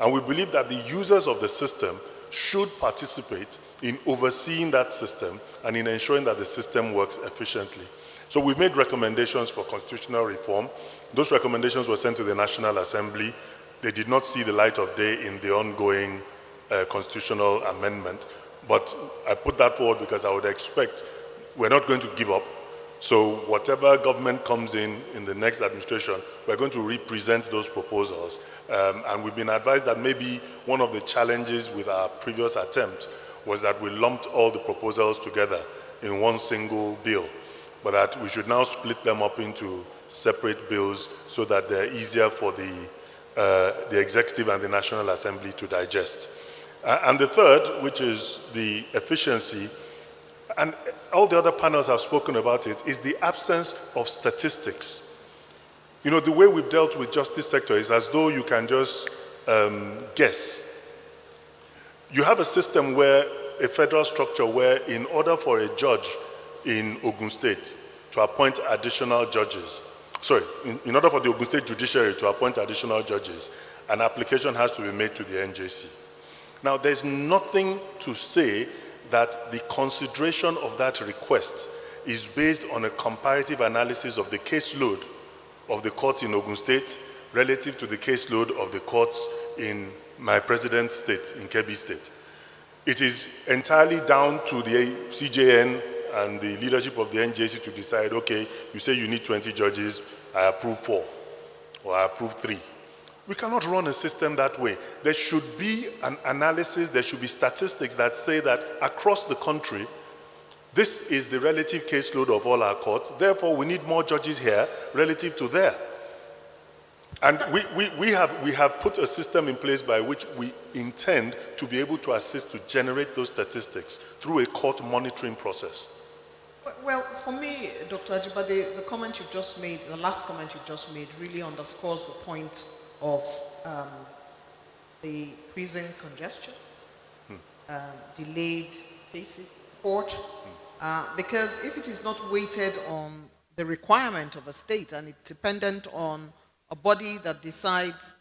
And we believe that the users of the system should participate in overseeing that system and in ensuring that the system works efficiently. So we've made recommendations for constitutional reform. Those recommendations were sent to the National Assembly. They did not see the light of day in the ongoing constitutional amendment. But I put that forward because I would expect we're not going to give up. So whatever government comes in the next administration, we're going to represent those proposals. And we've been advised that maybe one of the challenges with our previous attempt was that we lumped all the proposals together in one single bill, but that we should now split them up into separate bills so that they're easier for the executive and the National Assembly to digest. And the third, which is the efficiency, and all the other panels have spoken about it, is the absence of statistics. You know, the way we've dealt with justice sector is as though you can just guess. You have a system where, a federal structure where in order for a judge in Ogun State to appoint additional judges, in order for the Ogun State judiciary to appoint additional judges, an application has to be made to the NJC. Now, there's nothing to say that the consideration of that request is based on a comparative analysis of the caseload of the courts in Ogun State relative to the caseload of the courts in my president's state, in Kebbi State. It is entirely down to the CJN and the leadership of the NJC to decide, okay, you say you need 20 judges, I approve 4, or I approve 3. We cannot run a system that way. There should be an analysis, there should be statistics that say that across the country, this is the relative caseload of all our courts, therefore we need more judges here relative to there. And we have put a system in place by which we intend to be able to assist to generate those statistics through a court monitoring process. Well, for me, Dr. Ajibade, the comment you've just made, the last comment you've just made, really underscores the point of the prison congestion, delayed cases, court, because if it is not weighted on the requirement of a state and it's dependent on a body that decides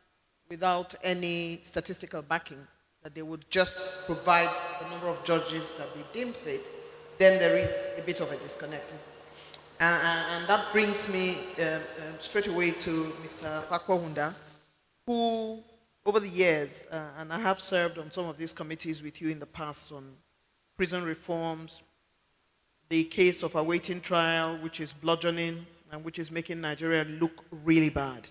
without any statistical backing that they would just provide the number of judges that they deem fit, then there is a bit of a disconnect. And that brings me straight away to Mr. Fakwahunda, who over the years, and I have served on some of these committees with you in the past on prison reforms, the case of awaiting trial, which is bludgeoning and which is making Nigeria look really bad.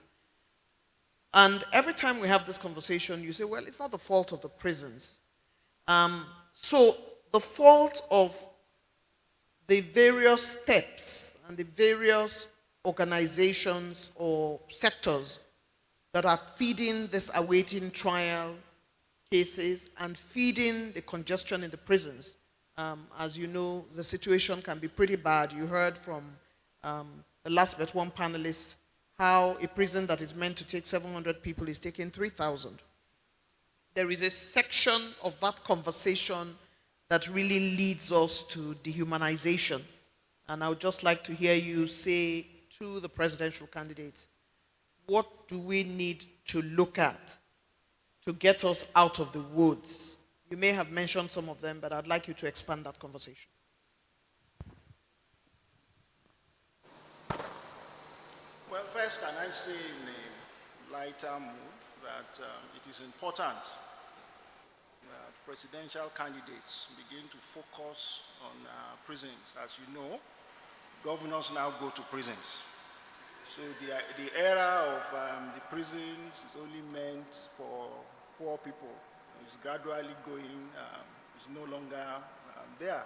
And every time we have this conversation, you say, well, it's not the fault of the prisons. So the fault of the various steps and the various organizations or sectors that are feeding this awaiting trial cases and feeding the congestion in the prisons. As you know, the situation can be pretty bad. You heard from the last but one panelist how a prison that is meant to take 700 people is taking 3,000. There is a section of that conversation that really leads us to dehumanization And I would just like to hear you say to the presidential candidates, what do we need to look at to get us out of the woods? You may have mentioned some of them, but I'd like you to expand that conversation. Well, first, can I say in a lighter mood that it is important that presidential candidates begin to focus on prisons. As you know, governors now go to prisons. So the era of the prisons is only meant for poor people. It's gradually going, it's no longer there.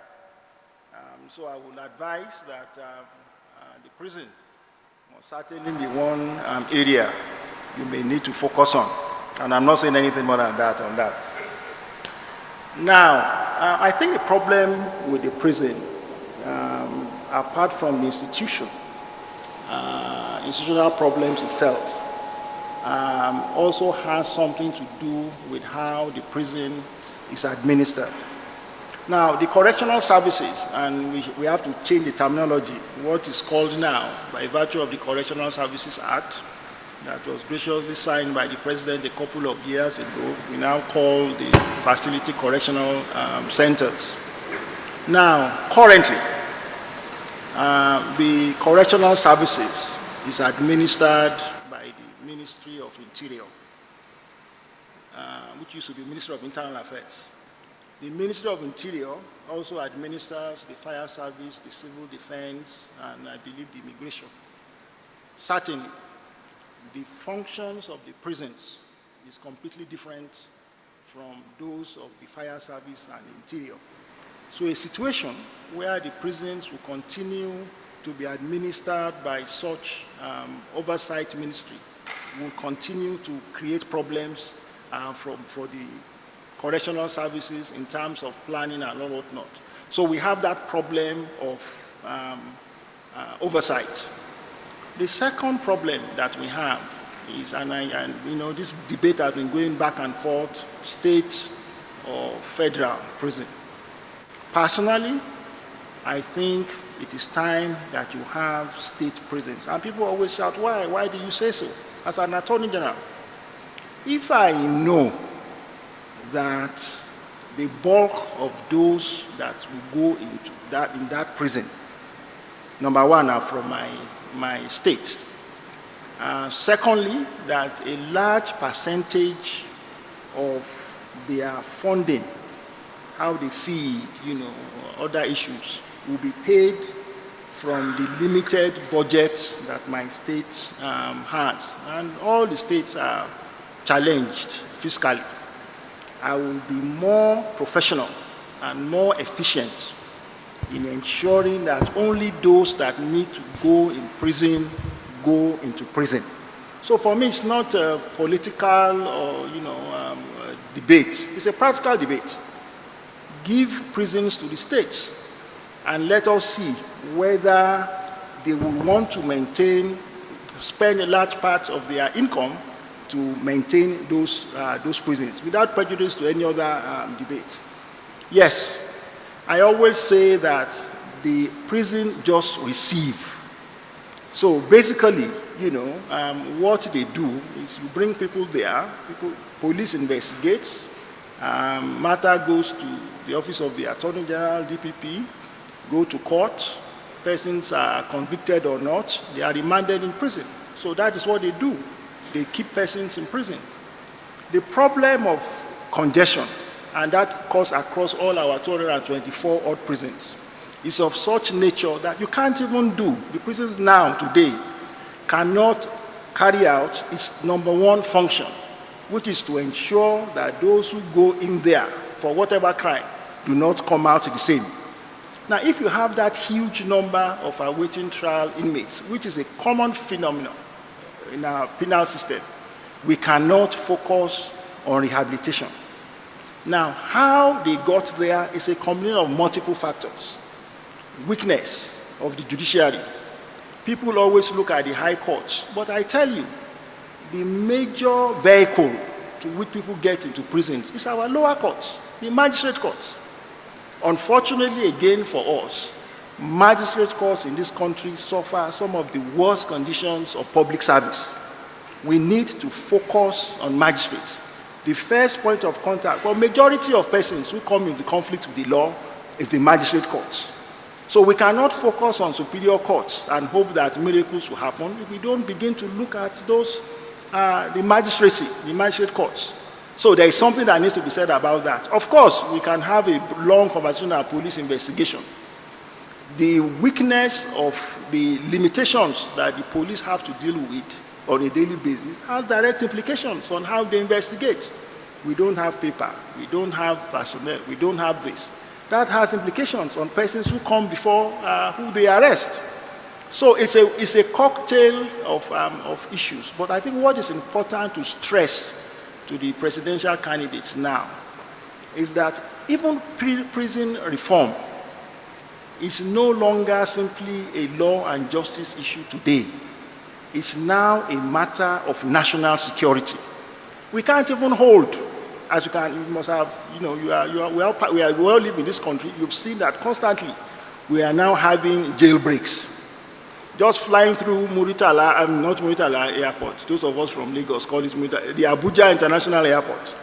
So I would advise that the prison must certainly be one area you may need to focus on. And I'm not saying anything more than that on that. Now, I think the problem with the prison, apart from the institutional problems itself, also has something to do with how the prison is administered. Now, the correctional services, and we have to change the terminology, what is called now, by virtue of the Correctional Services Act, that was graciously signed by the President a couple of years ago, we now call the Facility Correctional Centers. Now, currently, the correctional services is administered by the Ministry of Interior, which used to be Ministry of Internal Affairs. The Ministry of Interior also administers the fire service, the civil defense, and I believe the immigration. Certainly, the functions of the prisons is completely different from those of the fire service and interior. So a situation where the prisons will continue to be administered by such oversight ministry will continue to create problems for the correctional services in terms of planning and all whatnot. So we have that problem of oversight. The second problem that we have is, and you know, this debate has been going back and forth, state or federal prison. Personally, I think it is time that you have state prisons. And people always shout, why? Why do you say so? As an attorney general, if I know that the bulk of those that will go into that in that prison, number one, are from my state. Secondly, that a large percentage of their funding, how they feed, you know, other issues, will be paid from the limited budget that my state has. And all the states are challenged fiscally. I will be more professional and more efficient in ensuring that only those that need to go in prison go into prison. So for me, it's not a political or debate. It's a practical debate. Give prisons to the states and let us see whether they will want to spend a large part of their income to maintain those prisons without prejudice to any other debate. Yes, I always say that the prison just receive. So basically, what they do is you bring people there, police investigates, matter goes to the office of the Attorney General, DPP, go to court, persons are convicted or not, they are remanded in prison. So that is what they do. They keep persons in prison. The problem of congestion, and that goes across all our 224 odd prisons, is of such nature that you can't even do. The prisons now, today, cannot carry out its number one function, which is to ensure that those who go in there for whatever crime do not come out the same. Now, if you have that huge number of awaiting trial inmates, which is a common phenomenon in our penal system, we cannot focus on rehabilitation. Now, how they got there is a combination of multiple factors. Weakness of the judiciary. People always look at the high courts, but I tell you, the major vehicle to which people get into prisons is our lower courts, the magistrate courts. Unfortunately, again for us, magistrate courts in this country suffer some of the worst conditions of public service. We need to focus on magistrates. The first point of contact for majority of persons who come into conflict with the law is the magistrate courts. So we cannot focus on superior courts and hope that miracles will happen if we don't begin to look at those, the magistracy, the magistrate courts. So there is something that needs to be said about that. Of course, we can have a long conversation on police investigation. The weakness of the limitations that the police have to deal with on a daily basis has direct implications on how they investigate. We don't have paper, we don't have personnel, we don't have this. That has implications on persons who come before who they arrest. So it's a cocktail of issues. But I think what is important to stress to the presidential candidates now is that even prison reform is no longer simply a law and justice issue today. It's now a matter of national security. We can't even hold, as you must have, we all live in this country. You've seen that constantly. We are now having jailbreaks. Just flying through Muritala, not Muritala Airport. Those of us from Lagos call it Muritala, the Abuja International Airport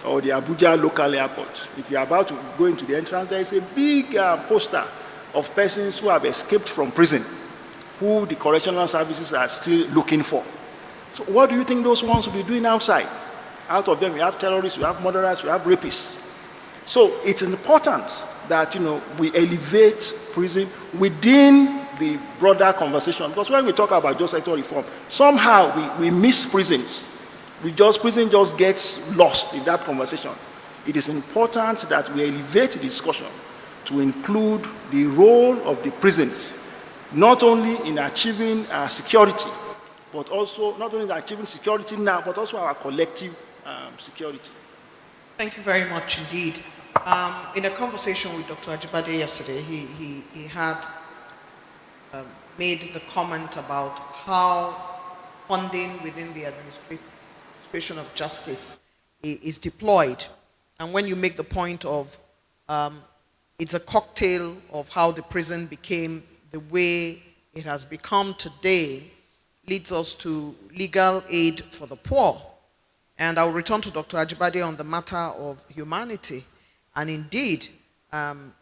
or the Abuja Local Airport. If you're about to go into the entrance, there is a big poster of persons who have escaped from prison, who the correctional services are still looking for. So what do you think those ones will be doing outside? Out of them, we have terrorists, we have murderers, we have rapists. So it's important that we elevate prison within the broader conversation, because when we talk about justice sector reform, somehow we miss prisons. Prison just gets lost in that conversation. It is important that we elevate the discussion to include the role of the prisons, not only in achieving security, but also not only in achieving security now, but also our collective security. Thank you very much indeed. In a conversation with Dr. Ajibade yesterday, he had made the comment about how funding within the administration of justice is deployed. And when you make the point of it's a cocktail of how the prison became the way it has become today, leads us to legal aid for the poor. And I'll return to Dr. Ajibade on the matter of humanity, and indeed on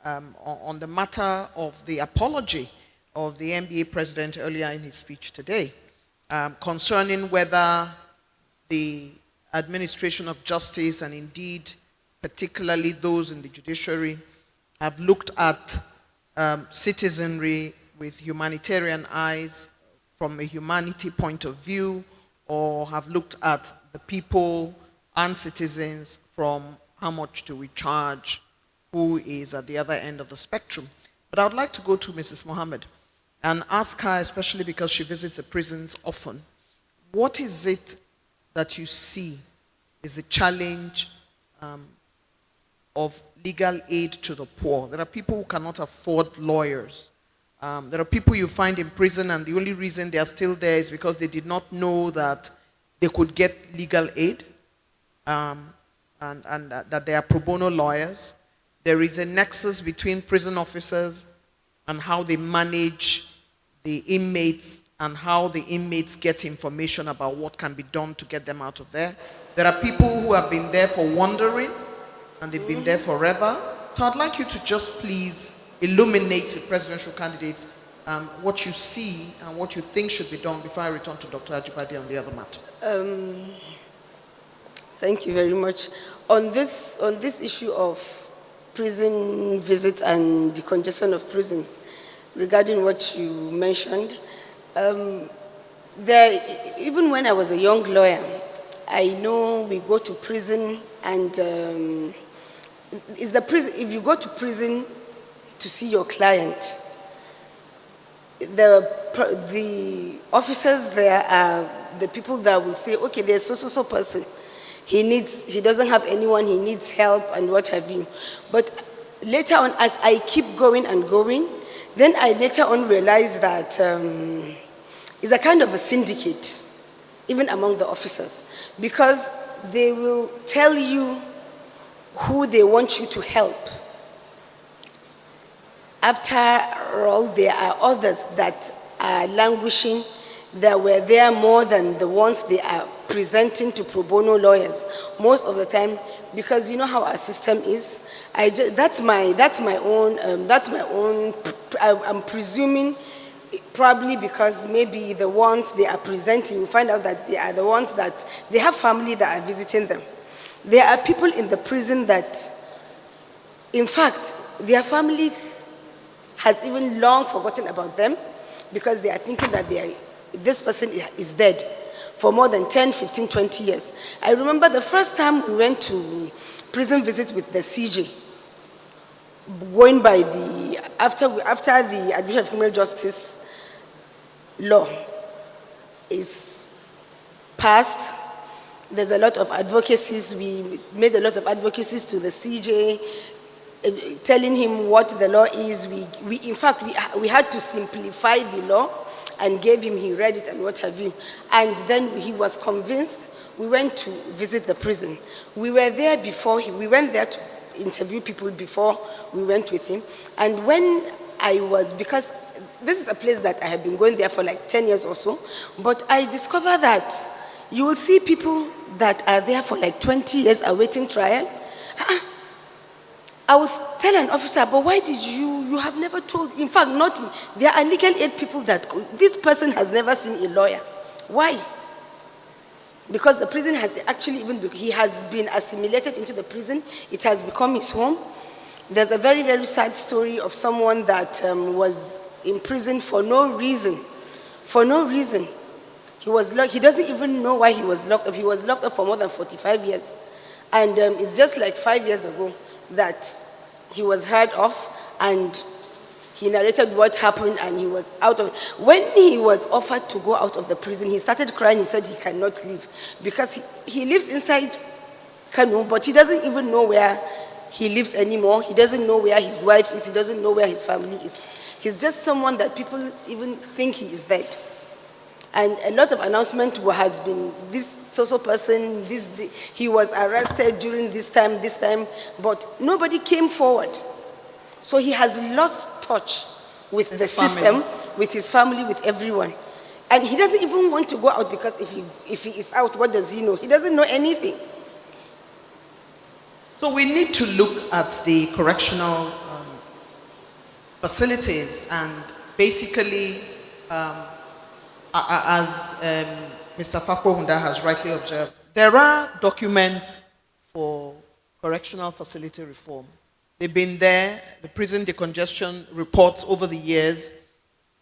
the matter of the apology of the NBA president earlier in his speech today, concerning whether the administration of justice, and indeed particularly those in the judiciary, have looked at citizenry with humanitarian eyes from a humanity point of view, or have looked at the people and citizens from how much do we charge, who is at the other end of the spectrum. But I would like to go to Mrs. Mohammed and ask her, especially because she visits the prisons often, what is it that you see is the challenge of legal aid to the poor? There are people who cannot afford lawyers. There are people you find in prison and the only reason they are still there is because they did not know that they could get legal aid and that they are pro bono lawyers. There is a nexus between prison officers and how they manage the inmates and how the inmates get information about what can be done to get them out of there. There are people who have been there for wandering and they've been there forever. So I'd like you to just please illuminate the presidential candidates what you see and what you think should be done before I return to Dr. Ajibade on the other matter. Thank you very much. On this issue of prison visits and decongestion of prisons, regarding what you mentioned, even when I was a young lawyer, I know we go to prison and if you go to prison to see your client, the officers there are the people that will say, okay, there's so person. He doesn't have anyone, he needs help and what have you. But later on, as I keep going and going, then I later on realized that it's a kind of a syndicate, even among the officers, because they will tell you who they want you to help. After after all, there are others that are languishing that were there more than the ones they are presenting to pro bono lawyers most of the time, because you know how our system is. That's my own. I'm presuming, probably because maybe the ones they are presenting, you find out that they are the ones that they have family that are visiting them. There are people in the prison that, in fact, their family has even long forgotten about them because they are thinking that this person is dead for more than 10, 15, 20 years. I remember the first time we went to prison visit with the CJ, going by after the Admission of Criminal Justice law is passed, there's a lot of advocacies. We made a lot of advocacies to the CJ, telling him what the law is. In fact, we had to simplify the law and gave him, he read it and what have you. And then he was convinced. We went to visit the prison. We were there before, we went there to interview people before we went with him. And when because this is a place that I have been going there for like 10 years or so, but I discovered that you will see people that are there for like 20 years awaiting trial. I will tell an officer, but why did you have never told, in fact, not me. There are legal aid people that, this person has never seen a lawyer. Why? Because the prison has actually he has been assimilated into the prison. It has become his home. There's a very, very sad story of someone that was in prison for no reason. For no reason. He doesn't even know why he was locked up. He was locked up for more than 45 years. And it's just like 5 years ago that he was heard of and he narrated what happened and he was out of it. When he was offered to go out of the prison, he started crying. He said he cannot leave because he lives inside Kanu, but he doesn't even know where he lives anymore. He doesn't know where his wife is. He doesn't know where his family is. He's just someone that people even think he is dead. And a lot of announcement has been, this social person, he was arrested during this time, but nobody came forward. So he has lost touch with the system, with his family, with everyone. And he doesn't even want to go out because if he is out, what does he know? He doesn't know anything. So we need to look at the correctional facilities and basically, as Mr. Fakwo Hunda has rightly observed, there are documents for correctional facility reform. They've been there. The prison decongestion reports over the years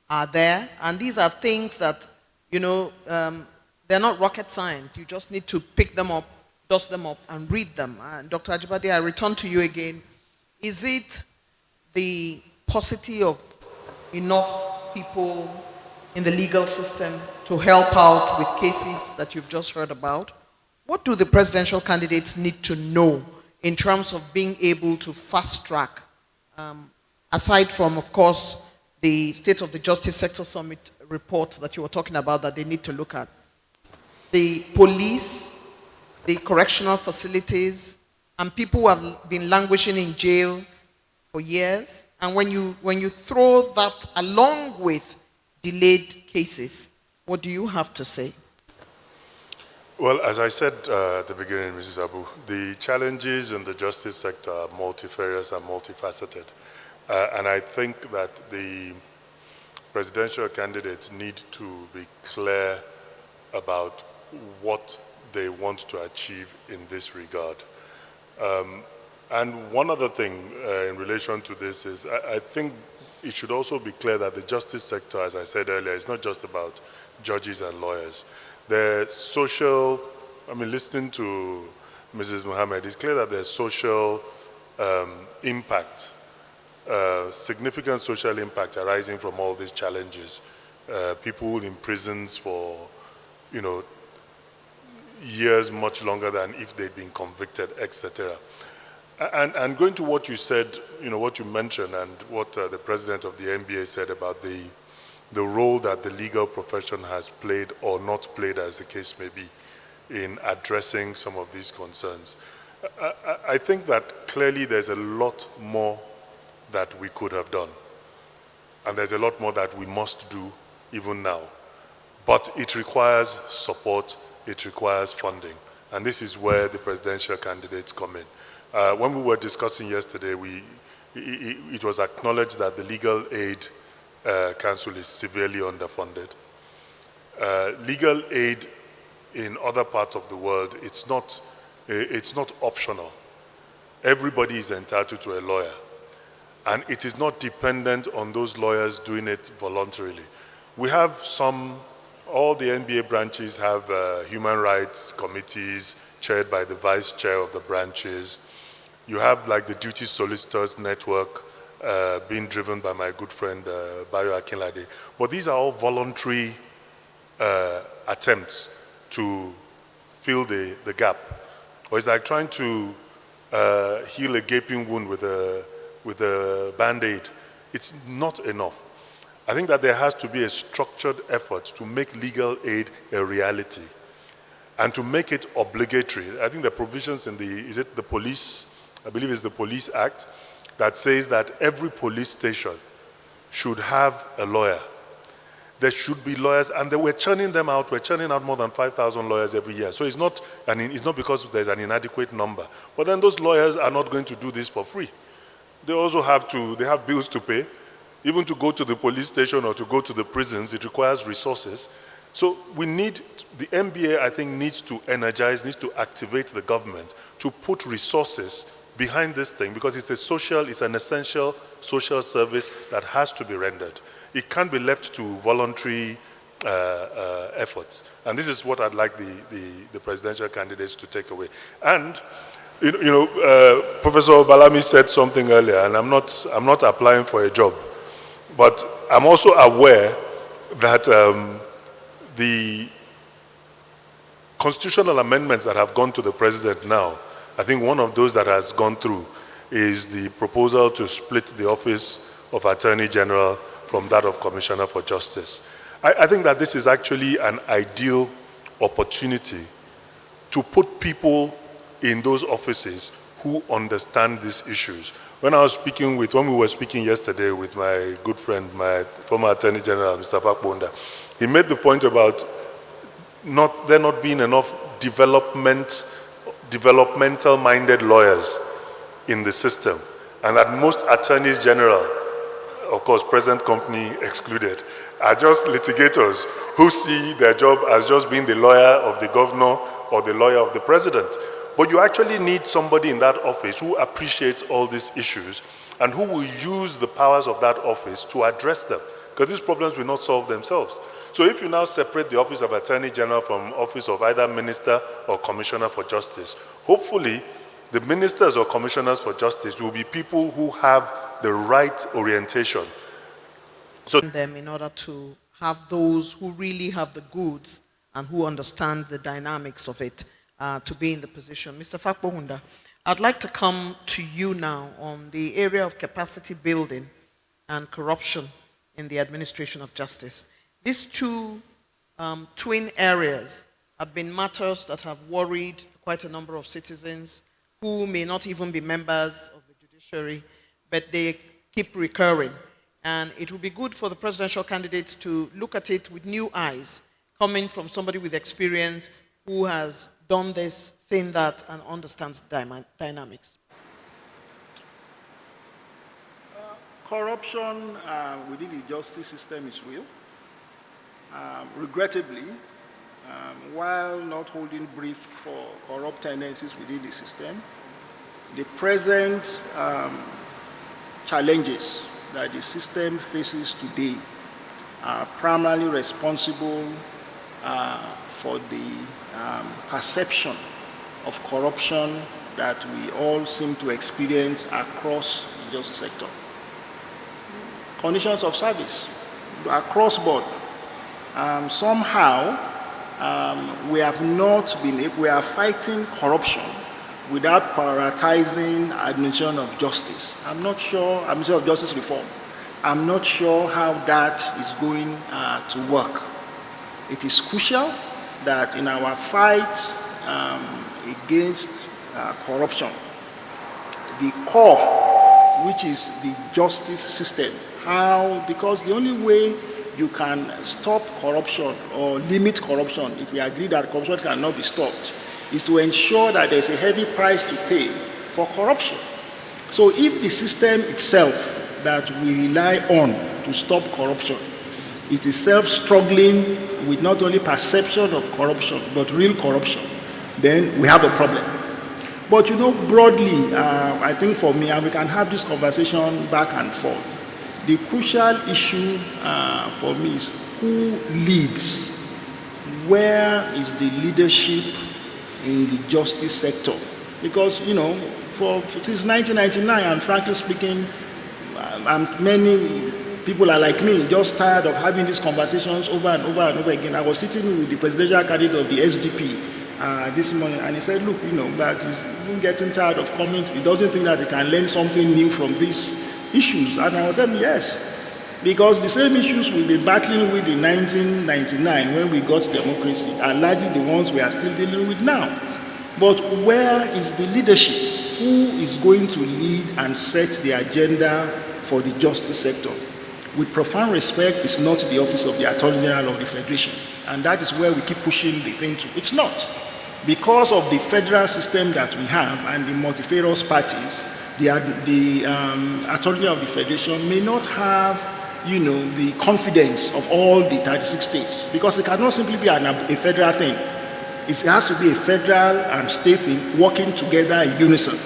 are there. And these are things that, they're not rocket science. You just need to pick them up, dust them up, and read them. And Dr. Ajibade, I return to you again. Is it the paucity of enough people in the legal system to help out with cases that you've just heard about? What do the presidential candidates need to know in terms of being able to fast track, aside from, of course, the State of the Justice Sector Summit report that you were talking about that they need to look at? The police, the correctional facilities, and people who have been languishing in jail for years. And when you throw that along with delayed cases, what do you have to say? Well, as I said at the beginning, Mrs. Abu, the challenges in the justice sector are multifarious and multifaceted. And I think that the presidential candidates need to be clear about what they want to achieve in this regard. And one other thing in relation to this is I think it should also be clear that the justice sector, as I said earlier, is not just about judges and lawyers. The social, listening to Mrs. Mohammed, it's clear that there's social impact, significant social impact arising from all these challenges. People in prisons for, years much longer than if they'd been convicted, etc. And going to what you said, what you mentioned and what the president of the NBA said about the role that the legal profession has played or not played, as the case may be, in addressing some of these concerns. I think that clearly there's a lot more that we could have done. and there's a lot more that we must do even now. But it requires support, it requires funding, and this is where the presidential candidates come in. When we were discussing yesterday, it was acknowledged that the Legal Aid Council is severely underfunded. Legal aid in other parts of the world, it's not optional. Everybody is entitled to a lawyer, and it is not dependent on those lawyers doing it voluntarily. We have all the NBA branches have human rights committees chaired by the vice chair of the branches. You have like the Duty Solicitors Network being driven by my good friend Bayo Akinlade. But these are all voluntary attempts to fill the gap. Or it's like trying to heal a gaping wound with a Band-Aid. It's not enough. I think that there has to be a structured effort to make legal aid a reality and to make it obligatory. I think the provisions in the police, I believe it's the Police Act, that says that every police station should have a lawyer. There should be lawyers, and we're churning them out. We're churning out more than 5,000 lawyers every year. So it's not because there's an inadequate number. But then those lawyers are not going to do this for free. They also have bills to pay. Even to go to the police station or to go to the prisons, it requires resources. So the NBA, I think, needs to activate the government to put resources behind this thing, because it's an essential social service that has to be rendered. It can't be left to voluntary efforts. And this is what I'd like the presidential candidates to take away. And Professor Balami said something earlier, and I'm not applying for a job. But I'm also aware that the constitutional amendments that have gone to the president now, I think one of those that has gone through is the proposal to split the office of Attorney General from that of Commissioner for Justice. I think that this is actually an ideal opportunity to put people in those offices who understand these issues. When we were speaking yesterday with my good friend, my former Attorney General, Mr. Fakbonda, he made the point about there not being enough developmental-minded lawyers in the system, and that most attorneys general, of course, present company excluded, are just litigators who see their job as just being the lawyer of the governor or the lawyer of the president. But you actually need somebody in that office who appreciates all these issues and who will use the powers of that office to address them, because these problems will not solve themselves. So if you now separate the office of Attorney General from office of either Minister or Commissioner for Justice, hopefully the ministers or commissioners for justice will be people who have the right orientation. So them in order to have those who really have the goods and who understand the dynamics of it to be in the position. Mr. Fakbohunda, I'd like to come to you now on the area of capacity building and corruption in the administration of justice. These two twin areas have been matters that have worried quite a number of citizens who may not even be members of the judiciary, but they keep recurring. And it would be good for the presidential candidates to look at it with new eyes, coming from somebody with experience who has done this, seen that, and understands the dynamics. Corruption within the justice system is real. Regrettably, while not holding brief for corrupt tendencies within the system, the present challenges that the system faces today are primarily responsible for the perception of corruption that we all seem to experience across the justice sector. Conditions of service across board. Somehow, we are fighting corruption without prioritizing administration of justice. Administration of justice reform. I'm not sure how that is going to work. It is crucial that in our fight against corruption, the core, which is the justice system, how, because the only way you can stop corruption or limit corruption, if we agree that corruption cannot be stopped, is to ensure that there's a heavy price to pay for corruption. So if the system itself that we rely on to stop corruption is itself struggling with not only perception of corruption, but real corruption, then we have a problem. But you know, broadly, I think for me, and we can have this conversation back and forth, the crucial issue for me is who leads? Where is the leadership in the justice sector? Because, you know, since 1999, and frankly speaking, many people are like me, just tired of having these conversations over and over and over again. I was sitting with the presidential candidate of the SDP this morning, and he said, look, you know, that he's getting tired of coming. He doesn't think that he can learn something new from these issues. And I was saying, yes, because the same issues we've been battling with in 1999 when we got democracy are largely the ones we are still dealing with now. But where is the leadership? Who is going to lead and set the agenda for the justice sector? With profound respect, it's not the office of the Attorney General of the Federation. And that is where we keep pushing the thing to. It's not. Because of the federal system that we have and the multifarious parties, the Attorney General of the Federation may not have, you know, the confidence of all the 36 states, because it cannot simply be a federal thing. It has to be a federal and state thing working together in unison.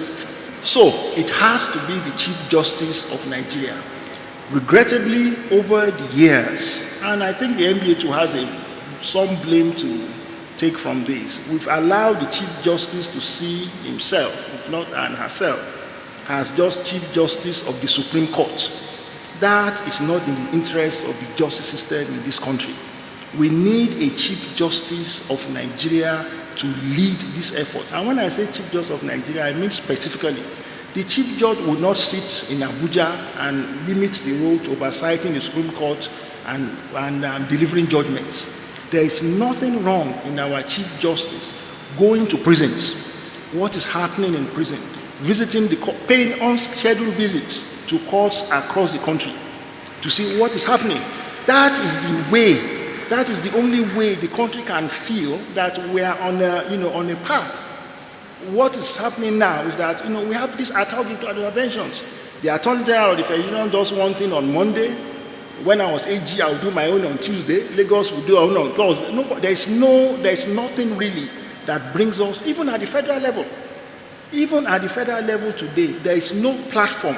So it has to be the Chief Justice of Nigeria. Regrettably, over the years, and I think the NBA too has some blame to take from this, we've allowed the Chief Justice to see himself, if not and herself, as just Chief Justice of the Supreme Court. That is not in the interest of the justice system in this country. We need a Chief Justice of Nigeria to lead this effort. And when I say Chief Justice of Nigeria, I mean specifically, the Chief Judge will not sit in Abuja and limit the role to oversighting the Supreme Court and delivering judgments. There is nothing wrong in our Chief Justice going to prisons. What is happening in prison? Visiting the court, paying unscheduled visits to courts across the country to see what is happening. That is the way, that is the only way the country can feel that we are on a path. What is happening now is that, you know, we have these ad hoc interventions. The Attorney General of the Federation does one thing on Monday. When I was AG, I would do my own on Tuesday. Lagos will do our own on Thursday. No, there is nothing really that brings us, even at the federal level. Even at the federal level today, there is no platform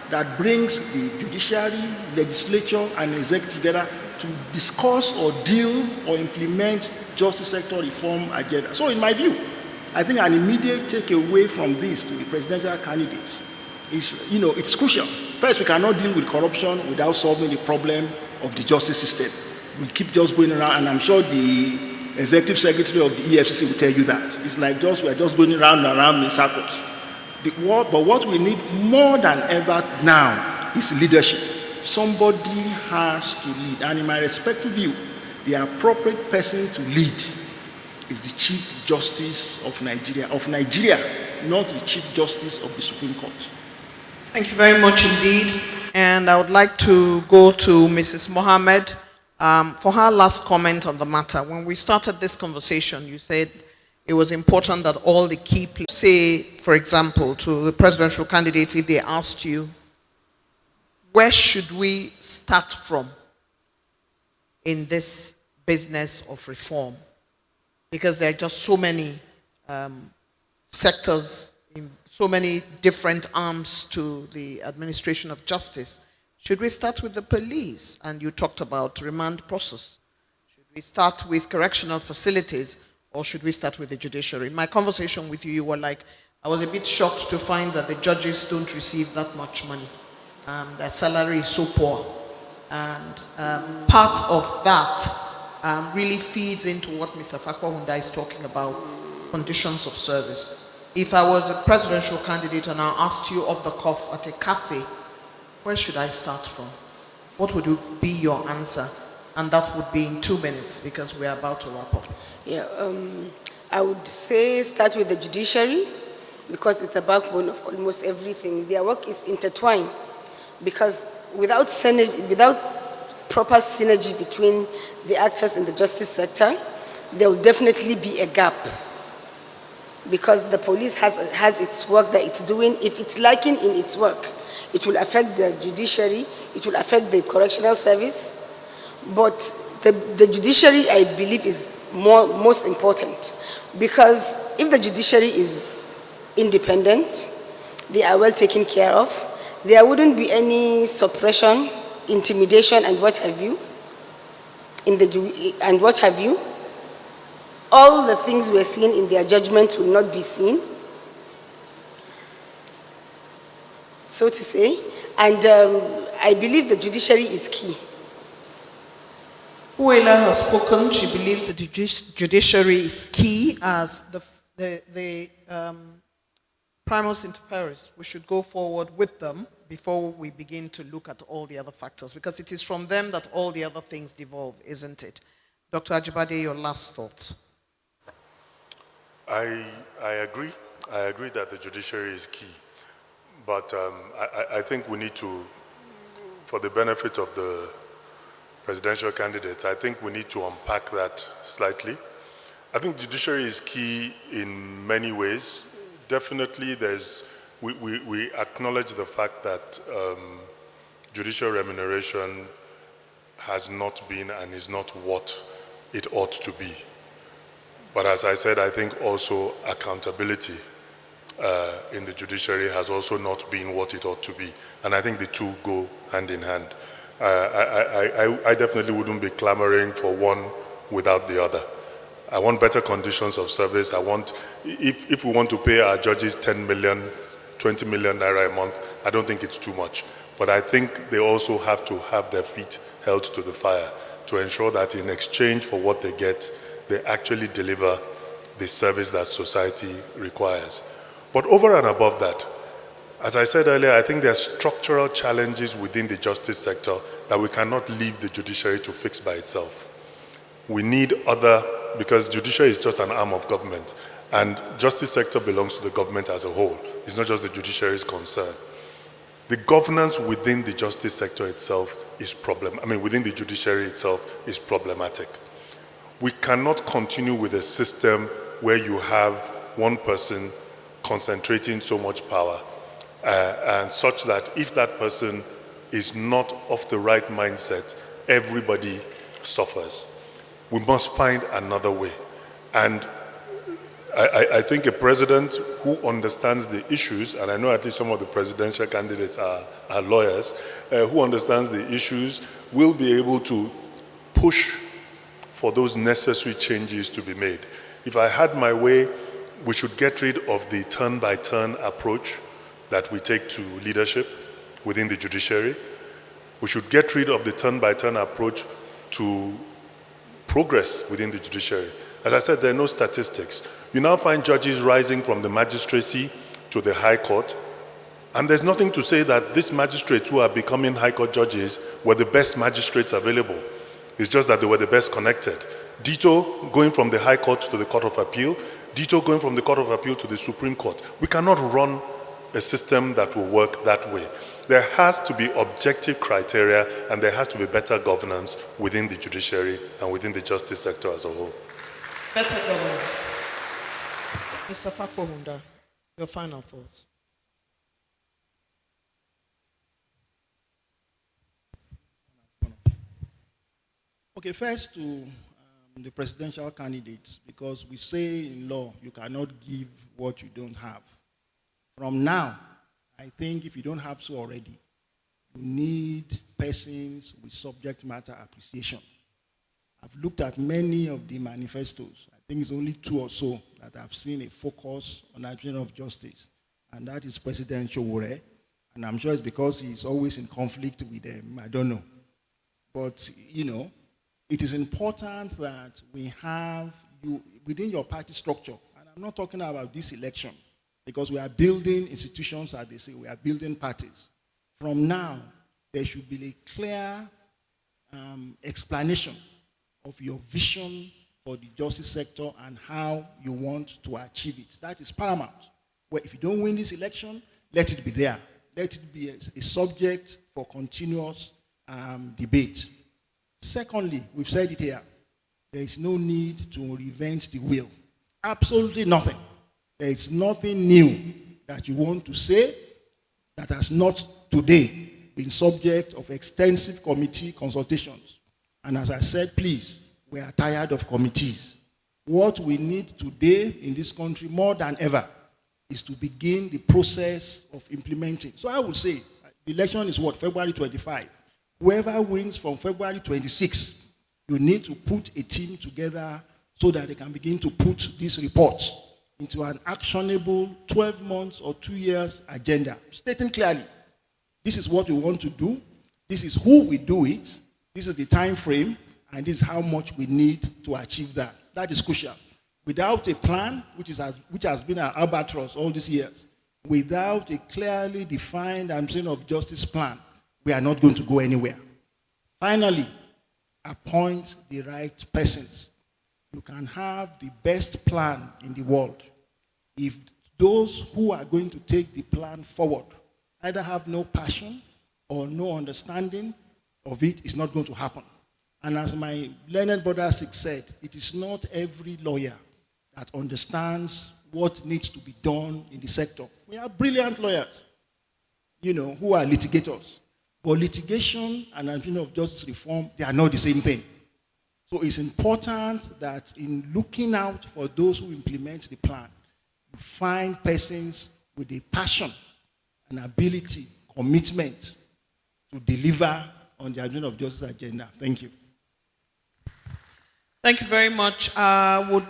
that brings the judiciary, legislature, and executive together to discuss or deal or implement justice sector reform agenda. So in my view, I think an immediate takeaway from this to the presidential candidates is, you know, it's crucial. First, we cannot deal with corruption without solving the problem of the justice system. We keep just going around, and I'm sure the executive secretary of the EFCC will tell you that. It's like we're just going around and around in circles. But what we need more than ever now is leadership. Somebody has to lead. And in my respectful view, the appropriate person to lead is the Chief Justice of Nigeria, not the Chief Justice of the Supreme Court. Thank you very much indeed. And I would like to go to Mrs. Mohammed for her last comment on the matter. When we started this conversation, you said it was important that all the key players, say, for example, to the presidential candidates, if they asked you, where should we start from in this business of reform? Because there are just so many sectors, so many different arms to the administration of justice. Should we start with the police? And you talked about remand process. Should we start with correctional facilities, or should we start with the judiciary? In my conversation with you, you were like, I was a bit shocked to find that the judges don't receive that much money. Their salary is so poor. And part of that really feeds into what Mr. Fakwahunda is talking about, conditions of service. If I was a presidential candidate and I asked you off the cuff at a cafe, where should I start from? What would be your answer? And that would be in 2 minutes because we're about to wrap up. Yeah, I would say start with the judiciary because it's the backbone of almost everything. Their work is intertwined because without synergy, without proper synergy between the actors in the justice sector, there will definitely be a gap, because the police has its work that it's doing. If it's lacking in its work, it will affect the judiciary, it will affect the correctional service. But the judiciary, I believe, is most important, because if the judiciary is independent, they are well taken care of, there wouldn't be any suppression, intimidation, and what have you. All the things we're seeing in their judgments will not be seen, so to say. And I believe the judiciary is key. Uela has spoken. She believes the judiciary is key as the primus inter pares. We should go forward with them before we begin to look at all the other factors, because it is from them that all the other things devolve, isn't it? Dr. Ajibade, your last thoughts. I agree. I agree that the judiciary is key. But I think we need to, for the benefit of the presidential candidates, I think we need to unpack that slightly. I think judiciary is key in many ways. Definitely we acknowledge the fact that judicial remuneration has not been and is not what it ought to be. But as I said, I think also accountability in the judiciary has also not been what it ought to be. And I think the two go hand in hand. I definitely wouldn't be clamoring for one without the other. I want better conditions of service. I want, if we want to pay our judges 10 million, 20 million naira a month, I don't think it's too much. But I think they also have to have their feet held to the fire to ensure that in exchange for what they get, they actually deliver the service that society requires. But over and above that, as I said earlier, I think there are structural challenges within the justice sector that we cannot leave the judiciary to fix by itself. We need other, because judiciary is just an arm of government, and justice sector belongs to the government as a whole. It's not just the judiciary's concern. The governance within the justice sector itself is within the judiciary itself is problematic. We cannot continue with a system where you have one person concentrating so much power and such that if that person is not of the right mindset, everybody suffers. We must find another way. And I think a president who understands the issues, and I know at least some of the presidential candidates are lawyers, who understands the issues, will be able to push for those necessary changes to be made. If I had my way, we should get rid of the turn-by-turn approach that we take to leadership within the judiciary. We should get rid of the turn-by-turn approach to progress within the judiciary. As I said, there are no statistics. You now find judges rising from the magistracy to the high court, and there's nothing to say that these magistrates who are becoming high court judges were the best magistrates available. It's just that they were the best connected. Ditto going from the high court to the court of appeal, ditto going from the court of appeal to the Supreme Court. We cannot run a system that will work that way. There has to be objective criteria, and there has to be better governance within the judiciary and within the justice sector as a whole. Better governance. Mr. Fakpohunda, your final thoughts. Okay, first to the presidential candidates, because we say in law, you cannot give what you don't have. From now, I think if you don't have so already, you need persons with subject matter appreciation. I've looked at many of the manifestos. I think it's only 2 or so that I've seen a focus on administration of justice, and that is President Showore. And I'm sure it's because he's always in conflict with them. I don't know. But, it is important that we have you within your party structure. And I'm not talking about this election, because we are building institutions, as they say, we are building parties. From now, there should be a clear explanation of your vision for the justice sector and how you want to achieve it. That is paramount. Well, if you don't win this election, let it be there. let it be a subject for continuous debate. Secondly, we've said it here, there is no need to reinvent the wheel. Absolutely nothing. There is nothing new that you want to say that has not today been subject of extensive committee consultations. And as I said, please, we are tired of committees. What we need today in this country more than ever is to begin the process of implementing. So I would say, the election is what, February 25. Whoever wins from February 26, you need to put a team together so that they can begin to put these reports into an actionable 12 months or 2 years agenda, stating clearly, this is what we want to do, this is who we do it, this is the time frame, and this is how much we need to achieve that. That is crucial. Without a plan, which has been an albatross all these years, without a clearly defined and saying of justice plan, we are not going to go anywhere. Finally, appoint the right persons. You can have the best plan in the world. If those who are going to take the plan forward either have no passion or no understanding of it, it's not going to happen. And as my learned brother said, it is not every lawyer that understands what needs to be done in the sector. We have brilliant lawyers, who are litigators. But litigation and admission of justice reform, they are not the same thing. So it's important that in looking out for those who implement the plan, you find persons with a passion, an ability, commitment to deliver on the admission of justice agenda. Thank you. Thank you very much. I would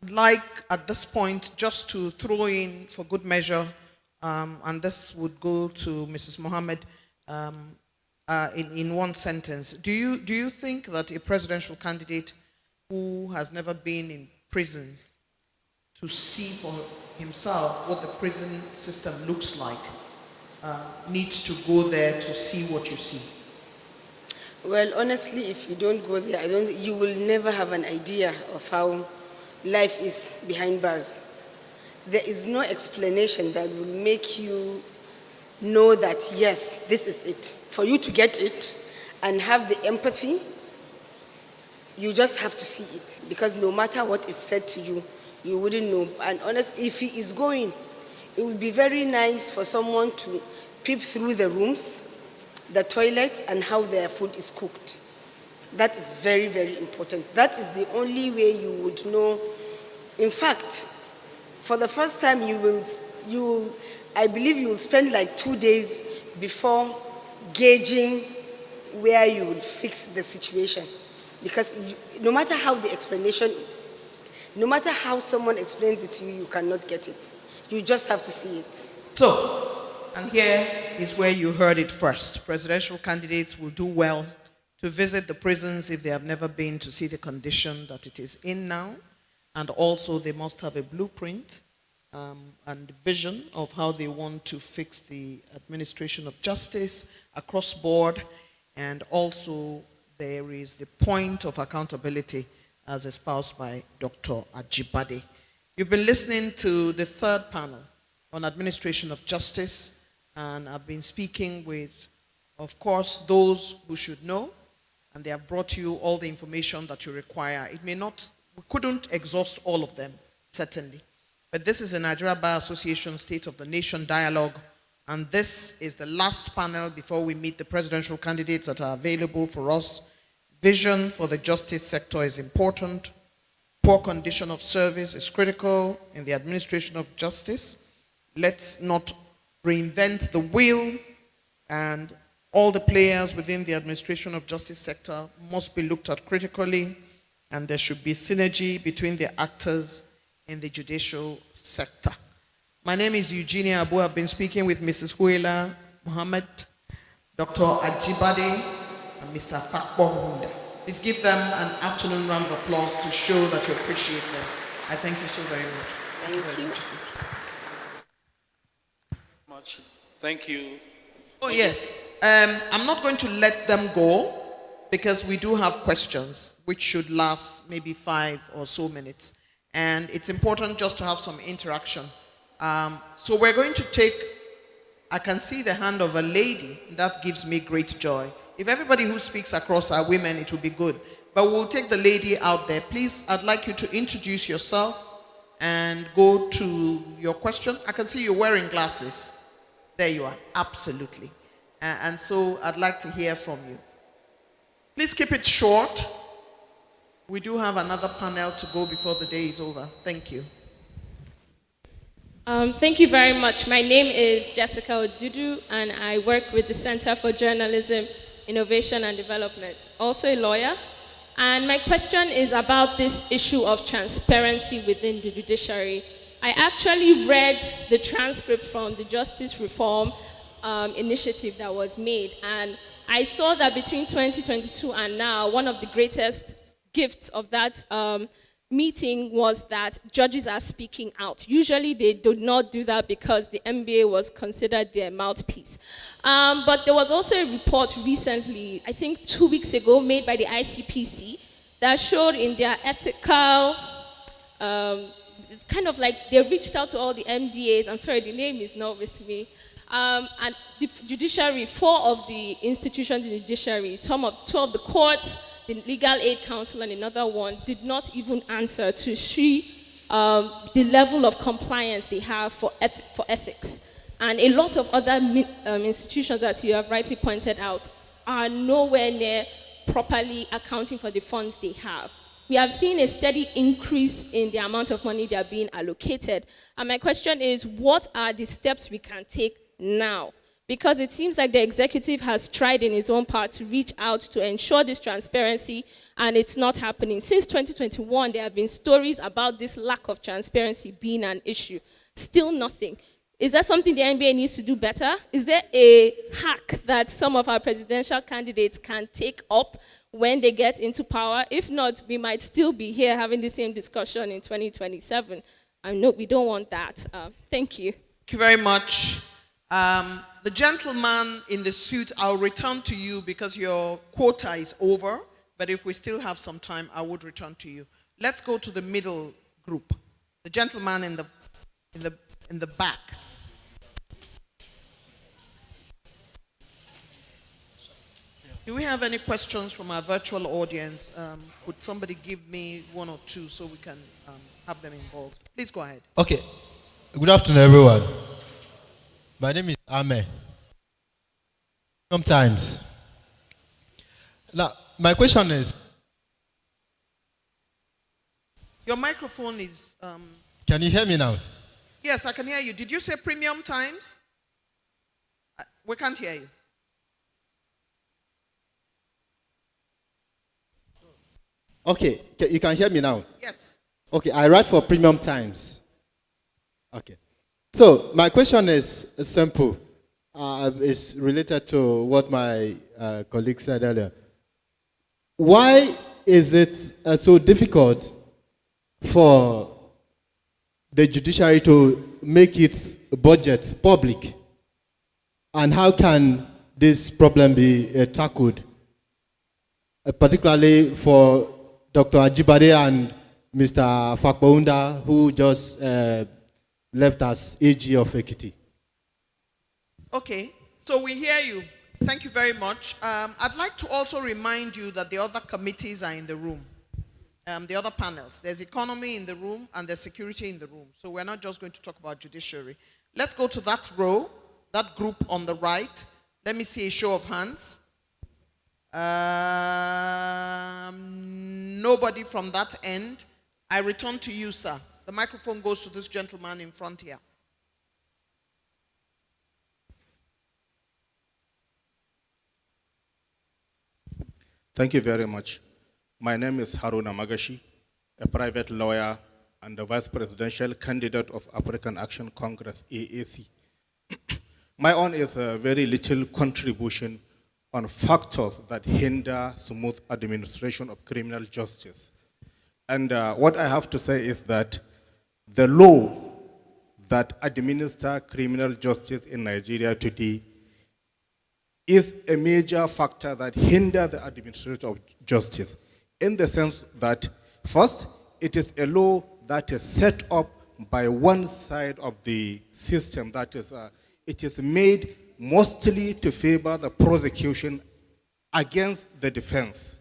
like at this point just to throw in for good measure, and this would go to Mrs. Mohammed in one sentence. Do you think that a presidential candidate who has never been in prisons to see for himself what the prison system looks like needs to go there to see what you see? Well, honestly, if you don't go there, you will never have an idea of how life is behind bars. There is no explanation that will make you know that, yes, this is it. For you to get it and have the empathy, you just have to see it. Because no matter what is said to you, you wouldn't know. And honestly, if he is going, it would be very nice for someone to peep through the rooms, the toilet, and how their food is cooked. That is very, very important. That is the only way you would know. In fact, for the first time, I believe you will spend like 2 days before gauging where you will fix the situation. Because no matter how the explanation, no matter how someone explains it to you, you cannot get it. You just have to see it. So, and here is where you heard it first. Presidential candidates will do well to visit the prisons if they have never been, to see the condition that it is in now. And also they must have a blueprint and vision of how they want to fix the administration of justice across board. And also there is the point of accountability as espoused by Dr. Ajibade. You've been listening to the third panel on administration of justice, and I've been speaking with, of course, those who should know, and they have brought you all the information that you require. We couldn't exhaust all of them, certainly. But this is a Nigeria Bar Association State of the Nation dialogue, and this is the last panel before we meet the presidential candidates that are available for us. Vision for the justice sector is important. Poor condition of service is critical in the administration of justice. Let's not reinvent the wheel, and all the players within the administration of justice sector must be looked at critically, and there should be synergy between the actors in the judicial sector. My name is Eugenia Abu. I've been speaking with Mrs. Huela Mohammed, Dr. Ajibade, and Mr. Fakbo Hunda. Please give them an afternoon round of applause to show that you appreciate them. I thank you so very much. Thank you. Thank you. Oh, yes. I'm not going to let them go because we do have questions which should last maybe 5 or so minutes. And it's important just to have some interaction. So we're going to take I can see the hand of a lady. That gives me great joy. If everybody who speaks across are women, it will be good. But we'll take the lady out there. Please, I'd like you to introduce yourself and go to your question. I can see you're wearing glasses. There you are, absolutely. And so I'd like to hear from you. Please keep it short. We do have another panel to go before the day is over. Thank you. Thank you very much. My name is Jessica Odudu, and I work with the Center for Journalism, Innovation and Development, also a lawyer. And my question is about this issue of transparency within the judiciary. I actually read the transcript from the Justice Reform initiative that was made, and I saw that between 2022 and now, one of the greatest gifts of that meeting was that judges are speaking out. Usually they do not do that because the MBA was considered their mouthpiece. But there was also a report recently, I think 2 weeks ago, made by the ICPC that showed in their ethical, kind of like they reached out to all the MDAs. I'm sorry, the name is not with me. And the judiciary, 4 of the institutions in the judiciary, 2 of the courts, the Legal Aid Council and another one, did not even answer to see the level of compliance they have for ethics. And a lot of other institutions, as you have rightly pointed out, are nowhere near properly accounting for the funds they have. We have seen a steady increase in the amount of money they are being allocated. And my question is, what are the steps we can take now? Because it seems like the executive has tried in its own part to reach out to ensure this transparency, and it's not happening. Since 2021, there have been stories about this lack of transparency being an issue. Still nothing. Is that something the NBA needs to do better? Is there a hack that some of our presidential candidates can take up when they get into power? If not, we might still be here having the same discussion in 2027. I know we don't want that. Thank you. Thank you very much. The gentleman in the suit, I'll return to you because your quota is over, but if we still have some time, I would return to you. Let's go to the middle group. The gentleman in the back. Do we have any questions from our virtual audience? Would somebody give me 1 or 2 so we can have them involved? Please go ahead. Okay. Good afternoon, everyone. My name is Ame. Sometimes. Now, my question is... Your microphone is... Can you hear me now? Yes, I can hear you. Did you say premium times? We can't hear you. Okay, you can hear me now? Yes. Okay, I write for premium times. Okay. So, my question is simple. It's related to what my colleague said earlier. Why is it so difficult for the judiciary to make its budget public? And how can this problem be tackled? Particularly for Dr. Ajibade and Mr. Fakbaunda, who just left as AG of Ekiti. Okay, so we hear you. Thank you very much. I'd like to also remind you that the other committees are in the room. The other panels. There's economy in the room and there's security in the room. So we're not just going to talk about judiciary. Let's go to that row, that group on the right. Let me see a show of hands. Nobody from that end. I return to you, sir. The microphone goes to this gentleman in front here. Thank you very much. My name is Haruna Magashi, a private lawyer and the vice presidential candidate of African Action Congress, AAC. My own is a very little contribution on factors that hinder smooth administration of criminal justice. And what I have to say is that the law that administers criminal justice in Nigeria today is a major factor that hinders the administration of justice, in the sense that, first, it is a law that is set up by one side of the system, that is it is made mostly to favor the prosecution against the defense.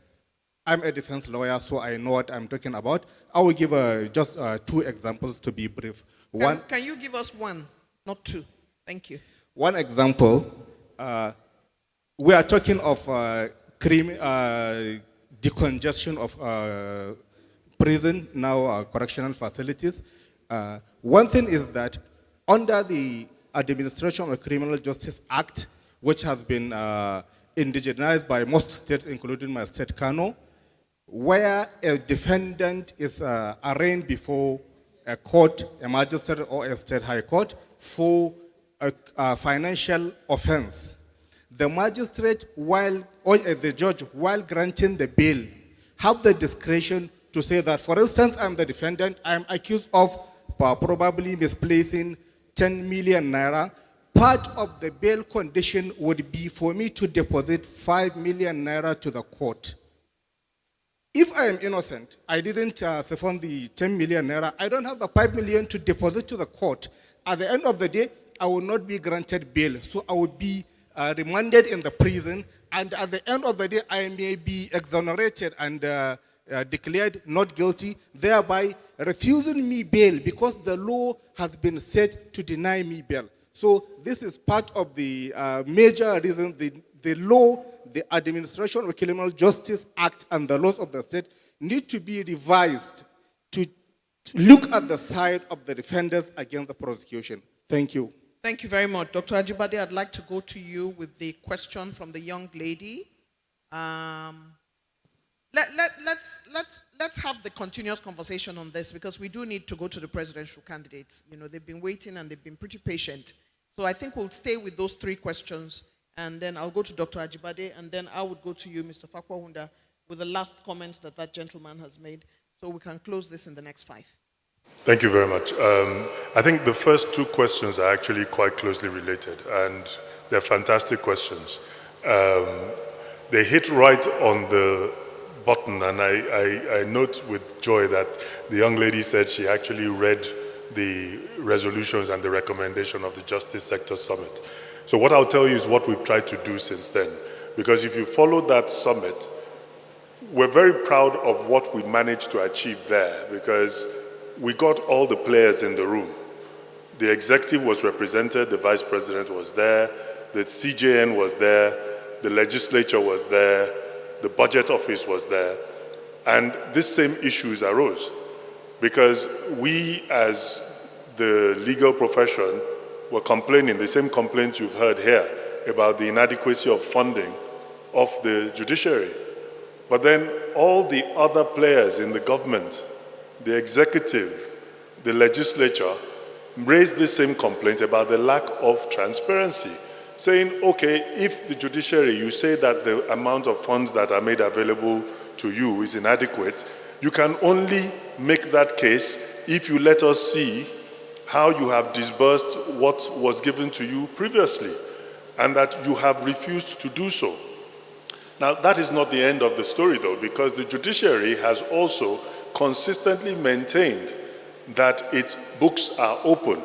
I'm a defense lawyer, so I know what I'm talking about. I will give just 2 examples to be brief. Can you give us one, not 2? Thank you. One example, we are talking of decongestion of prison, now correctional facilities. One thing is that under the Administration of Criminal Justice Act, which has been indigenized by most states, including my state, Kano, where a defendant is arraigned before a court, a magistrate or a state high court for a financial offense, the magistrate or the judge, while granting the bail, have the discretion to say that, for instance, I'm the defendant, I'm accused of probably misplacing 10 million naira. Part of the bail condition would be for me to deposit 5 million naira to the court. If I am innocent, I didn't siphon the 10 million naira, I don't have the 5 million to deposit to the court. At the end of the day, I will not be granted bail, so I would be remanded in the prison, and at the end of the day, I may be exonerated and declared not guilty, thereby refusing me bail because the law has been set to deny me bail. So this is part of the major reason the law, the Administration of Criminal Justice Act and the laws of the state need to be revised to look at the side of the defendants against the prosecution. Thank you. Thank you very much. Dr. Ajibade, I'd like to go to you with the question from the young lady. Let's have the continuous conversation on this, because we do need to go to the presidential candidates. You know, they've been waiting and they've been pretty patient. So I think we'll stay with those 3 questions, and then I'll go to Dr. Ajibade, and then I would go to you, Mr. Fakwahunda, with the last comments that gentleman has made, so we can close this in the next 5. Thank you very much. I think the first 2 questions are actually quite closely related, and they're fantastic questions. They hit right on the button, and I note with joy that the young lady said she actually read the resolutions and the recommendation of the Justice Sector Summit. So what I'll tell you is what we've tried to do since then. Because if you follow that summit, we're very proud of what we managed to achieve there, because we got all the players in the room. The executive was represented, the vice president was there, the CJN was there, the legislature was there, the budget office was there, and these same issues arose. Because we, as the legal profession, were complaining, the same complaints you've heard here, about the inadequacy of funding of the judiciary. But then all the other players in the government, the executive, the legislature, raised the same complaint about the lack of transparency, saying, okay, if the judiciary, you say that the amount of funds that are made available to you is inadequate, you can only make that case if you let us see how you have disbursed what was given to you previously, and that you have refused to do so. Now, that is not the end of the story, though, because the judiciary has also consistently maintained that its books are open,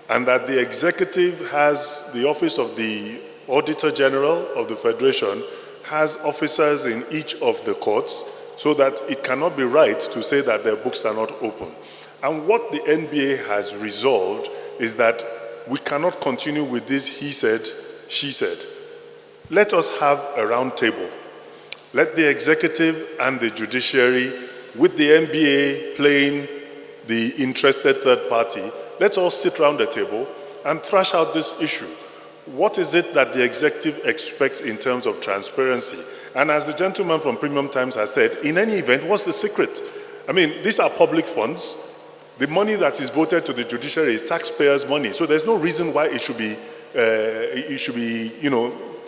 and that the executive has, the office of the Auditor General of the Federation has officers in each of the courts, so that it cannot be right to say that their books are not open. And what the NBA has resolved is that we cannot continue with this he said, she said. Let us have a round table. Let the executive and the judiciary, with the NBA playing the interested third party, let's all sit around the table and thrash out this issue. What is it that the executive expects in terms of transparency? And as the gentleman from Premium Times has said, in any event, what's the secret? I mean, these are public funds. The money that is voted to the judiciary is taxpayers' money. So there's no reason why it should be,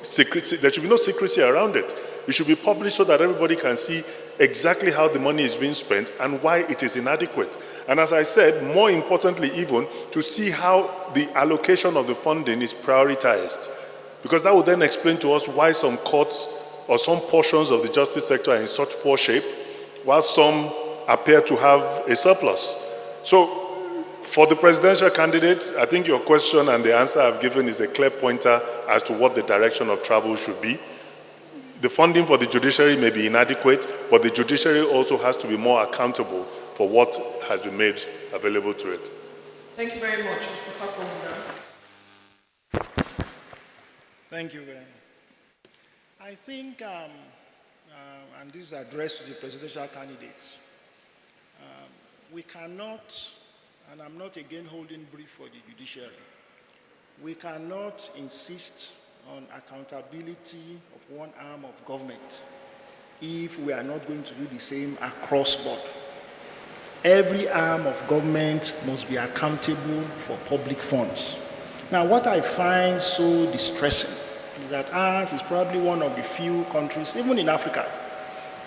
secrecy. There should be no secrecy around it. It should be published so that everybody can see exactly how the money is being spent and why it is inadequate. And as I said, more importantly even, to see how the allocation of the funding is prioritized. Because that will then explain to us why some courts or some portions of the justice sector are in such poor shape, while some appear to have a surplus. So for the presidential candidates, I think your question and the answer I've given is a clear pointer as to what the direction of travel should be. The funding for the judiciary may be inadequate, but the judiciary also has to be more accountable for what has been made available to it. Thank you very much, Mr. Fakonda. Thank you very much. I think, and this is addressed to the presidential candidates, we cannot, and I'm not again holding brief for the judiciary, we cannot insist on accountability of one arm of government if we are not going to do the same across board. Every arm of government must be accountable for public funds. Now, what I find so distressing is that ours is probably one of the few countries, even in Africa,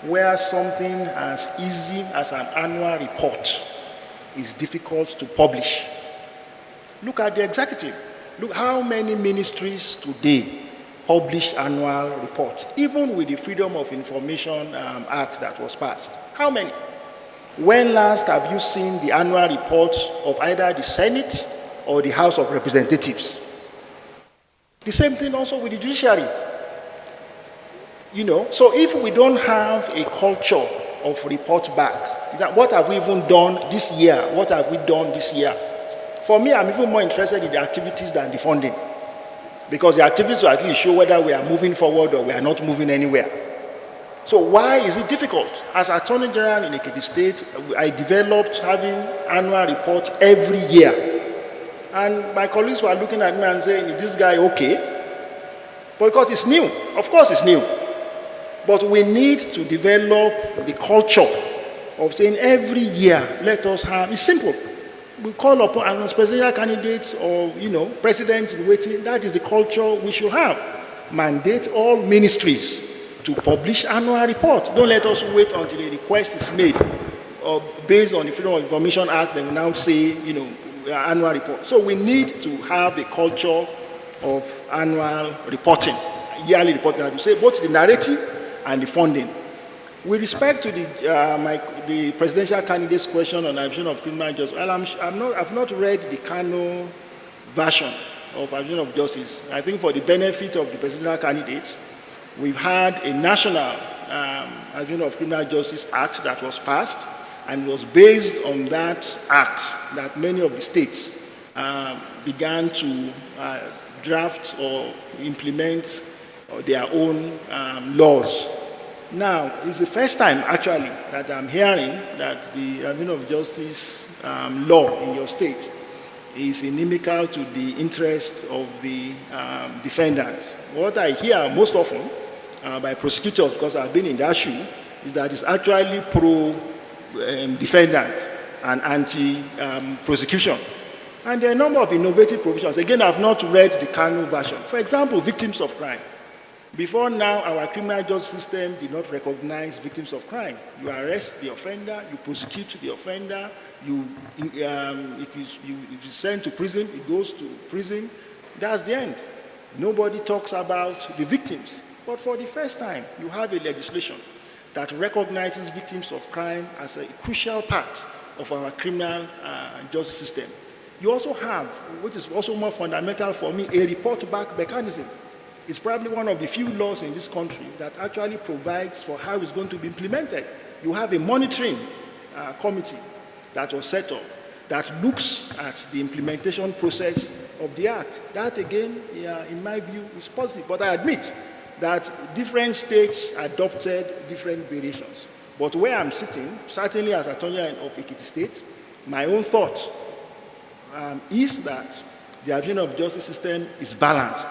where something as easy as an annual report is difficult to publish. Look at the executive. Look how many ministries today publish annual reports, even with the Freedom of Information Act that was passed. How many? When last have you seen the annual reports of either the Senate or the House of Representatives? The same thing also with the judiciary. You know, so if we don't have a culture of report back, that what have we even done this year? What have we done this year? For me, I'm even more interested in the activities than the funding. Because the activities will at least show whether we are moving forward or we are not moving anywhere. So why is it difficult? As Attorney General in Ekiti State, I developed having annual reports every year. And my colleagues were looking at me and saying, is this guy okay? Because it's new. Of course it's new. But we need to develop the culture of saying every year, let us have, it's simple. We call upon as presidential candidates or, presidents in waiting, that is the culture we should have. Mandate all ministries to publish annual reports. Don't let us wait until a request is made or based on the Freedom of Information Act, they will now say, annual report. So we need to have a culture of annual reporting, yearly reporting, as you say, both the narrative and the funding. With respect to the presidential candidate's question on aviation of criminal justice, well, I've not read the Kano version of aviation of justice. I think for the benefit of the presidential candidates, we've had a national aviation of criminal justice act that was passed, and it was based on that act that many of the states began to draft or implement their own laws. Now, it's the first time, actually, that I'm hearing that the avenue of justice law in your state is inimical to the interest of the defendants. What I hear most often by prosecutors, because I've been in that shoe, is that it's actually pro-defendant and anti-prosecution. And there are a number of innovative provisions. Again, I've not read the Kano version. For example, victims of crime. Before now, our criminal justice system did not recognize victims of crime. You arrest the offender, you prosecute the offender, if he's sent to prison, he goes to prison. That's the end. Nobody talks about the victims. But for the first time, you have a legislation that recognizes victims of crime as a crucial part of our criminal justice system. You also have, which is also more fundamental for me, a report-back mechanism. It's probably one of the few laws in this country that actually provides for how it's going to be implemented. You have a monitoring committee that was set up that looks at the implementation process of the act. That, again, in my view, is positive. But I admit that different states adopted different variations. But where I'm sitting, certainly as Attorney General of Ekiti State, my own thought is that the aviation of justice system is balanced.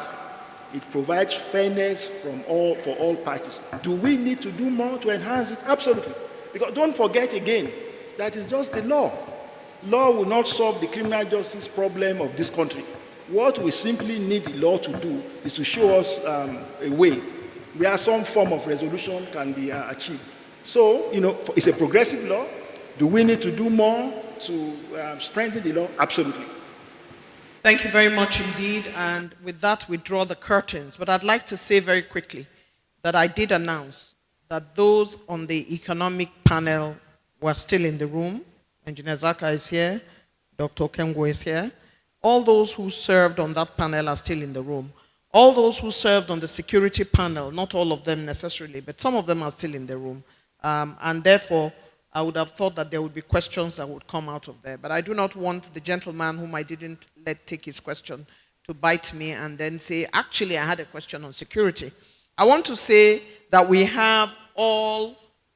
It provides fairness for all parties. Do we need to do more to enhance it? Absolutely. Because don't forget again, that is just the law. Law will not solve the criminal justice problem of this country. What we simply need the law to do is to show us a way where some form of resolution can be achieved. So, it's a progressive law. Do we need to do more to strengthen the law? Absolutely. Thank you very much indeed. And with that, we draw the curtains. But I'd like to say very quickly that I did announce that those on the economic panel were still in the room. Engineer Zaka is here. Dr. Okengwo is here. All those who served on that panel are still in the room. All those who served on the security panel, not all of them necessarily, but some of them are still in the room. And therefore, I would have thought that there would be questions that would come out of there. But I do not want the gentleman whom I didn't let take his question to bite me and then say, actually, I had a question on security. I want to say that we have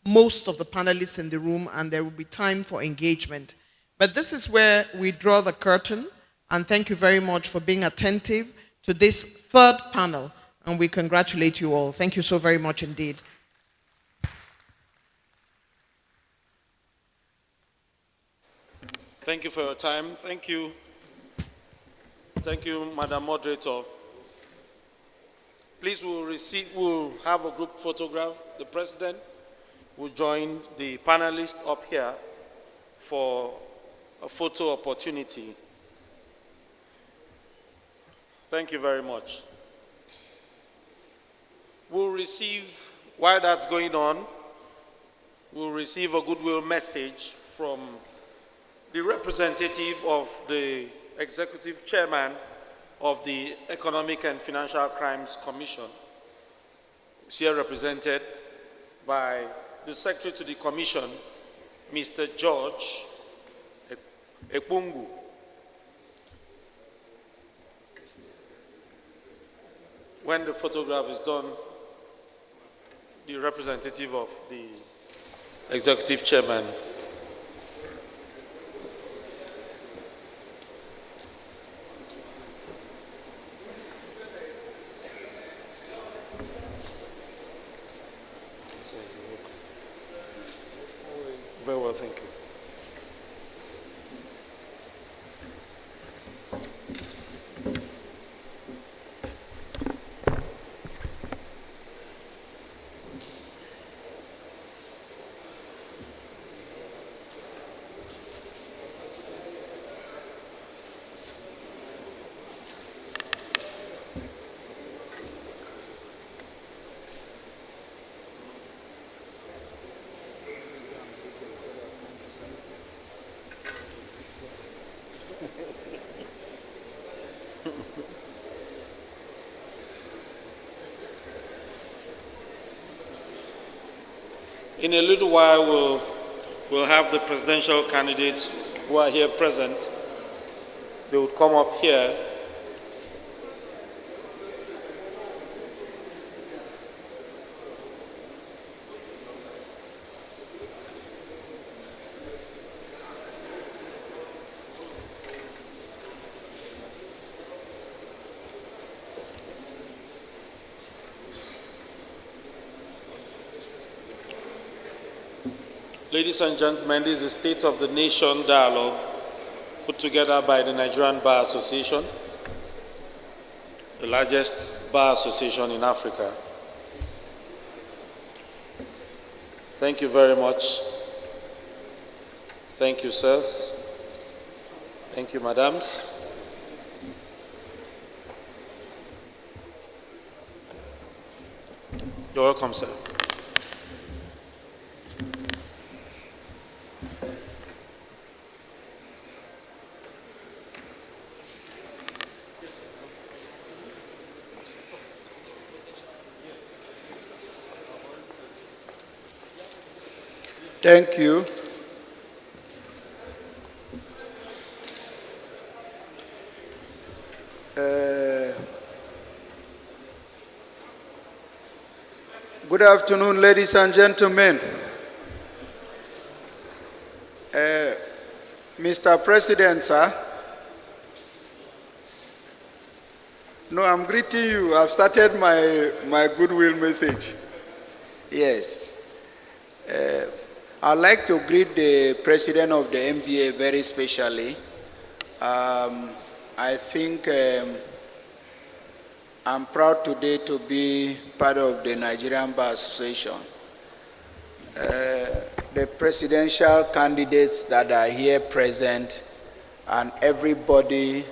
most of the panelists in the room, and there will be time for engagement. But this is where we draw the curtain, and thank you very much for being attentive to this third panel, and we congratulate you all. Thank you so very much indeed. Thank you for your time. Thank you. Thank you, Madam Moderator. Please, we'll have a group photograph. The President will join the panelists up here for a photo opportunity. Thank you very much. We'll receive, while that's going on, we'll receive a goodwill message from the representative of the Executive Chairman of the Economic and Financial Crimes Commission. Is here represented by the Secretary to the Commission, Mr. George Ekpungu. When the photograph is done, the representative of the Executive Chairman . Very well, thank you. In a little while, we'll have the presidential candidates who are here present. They would come up here. Ladies and gentlemen, this is the State of the Nation dialogue put together by the Nigerian Bar Association, the largest bar association in Africa. Thank you very much. Thank you, sirs. Thank you, madams. You're welcome, sir. Thank you. Good afternoon, ladies and gentlemen. Mr. President, sir. No, I'm greeting you. I've started my goodwill message. Yes. I'd like to greet the president of the MBA very specially. I think I'm proud today to be part of the Nigerian Bar Association. The presidential candidates that are here present and everybody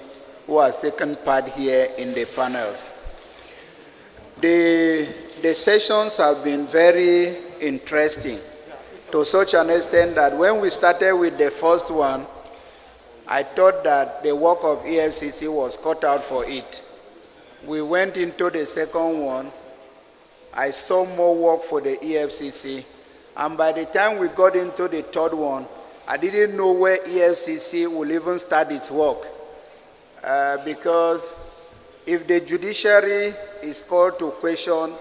who has taken part here in the panels. The sessions have been very interesting, to such an extent that when we started with the first one, I thought that the work of EFCC was cut out for it. We went into the second one. I saw more work for the EFCC. And by the time we got into the third one, I didn't know where EFCC will even start its work. Because if the judiciary is called to question,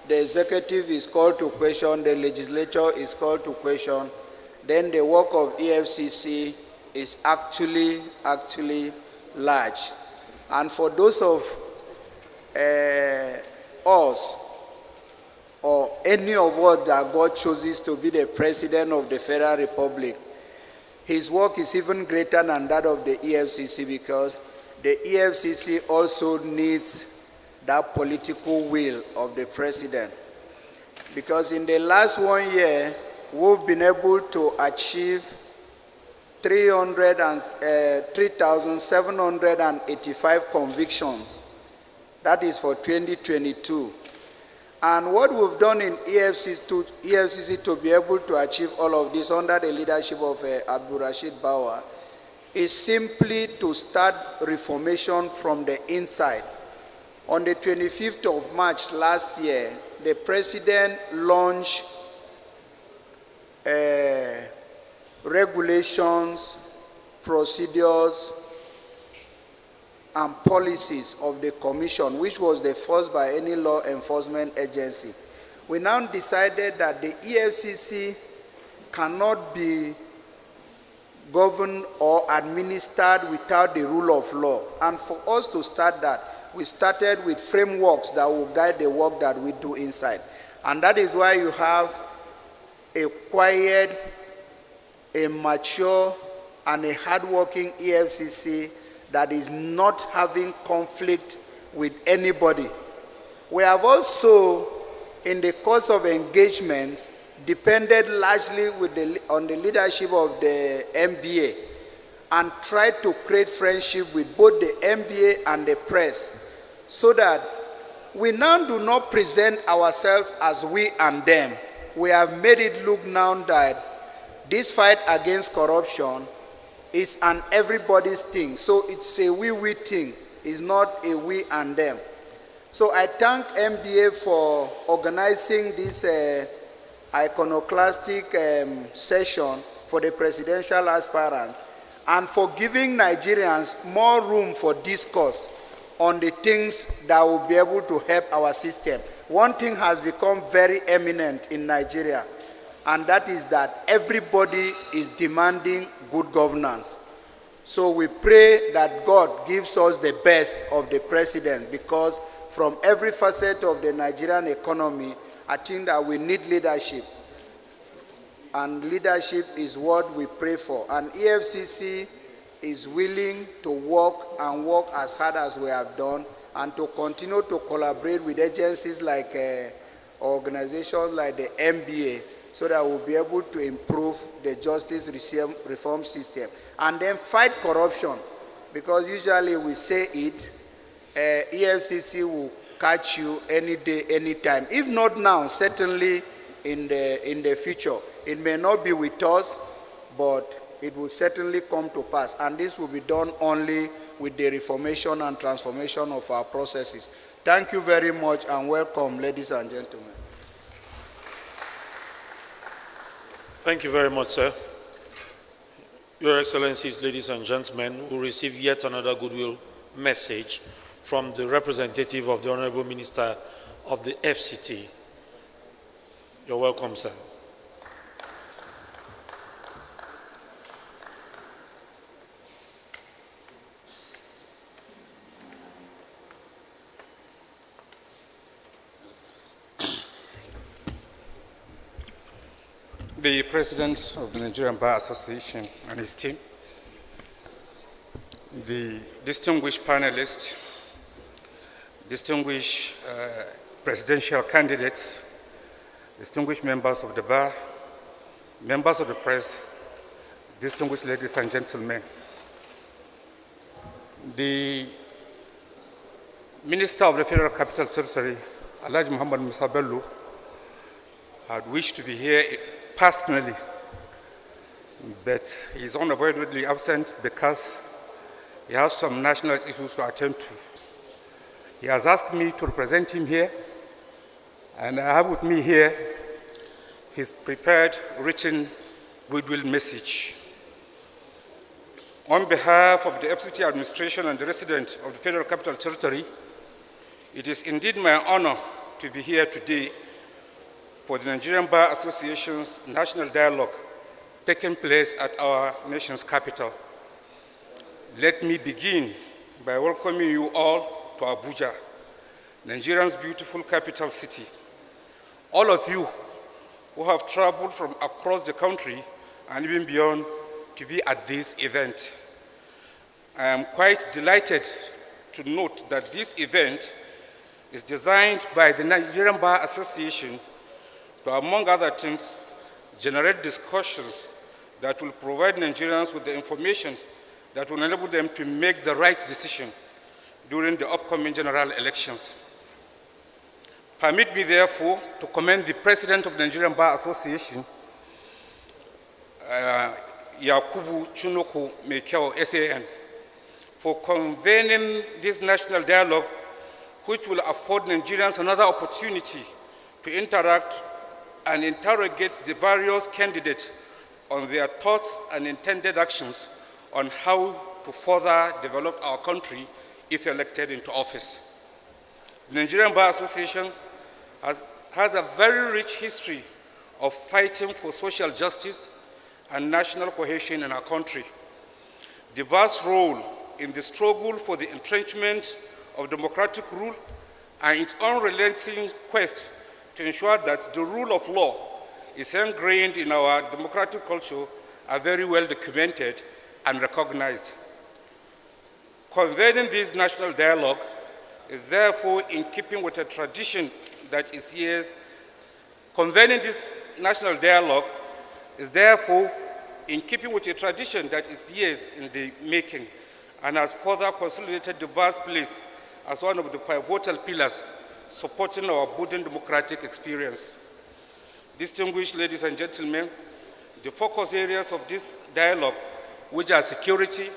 the executive is called to question, the legislature is called to question, then the work of EFCC is actually large. And for those of us, or any of us that God chooses to be the president of the Federal Republic, his work is even greater than that of the EFCC, because the EFCC also needs that political will of the president. Because in the last 1 year, we've been able to achieve 3,785 convictions. That is for 2022. And what we've done in EFCC to be able to achieve all of this under the leadership of Abdul Rashid Bauer is simply to start reformation from the inside. On the 25th of March last year, the president launched regulations, procedures, and policies of the commission, which was the first by any law enforcement agency. We now decided that the EFCC cannot be governed or administered without the rule of law. And for us to start that, we started with frameworks that will guide the work that we do inside. And that is why you have a quiet, a mature, and a hardworking EFCC that is not having conflict with anybody. We have also, in the course of engagement, depended largely on the leadership of the MBA and tried to create friendship with both the MBA and the press, so that we now do not present ourselves as we and them. We have made it look now that this fight against corruption is an everybody's thing. So it's a we thing. It's not a we and them. So I thank MBA for organizing this iconoclastic session for the presidential aspirants, and for giving Nigerians more room for discourse on the things that will be able to help our system. One thing has become very eminent in Nigeria, and that is that everybody is demanding good governance. So we pray that God gives us the best of the president, because from every facet of the Nigerian economy, I think that we need leadership. And leadership is what we pray for. And EFCC is willing to work as hard as we have done, and to continue to collaborate with agencies like organizations like the MBA, so that we'll be able to improve the justice reform system. And then fight corruption, because usually we say it, EFCC will catch you any day, anytime. If not now, certainly in the future. It may not be with us, but it will certainly come to pass. And this will be done only with the reformation and transformation of our processes. Thank you very much, and welcome, ladies and gentlemen. Thank you very much, sir. Your Excellencies, ladies and gentlemen, we receive yet another goodwill message from the representative of the Honorable Minister of the FCT. You're welcome, sir. The President of the Nigerian Bar Association and his team, the distinguished panelists, distinguished presidential candidates, distinguished members of the bar, members of the press, distinguished ladies and gentlemen. The Minister of the Federal Capital Territory, Alhaji Muhammad Musa Bello, had wished to be here personally, but he is unavoidably absent because he has some national issues to attend to. He has asked me to represent him here, and I have with me here his prepared written goodwill message. On behalf of the FCT administration and the residents of the Federal Capital Territory, it is indeed my honor to be here today for the Nigerian Bar Association's National Dialogue taking place at our nation's capital. Let me begin by welcoming you all to Abuja, Nigeria's beautiful capital city. All of you who have traveled from across the country and even beyond to be at this event. I am quite delighted to note that this event is designed by the Nigerian Bar Association to, among other things, generate discussions that will provide Nigerians with the information that will enable them to make the right decision during the upcoming general elections. Permit me, therefore, to commend the President of the Nigerian Bar Association, Yakubu Chunuku Mekeo, SAN, for convening this national dialogue, which will afford Nigerians another opportunity to interact and interrogate the various candidates on their thoughts and intended actions on how to further develop our country if elected into office. The Nigerian Bar Association has a very rich history of fighting for social justice and national cohesion in our country. The bar's role in the struggle for the entrenchment of democratic rule and its unrelenting quest to ensure that the rule of law is ingrained in our democratic culture are very well documented and recognized. Convening this national dialogue is therefore in keeping with a tradition that is years. Convening this national dialogue is therefore in keeping with a tradition that is years in the making and has further consolidated the bar's place as one of the pivotal pillars supporting our budding democratic experience. Distinguished ladies and gentlemen, the focus areas of this dialogue, which are security,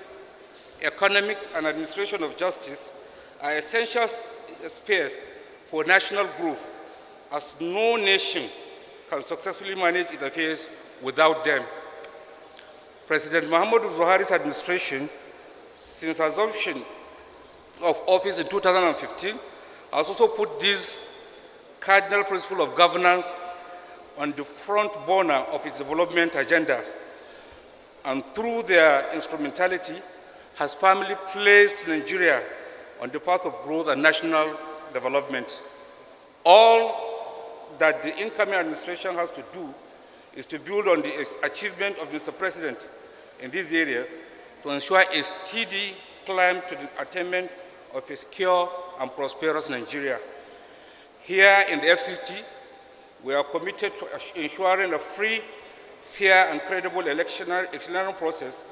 economic, and administration of justice, are essential spheres for national growth, as no nation can successfully manage its affairs without them. President Muhammadu Buhari's administration, since assumption of office in 2015, has also put this cardinal principle of governance on the front burner of its development agenda, and through their instrumentality has firmly placed Nigeria on the path of growth and national development. All that the incoming administration has to do is to build on the achievement of Mr. President in these areas to ensure a steady climb to the attainment of a secure and prosperous Nigeria. Here in the FCT, we are committed to ensuring a free, fair, and credible electoral process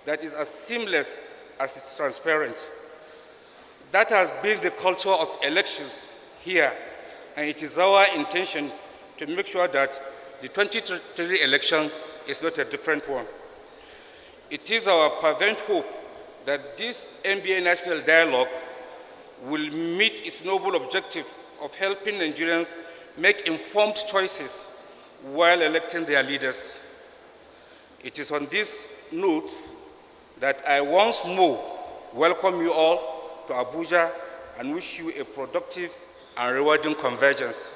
that is as seamless as it's transparent. That has been the culture of elections here, and it is our intention to make sure that the 2023 election is not a different one. It is our fervent hope that this NBA National Dialogue will meet its noble objective of helping Nigerians make informed choices while electing their leaders. It is on this note that I once more welcome you all to Abuja and wish you a productive and rewarding convergence.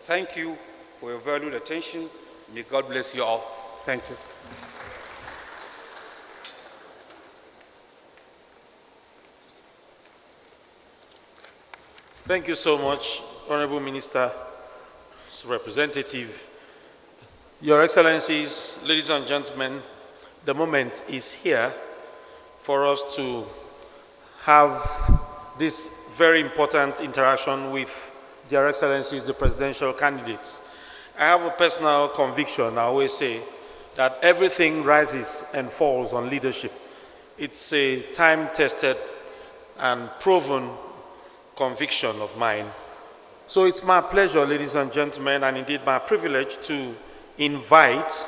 Thank you for your valued attention. May God bless you all. Thank you. Thank you so much, Honorable Minister's representative. Your Excellencies, ladies and gentlemen, the moment is here for us to have this very important interaction with their Excellencies, the presidential candidates. I have a personal conviction, I always say, that everything rises and falls on leadership. It's a time-tested and proven conviction of mine. So it's my pleasure, ladies and gentlemen, and indeed my privilege to invite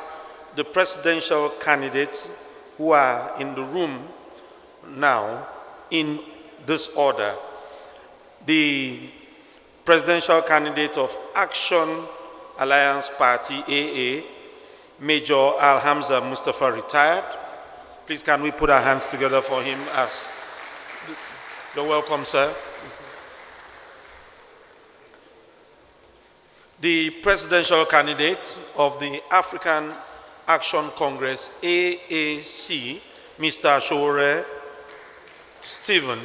the presidential candidates who are in the room now in this order. The presidential candidate of Action Alliance Party, AA, Major Al-Hamza Mustafa, retired. Please can we put our hands together for him as you're welcome, sir. The presidential candidate of the African Action Congress, AAC, Mr. Shore Stephen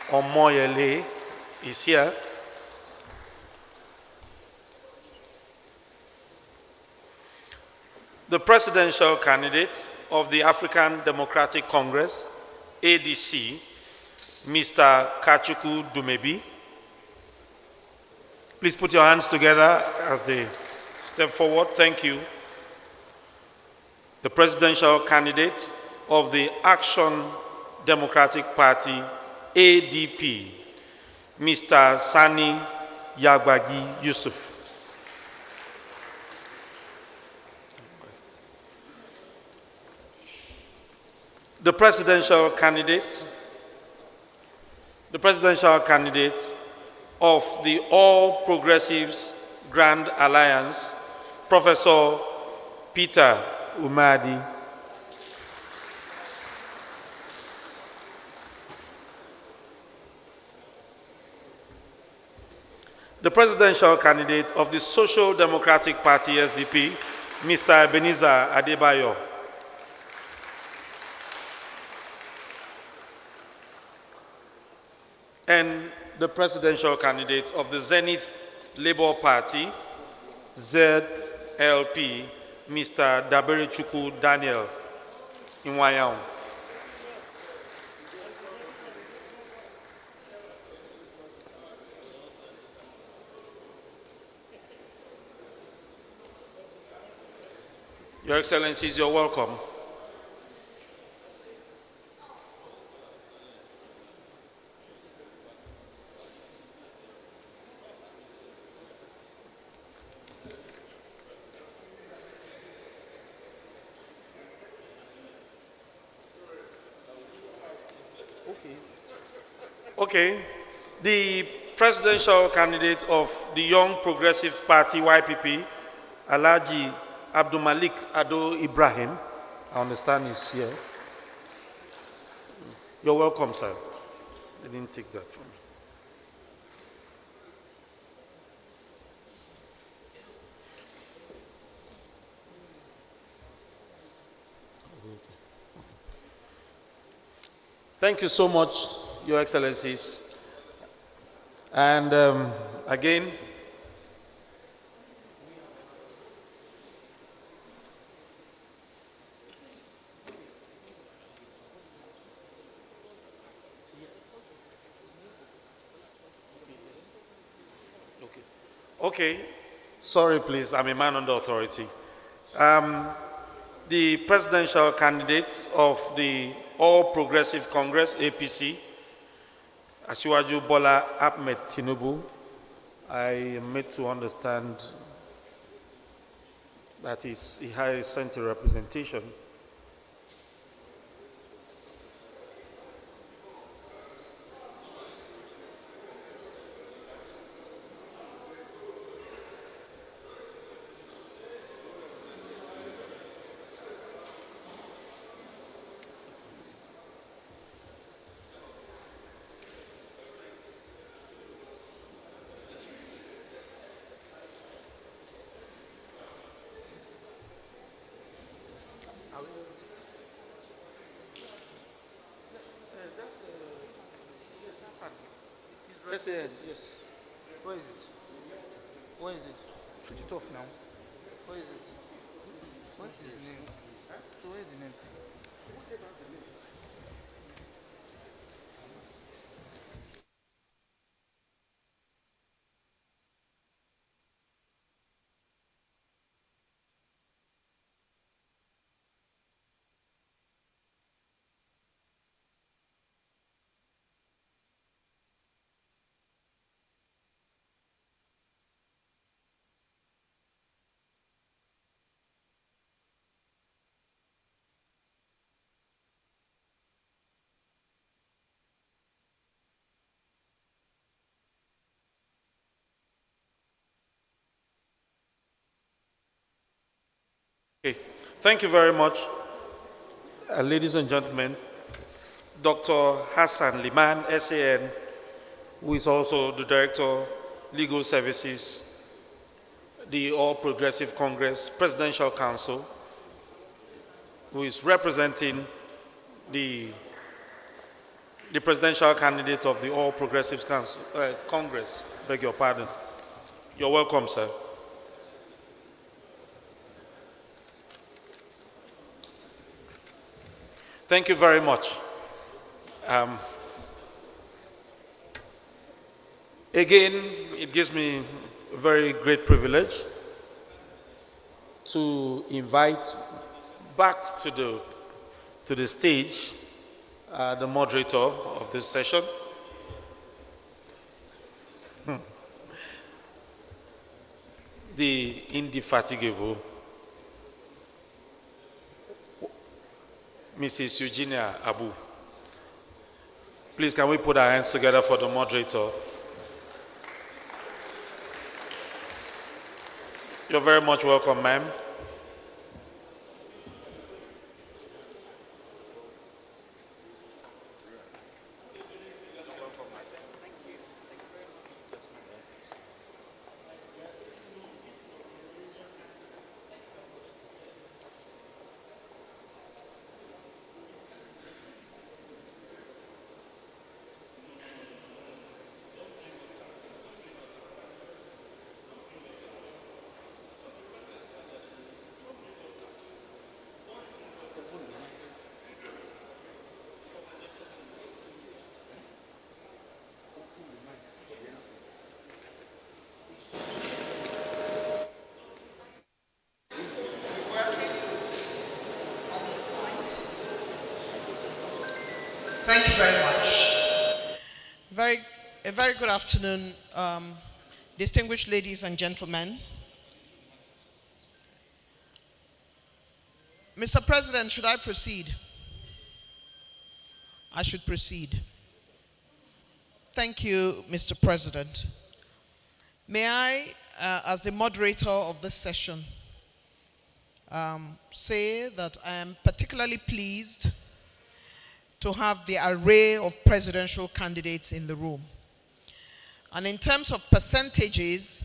Omoyele, is here. The presidential candidate of the African Democratic Congress, ADC, Mr. Kachuku Dumebi. Please put your hands together as they step forward. Thank you. The presidential candidate of the Action Democratic Party, ADP, Mr. Sani Yagbagi Yusuf. The presidential candidate of the All Progressives Grand Alliance, Professor Peter Umadi. The presidential candidate of the Social Democratic Party, SDP, Mr. Ebenezer Adebayo. And the presidential candidate of the Zenith Labour Party, ZLP, Mr. Dabere Chukwu Daniel Inwayang. Your Excellencies, you're welcome. Okay. The presidential candidate of the Young Progressive Party, YPP, Alhaji Abdulmalik Ado Ibrahim, I understand he's here. You're welcome, sir. They didn't take that from me. Thank you so much, Your Excellencies. And again, okay. Sorry, please. I'm a man under authority. The presidential candidate of the All Progressive Congress, APC, Asiwaju Bola Ahmed Tinubu, I am made to understand that he has sent a representation. President, yes. Where is it? Where is it? Switch it off now. Where is it? What is his name? So where is the name? Okay. Thank you very much, ladies and gentlemen. Dr. Hassan Liman, SAN, who is also the Director, Legal Services, the All Progressive Congress Presidential Council, who is representing the presidential candidate of the All Progressives Council, Congress. Beg your pardon. You're welcome, sir. Thank you very much. Again, it gives me a very great privilege to invite back to the stage the moderator of this session. The indefatigable Mrs. Eugenia Abu. Please, can we put our hands together for the moderator? You're very much welcome, ma'am. Thank you very much. A very good afternoon, distinguished ladies and gentlemen. Mr. President, should I proceed? I should proceed. Thank you, Mr. President. May I, as the moderator of this session, say that I am particularly pleased to have the array of presidential candidates in the room. And in terms of percentages,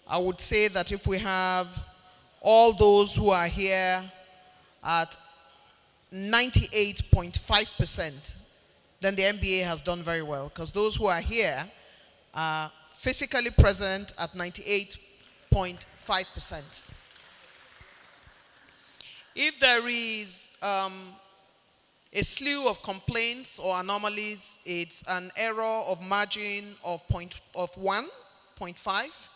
I would say that if we have all those who are here at 98.5%, then the MBA has done very well, because those who are here are physically present at 98.5%. If there is a slew of complaints or anomalies, it's an error of margin of 1.5,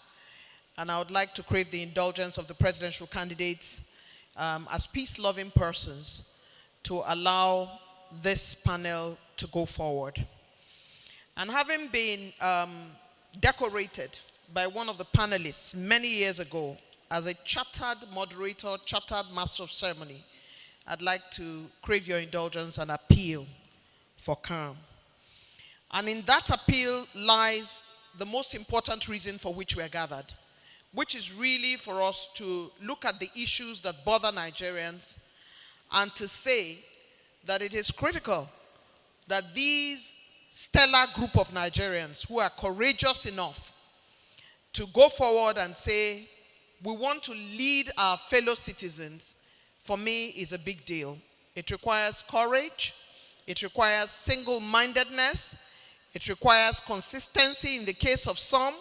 and I would like to crave the indulgence of the presidential candidates as peace-loving persons to allow this panel to go forward. And having been decorated by one of the panelists many years ago as a chartered moderator, chartered master of ceremony, I'd like to crave your indulgence and appeal for calm. And in that appeal lies the most important reason for which we are gathered, which is really for us to look at the issues that bother Nigerians and to say that it is critical that these stellar group of Nigerians who are courageous enough to go forward and say, we want to lead our fellow citizens, for me, is a big deal. It requires courage, it requires single-mindedness, it requires consistency in the case of some,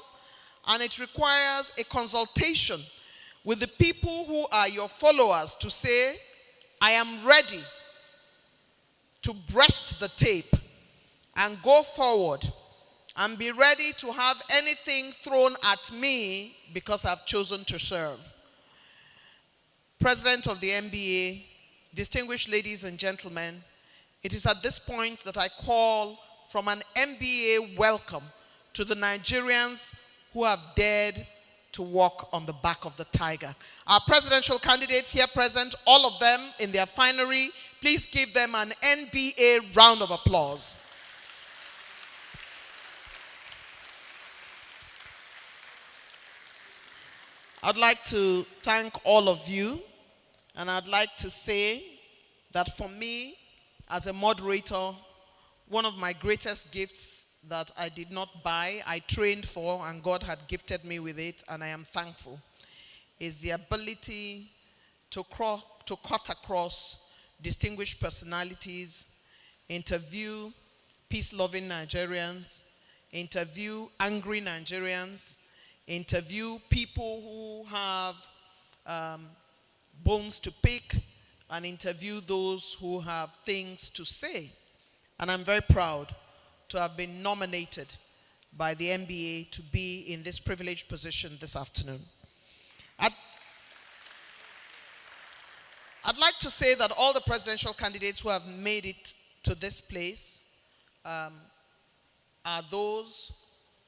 and it requires a consultation with the people who are your followers to say, I am ready to breast the tape and go forward and be ready to have anything thrown at me because I've chosen to serve. President of the MBA, distinguished ladies and gentlemen, it is at this point that I call from an MBA welcome to the Nigerians who have dared to walk on the back of the tiger. Our presidential candidates here present, all of them in their finery, please give them an NBA round of applause. I'd like to thank all of you And I'd like to say that for me, as a moderator, one of my greatest gifts that I did not buy, I trained for, and God had gifted me with it, and I am thankful, is the ability to cut across distinguished personalities, interview peace-loving Nigerians, interview angry Nigerians, interview people who have bones to pick, and interview those who have things to say. And I'm very proud to have been nominated by the NBA to be in this privileged position this afternoon. I'd like to say that all the presidential candidates who have made it to this place are those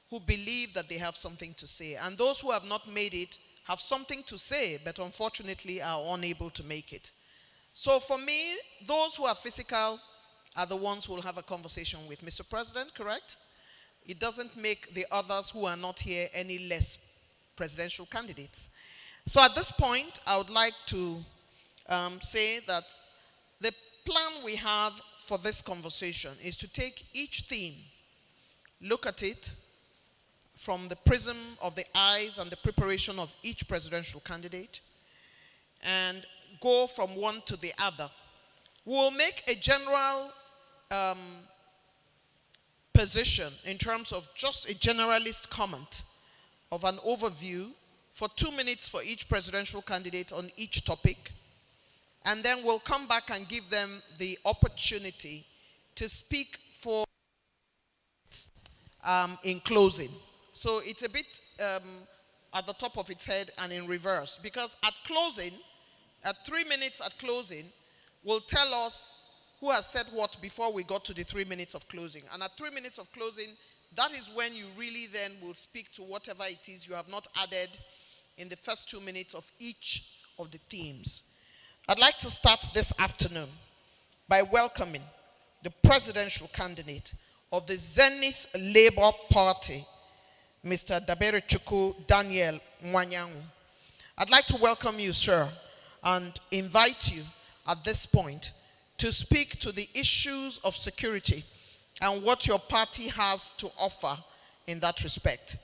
who believe that they have something to say. And those who have not made it have something to say, but unfortunately are unable to make it. So for me, those who are physical are the ones who will have a conversation with Mr. President, correct? It doesn't make the others who are not here any less presidential candidates. So at this point, I would like to say that the plan we have for this conversation is to take each theme, look at it from the prism of the eyes and the preparation of each presidential candidate, and go from one to the other. We will make a general position in terms of just a generalist comment of an overview for 2 minutes for each presidential candidate on each topic. And then we'll come back and give them the opportunity to speak for in closing. So it's a bit at the top of its head and in reverse, because at closing, at 3 minutes at closing, will tell us who has said what before we got to the 3 minutes of closing. And at 3 minutes of closing, that is when you really then will speak to whatever it is you have not added in the first 2 minutes of each of the themes. I'd like to start this afternoon by welcoming the presidential candidate of the Zenith Labour Party, Mr. Daberechukwu Daniel Mwanyangu. I'd like to welcome you, sir, and invite you at this point to speak to the issues of security and what your party has to offer in that respect.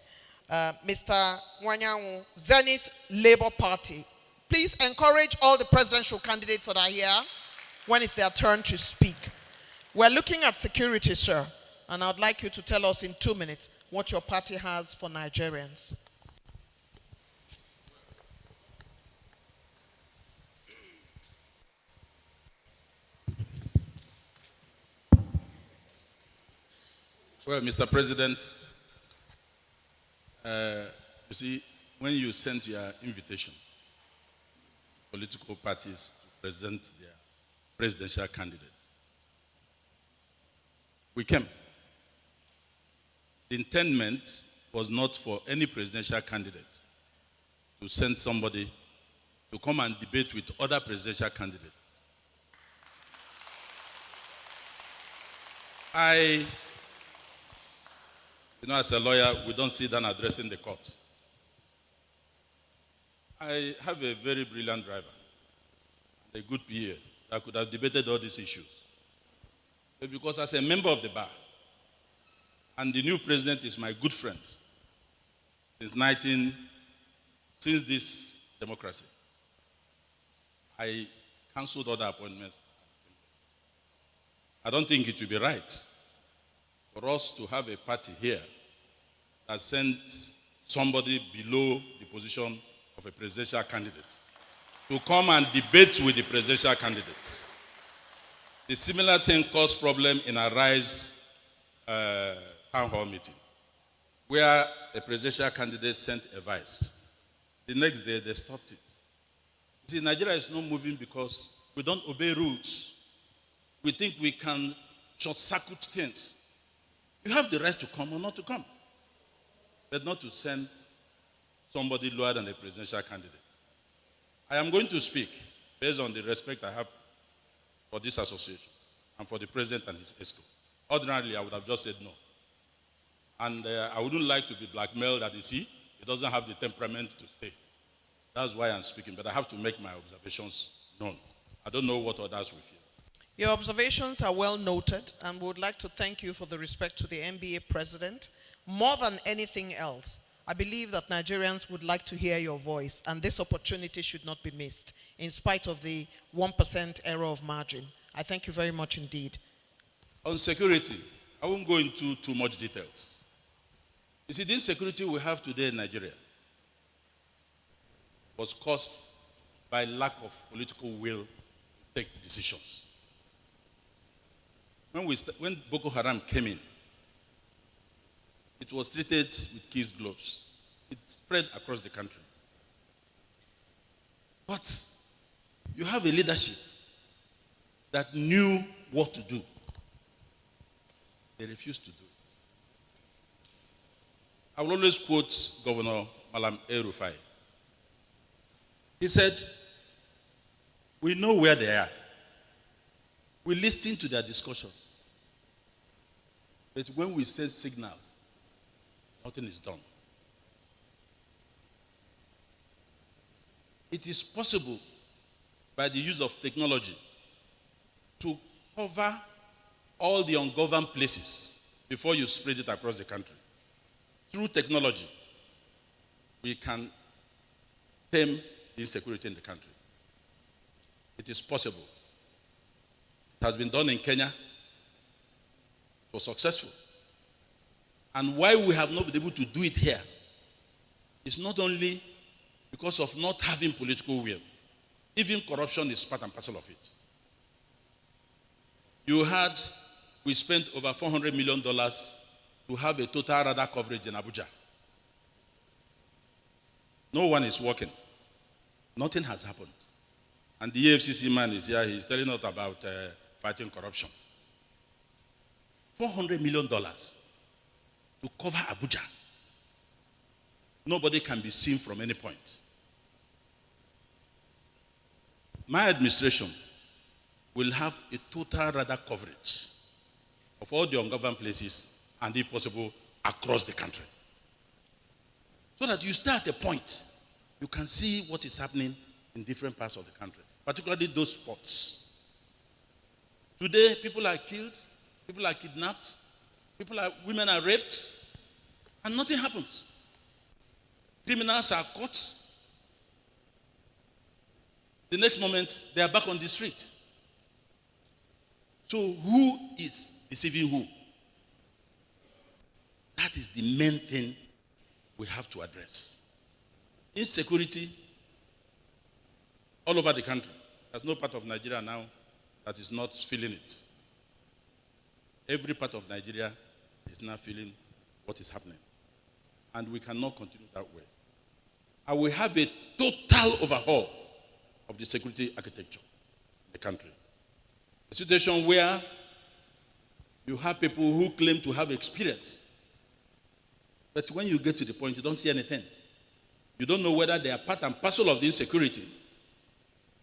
Mr. Mwanyangu, Zenith Labour Party. Please encourage all the presidential candidates that are here when it's their turn to speak. We're looking at security, sir, and I'd like you to tell us in 2 minutes what your party has for Nigerians. Well, Mr. President, you see, when you sent your invitation, political parties to present their presidential candidate, we came. The intendment was not for any presidential candidate to send somebody to come and debate with other presidential candidates. As a lawyer, we don't sit down addressing the court. I have a very brilliant driver, a good PA that could have debated all these issues. But because as a member of the bar, and the new president is my good friend since this democracy, I cancelled other appointments. I don't think it would be right for us to have a party here that sends somebody below the position of a presidential candidate to come and debate with the presidential candidates. The similar thing caused problem in our Rise town hall meeting, where a presidential candidate sent a vice. The next day, they stopped it. You see, Nigeria is not moving because we don't obey rules. We think we can short-circuit things. You have the right to come or not to come, but not to send somebody lower than a presidential candidate. I am going to speak based on the respect I have for this association and for the president and his ESCO. Ordinarily, I would have just said no. And I wouldn't like to be blackmailed that, you see, he doesn't have the temperament to stay. That's why I'm speaking, but I have to make my observations known. I don't know what others will feel. Your observations are well noted, and we would like to thank you for the respect to the NBA president. More than anything else, I believe that Nigerians would like to hear your voice, and this opportunity should not be missed, in spite of the 1% error of margin. I thank you very much indeed. On security, I won't go into too much details. You see, the insecurity we have today in Nigeria was caused by lack of political will to take decisions. When Boko Haram came in, it was treated with kid gloves. It spread across the country. But you have a leadership that knew what to do. They refused to do it. I will always quote Governor Malam El-Rufai. He said, we know where they are. We listen to their discussions. But when we send signal, nothing is done. It is possible by the use of technology to cover all the ungoverned places before you spread it across the country. Through technology, we can tame the insecurity in the country. It is possible. It has been done in Kenya. It was successful. And why we have not been able to do it here is not only because of not having political will. Even corruption is part and parcel of it. We spent over $400 million to have a total radar coverage in Abuja. No one is working. Nothing has happened. And the AFCC man is here, he's telling us about fighting corruption. $400 million to cover Abuja. Nobody can be seen from any point. My administration will have a total radar coverage of all the ungoverned places and, if possible, across the country. So that you start at a point, you can see what is happening in different parts of the country, particularly those spots. Today, people are killed, people are kidnapped, women are raped, and nothing happens. Criminals are caught. The next moment, they are back on the street. So who is deceiving who? That is the main thing we have to address. Insecurity all over the country. There's no part of Nigeria now that is not feeling it. Every part of Nigeria is now feeling what is happening. And we cannot continue that way. And we have a total overhaul of the security architecture in the country. A situation where you have people who claim to have experience, but when you get to the point, you don't see anything. You don't know whether they are part and parcel of the insecurity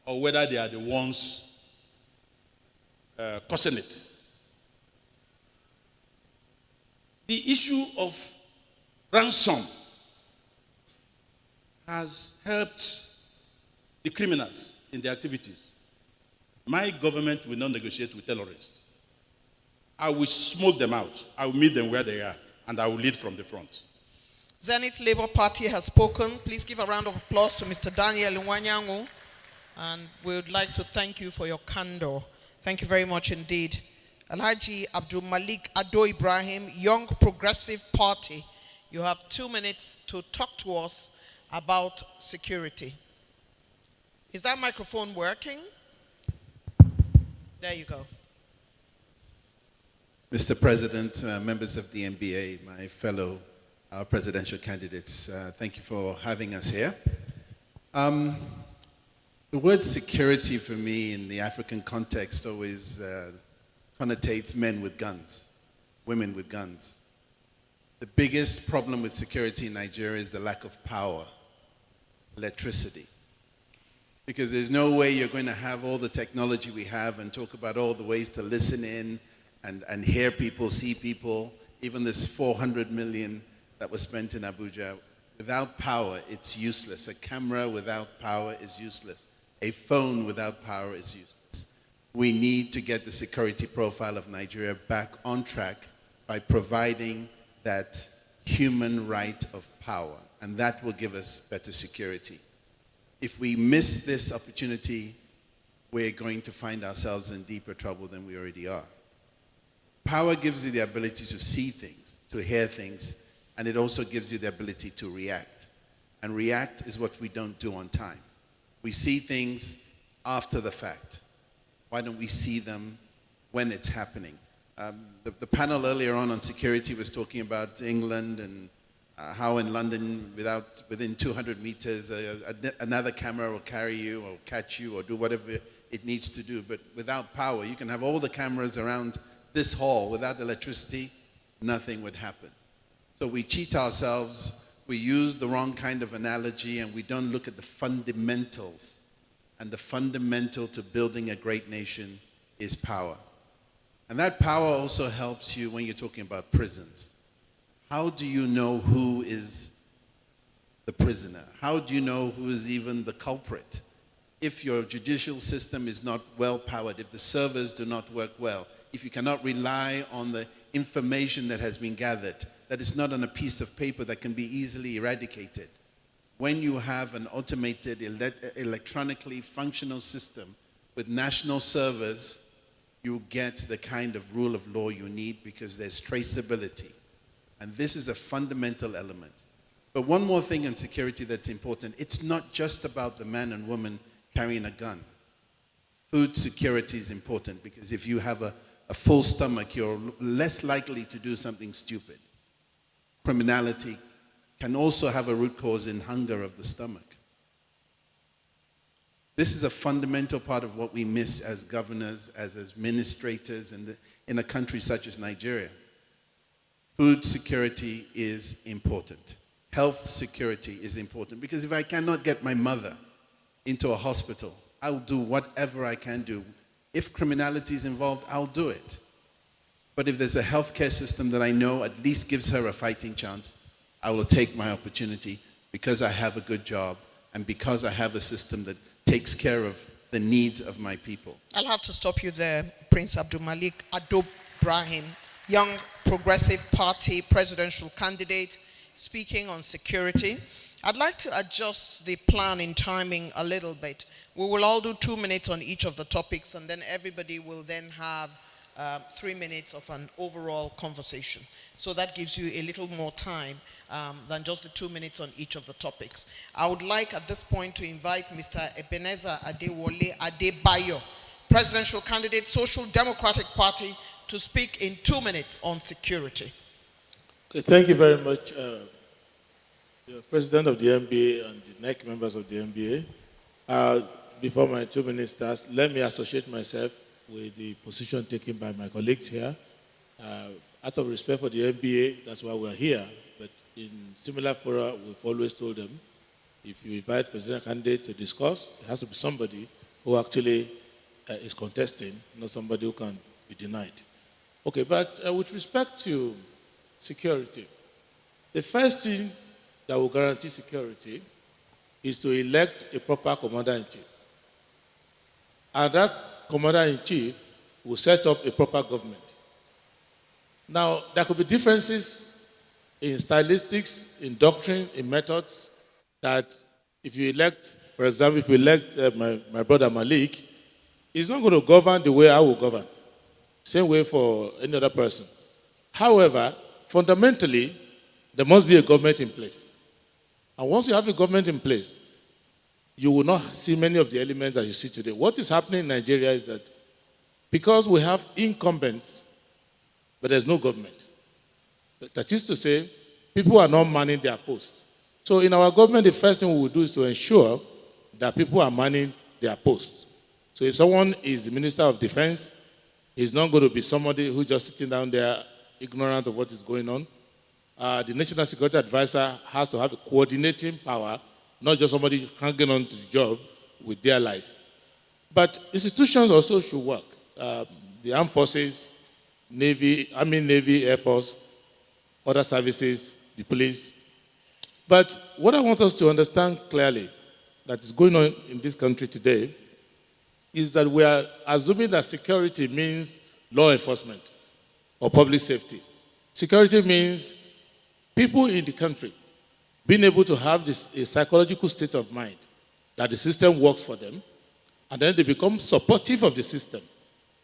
or whether they are the ones causing it. The issue of ransom has helped the criminals in their activities. My government will not negotiate with terrorists. I will smoke them out. I will meet them where they are, and I will lead from the front. Zenith Labour Party has spoken. Please give a round of applause to Mr. Daniel Nwanyangu. And we would like to thank you for your candor. Thank you very much indeed. Alhaji Abdul Malik Ado Ibrahim, Young Progressive Party. You have 2 minutes to talk to us about security. Is that microphone working? There you go. Mr. President, members of the NBA, my fellow presidential candidates, thank you for having us here. The word security for me in the African context always connotates men with guns, women with guns. The biggest problem with security in Nigeria is the lack of power, electricity. Because there's no way you're going to have all the technology we have and talk about all the ways to listen in and hear people, see people, even this 400 million that was spent in Abuja. Without power, it's useless. A camera without power is useless. A phone without power is useless. We need to get the security profile of Nigeria back on track by providing that human right of power, and that will give us better security. If we miss this opportunity, we're going to find ourselves in deeper trouble than we already are. Power gives you the ability to see things, to hear things, and it also gives you the ability to react. And react is what we don't do on time. We see things after the fact. Why don't we see them when it's happening? The panel earlier on security was talking about England and how in London, within 200 meters, another camera will carry you or catch you or do whatever it needs to do. But without power, you can have all the cameras around this hall. Without electricity, nothing would happen. So we cheat ourselves, we use the wrong kind of analogy, and we don't look at the fundamentals. And the fundamental to building a great nation is power. And that power also helps you when you're talking about prisons. How do you know who is the prisoner? How do you know who is even the culprit? If your judicial system is not well powered, if the servers do not work well, if you cannot rely on the information that has been gathered, that is not on a piece of paper that can be easily eradicated. When you have an automated, electronically functional system with national servers, you get the kind of rule of law you need because there's traceability. And this is a fundamental element. But one more thing in security that's important, it's not just about the man and woman carrying a gun. Food security is important because if you have a full stomach, you're less likely to do something stupid. Criminality can also have a root cause in hunger of the stomach. This is a fundamental part of what we miss as governors, as administrators in a country such as Nigeria. Food security is important. Health security is important because if I cannot get my mother into a hospital, I'll do whatever I can do. If criminality is involved, I'll do it. But if there's a healthcare system that I know at least gives her a fighting chance, I will take my opportunity because I have a good job and because I have a system that takes care of the needs of my people. I'll have to stop you there, Prince Abdul Malik Adob Brahim, Young Progressive Party presidential candidate, speaking on security. I'd like to adjust the plan in timing a little bit. We will all do 2 minutes on each of the topics, and then everybody will then have 3 minutes of an overall conversation. So that gives you a little more time than just the 2 minutes on each of the topics. I would like at this point to invite Mr. Ebenezer Adewole Adebayo, presidential candidate, Social Democratic Party, to speak in 2 minutes on security. Okay, thank you very much, the President of the MBA and the NEC members of the MBA. Before my 2 minutes starts, let me associate myself with the position taken by my colleagues here. Out of respect for the MBA, that's why we're here. But in similar fora, we've always told them, if you invite presidential candidates to discuss, it has to be somebody who actually is contesting, not somebody who can be denied. Okay, but with respect to security, the first thing that will guarantee security is to elect a proper commander-in-chief. And that commander-in-chief will set up a proper government. Now, there could be differences in stylistics, in doctrine, in methods, that if you elect, for example, if you elect my brother Malik, he's not going to govern the way I will govern. Same way for any other person. However, fundamentally, there must be a government in place. And once you have a government in place, you will not see many of the elements that you see today. What is happening in Nigeria is that because we have incumbents, but there's no government. That is to say, people are not manning their posts. So in our government, the first thing we will do is to ensure that people are manning their posts. So if someone is the Minister of Defense, he's not going to be somebody who's just sitting down there ignorant of what is going on. The National Security Advisor has to have a coordinating power, not just somebody hanging on to the job with their life. But institutions also should work. The armed forces, Navy, Air Force, other services, the police. But what I want us to understand clearly that is going on in this country today is that we are assuming that security means law enforcement or public safety. Security means people in the country being able to have a psychological state of mind that the system works for them, and then they become supportive of the system.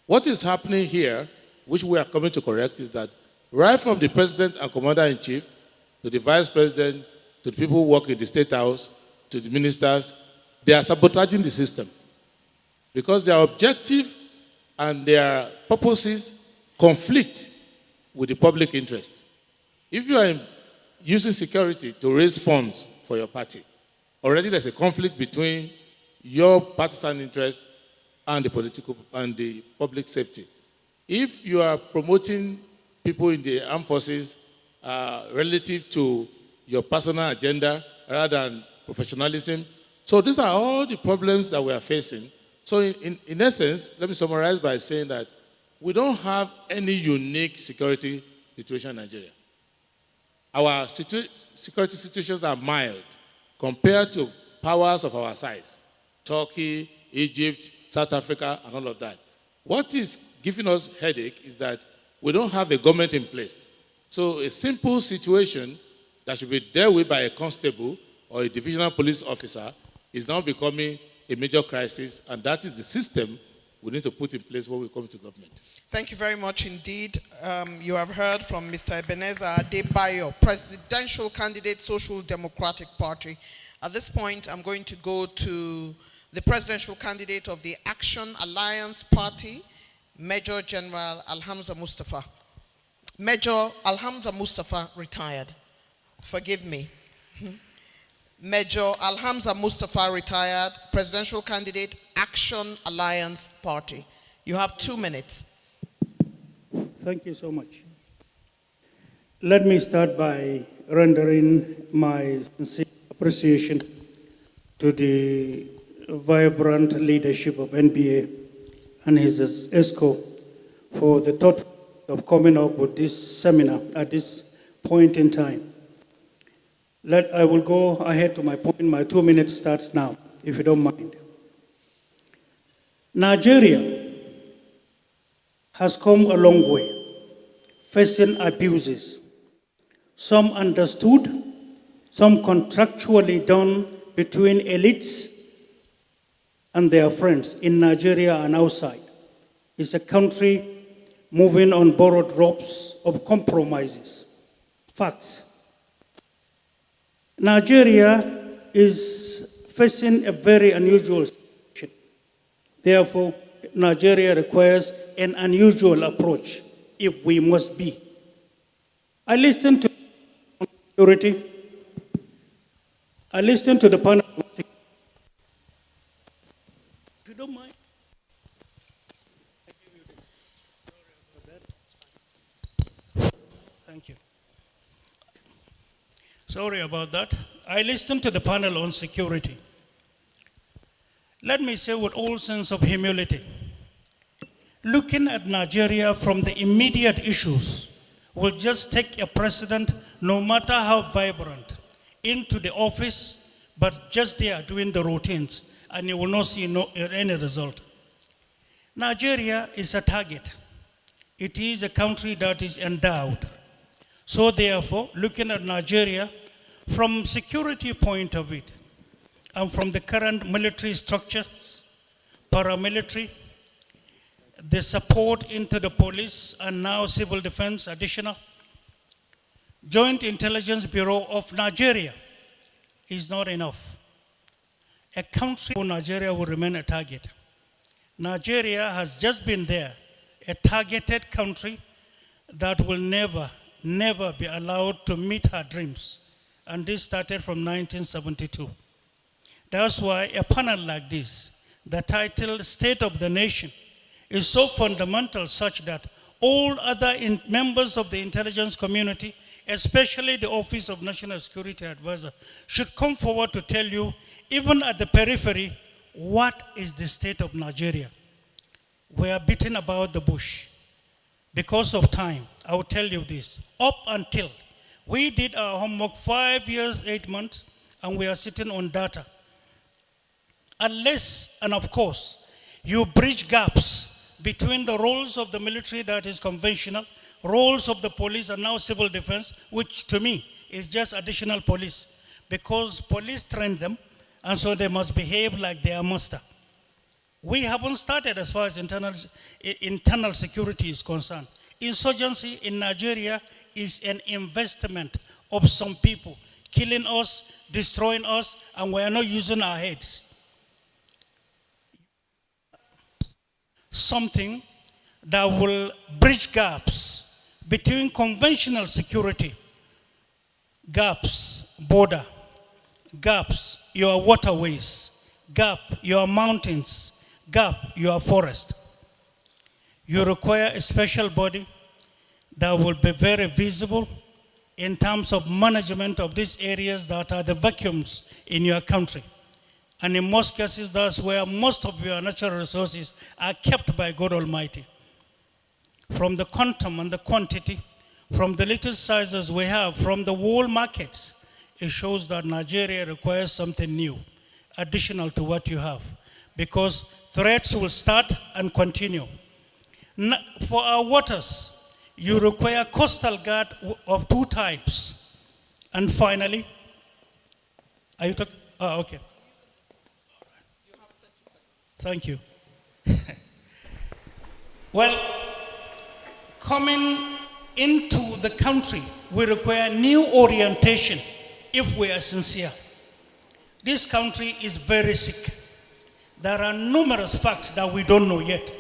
What is happening here, which we are coming to correct, is that right from the president and commander-in-chief to the vice president, to the people who work in the State House, to the ministers, they are sabotaging the system because their objective and their purposes conflict with the public interest. If you are using security to raise funds for your party, already there's a conflict between your partisan interest and the political and the public safety. If you are promoting people in the armed forces relative to your personal agenda rather than professionalism, so these are all the problems that we are facing. So in essence, let me summarize by saying that we don't have any unique security situation in Nigeria. Our security situations are mild compared to powers of our size, Turkey, Egypt, South Africa, and all of that. What is giving us headache is that we don't have a government in place. So a simple situation that should be dealt with by a constable or a divisional police officer is now becoming a major crisis, and that is the system we need to put in place when we come to government. Thank you very much indeed. You have heard from Mr. Ebenezer Adebayo, presidential candidate, Social Democratic Party. At this point, I'm going to go to the presidential candidate of the Action Alliance Party, Major General Alhamza Mustafa. Major Alhamza Mustafa retired. Forgive me. Major Alhamza Mustafa retired, presidential candidate, Action Alliance Party. You have 2 minutes. Thank you so much. Let me start by rendering my sincere appreciation to the vibrant leadership of NBA and his ESCO for the thought of coming up with this seminar at this point in time. I will go ahead to my point. My 2 minutes starts now, if you don't mind. Nigeria has come a long way, facing abuses. Some understood, some contractually done between elites and their friends in Nigeria and outside. It's a country moving on borrowed ropes of compromises. Facts. Nigeria is facing a very unusual situation. Therefore, Nigeria requires an unusual approach if we must be. I listened to security. I listened to the panel. If you don't mind. Thank you. Sorry about that. I listened to the panel on security. Let me say with all sense of humility, looking at Nigeria from the immediate issues will just take a president, no matter how vibrant, into the office, but just there doing the routines, and you will not see any result. Nigeria is a target. It is a country that is endowed. So therefore, looking at Nigeria from security point of view, and from the current military structures, paramilitary, the support into the police and now civil defense additional, Joint Intelligence Bureau of Nigeria is not enough. A country for Nigeria will remain a target. Nigeria has just been there, a targeted country that will never be allowed to meet her dreams. And this started from 1972. That's why a panel like this, the title State of the Nation, is so fundamental such that all other members of the intelligence community, especially the Office of National Security Advisor, should come forward to tell you, even at the periphery, what is the state of Nigeria. We are beating about the bush. Because of time, I will tell you this. Up until we did our homework 5 years, 8 months, and we are sitting on data. Unless, and of course, you bridge gaps between the roles of the military that is conventional, roles of the police and now civil defense, which to me is just additional police, because police train them, and so they must behave like their master. We haven't started as far as internal security is concerned. Insurgency in Nigeria is an investment of some people, killing us, destroying us, and we are not using our heads. Something that will bridge gaps between conventional security, gaps, border, gaps, your waterways, gap, your mountains, gap, your forest. You require a special body that will be very visible in terms of management of these areas that are the vacuums in your country. And in most cases, that's where most of your natural resources are kept by God Almighty. From the quantum and the quantity, from the little sizes we have, from the world markets, it shows that Nigeria requires something new, additional to what you have, because threats will start and continue. For our waters, you require coastal guard of two types. And finally, are you talking? Oh, okay. Thank you. Well, coming into the country, we require new orientation if we are sincere. This country is very sick. There are numerous facts that we don't know yet.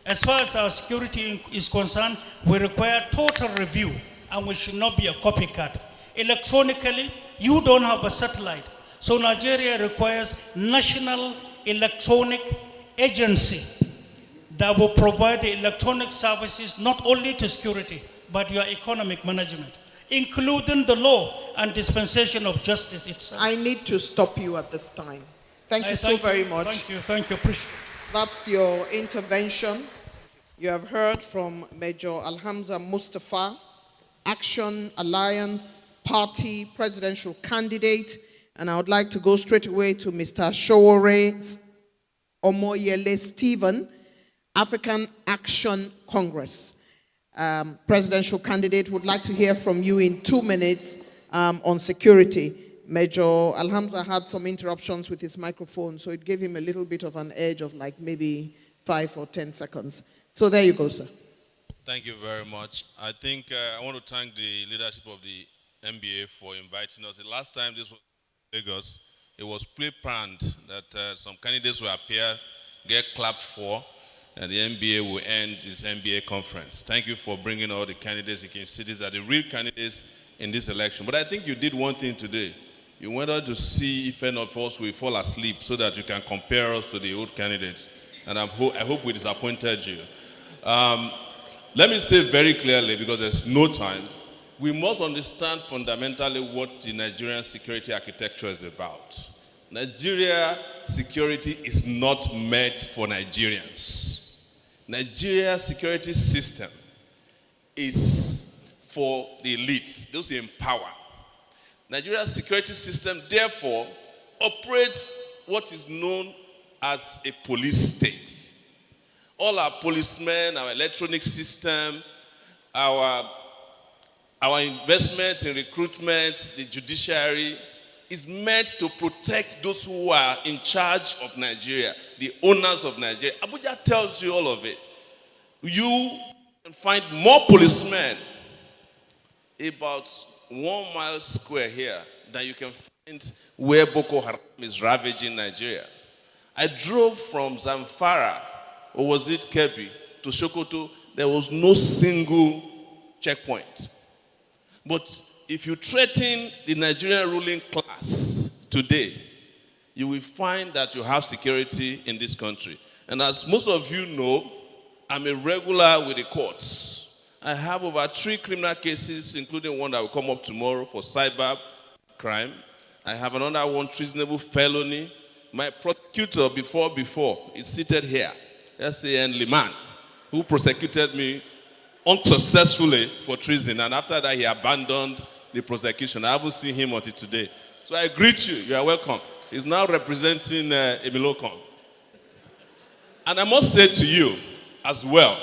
As far as our security is concerned, we require total review, and we should not be a copycat. Electronically, you don't have a satellite. So Nigeria requires national electronic agency that will provide the electronic services not only to security, but your economic management, including the law and dispensation of justice itself. I need to stop you at this time. Thank you so very much. Thank you. Appreciate it. That's your intervention. You have heard from Major Alhamza Mustafa, Action Alliance Party presidential candidate. And I would like to go straight away to Mr. Showore Omoyele Stephen, African Action Congress. Presidential candidate, would like to hear from you in 2 minutes on security. Major Alhamza had some interruptions with his microphone, so it gave him a little bit of an edge of like maybe 5 or 10 seconds. So there you go, sir. Thank you very much. I think I want to thank the leadership of the NBA for inviting us. The last time this was in Lagos, it was pre-planned that some candidates will appear, get clapped for, and the NBA will end its NBA conference. Thank you for bringing all the candidates. You can see these are the real candidates in this election. But I think you did one thing today. You went out to see if any of us will fall asleep so that you can compare us to the old candidates. And I hope we disappointed you. Let me say very clearly, because there's no time, we must understand fundamentally what the Nigerian security architecture is about. Nigeria security is not meant for Nigerians. Nigeria's security system is for the elites, those in power. Nigeria's security system, therefore, operates what is known as a police state. All our policemen, our electronic system, our investment in recruitment, the judiciary, is meant to protect those who are in charge of Nigeria, the owners of Nigeria. Abuja tells you all of it. You can find more policemen about 1 mile square here than you can find where Boko Haram is ravaging Nigeria. I drove from Zamfara, or was it Kebbi, to Sokoto. There was no single checkpoint. But if you threaten the Nigerian ruling class today, you will find that you have security in this country. And as most of you know, I'm a regular with the courts. I have over 3 criminal cases, including one that will come up tomorrow for cyber crime. I have another one, treasonable felony. My prosecutor before is seated here, S.A.N. Liman, who prosecuted me unsuccessfully for treason. And after that, he abandoned the prosecution. I haven't seen him until today. So I greet you. You are welcome. He's now representing Emilocom. And I must say to you as well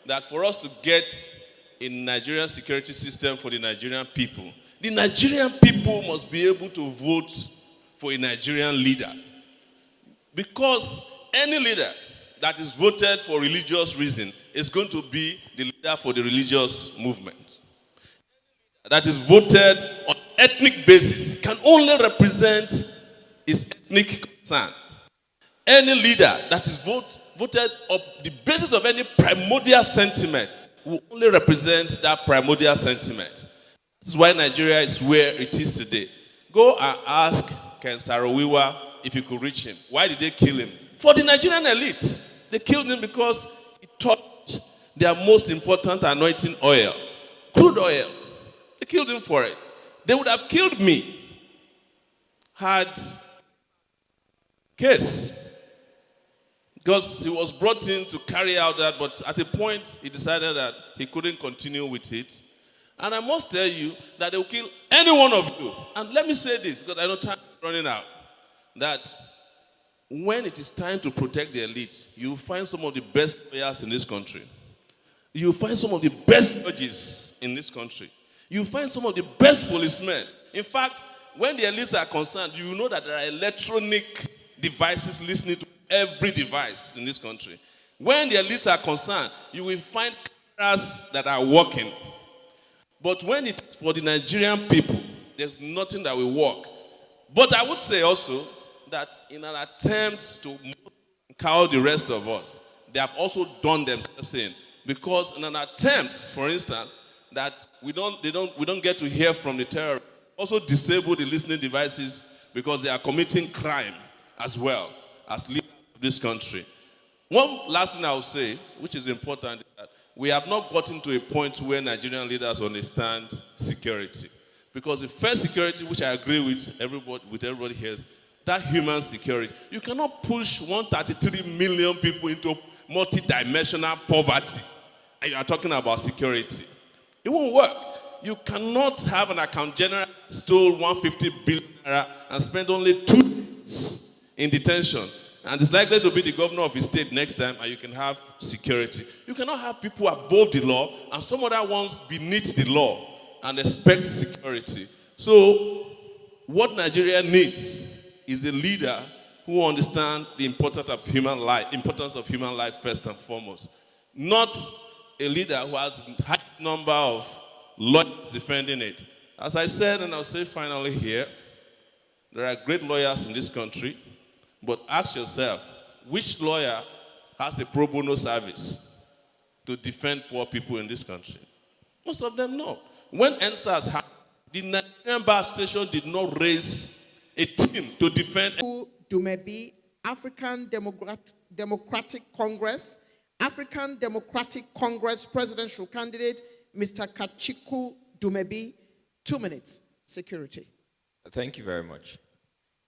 that for us to get a Nigerian security system for the Nigerian people must be able to vote for a Nigerian leader. Because any leader that is voted for religious reason is going to be the leader for the religious movement. That is voted on ethnic basis can only represent his ethnic concern. Any leader that is voted on the basis of any primordial sentiment will only represent that primordial sentiment. This is why Nigeria is where it is today. Go and ask Ken Saro-Wiwa if you could reach him. Why did they kill him? For the Nigerian elite. They killed him because he touched their most important anointing oil, crude oil. They killed him for it. They would have killed me had case. Because he was brought in to carry out that, but at a point he decided that he couldn't continue with it. And I must tell you that they will kill any one of you. And let me say this, because I know time is running out, that when it is time to protect the elite, you will find some of the best lawyers in this country. You will find some of the best judges in this country. You will find some of the best policemen. In fact, when the elites are concerned, you will know that there are electronic devices listening to every device in this country. When the elites are concerned, you will find cameras that are working. But when it's for the Nigerian people, there's nothing that will work. But I would say also that in an attempt to cow the rest of us, they have also done themselves in. Because in an attempt, for instance, that we don't get to hear from the terrorists, also disable the listening devices because they are committing crime as well as leaders of this country. One last thing I will say, which is important, is that we have not gotten to a point where Nigerian leaders understand security. Because the first security, which I agree with everybody here, is that human security. You cannot push 133 million people into multi-dimensional poverty, and you are talking about security. It won't work. You cannot have an account general stole 150 billion naira and spend only 2 days in detention. And it's likely to be the governor of his state next time, and you can have security. You cannot have people above the law and some other ones beneath the law and expect security. So, what Nigeria needs is a leader who understands the importance of human life first and foremost. Not a leader who has a high number of lawyers defending it. As I said, and I'll say finally here, there are great lawyers in this country. But ask yourself, which lawyer has a pro bono service to defend poor people in this country? Most of them know. When NSAS happened, the Nigerian Bar Association did not raise a team to defend. Dumebi, African Democratic Congress, African Democratic Congress presidential candidate, Mr. Kachiku Dumebi. 2 minutes. Security. Thank you very much.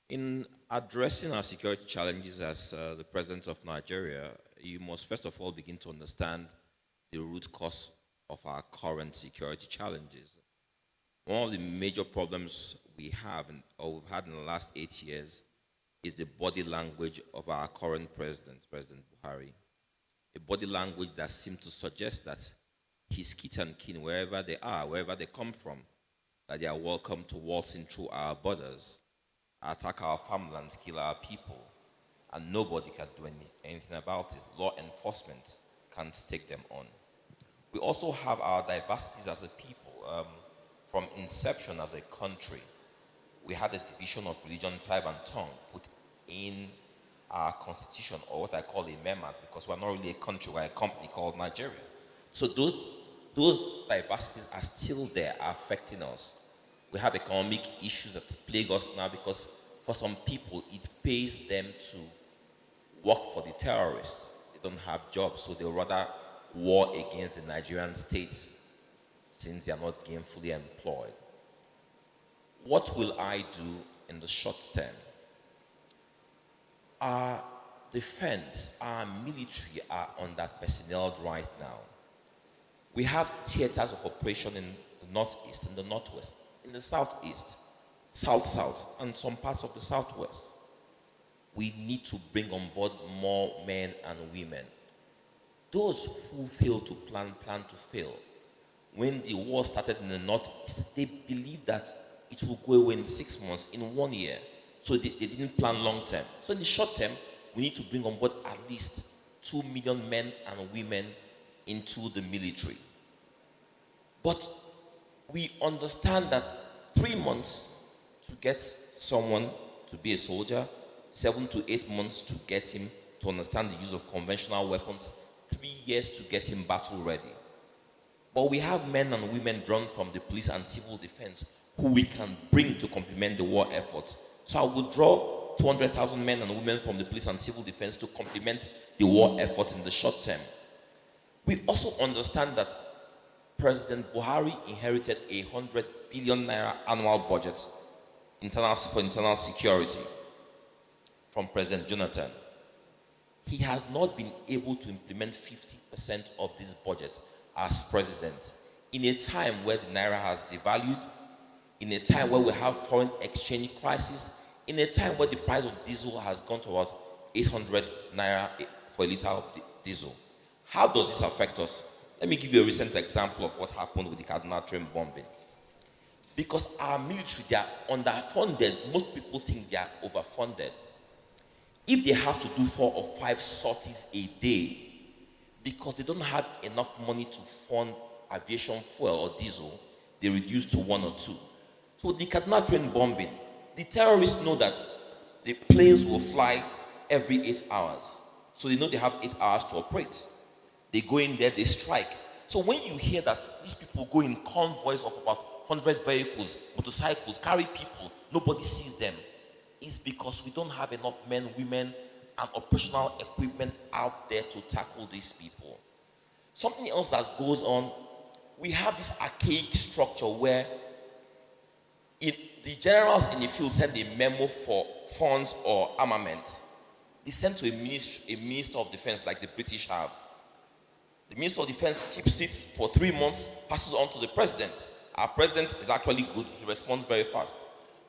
In addressing our security challenges as the President of Nigeria, you must first of all begin to understand the root cause of our current security challenges. One of the major problems we have, or we've had in the last 8 years, is the body language of our current president, President Buhari. A body language that seems to suggest that his kith and kin, wherever they are, wherever they come from, that they are welcome to waltz in through our borders, attack our farmlands, kill our people, and nobody can do anything about it. Law enforcement can't take them on. We also have our diversities as a people. From inception as a country, we had a division of religion, tribe, and tongue put in our constitution, or what I call a memat, because we're not really a country, we're a company called Nigeria. So those diversities are still there, are affecting us. We have economic issues that plague us now because for some people, it pays them to work for the terrorists. They don't have jobs, so they'll rather war against the Nigerian state since they are not gainfully employed. What will I do in the short term? Our defense, our military are under personnel right now. We have theaters of operation in the northeast, in the northwest, in the southeast. South-South, and some parts of the Southwest. We need to bring on board more men and women. Those who fail to plan to fail. When the war started in the Northeast, they believed that it will go away in 6 months, in 1 year. So they didn't plan long term. So in the short term, we need to bring on board at least 2 million men and women into the military. But we understand that 3 months to get someone to be a soldier, 7 to 8 months to get him to understand the use of conventional weapons, 3 years to get him battle ready. But we have men and women drawn from the police and civil defense who we can bring to complement the war effort. So I will draw 200,000 men and women from the police and civil defense to complement the war effort in the short term. We also understand that President Buhari inherited a 100 billion naira annual budget for internal security from President Jonathan. He has not been able to implement 50% of this budget as president in a time where the naira has devalued, in a time where we have foreign exchange crisis, in a time where the price of diesel has gone to about 800 naira for a liter of diesel. How does this affect us? Let me give you a recent example of what happened with the Kaduna train bombing. Because our military, they are underfunded. Most people think they are overfunded. If they have to do 4 or 5 sorties a day, because they don't have enough money to fund aviation fuel or diesel, they reduce to 1 or 2. So the Kaduna train bombing, the terrorists know that the planes will fly every 8 hours. So they know they have 8 hours to operate. They go in there, they strike. So when you hear that these people go in convoys of about 100 vehicles, motorcycles, carry people, nobody sees them, it's because we don't have enough men, women, and operational equipment out there to tackle these people. Something else that goes on, we have this archaic structure where the generals in the field send a memo for funds or armament. They send to a minister of defense like the British have. The Minister of Defense keeps it for 3 months, passes on to the president. Our president is actually good, he responds very fast.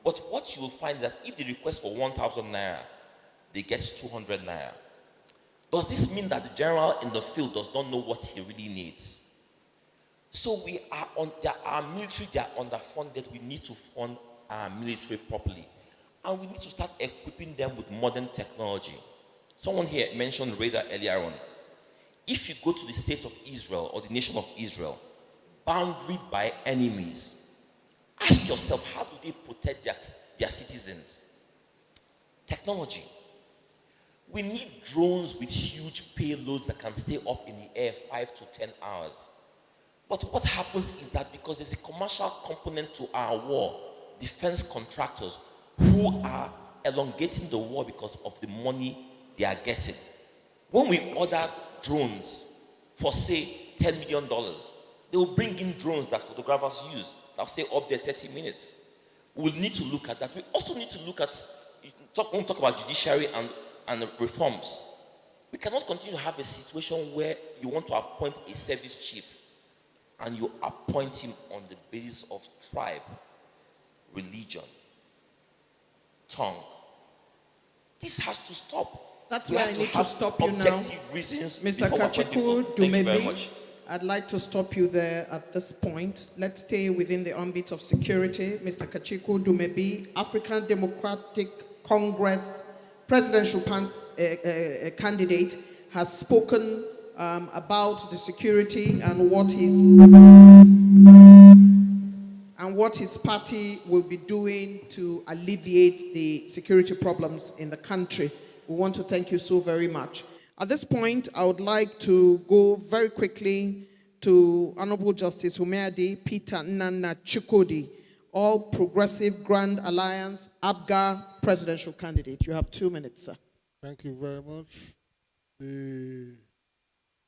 But what you will find is that if they request for 1,000 naira, they get 200 naira. Does this mean that the general in the field does not know what he really needs? So our military, they are underfunded. We need to fund our military properly. And we need to start equipping them with modern technology. Someone here mentioned radar earlier on. If you go to the state of Israel or the nation of Israel, boundaried by enemies, ask yourself, how do they protect their citizens? Technology. We need drones with huge payloads that can stay up in the air 5 to 10 hours. But what happens is that because there's a commercial component to our war, defense contractors who are elongating the war because of the money they are getting. When we order drones for, say, $10 million, they will bring in drones that photographers use that will stay up there 30 minutes. We'll need to look at that. We also need to look at, when we talk about judiciary and reforms, we cannot continue to have a situation where you want to appoint a service chief and you appoint him on the basis of tribe, religion, tongue. This has to stop. That's We why have I need to have stop you now. objective reasons Mr. before we appoint people. Kachiku Thank you very Dumebi, much. I'd like to stop you there at this point. Let's stay within the ambit of security. Mr. Kachiku Dumebi, African Democratic Congress presidential candidate, has spoken about the security and what his party will be doing to alleviate the security problems in the country. We want to thank you so very much. At this point, I would like to go very quickly to Honorable Justice Umeade Peter Nana Chukodi, All Progressive Grand Alliance, ABGA presidential candidate. You have 2 minutes, sir. Thank you very much. The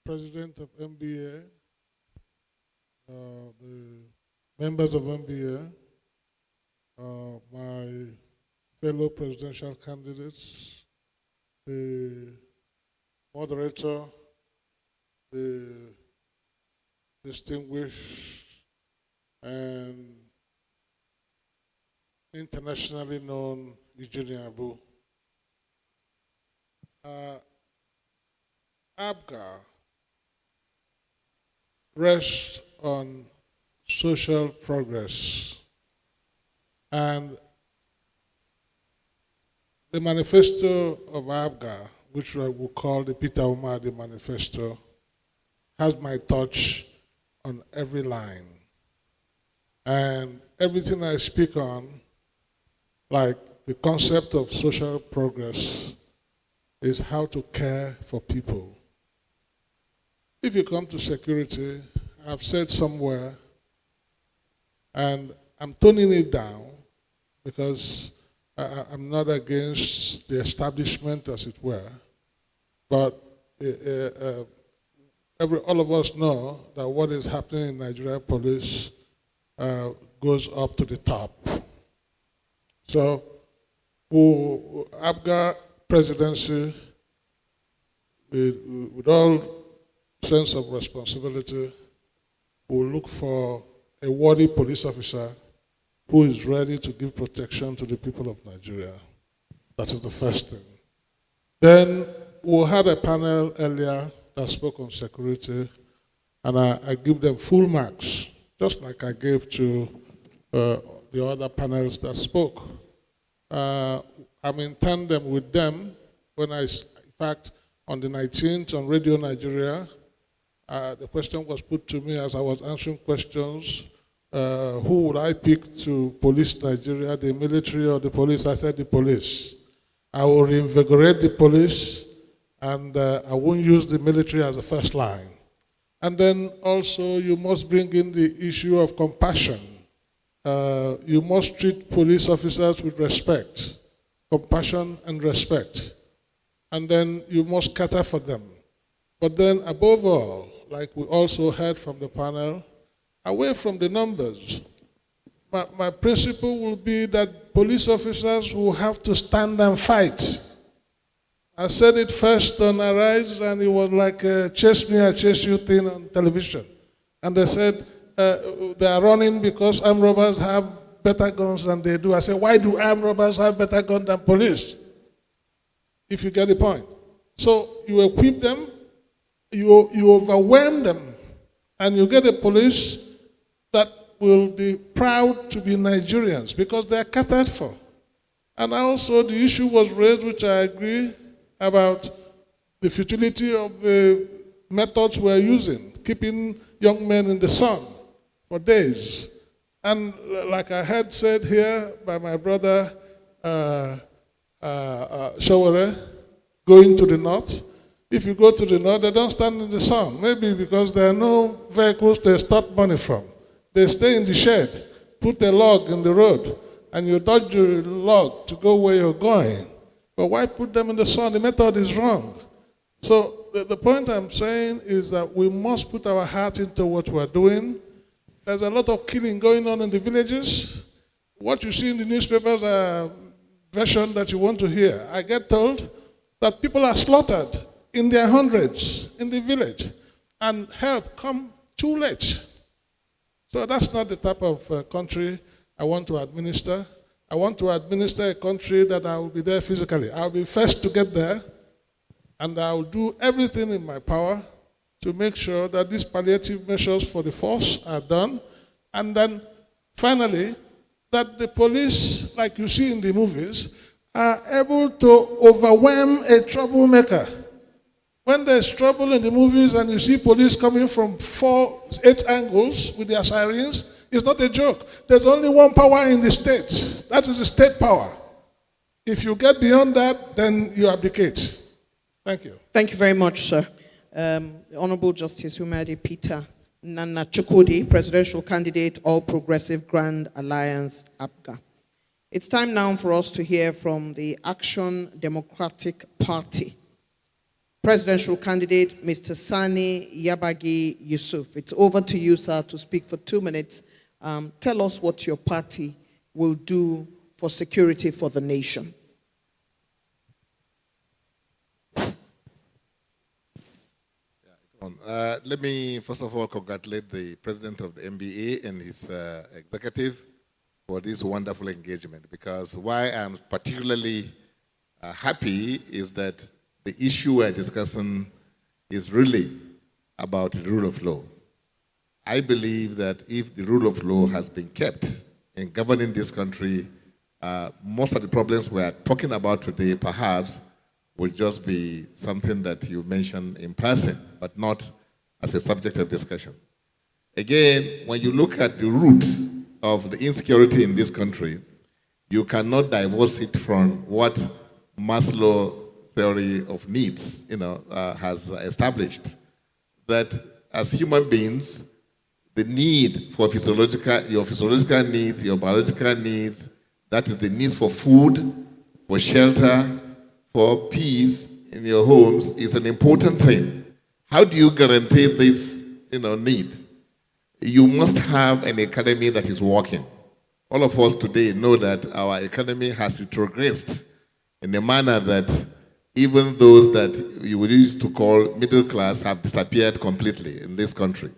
president of MBA, the members of MBA, my fellow presidential candidates, the moderator, the distinguished and internationally known Nigerian Abu. ABGA rests on social progress, and the manifesto of ABGA, which we will call the Peter Umadi Manifesto, has my touch on every line. And everything I speak on, like the concept of social progress, is how to care for people. If you come to security, I've said somewhere, and I'm toning it down because I'm not against the establishment, as it were, but all of us know that what is happening in Nigeria police goes up to the top. So, ABGA presidency, with all sense of responsibility, will look for a worthy police officer who is ready to give protection to the people of Nigeria. That is the first thing. Then we had a panel earlier that spoke on security, and I give them full marks, just like I gave to the other panels that spoke. I'm in tandem with them when in fact, on the 19th on Radio Nigeria, the question was put to me as I was answering questions, who would I pick to police Nigeria, the military or the police? I said the police. I will reinvigorate the police, and I won't use the military as a first line. And then also you must bring in the issue of compassion. You must treat police officers with respect, compassion and respect. And then you must cater for them. But then above all, like we also heard from the panel, away from the numbers, my principle will be that police officers will have to stand and fight. I said it first on Arise, and it was like a chase me, I chase you thing on television. And they said they are running because armed robbers have better guns than they do. I said, why do armed robbers have better guns than police? If you get the point. So you equip them, you overwhelm them, and you get a police that will be proud to be Nigerians because they are catered for. And also the issue was raised, which I agree, about the futility of the methods we're using, keeping young men in the sun for days. And like I had said here by my brother Shaware, going to the north, if you go to the north, they don't stand in the sun, maybe because there are no vehicles to extort money from. They stay in the shed, put a log in the road, and you dodge the log to go where you're going. But why put them in the sun? The method is wrong. So the point I'm saying is that we must put our heart into what we're doing. There's a lot of killing going on in the villages. What you see in the newspapers are version that you want to hear. I get told that people are slaughtered in their hundreds in the village, and help come too late. So that's not the type of country I want to administer. I want to administer a country that I will be there physically. I'll be first to get there, and I will do everything in my power to make sure that these palliative measures for the force are done. And then finally, that the police, like you see in the movies, are able to overwhelm a troublemaker. When there's trouble in the movies and you see police coming from 8 angles with their sirens, it's not a joke. There's only one power in the state. That is the state power. If you get beyond that, then you abdicate. Thank you. Thank you very much, sir. Honorable Justice Umadi Peter Nana Chukwudi, presidential candidate, All Progressive Grand Alliance, ABGA. It's time now for us to hear from the Action Democratic Party. Presidential candidate, Mr. Sani Yabagi Yusuf. It's over to you, sir, to speak for 2 minutes. Tell us what your party will do for security for the nation. Let me first of all congratulate the president of the MBA and his executive for this wonderful engagement, because why I'm particularly happy is that the issue we're discussing is really about the rule of law. I believe that if the rule of law has been kept in governing this country, most of the problems we are talking about today perhaps will just be something that you mentioned in passing, but not as a subject of discussion. Again, when you look at the root of the insecurity in this country, you cannot divorce it from what Maslow theory of needs, has established. That as human beings, the need for your physiological needs, your biological needs, that is the need for food, for shelter, for peace in your homes is an important thing. How do you guarantee this, needs? You must have an economy that is working. All of us today know that our economy has retrogressed in a manner that even those that you would used to call middle class have disappeared completely in this country.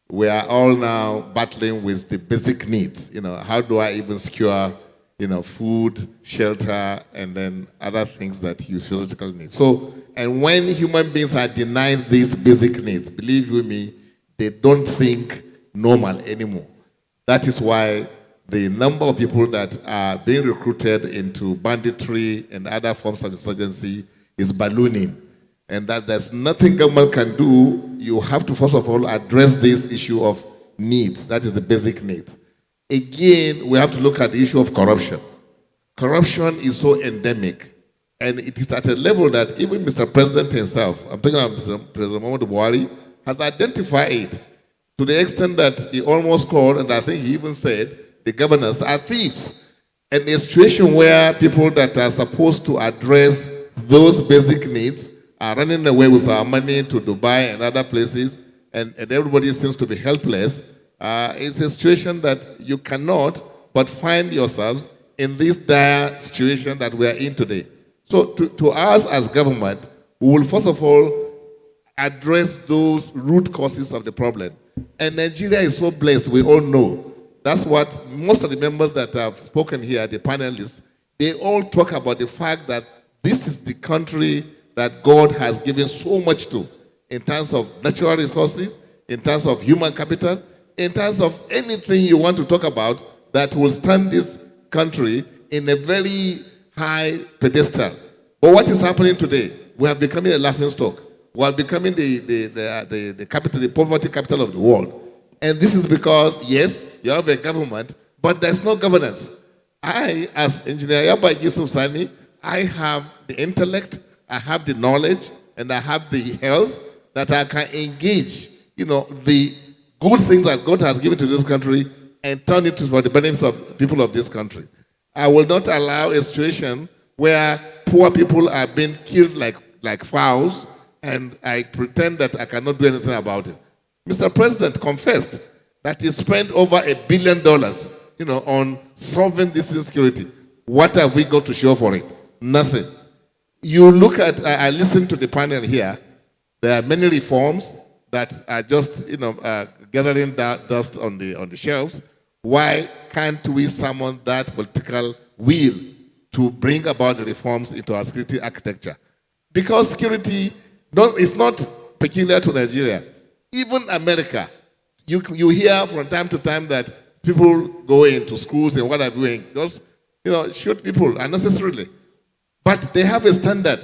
We are all now battling with the basic needs. How do I even secure, food, shelter, and then other things that you physical need. So, and when human beings are denied these basic needs, believe you me, they don't think normal anymore. That is why the number of people that are being recruited into banditry and other forms of insurgency is ballooning. And that there's nothing government can do. You have to first of all address this issue of needs. That is the basic need. Again, we have to look at the issue of corruption. Corruption is so endemic. And it is at a level that even Mr. President himself, I'm talking about Mr. President Muhammadu Buhari, has identified it to the extent that he almost called, and I think he even said, the governors are thieves. And a situation where people that are supposed to address those basic needs are running away with our money to Dubai and other places, and everybody seems to be helpless. It's a situation that you cannot but find yourselves in this dire situation that we are in today. So to us as government, we will first of all address those root causes of the problem. And Nigeria is so blessed, we all know. That's what most of the members that have spoken here, the panelists, they all talk about the fact that this is the country that God has given so much to in terms of natural resources, in terms of human capital, in terms of anything you want to talk about that will stand this country in a very high pedestal. But what is happening today? We are becoming a laughingstock. We are becoming the capital, the poverty capital of the world. And this is because, yes, you have a government, but there's no governance. I, as Engineer Yaba Yusuf Sani, I have the intellect, I have the knowledge, and I have the health that I can engage, the good things that God has given to this country and turn it for the benefits of people of this country. I will not allow a situation where poor people are being killed like fowls, and I pretend that I cannot do anything about it. Mr. President confessed that he spent over $1 billion, on solving this insecurity. What have we got to show for it? Nothing. You look at, I listened to the panel here. There are many reforms that are just, gathering dust on the shelves. Why can't we summon that political will to bring about the reforms into our security architecture? Because security is not peculiar to Nigeria. Even America, you hear from time to time that people go into schools and what are doing, just shoot people unnecessarily. But they have a standard.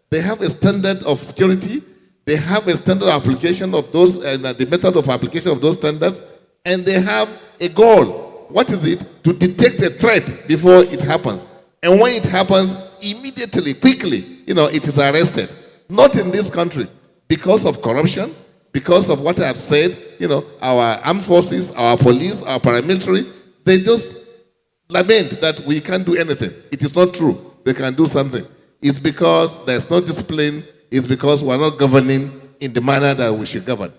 They have a standard of security. They have a standard application of those, the method of application of those standards, and they have a goal. What is it? To detect a threat before it happens. And when it happens, immediately, quickly, it is arrested. Not in this country. Because of corruption, because of what I have said, our armed forces, our police, our paramilitary, they just lament that we can't do anything. It is not true. They can do something. It's because there's no discipline. It's because we're not governing in the manner that we should govern.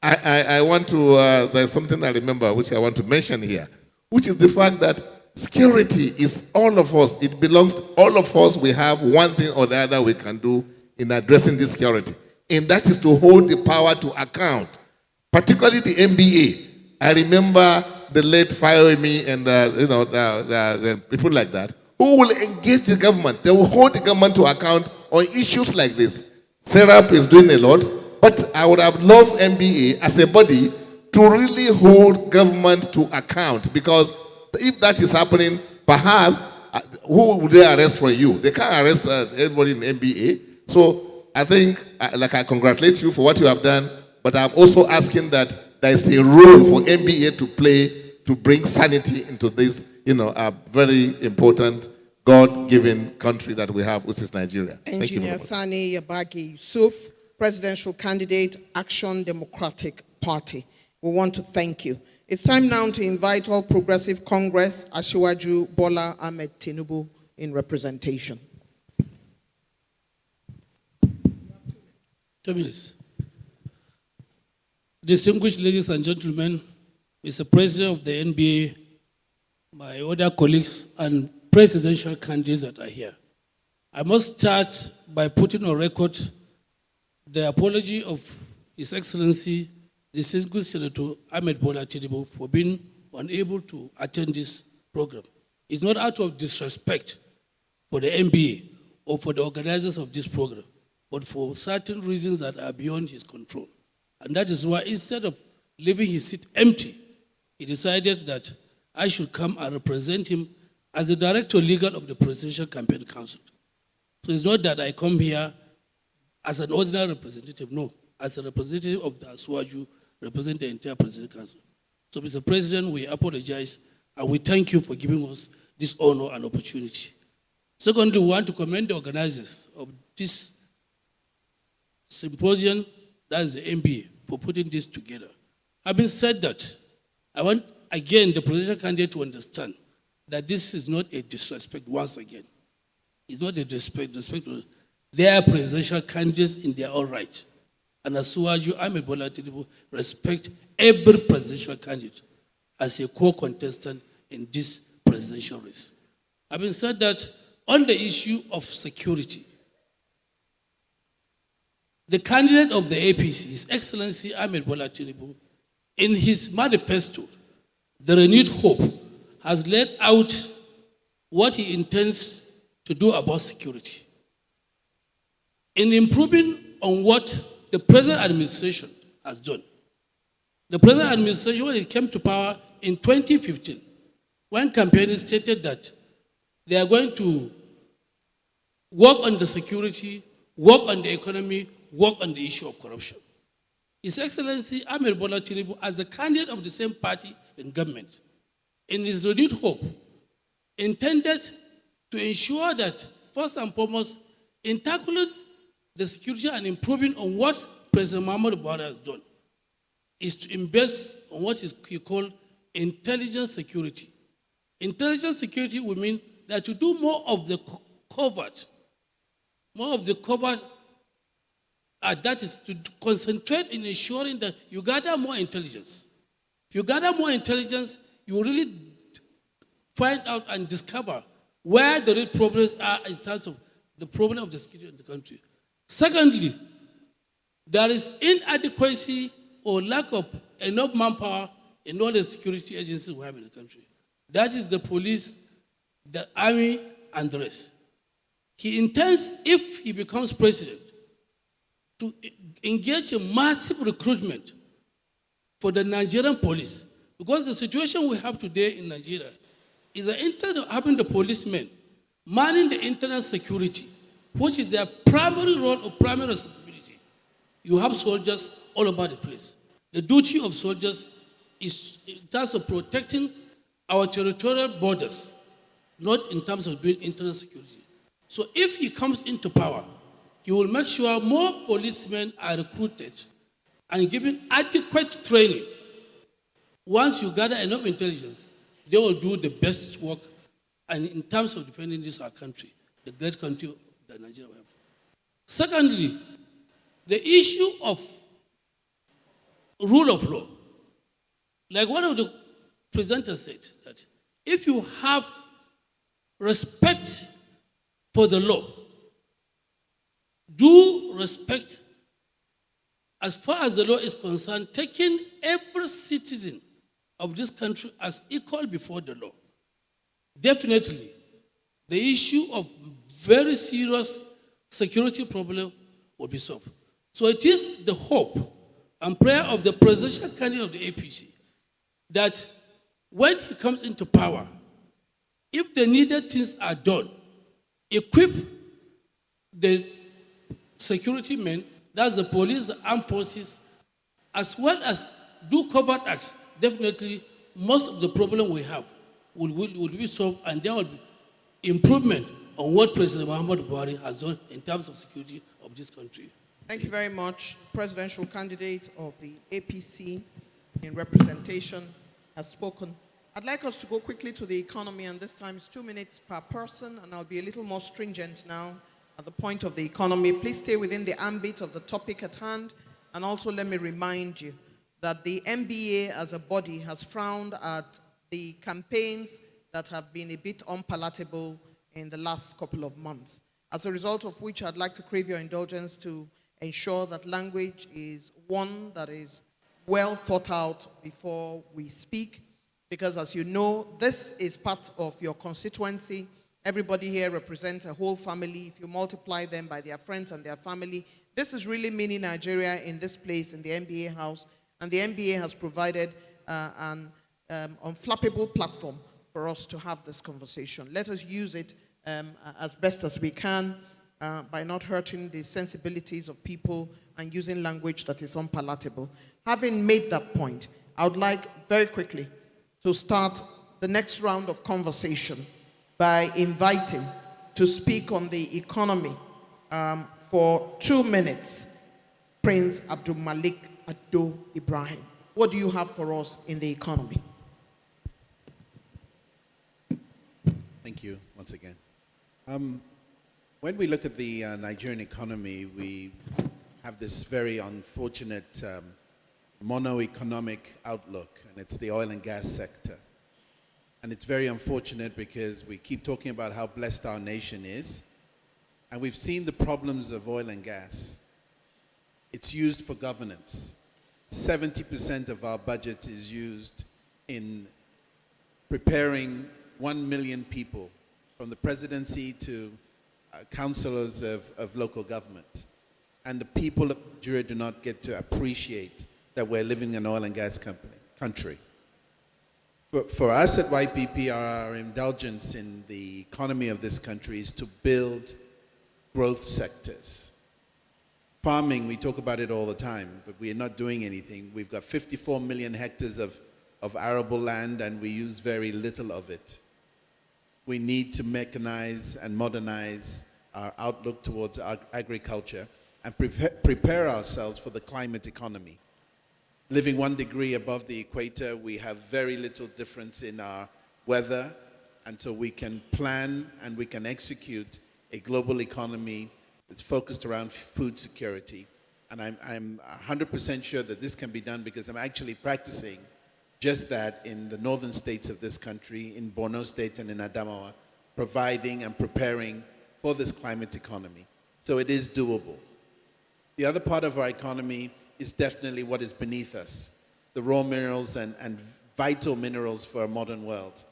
I want to, there's something I remember which I want to mention here, which is the fact that security is all of us. It belongs to all of us. We have one thing or the other we can do in addressing this security. And that is to hold the power to account, particularly the NBA. I remember the late Fayomi and the people like that who will engage the government. They will hold the government to account on issues like this. SERAP is doing a lot, but I would have loved MBA as a body to really hold government to account, because if that is happening, perhaps who will they arrest for you? They can't arrest everybody in MBA. So I think, I congratulate you for what you have done, but I'm also asking that there is a role for MBA to play to bring sanity into this, a very important God-given country that we have, which is Nigeria. Thank you. Engineer Sani Yabagi Yusuf, presidential candidate, Action Democratic Party. We want to thank you. It's time now to invite All Progressive Congress, Asiwaju Bola Ahmed Tinubu, in representation. 2 minutes. Distinguished ladies and gentlemen, Mr. President of the NBA, my other colleagues, and presidential candidates that are here. I must start by putting on record the apology of His Excellency, distinguished Senator Ahmed Bola Tinubu, for being unable to attend this program. It's not out of disrespect for the NBA or for the organizers of this program, but for certain reasons that are beyond his control. And that is why, instead of leaving his seat empty, he decided that I should come and represent him as the Director Legal of the Presidential Campaign Council. So it's not that I come here as an ordinary representative, no, as a representative of the Asiwaju, represent the entire Presidential Council. So, Mr. President, we apologize and we thank you for giving us this honor and opportunity. Secondly, we want to commend the organizers of this symposium, that is the MBA, for putting this together. Having said that, I want, again, the presidential candidate to understand that this is not a disrespect once again. It's not a disrespect. They are presidential candidates in their own right. And Asiwaju Ahmed Bola Tinubu respect every presidential candidate as a co-contestant in this presidential race. Having said that, on the issue of security, the candidate of the APC, His Excellency Ahmed Bola Tinubu, in his manifesto, The Renewed Hope, has laid out what he intends to do about security. In improving on what the present administration has done. The present administration, when it came to power in 2015, when campaigning stated that they are going to work on the security, work on the economy, work on the issue of corruption. His Excellency Ahmed Bola Tinubu, as a candidate of the same party in government, in his renewed hope, intended to ensure that, first and foremost, in tackling the security and improving on what President Muhammadu Buhari has done, is to invest on what he called intelligence security. Intelligence security would mean that you do more of the covert, that is to concentrate in ensuring that you gather more intelligence. If you gather more intelligence, you really find out and discover where the real problems are in terms of the problem of the security in the country. Secondly, there is inadequacy or lack of enough manpower in all the security agencies we have in the country. That is the police, the army, and the rest. He intends, if he becomes president, to engage in massive recruitment for the Nigerian police. Because the situation we have today in Nigeria is that instead of having the policemen manning the internal security, which is their primary role or primary responsibility, you have soldiers all over the place. The duty of soldiers is in terms of protecting our territorial borders, not in terms of doing internal security. So if he comes into power, he will make sure more policemen are recruited and given adequate training. Once you gather enough intelligence, they will do the best work, and in terms of defending this our country, the great country that Nigeria will have. Secondly, the issue of rule of law. Like one of the presenters said, that if you have respect for the law, do respect, as far as the law is concerned, taking every citizen of this country as equal before the law. Definitely, the issue of very serious security problem will be solved. So it is the hope and prayer of the presidential candidate of the APC that when he comes into power, if the needed things are done, equip the security men, that's the police, the armed forces, as well as do covert acts, definitely most of the problem we have will be solved, and there will be improvement on what President Muhammadu Buhari has done in terms of security of this country. Thank you very much. Presidential candidate of the APC in representation has spoken. I'd like us to go quickly to the economy, and this time it's 2 minutes per person, and I'll be a little more stringent now at the point of the economy. Please stay within the ambit of the topic at hand, and also let me remind you that the NBA as a body has frowned at the campaigns that have been a bit unpalatable in the last couple of months. As a result of which, I'd like to crave your indulgence to ensure that language is one that is well thought out before we speak, because as you know, this is part of your constituency. Everybody here represents a whole family. If you multiply them by their friends and their family, this is really mini Nigeria in this place, in the NBA house. And the NBA has provided an unflappable platform for us to have this conversation. Let us use it as best as we can by not hurting the sensibilities of people and using language that is unpalatable. Having made that point, I would like very quickly to start the next round of conversation by inviting to speak on the economy for 2 minutes, Prince Abdul Malik Ado Ibrahim. What do you have for us in the economy? Thank you once again. When we look at the Nigerian economy, we have this very unfortunate mono-economic outlook, and it's the oil and gas sector. And it's very unfortunate because we keep talking about how blessed our nation is, and we've seen the problems of oil and gas. It's used for governance. 70% of our budget is used in preparing 1 million people, from the presidency to councillors of local government. And the people of Nigeria do not get to appreciate that we're living in an oil and gas country. For us at YPP, our indulgence in the economy of this country is to build growth sectors. Farming, we talk about it all the time, but we are not doing anything. We've got 54 million hectares of arable land, and we use very little of it. We need to mechanize and modernize our outlook towards agriculture and prepare ourselves for the climate economy. Living 1 degree above the equator, we have very little difference in our weather, and so we can plan and we can execute a global economy that's focused around food security. And I'm 100% sure that this can be done because I'm actually practicing just that in the northern states of this country, in Borno State and in Adamawa, providing and preparing for this climate economy. So it is doable. The other part of our economy is definitely what is beneath us, the raw minerals and vital minerals for a modern world.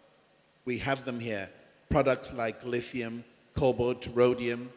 We have them here, products like lithium, cobalt, rhodium,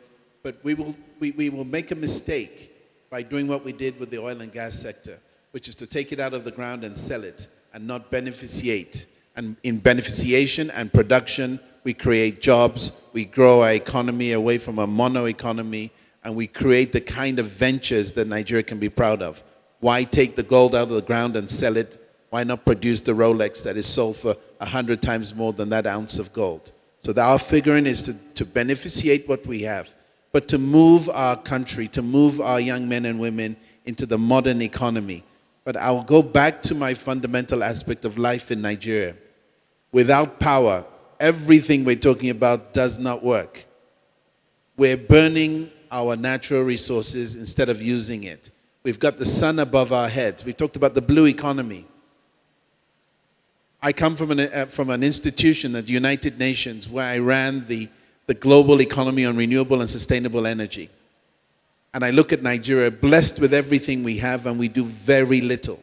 but we will make a mistake by doing what we did with the oil and gas sector, which is to take it out of the ground and sell it and not beneficiate. And in beneficiation and production, we create jobs, we grow our economy away from a mono economy, and we create the kind of ventures that Nigeria can be proud of. Why take the gold out of the ground and sell it? Why not produce the Rolex that is sold for 100 times more than that ounce of gold? So our figuring is to beneficiate what we have, but to move our country, to move our young men and women into the modern economy. But I'll go back to my fundamental aspect of life in Nigeria. Without power, everything we're talking about does not work. We're burning our natural resources instead of using it. We've got the sun above our heads. We talked about the blue economy. I come from an institution at the United Nations where I ran the global economy on renewable and sustainable energy. And I look at Nigeria, blessed with everything we have, and we do very little.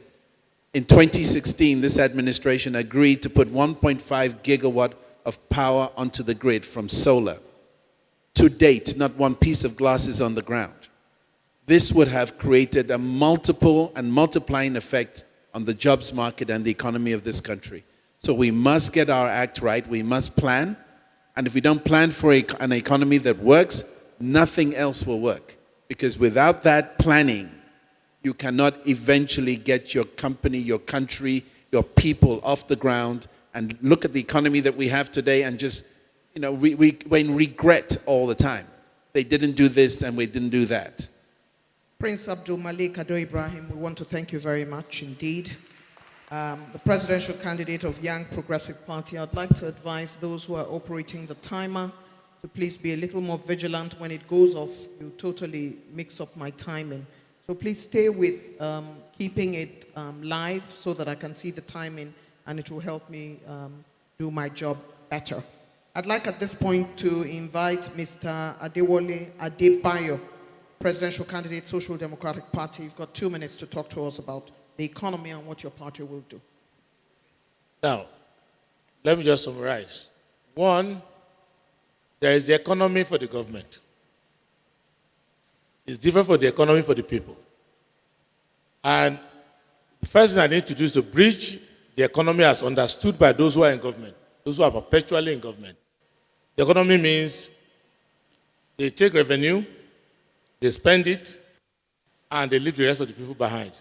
In 2016, this administration agreed to put 1.5 gigawatt of power onto the grid from solar. To date, not one piece of glass is on the ground. This would have created a multiple and multiplying effect on the jobs market and the economy of this country. So we must get our act right. We must plan. And if we don't plan for an economy that works, nothing else will work. Because without that planning, you cannot eventually get your company, your country, your people off the ground and look at the economy that we have today and just, we regret all the time. They didn't do this and we didn't do that. Prince Abdul Malik Ado Ibrahim, we want to thank you very much indeed. The presidential candidate of Young Progressive Party, I'd like to advise those who are operating the timer to please be a little more vigilant. When it goes off, you totally mix up my timing. So please stay with keeping it live so that I can see the timing and it will help me do my job better. I'd like at this point to invite Mr. Adewale Adebayo, presidential candidate, Social Democratic Party. You've got 2 minutes to talk to us about the economy and what your party will do. Now, let me just summarize. One, there is the economy for the government. It's different for the economy for the people. And the first thing I need to do is to bridge the economy as understood by those who are in government, those who are perpetually in government. The economy means they take revenue, they spend it, and they leave the rest of the people behind.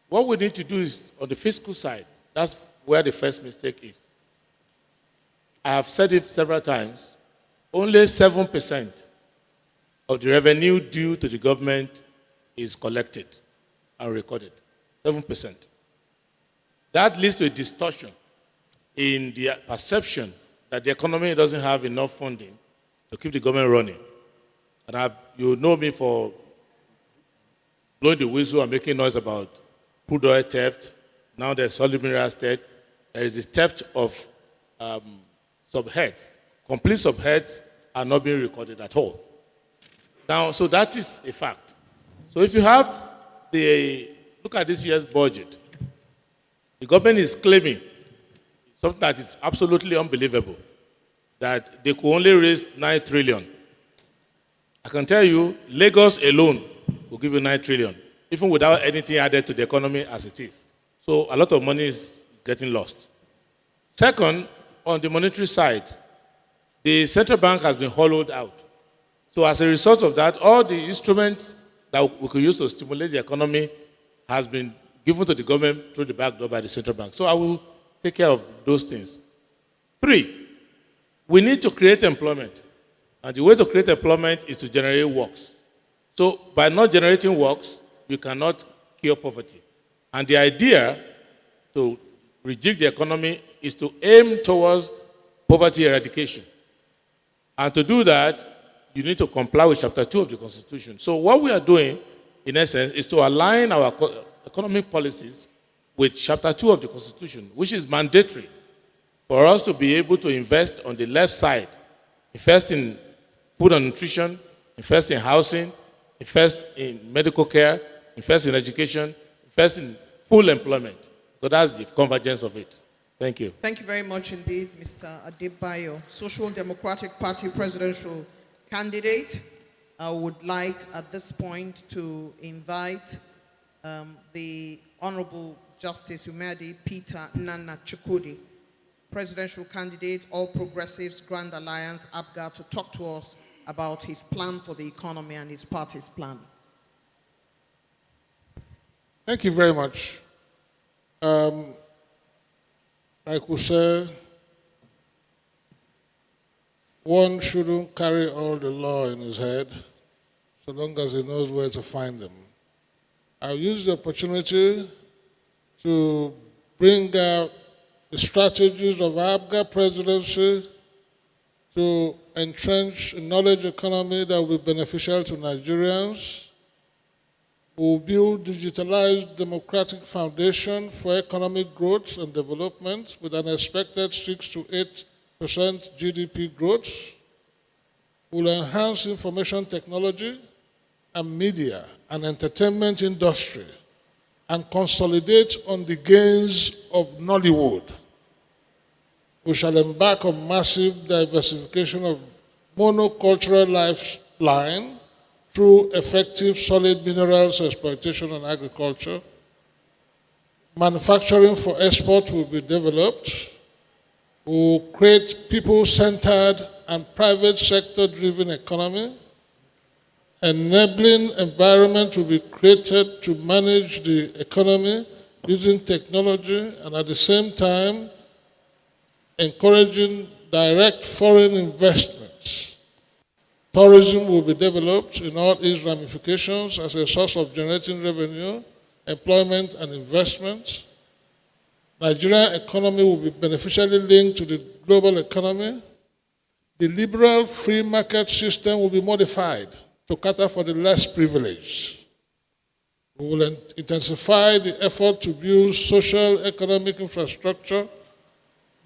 What we need to do is, on the fiscal side, that's where the first mistake is. I have said it several times, only 7% of the revenue due to the government is collected and recorded. 7%. That leads to a distortion in the perception that the economy doesn't have enough funding to keep the government running. And you know me for blowing the whistle and making noise about crude oil theft. Now there's solid minerals theft. There is the theft of subheads. Complete subheads are not being recorded at all. Now, so that is a fact. So if you have look at this year's budget, the government is claiming something that is absolutely unbelievable, that they could only raise 9 trillion. I can tell you, Lagos alone will give you 9 trillion, even without anything added to the economy as it is. So a lot of money is getting lost. Second, on the monetary side, the central bank has been hollowed out. So as a result of that, all the instruments that we could use to stimulate the economy has been given to the government through the back door by the central bank. So I will take care of those things. 3, we need to create employment. And the way to create employment is to generate works. So by not generating works, you cannot cure poverty. And the idea to rejig the economy is to aim towards poverty eradication. And to do that, you need to comply with Chapter 2 of the Constitution. So what we are doing, in essence, is to align our economic policies with Chapter 2 of the Constitution, which is mandatory for us to be able to invest on the left side, invest in food and nutrition, invest in housing, invest in medical care, invest in education, invest in full employment. So that's the convergence of it. Thank you. Thank you very much indeed, Mr. Adebayo, Social Democratic Party presidential candidate. I would like at this point to invite the Honorable Justice Umadi Peter Nana Chukwudi, presidential candidate, All Progressives Grand Alliance, APGA, to talk to us about his plan for the economy and his party's plan. Thank you very much. Like we say, one shouldn't carry all the law in his head so long as he knows where to find them. I'll use the opportunity to bring out the strategies of APGA presidency to entrench a knowledge economy that will be beneficial to Nigerians. We'll build digitalized democratic foundation for economic growth and development with an expected 6 to 8% GDP growth. We'll enhance information technology and media and entertainment industry and consolidate on the gains of Nollywood. We shall embark on massive diversification of monocultural lifeline through effective solid minerals exploitation and agriculture. Manufacturing for export will be developed. We will create people-centered and private sector-driven economy. Enabling environment will be created to manage the economy using technology and at the same time encouraging direct foreign investments. Tourism will be developed in all its ramifications as a source of generating revenue, employment, and investment. Nigerian economy will be beneficially linked to the global economy. The liberal free market system will be modified to cater for the less privileged. We will intensify the effort to build social economic infrastructure,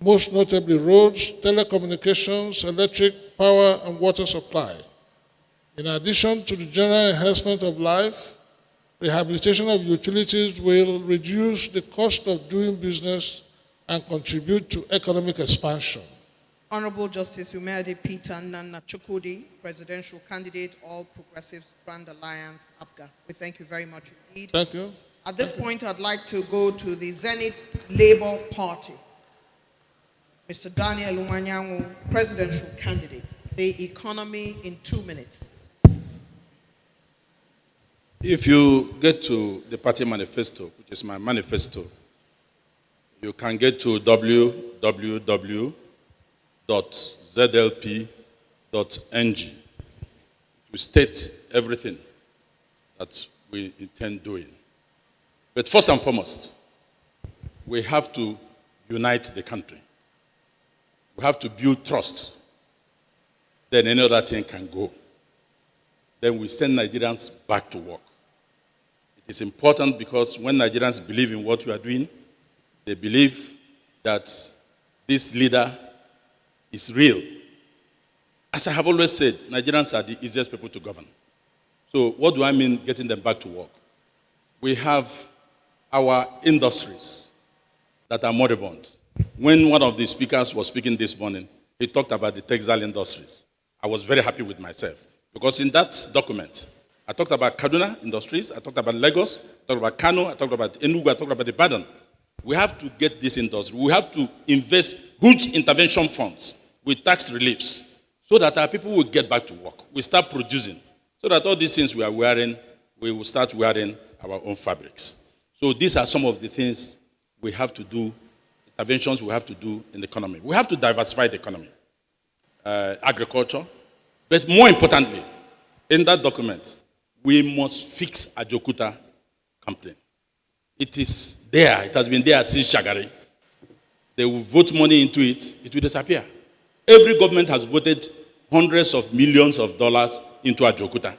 most notably roads, telecommunications, electric, power, and water supply. In addition to the general enhancement of life, rehabilitation of utilities will reduce the cost of doing business and contribute to economic expansion. Honorable Justice Umede Peter Nana Chukwudi, Presidential Candidate, All Progressives Grand Alliance, APGA. We thank you very much indeed. Thank you. At this point, I'd like to go to the Zenith Labour Party. Mr. Daniel Umanyanwu, Presidential Candidate. The economy in 2 minutes. If you get to the party manifesto, which is my manifesto, you can get to www.zlp.ng to state everything that we intend doing. But first and foremost, we have to unite the country. We have to build trust. Then any other thing can go. Then we send Nigerians back to work. It is important because when Nigerians believe in what we are doing, they believe that this leader is real. As I have always said, Nigerians are the easiest people to govern. So what do I mean getting them back to work? We have our industries that are moribund. When one of the speakers was speaking this morning, he talked about the textile industries. I was very happy with myself because in that document, I talked about Kaduna industries, I talked about Lagos, I talked about Kano, I talked about Enugu, I talked about Ibadan. We have to get this industry. We have to invest huge intervention funds with tax reliefs so that our people will get back to work. We start producing so that all these things we are wearing, we will start wearing our own fabrics. So these are some of the things we have to do, interventions we have to do in the economy. We have to diversify the economy, agriculture, but more importantly, in that document, we must fix Ajokuta complaint. It is there. It has been there since Shagari. They will vote money into it. It will disappear. Every government has voted hundreds of millions of dollars into Ajokuta,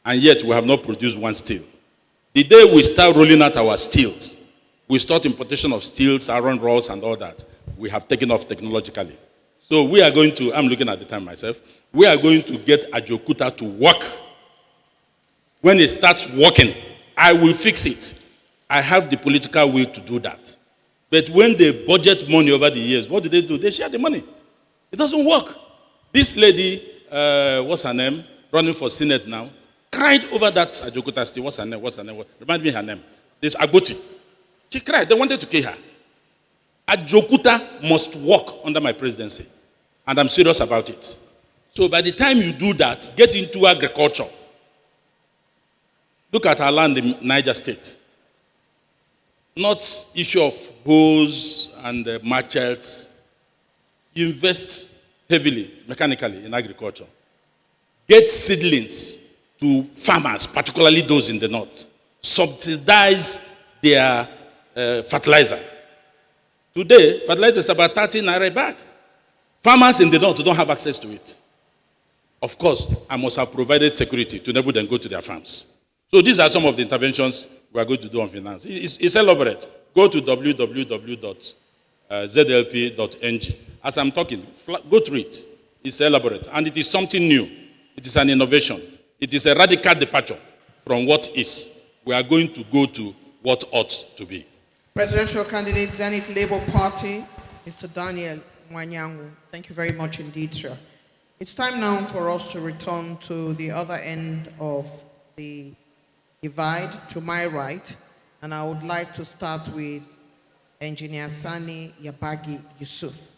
and yet we have not produced one steel. The day we start rolling out our steels, we start importation of steels, iron rods, and all that, we have taken off technologically. So we are going to, I'm looking at the time myself, we are going to get Ajokuta to work. When it starts working, I will fix it. I have the political will to do that. But when they budget money over the years, what do? They share the money. It doesn't work. This lady, what's her name, running for Senate now, cried over that Ajokuta steel. What's her name? Remind me her name. This Agoti. She cried. They wanted to kill her. Ajokuta must work under my presidency. And I'm serious about it. So by the time you do that, get into agriculture. Look at our land in Niger State. Not issue of hoes and machetes. You invest heavily, mechanically, in agriculture. Get seedlings to farmers, particularly those in the north. Subsidize their fertilizer. Today, fertilizer is about 30 naira a bag. Farmers in the north don't have access to it. Of course, I must have provided security to enable them to go to their farms. So these are some of the interventions we are going to do on finance. It's elaborate. Go to www.zlp.ng. As I'm talking, go through it. It's elaborate. And it is something new. It is an innovation. It is a radical departure from what is. We are going to go to what ought to be. Presidential candidate, Zenith Labour Party, Mr. Daniel Mwanyangu. Thank you very much indeed, sir. It's time now for us to return to the other end of the divide, to my right, and I would like to start with Engineer Sani Yabagi Yusuf,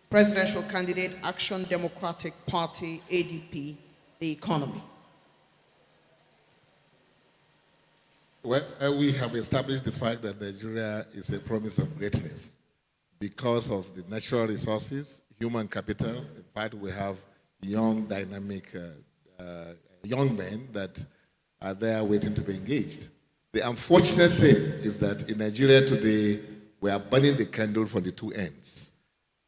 Presidential Candidate, Action Democratic Party, ADP, the economy. Well, we have established the fact that Nigeria is a promise of greatness because of the natural resources, human capital. In fact, we have young, dynamic young men that are there waiting to be engaged. The unfortunate thing is that in Nigeria today, we are burning the candle from the two ends.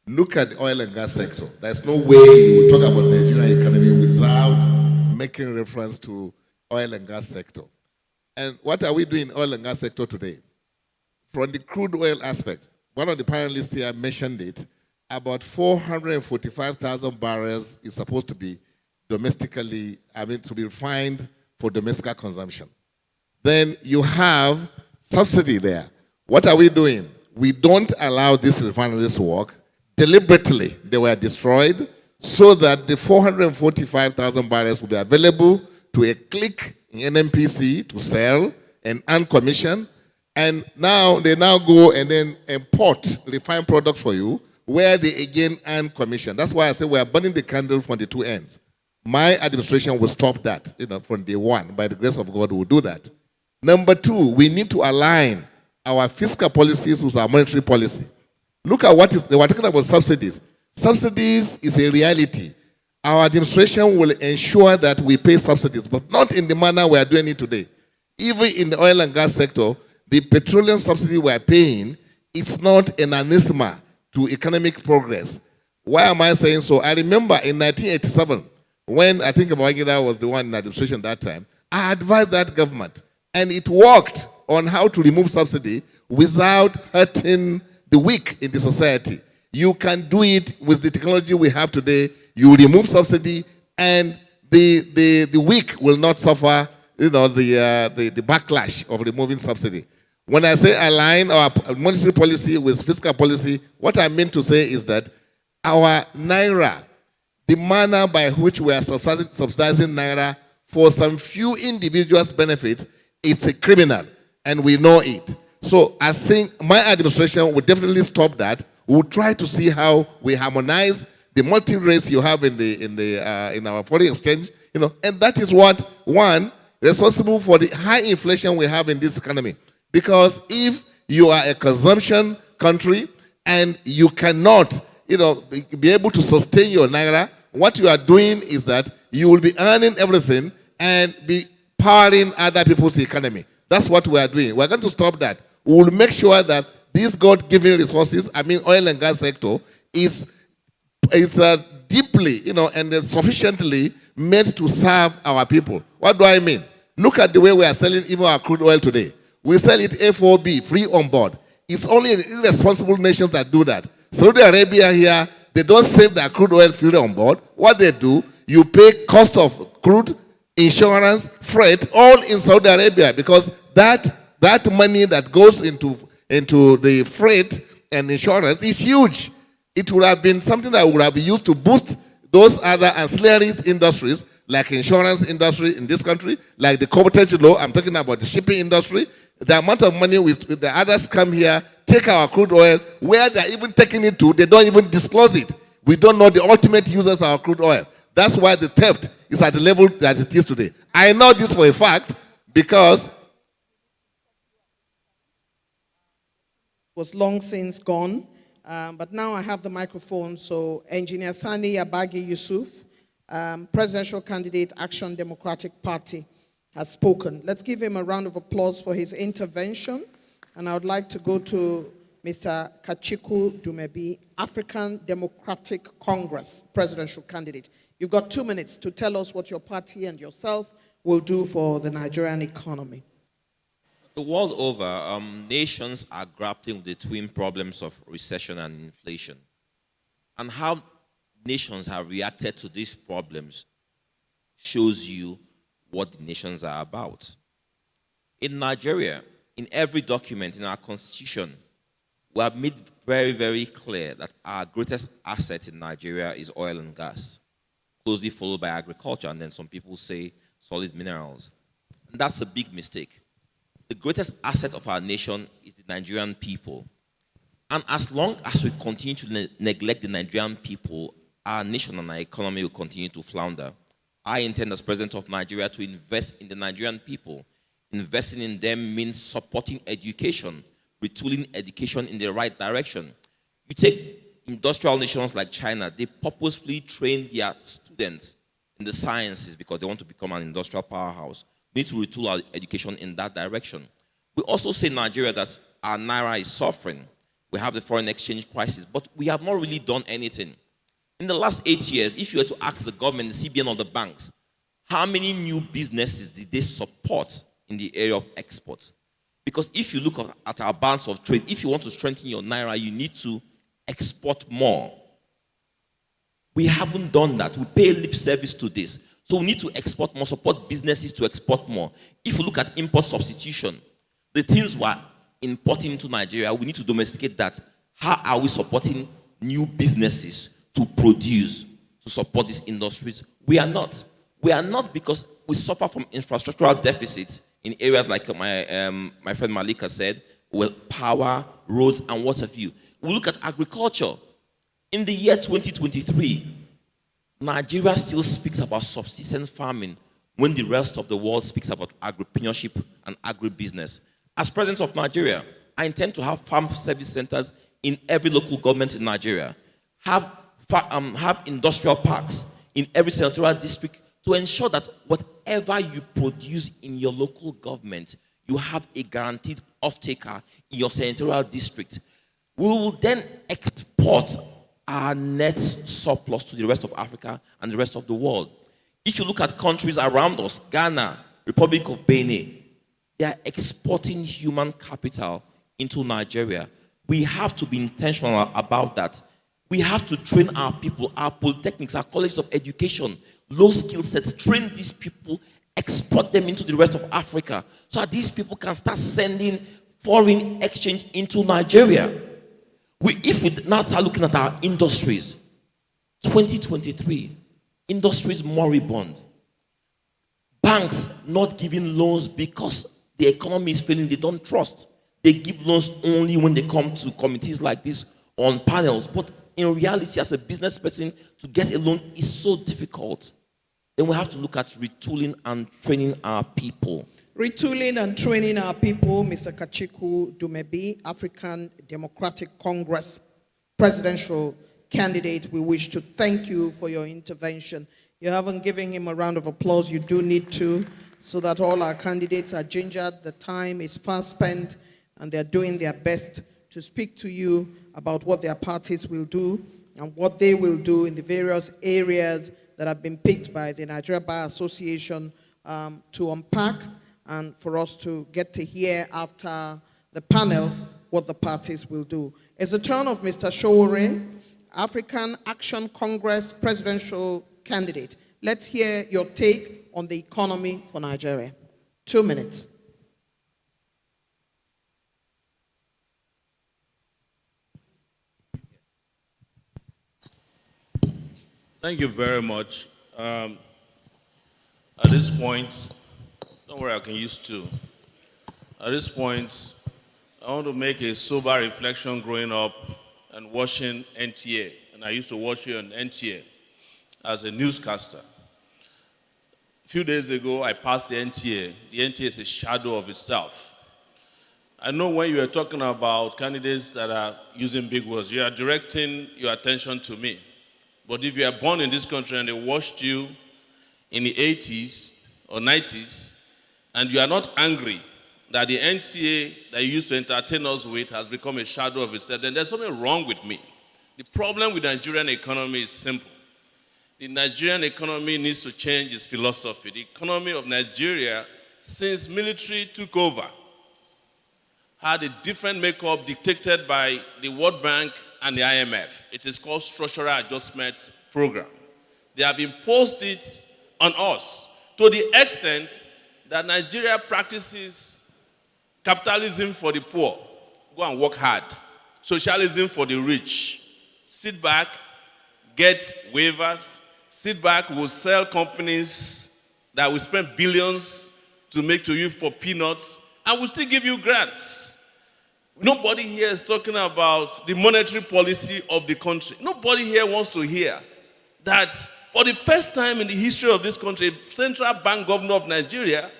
Look at the oil and gas sector. There's no way you will talk about the Nigerian economy without making reference to oil and gas sector. And what are we doing in oil and gas sector today? From the crude oil aspect, one of the panelists here mentioned it, about 445,000 barrels is supposed to be domestically, to be refined for domestic consumption. Then you have subsidy there. What are we doing? We don't allow these refineries to work. Deliberately, they were destroyed so that the 445,000 barrels will be available to a clique in NNPC to sell and earn commission. And now they go and then import refined products for you where they again earn commission. That's why I say we are burning the candle from the two ends. My administration will stop that, from day one. By the grace of God, we will do that. Number two, we need to align our fiscal policies with our monetary policy. Look at they were talking about subsidies. Subsidies is a reality. Our administration will ensure that we pay subsidies, but not in the manner we are doing it today. Even in the oil and gas sector, the petroleum subsidy we are paying is not an anathema to economic progress. Why am I saying so? I remember in 1987, when I think Babangida was the one in administration that time, I advised that government, and it worked on how to remove subsidy without hurting the weak in the society. You can do it with the technology we have today. You remove subsidy, and the weak will not suffer, the backlash of removing subsidy. When I say align our monetary policy with fiscal policy, what I mean to say is that our naira, the manner by which we are subsidizing naira for some few individuals' benefit, it's a criminal, and we know it. So I think my administration will definitely stop that. We'll try to see how we harmonize the multi rates you have in our foreign exchange, and that is what responsible for the high inflation we have in this economy. Because if you are a consumption country and you cannot, be able to sustain your naira, what you are doing is that you will be earning everything and be powering other people's economy. That's what we are doing. We're going to stop that. We will make sure that these God-given resources, oil and gas sector, is deeply, and sufficiently made to serve our people. What do I mean? Look at the way we are selling even our crude oil today. We sell it FOB, free on board. It's only irresponsible nations that do that. Saudi Arabia here, they don't sell their crude oil free on board. What they do, you pay cost of crude, insurance, freight, all in Saudi Arabia, because that money that goes into the freight and insurance is huge. It would have been something that would have been used to boost those other ancillary industries, like insurance industry in this country, like the coverage law. I'm talking about the shipping industry. The amount of money the others come here, take our crude oil, where they're even taking it to, they don't even disclose it. We don't know the ultimate users of our crude oil. That's why the theft is at the level that it is today. I know this for a fact because was long since gone, but now I have the microphone. So Engineer Sani Yabagi Yusuf, presidential candidate, Action Democratic Party, has spoken. Let's give him a round of applause for his intervention. And I would like to go to Mr. Kachiku Dumebi, African Democratic Congress presidential candidate. You've got 2 minutes to tell us what your party and yourself will do for the Nigerian economy. The world over, nations are grappling with the twin problems of recession and inflation. And how nations have reacted to these problems shows you what the nations are about. In Nigeria, in every document in our constitution, we have made very, very clear that our greatest asset in Nigeria is oil and gas, closely followed by agriculture, and then some people say solid minerals. And that's a big mistake. The greatest asset of our nation is the Nigerian people. And as long as we continue to neglect the Nigerian people, our nation and our economy will continue to flounder. I intend as President of Nigeria to invest in the Nigerian people. Investing in them means supporting education, retooling education in the right direction. You take industrial nations like China, they purposefully train their students in the sciences because they want to become an industrial powerhouse. We need to retool our education in that direction. We also say in Nigeria that our naira is suffering. We have the foreign exchange crisis, but we have not really done anything. In the last 8 years, if you were to ask the government, the CBN or the banks, how many new businesses did they support in the area of exports? Because if you look at our balance of trade, if you want to strengthen your naira, you need to export more. We haven't done that. We pay lip service to this. So we need to export more, support businesses to export more. If you look at import substitution, the things we're importing into Nigeria, we need to domesticate that. How are we supporting new businesses to produce, to support these industries? We are not. We are not because we suffer from infrastructural deficits in areas like my friend Malika said, well, power, roads, and what have you. We look at agriculture. In the year 2023, Nigeria still speaks about subsistence farming when the rest of the world speaks about agripreneurship and agribusiness. As President of Nigeria, I intend to have farm service centers in every local government in Nigeria, have industrial parks in every senatorial district to ensure that whatever you produce in your local government, you have a guaranteed off-taker in your senatorial district. We will then export our net surplus to the rest of Africa and the rest of the world. If you look at countries around us, Ghana, Republic of Benin, they are exporting human capital into Nigeria. We have to be intentional about that. We have to train our people, our polytechnics, our colleges of education, low skill sets, train these people, export them into the rest of Africa so that these people can start sending foreign exchange into Nigeria. If we now start looking at our industries, 2023, industries moribund. Banks not giving loans because the economy is failing, they don't trust. They give loans only when they come to committees like this on panels. But in reality, as a business person, to get a loan is so difficult. Then we have to look at retooling and training our people. Retooling and training our people, Mr. Kachiku Dumebi, African Democratic Congress presidential candidate. We wish to thank you for your intervention. You haven't given him a round of applause. You do need to, so that all our candidates are gingered. The time is fast spent, and they're doing their best to speak to you about what their parties will do and what they will do in the various areas that have been picked by the Nigeria Bar Association to unpack, and for us to get to hear after the panels what the parties will do. It's the turn of Mr. Showore, African Action Congress presidential candidate. Let's hear your take on the economy for Nigeria. 2 minutes. Thank you very much. At this point, don't worry, I can use two. At this point, I want to make a sober reflection growing up and watching NTA. And I used to watch you on NTA as a newscaster. A few days ago, I passed the NTA. The NTA is a shadow of itself. I know when you were talking about candidates that are using big words, you are directing your attention to me. But if you are born in this country and they watched you in the 80s or 90s, and you are not angry that the NTA that you used to entertain us with has become a shadow of itself, then there's something wrong with me. The problem with the Nigerian economy is simple. The Nigerian economy needs to change its philosophy. The economy of Nigeria, since military took over, had a different makeup dictated by the World Bank and the IMF. It is called Structural Adjustment Program. They have imposed it on us to the extent that Nigeria practices Capitalism for the poor, go and work hard. Socialism for the rich, sit back, get waivers, sit back, we'll sell companies that will spend billions to make to you for peanuts, and we'll still give you grants. Nobody here is talking about the monetary policy of the country. Nobody here wants to hear that for the first time in the history of this country, Central Bank Governor of Nigeria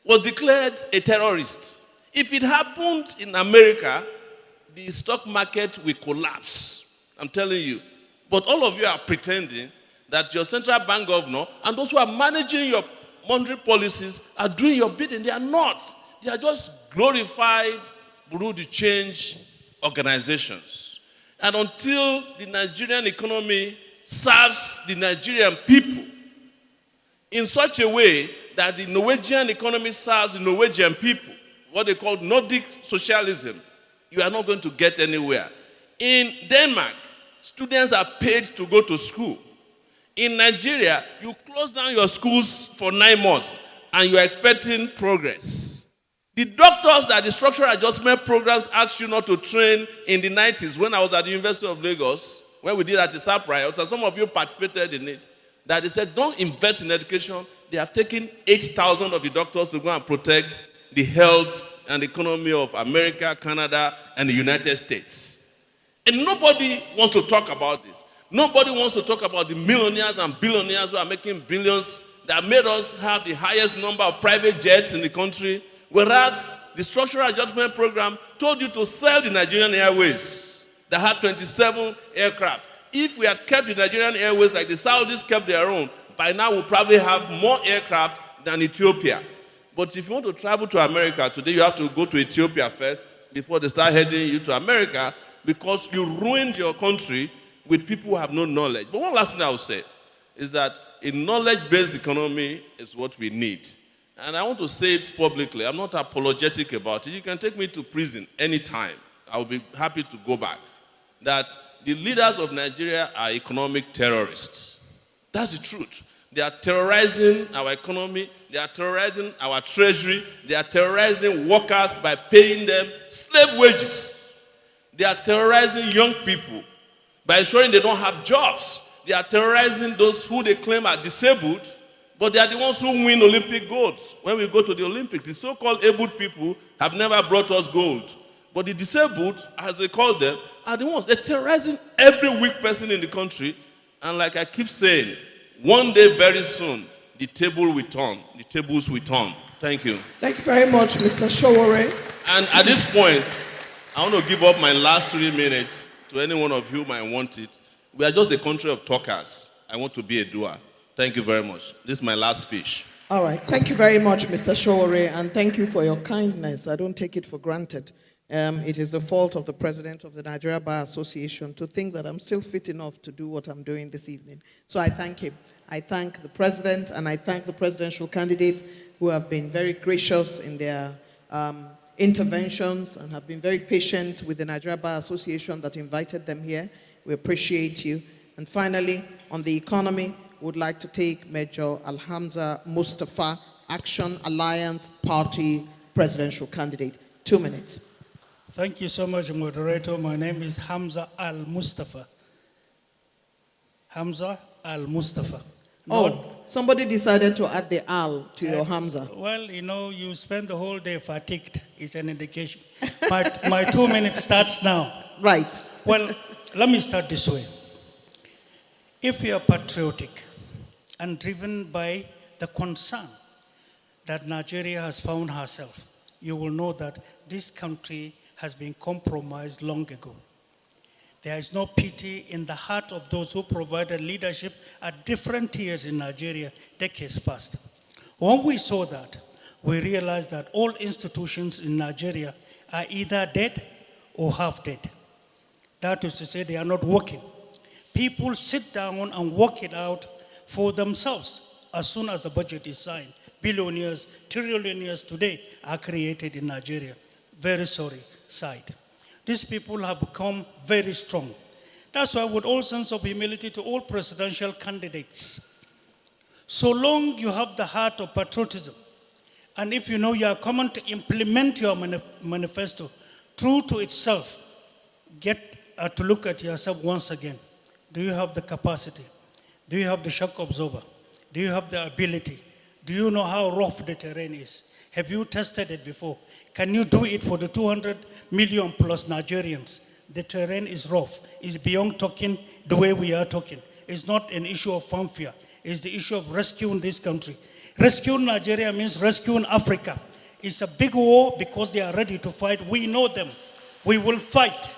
was declared a terrorist. If it happened in America, the stock market will collapse. I'm telling you. But all of you are pretending that your central bank governor and those who are managing your monetary policies are doing your bidding. They are not. They are just glorified bureau de change organizations. And until the Nigerian economy serves the Nigerian people in such a way that the Norwegian economy serves the Norwegian people, what they call Nordic socialism, you are not going to get anywhere. In Denmark, students are paid to go to school. In Nigeria, you close down your schools for 9 months and you're expecting progress. The doctors that the structural adjustment programs asked you not to train in the 90s when I was at the University of Lagos, when we did at the SAP riots, and some of you participated in it, that they said, don't invest in education. They have taken 8,000 of the doctors to go and protect the health and the economy of America, Canada, and the United States. And nobody wants to talk about this. Nobody wants to talk about the millionaires and billionaires who are making billions that made us have the highest number of private jets in the country, whereas the structural adjustment program told you to sell the Nigerian Airways that had 27 aircraft. If we had kept the Nigerian Airways like the Saudis kept their own, by now we'll probably have more aircraft than Ethiopia. But if you want to travel to America today, you have to go to Ethiopia first before they start heading you to America, because you ruined your country with people who have no knowledge. But one last thing I will say is that a knowledge-based economy is what we need. And I want to say it publicly. I'm not apologetic about it. You can take me to prison anytime. I will be happy to go back. That the leaders of Nigeria are economic terrorists. That's the truth. They are terrorizing our economy. They are terrorizing our treasury. They are terrorizing workers by paying them slave wages. They are terrorizing young people by ensuring they don't have jobs. They are terrorizing those who they claim are disabled, but they are the ones who win Olympic golds. When we go to the Olympics, the so-called abled people have never brought us gold. But the disabled, as they call them, are the ones. They're terrorizing every weak person in the country. And like I keep saying, one day very soon, the table will turn. The tables will turn. Thank you. Thank you very much, Mr. Showore. And at this point, I want to give up my last 3 minutes to any one of you who might want it. We are just a country of talkers. I want to be a doer. Thank you very much. This is my last speech. All right. Thank you very much, Mr. Showore, and thank you for your kindness. I don't take it for granted. It is the fault of the president of the Nigeria Bar Association to think that I'm still fit enough to do what I'm doing this evening. So I thank him. I thank the president, and I thank the presidential candidates who have been very gracious in their interventions and have been very patient with the Nigeria Bar Association that invited them here. We appreciate you. And finally, on the economy, would like to take Major Alhamza Mustafa, Action Alliance Party presidential candidate. 2 minutes. Thank you so much, moderator. My name is Hamza Al-Mustafa. Hamza Al-Mustafa. Oh, somebody decided to add the Al to your Hamza. Well, you know, you spend the whole day fatigued. It's an indication. My 2 minutes starts now. Right. Well, let me start this way. If you are patriotic and driven by the concern that Nigeria has found herself, you will know that this country has been compromised long ago. There is no pity in the heart of those who provided leadership at different tiers in Nigeria decades past. When we saw that, we realized that all institutions in Nigeria are either dead or half dead. That is to say, they are not working. People sit down and work it out for themselves as soon as the budget is signed. Billionaires, trillionaires today are created in Nigeria. Very sorry side. These people have become very strong. That's why, with all sense of humility to all presidential candidates, so long you have the heart of patriotism And if you know you are coming to implement your manifesto true to itself, get to look at yourself once again. Do you have the capacity? Do you have the shock absorber? Do you have the ability? Do you know how rough the terrain is? Have you tested it before? Can you do it for the 200 million plus Nigerians? The terrain is rough. It's beyond talking the way we are talking. It's not an issue of fanfare. It's the issue of rescuing this country. Rescuing Nigeria means rescuing Africa. It's a big war because they are ready to fight. We know them. We will fight.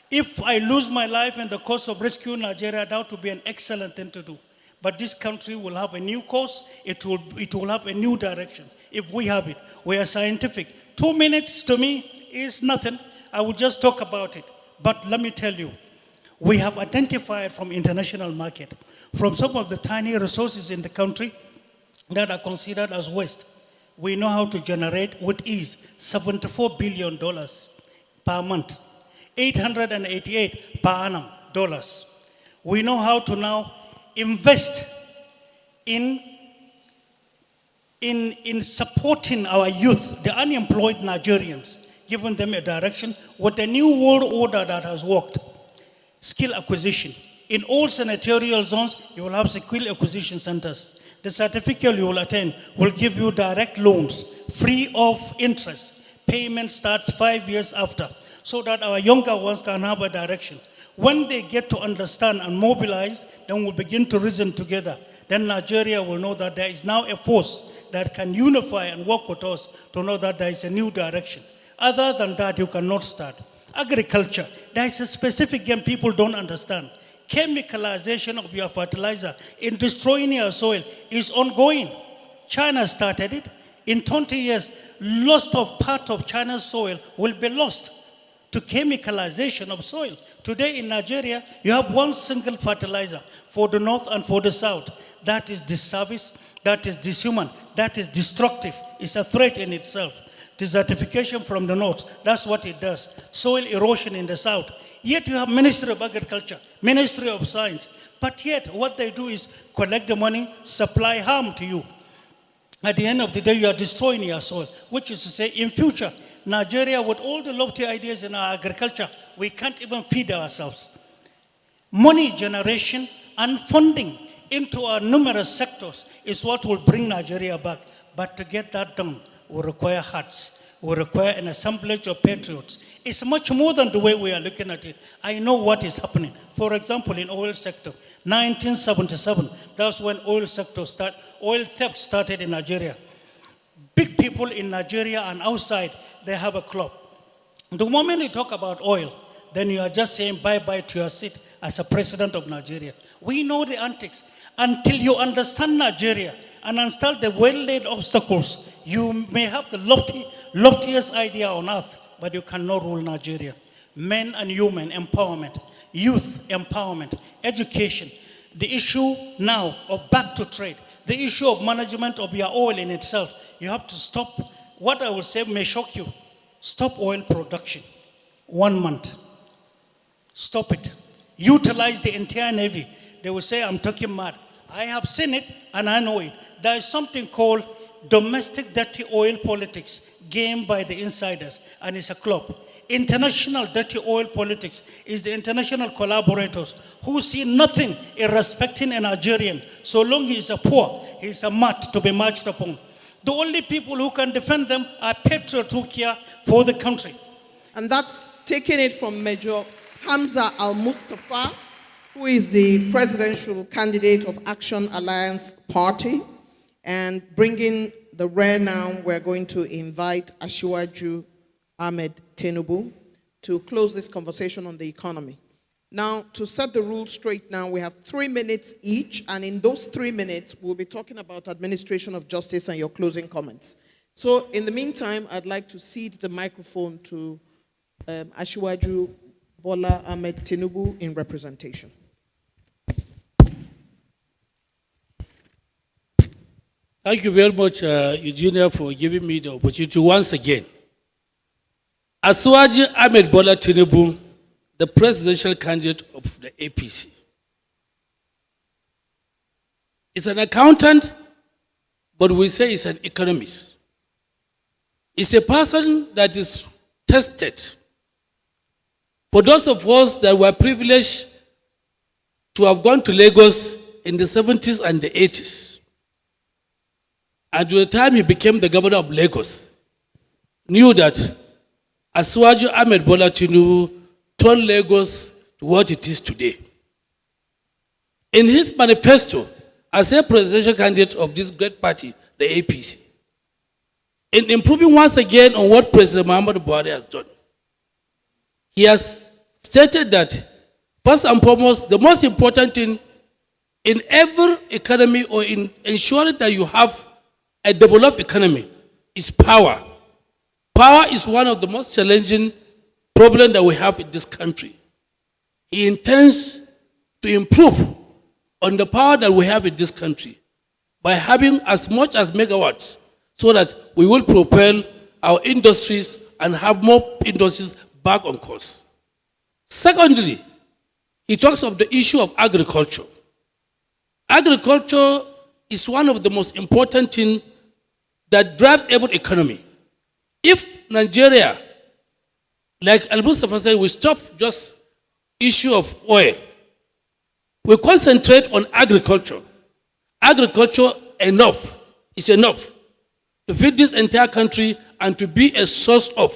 If I lose my life in the course of rescuing Nigeria, that would be an excellent thing to do. But this country will have a new course. It will have a new direction if we have it. We are scientific. 2 minutes to me is nothing. I will just talk about it. But let me tell you, we have identified from international market, from some of the tiny resources in the country that are considered as waste, we know how to generate with ease $74 billion per month, 888 per annum dollars. We know how to now invest in supporting our youth, the unemployed Nigerians, giving them a direction with the new world order that has worked. Skill acquisition. In all senatorial zones, you will have skill acquisition centers. The certificate you will attain will give you direct loans, free of interest. Payment starts 5 years after, so that our younger ones can have a direction. When they get to understand and mobilize, then we'll begin to reason together. Then Nigeria will know that there is now a force that can unify and work with us to know that there is a new direction. Other than that, you cannot start. Agriculture, there is a specific game people don't understand. Chemicalization of your fertilizer in destroying your soil is ongoing. China started it. In 20 years, lost of part of China's soil will be lost to chemicalization of soil. Today in Nigeria, you have one single fertilizer for the north and for the south. That is disservice, that is dishuman, that is destructive. It's a threat in itself. Desertification from the north, that's what it does. Soil erosion in the south. Yet you have Ministry of Agriculture, Ministry of Science, but yet what they do is collect the money, supply harm to you. At the end of the day, you are destroying your soil, which is to say, in future, Nigeria, with all the lofty ideas in our agriculture, we can't even feed ourselves. Money generation and funding into our numerous sectors is what will bring Nigeria back. But to get that done, will require hearts, will require an assemblage of patriots. It's much more than the way we are looking at it. I know what is happening. For example, in oil sector, 1977, that's when oil theft started in Nigeria. Big people in Nigeria and outside, they have a club. The moment you talk about oil, then you are just saying bye-bye to your seat as a president of Nigeria. We know the antics. Until you understand Nigeria and understand the well-laid obstacles, you may have the loftiest idea on earth, but you cannot rule Nigeria. Men and women empowerment, youth empowerment, education, the issue now of back to trade, the issue of management of your oil in itself. You have to stop, what I will say may shock you, stop oil production. 1 month. Stop it. Utilize the entire Navy. They will say, I'm talking mad. I have seen it and I know it. There is something called domestic dirty oil politics, game by the insiders, and it's a club. International dirty oil politics is the international collaborators who see nothing in respecting a Nigerian. So long he is a poor, he is a mat to be marched upon. The only people who can defend them are patriots who care for the country. And that's taking it from Major Hamza Al-Mustafa, who is the presidential candidate of Action Alliance Party, and bringing the rare now, we're going to invite Asiwaju Ahmed Tinubu to close this conversation on the economy. Now, to set the rules straight now, we have 3 minutes each, and in those 3 minutes, we'll be talking about administration of justice and your closing comments. So, in the meantime, I'd like to cede the microphone to Asiwaju Bola Ahmed Tinubu in representation. Thank you very much, Eugenia, for giving me the opportunity once again. Asiwaju Ahmed Bola Tinubu, the presidential candidate of the APC, is an accountant, but we say he's an economist. is a person that is tested. For those of us that were privileged to have gone to Lagos in the 70s and the 80s, and to the time he became the governor of Lagos, knew that Asiwaju Ahmed Bola Tinubu turned Lagos to what it is today. In his manifesto, as a presidential candidate of this great party, the APC, in improving once again on what President Muhammadu Buhari has done, he has stated that, first and foremost, the most important thing in every economy or in ensuring that you have a developed economy is power. Power is one of the most challenging problems that we have in this country. He intends to improve on the power that we have in this country by having as much as megawatts so that we will propel our industries and have more industries back on course. Secondly, he talks of the issue of agriculture. Agriculture is one of the most important things that drives every economy. If Nigeria, like Al-Mustafa said, we stop just issue of oil, we concentrate on agriculture. Agriculture is enough to feed this entire country and to be a source of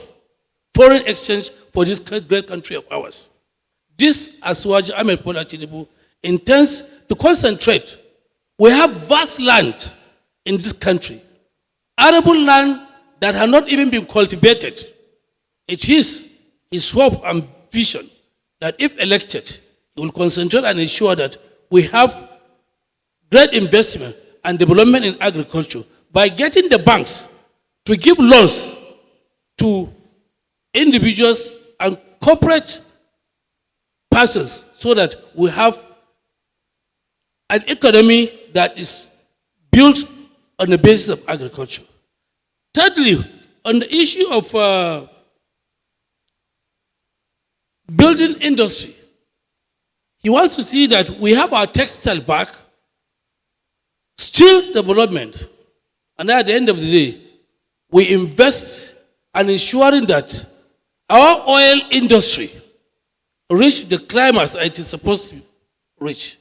foreign exchange for this great country of ours. This Asiwaju Ahmed Bola Tinubu intends to concentrate. We have vast land in this country, arable land that have not even been cultivated. It is his hope and vision that if elected, he will concentrate and ensure that we have great investment and development in agriculture by getting the banks to give loans to individuals and corporate persons so that we have an economy that is built on the basis of agriculture. Thirdly, on the issue of building industry, he wants to see that we have our textile back, still development, and at the end of the day, we invest in ensuring that our oil industry reach the climax it is supposed to reach.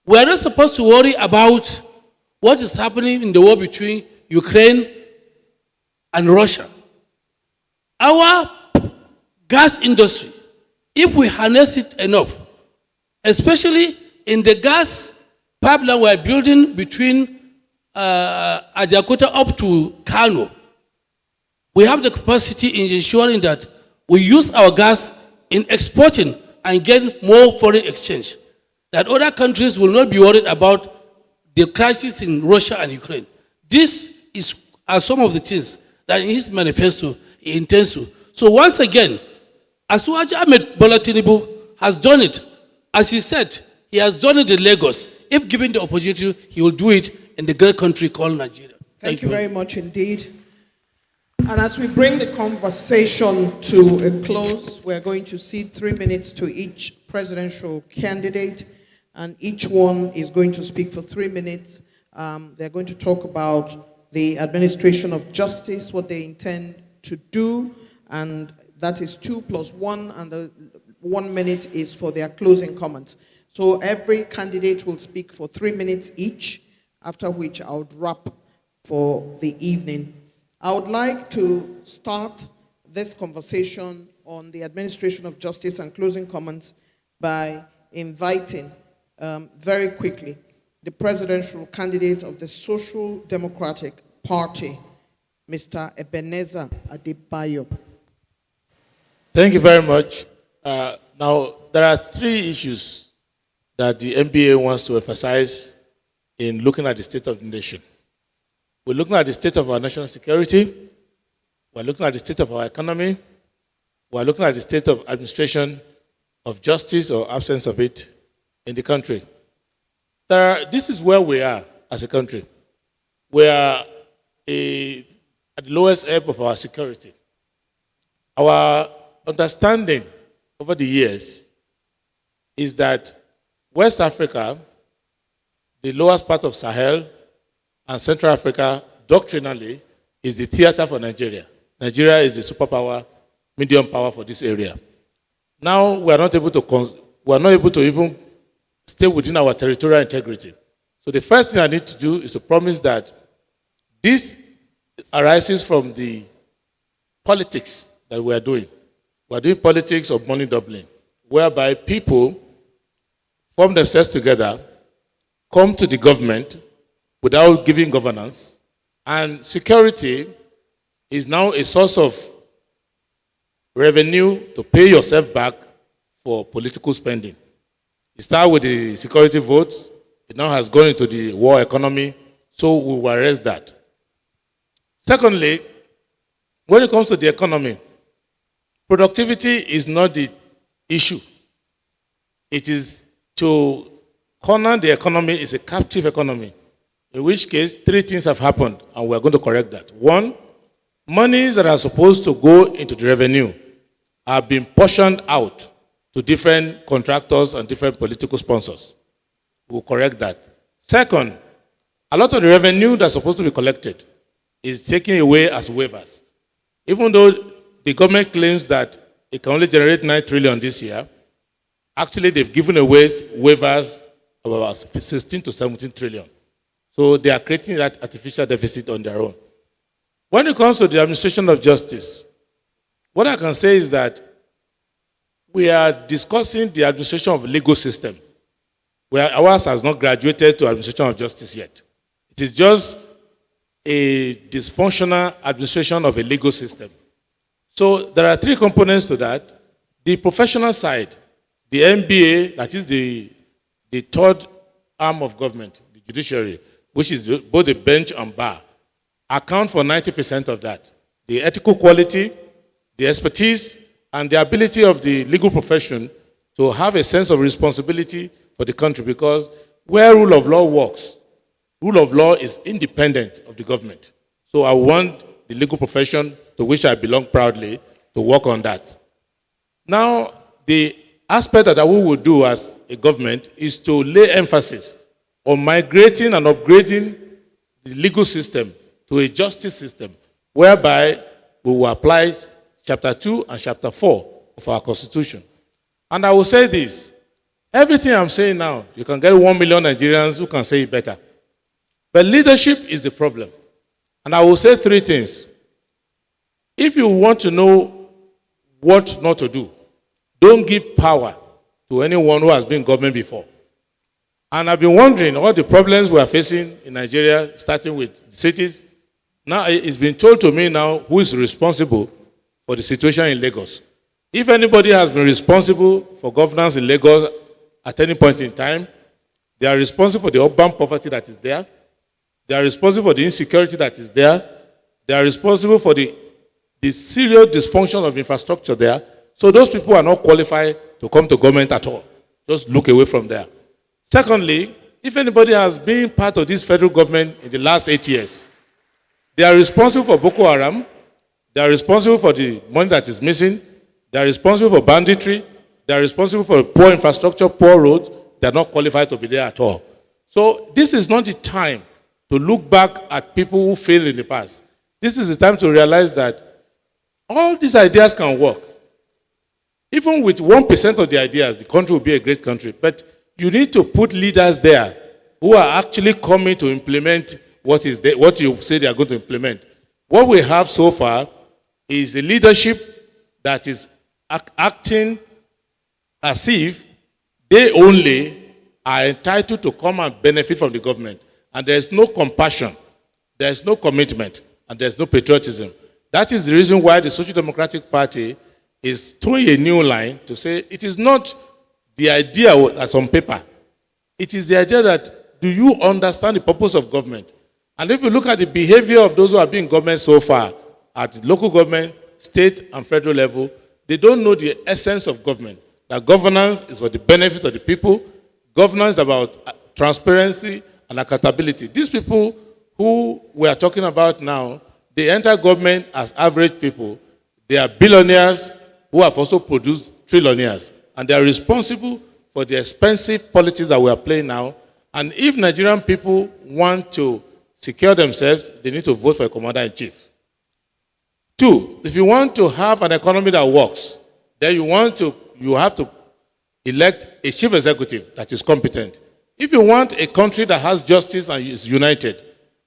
We are not supposed to worry about what is happening in the war between Ukraine and Russia. Our gas industry, if we harness it enough, especially in the gas pipeline we are building between Ajakuta up to Kano, we have the capacity in ensuring that we use our gas in exporting and get more foreign exchange, that other countries will not be worried about the crisis in Russia and Ukraine. These are some of the things that in his manifesto he intends to. So once again, Asiwaju Ahmed Bola Tinubu has done it. As he said, he has done it in Lagos. If given the opportunity, he will do it in the great country called Nigeria. Thank you very much indeed. And as we bring the conversation to a close, we're going to cede 3 minutes to each presidential candidate, and each one is going to speak for 3 minutes. They're going to talk about the administration of justice, what they intend to do, and that is 2 + 1, and the 1 minute is for their closing comments. So every candidate will speak for 3 minutes each, after which I would wrap for the evening. I would like to start this conversation on the administration of justice and closing comments by inviting very quickly the presidential candidate of the Social Democratic Party, Mr. Ebenezer Adebayo. Thank you very much. Now, there are 3 issues that the NBA wants to emphasize in looking at the state of the nation. We're looking at the state of our national security. We're looking at the state of our economy. We're looking at the state of administration of justice or absence of it in the country. This is where we are as a country. We are at the lowest ebb of our security. Our understanding over the years is that West Africa, the lowest part of Sahel, and Central Africa, doctrinally, is the theater for Nigeria. Nigeria is the superpower, medium power for this area. Now we are not able to even stay within our territorial integrity. So the first thing I need to do is to promise that this arises from the politics that we are doing. We are doing politics of money doubling, whereby people form themselves together, come to the government without giving governance, and security is now a source of revenue to pay yourself back for political spending. It started with the security votes, it now has gone into the war economy, so we will arrest that. Secondly, when it comes to the economy, productivity is not the issue. It is to corner the economy is a captive economy, in which case 3 things have happened, and we are going to correct that. One, monies that are supposed to go into the revenue are being portioned out to different contractors and different political sponsors. We'll correct that. Second, a lot of the revenue that's supposed to be collected is taken away as waivers. Even though the government claims that it can only generate 9 trillion this year, actually they've given away waivers of about 16 to 17 trillion. So they are creating that artificial deficit on their own. When it comes to the administration of justice, what I can say is that we are discussing the administration of the legal system, where ours has not graduated to administration of justice yet. It is just a dysfunctional administration of a legal system. So there are 3 components to that. The professional side, the MBA, that is the third arm of government, the judiciary, which is both the bench and bar, account for 90% of that. The ethical quality, the expertise, and the ability of the legal profession to have a sense of responsibility for the country, because where rule of law works, rule of law is independent of the government. So I want the legal profession, to which I belong proudly, to work on that. Now, the aspect that we will do as a government is to lay emphasis on migrating and upgrading the legal system to a justice system, whereby we will apply Chapter 2 and Chapter 4 of our Constitution. And I will say this, everything I'm saying now, you can get 1 million Nigerians who can say it better. But leadership is the problem. And I will say 3 things. If you want to know what not to do, don't give power to anyone who has been in government before. And I've been wondering all the problems we are facing in Nigeria, starting with cities. Now it's been told to me now who is responsible for the situation in Lagos. If anybody has been responsible for governance in Lagos at any point in time, they are responsible for the urban poverty that is there. They are responsible for the insecurity that is there. They are responsible for the serious dysfunction of infrastructure there. So those people are not qualified to come to government at all. Just look away from there. Secondly, if anybody has been part of this federal government in the last 8 years, they are responsible for Boko Haram. They are responsible for the money that is missing. They are responsible for banditry. They are responsible for poor infrastructure, poor roads. They are not qualified to be there at all. So this is not the time to look back at people who failed in the past. This is the time to realize that all these ideas can work. Even with 1% of the ideas, the country will be a great country. But you need to put leaders there who are actually coming to implement what you say they are going to implement. What we have so far is a leadership that is acting as if they only are entitled to come and benefit from the government. And there is no compassion, there is no commitment, and there is no patriotism. That is the reason why the Social Democratic Party is towing a new line to say it is not the idea that's on paper. It is the idea that, do you understand the purpose of government? And if you look at the behavior of those who have been in government so far, at local government, state, and federal level, they don't know the essence of government. That governance is for the benefit of the people. Governance is about transparency and accountability. These people who we are talking about now, they enter government as average people. They are billionaires who have also produced trillionaires. And they are responsible for the expensive politics that we are playing now. And if Nigerian people want to secure themselves, they need to vote for a commander-in-chief. Two, if you want to have an economy that works, then you have to elect a chief executive that is competent. If you want a country that has justice and is united,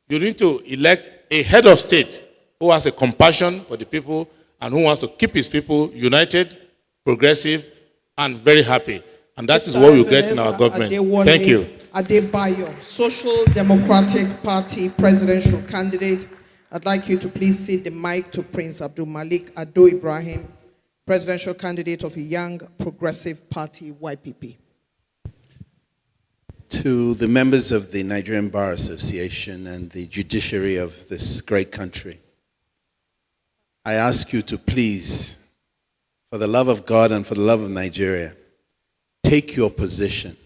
you need to elect a head of state who has a compassion for the people and who wants to keep his people united, progressive, and very happy. And that is what we get in our government. Thank you. Adebayo, Social Democratic Party presidential candidate. I'd like you to please cede the mic to Prince Abdul Malik Ado Ibrahim, presidential candidate of a young progressive party, YPP. To the members of the Nigerian Bar Association and the judiciary of this great country, I ask you to please, for the love of God and for the love of Nigeria, take your position.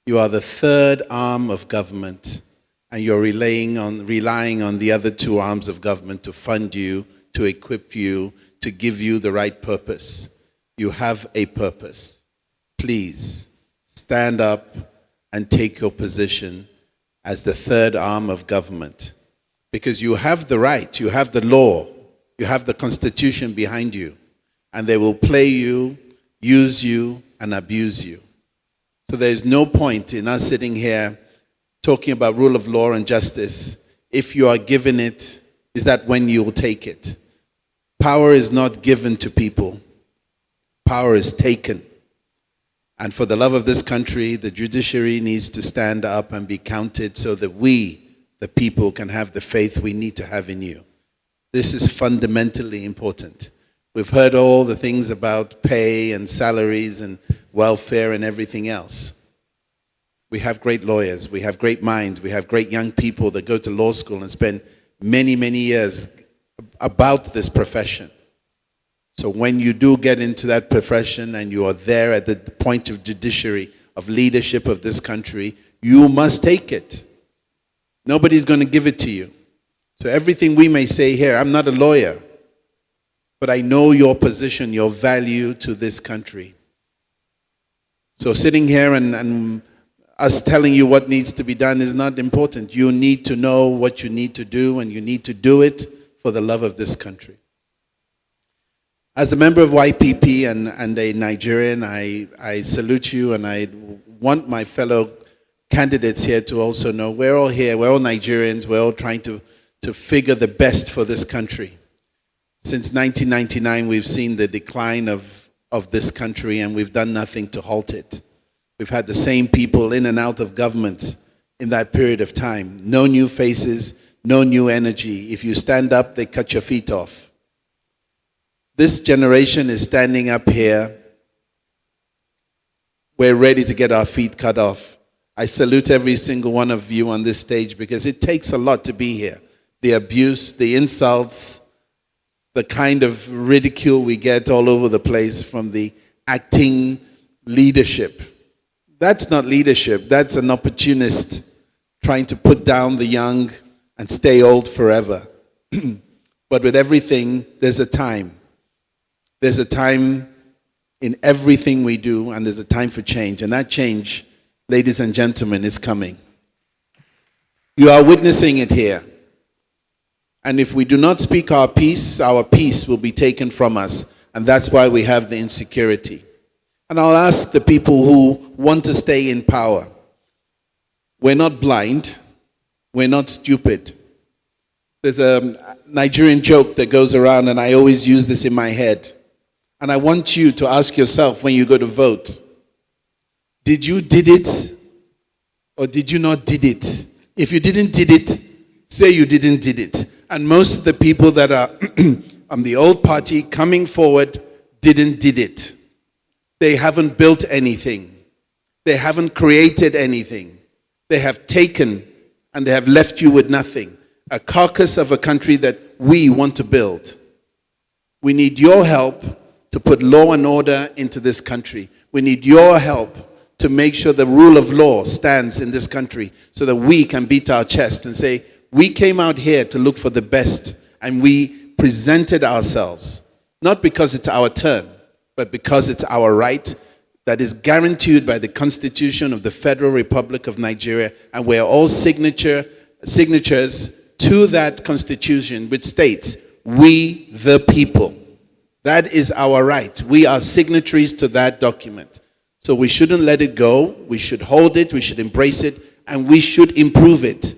You are the third arm of government, and you're relying on the other two arms of government to fund you, to equip you, to give you the right purpose. You have a purpose. Please stand up and take your position as the third arm of government, because you have the right, you have the law, you have the Constitution behind you, and they will play you, use you, and abuse you. So there is no point in us sitting here talking about rule of law and justice. If you are given it, is that when you will take it? Power is not given to people. Power is taken. And for the love of this country, the judiciary needs to stand up and be counted so that we, the people, can have the faith we need to have in you. This is fundamentally important. We've heard all the things about pay and salaries and welfare and everything else. We have great lawyers, we have great minds, we have great young people that go to law school and spend many, many years about this profession. So when you do get into that profession and you are there at the point of judiciary, of leadership of this country, you must take it. Nobody's going to give it to you. So everything we may say here, I'm not a lawyer, but I know your position, your value to this country. So sitting here and us telling you what needs to be done is not important. You need to know what you need to do, and you need to do it for the love of this country. As a member of YPP and a Nigerian, I salute you, and I want my fellow candidates here to also know we're all here, we're all Nigerians, we're all trying to figure the best for this country. Since 1999, we've seen the decline of this country, and we've done nothing to halt it. We've had the same people in and out of government in that period of time. No new faces, no new energy. If you stand up, they cut your feet off. This generation is standing up here. We're ready to get our feet cut off. I salute every single one of you on this stage because it takes a lot to be here. The abuse, the insults, the kind of ridicule we get all over the place from the acting leadership. That's not leadership. That's an opportunist trying to put down the young and stay old forever. But with everything, there's a time. There's a time in everything we do, and there's a time for change. And that change, ladies and gentlemen, is coming. You are witnessing it here. And if we do not speak our peace will be taken from us. And that's why we have the insecurity. And I'll ask the people who want to stay in power. We're not blind. We're not stupid. There's a Nigerian joke that goes around, and I always use this in my head. And I want you to ask yourself when you go to vote, did you did it or did you not did it? If you didn't did it, say you didn't did it. And most of the people that are on the old party coming forward didn't did it. They haven't built anything. They haven't created anything. They have taken and they have left you with nothing. A carcass of a country that we want to build. We need your help to put law and order into this country. We need your help to make sure the rule of law stands in this country so that we can beat our chest and say, we came out here to look for the best, and we presented ourselves, not because it's our turn, but because it's our right that is guaranteed by the Constitution of the Federal Republic of Nigeria, and we're all signatures to that Constitution, which states We the people. That is our right. We are signatories to that document. So we shouldn't let it go. We should hold it, we should embrace it, and we should improve it.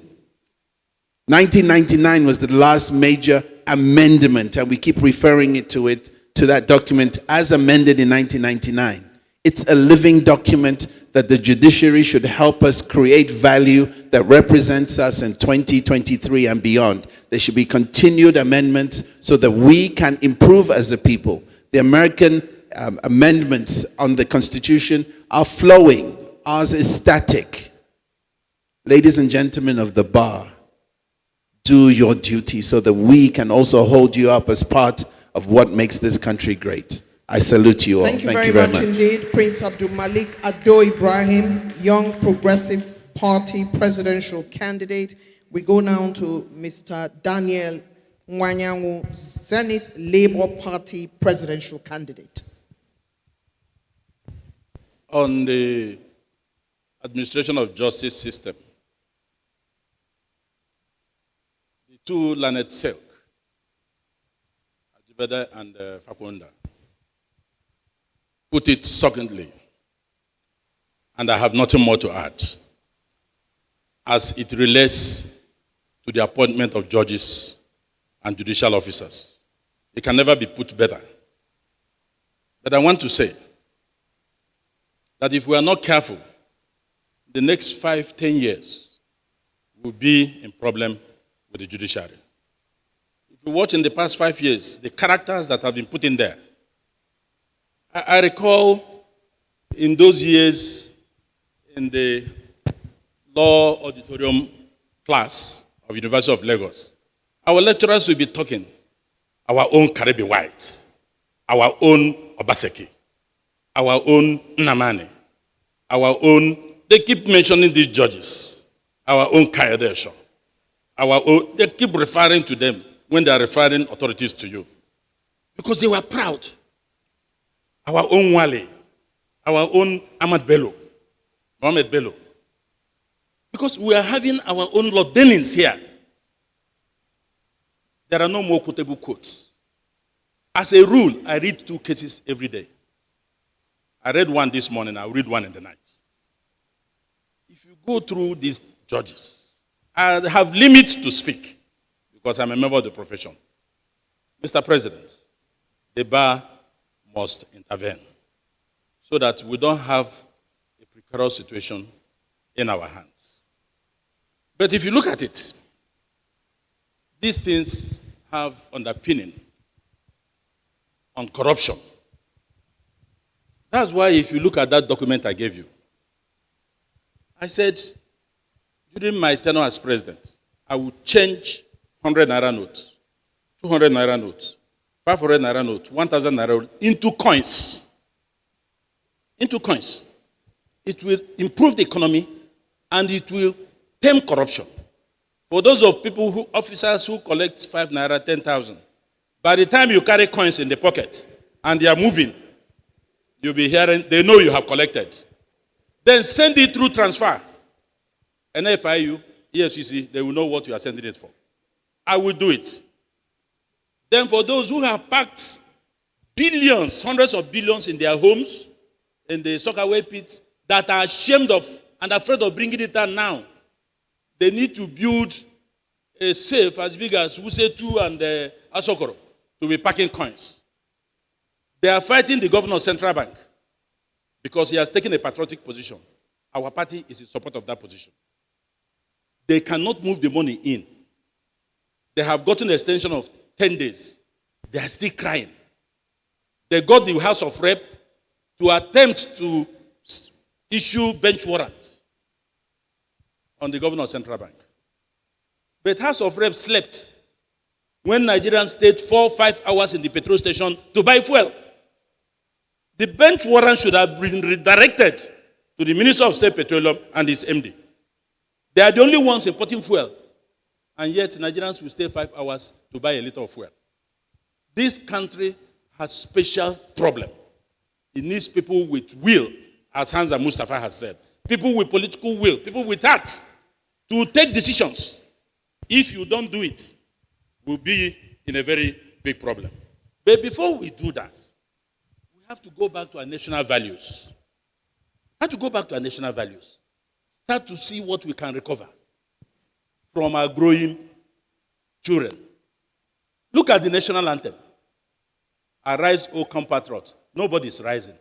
1999 was the last major amendment, and we keep referring to that document as amended in 1999. It's a living document that the judiciary should help us create value that represents us in 2023 and beyond. There should be continued amendments so that we can improve as a people. The American amendments on the Constitution are flowing. Ours is static. Ladies and gentlemen of the bar, do your duty so that we can also hold you up as part of what makes this country great. I salute you all. Thank you very much indeed, Prince Abdul Malik Ado Ibrahim, Young Progressive Party presidential candidate. We go now to Mr. Daniel Nwanyanwu, Zenith Labour Party presidential candidate. On the administration of justice system, the two learned Silk, Ajibade and Fakonda, put it succinctly, and I have nothing more to add, as it relates to the appointment of judges and judicial officers. It can never be put better. But I want to say that if we are not careful, the next 5-10 years will be in problem with the judiciary. If you watch in the past 5 years, the characters that have been put in there, I recall in those years in the law auditorium class of University of Lagos, our lecturers will be talking our own Karibi White, our own Obaseki, our own Nnamani, our own, they keep mentioning these judges, our own Kayadesho, our own, they keep referring to them when they are referring authorities to you. Because they were proud. Our own Wale, our own Ahmad Bello, Mohammed Bello. Because we are having our own Lord Dennings here. There are no more quotable quotes. As a rule, I read 2 cases every day. I read one this morning, I'll read one in the night. If you go through these judges, I have limits to speak because I'm a member of the profession. Mr. President, the bar must intervene so that we don't have a precarious situation in our hands. But if you look at it, these things have underpinning on corruption. That's why if you look at that document I gave you, I said, during my tenure as president, I would change 100 naira notes, 200 naira notes, 500 naira note, 1,000 naira into coins. Into coins. It will improve the economy and it will tame corruption. For those of people who, officers who collect 5 naira, 10,000, by the time you carry coins in the pocket and they are moving, you'll be hearing, they know you have collected. Then send it through transfer. NFIU, EFCC, they will know what you are sending it for. I will do it. Then for those who have packed billions, hundreds of billions in their homes, in the Sockaway pits, that are ashamed of and afraid of bringing it down now, they need to build a safe as big as Wuse 2 and Asokoro to be packing coins. They are fighting the governor of Central Bank because he has taken a patriotic position. Our party is in support of that position. They cannot move the money in. They have gotten an extension of 10 days. They are still crying. They got the House of Rep to attempt to issue bench warrants on the governor of Central Bank. But House of Rep slept when Nigerians stayed 4-5 hours in the petrol station to buy fuel. The bench warrant should have been redirected to the Minister of State Petroleum and his MD. They are the only ones importing fuel. And yet Nigerians will stay 5 hours to buy a liter of fuel. This country has special problem. It needs people with will, as Hans and Mustafa has said. People with political will, people with heart to take decisions. If you don't do it, we'll be in a very big problem. But before we do that, we have to go back to our national values. We have to go back to our national values. Start to see what we can recover from our growing children. Look at the national anthem. Arise, O compatriot. Nobody is rising.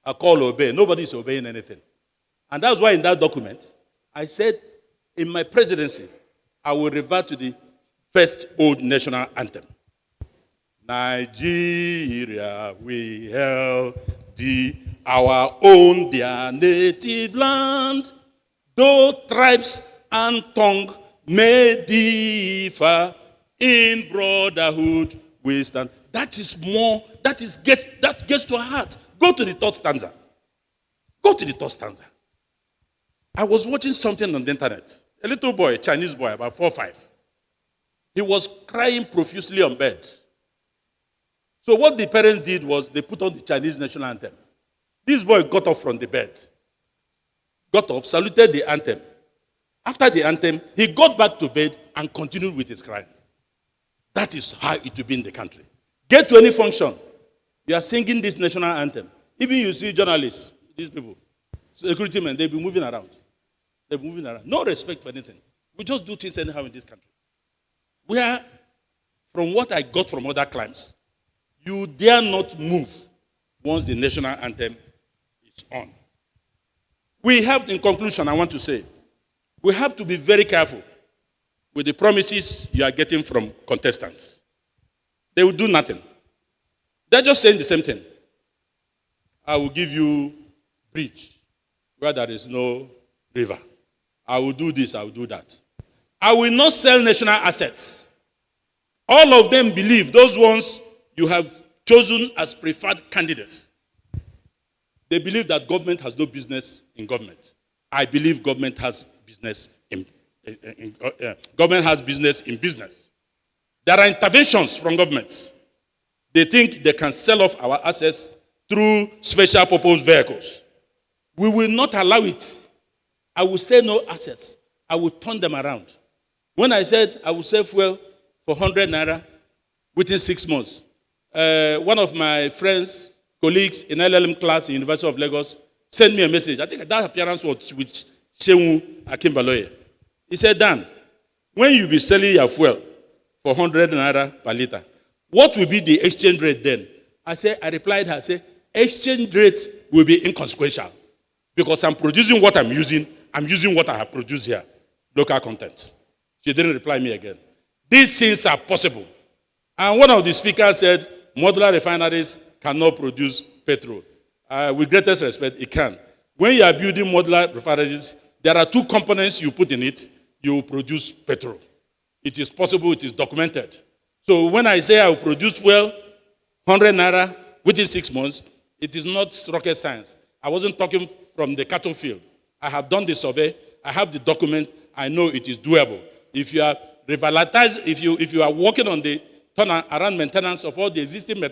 I call, obey. Nobody is obeying anything. And that's why in that document, I said, in my presidency, I will revert to the first old national anthem. Nigeria, we hail thee, our own dear native land. Though tribes and tongue may differ, in brotherhood we stand. That is more, that gets to our heart. Go to the third stanza. Go to the third stanza. I was watching something on the internet. A little boy, a Chinese boy, about 4 or 5. He was crying profusely on bed. So what the parents did was they put on the Chinese national anthem. This boy got up from the bed, got up, saluted the anthem. After the anthem, he got back to bed and continued with his crying. That is how it will be in the country. Get to any function, you are singing this national anthem. Even you see journalists, these people, security men, they'll be moving around. They're moving around. No respect for anything. We just do things anyhow in this country. Where, from what I got from other climes, you dare not move once the national anthem is on. We have, in conclusion, I want to say, we have to be very careful with the promises you are getting from contestants. They will do nothing. They're just saying the same thing. I will give you bridge where there is no river. I will do this, I will do that. I will not sell national assets. All of them believe, those ones you have chosen as preferred candidates, they believe that government has no business in government. I believe government has business in business. There are interventions from governments. They think they can sell off our assets through special purpose vehicles. We will not allow it. I will say no assets. I will turn them around. When I said I will sell fuel for 100 naira within 6 months, one of my friends, colleagues in LLM class in University of Lagos sent me a message. I think that appearance was with Shehu Akimbaloye. He said, Dan, when you be selling your fuel for 100 naira per liter, what will be the exchange rate then? I replied her, I said, exchange rates will be inconsequential because I'm producing what I'm using what I have produced here, local content. She didn't reply me again. These things are possible. And one of the speakers said, modular refineries cannot produce petrol. With greatest respect, it can. When you are building modular refineries, there are 2 components you put in it, you will produce petrol. It is possible, it is documented. So when I say I will produce fuel, 100 naira within 6 months, it is not rocket science. I wasn't talking from the cattle field. I have done the survey, I have the document, I know it is doable. If you are revitalized, if you are working on the turnaround maintenance of all the existing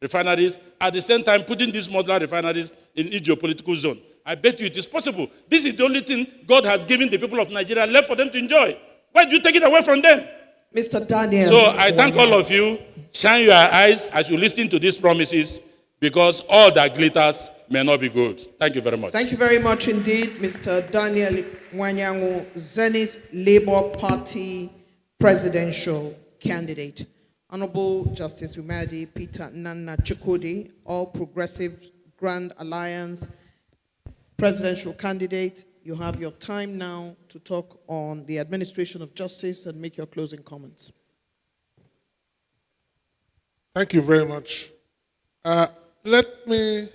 refineries, at the same time putting these modular refineries in each geopolitical zone, I bet you it is possible. This is the only thing God has given the people of Nigeria left for them to enjoy. Why do you take it away from them? Mr. Daniel. So I thank all of you. Shine your eyes as you listen to these promises, because all that glitters may not be gold. Thank you very much. Thank you very much indeed, Mr. Daniel Wanyangu, Zenith Labour Party presidential candidate. Honorable Justice Umadi Peter Nana Chukudi, All Progressive Grand Alliance presidential candidate. You have your time now to talk on the administration of justice and make your closing comments. Thank you very much. Let me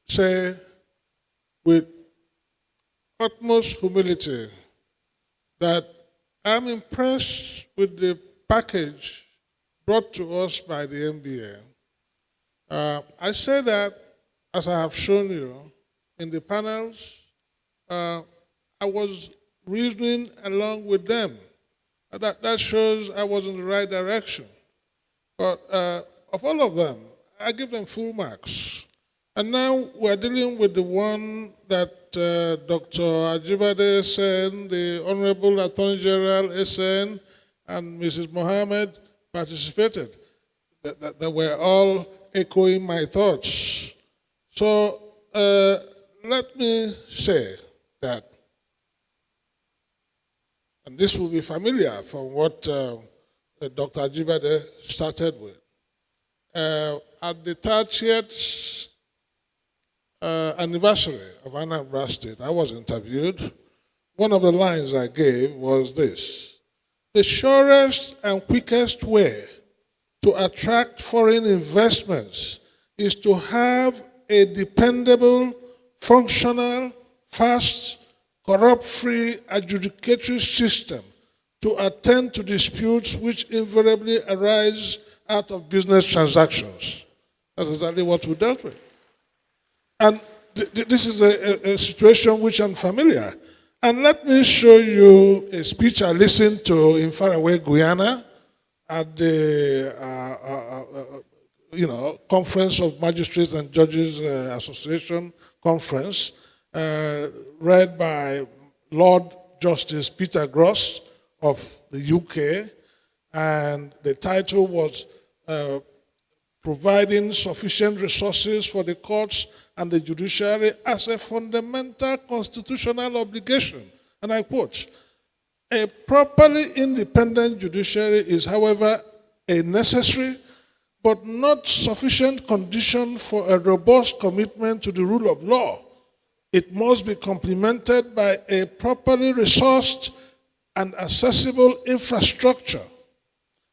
say with utmost humility that I'm impressed with the package brought to us by the NBA. I say that, as I have shown you in the panels, I was reasoning along with them. That shows I was in the right direction. But of all of them, I give them full marks. And now we're dealing with the one that Dr. Ajibade SN, the Honorable Attorney General SN, and Mrs. Mohammed participated. They were all echoing my thoughts. So let me say that, and this will be familiar from what Dr. Ajibade started with. At the 30th anniversary of Anambra State, I was interviewed. One of the lines I gave was this: the surest and quickest way to attract foreign investments is to have a dependable, functional, fast, corrupt-free adjudicatory system to attend to disputes which invariably arise out of business transactions. That's exactly what we dealt with. And this is a situation which I'm familiar. And let me show you a speech I listened to in faraway Guyana at the Conference of Magistrates and Judges Association conference, read by Lord Justice Peter Gross of the UK, and the title was Providing Sufficient Resources for the Courts and the Judiciary as a Fundamental Constitutional Obligation. And I quote, a properly independent judiciary is, however, a necessary but not sufficient condition for a robust commitment to the rule of law. It must be complemented by a properly resourced and accessible infrastructure.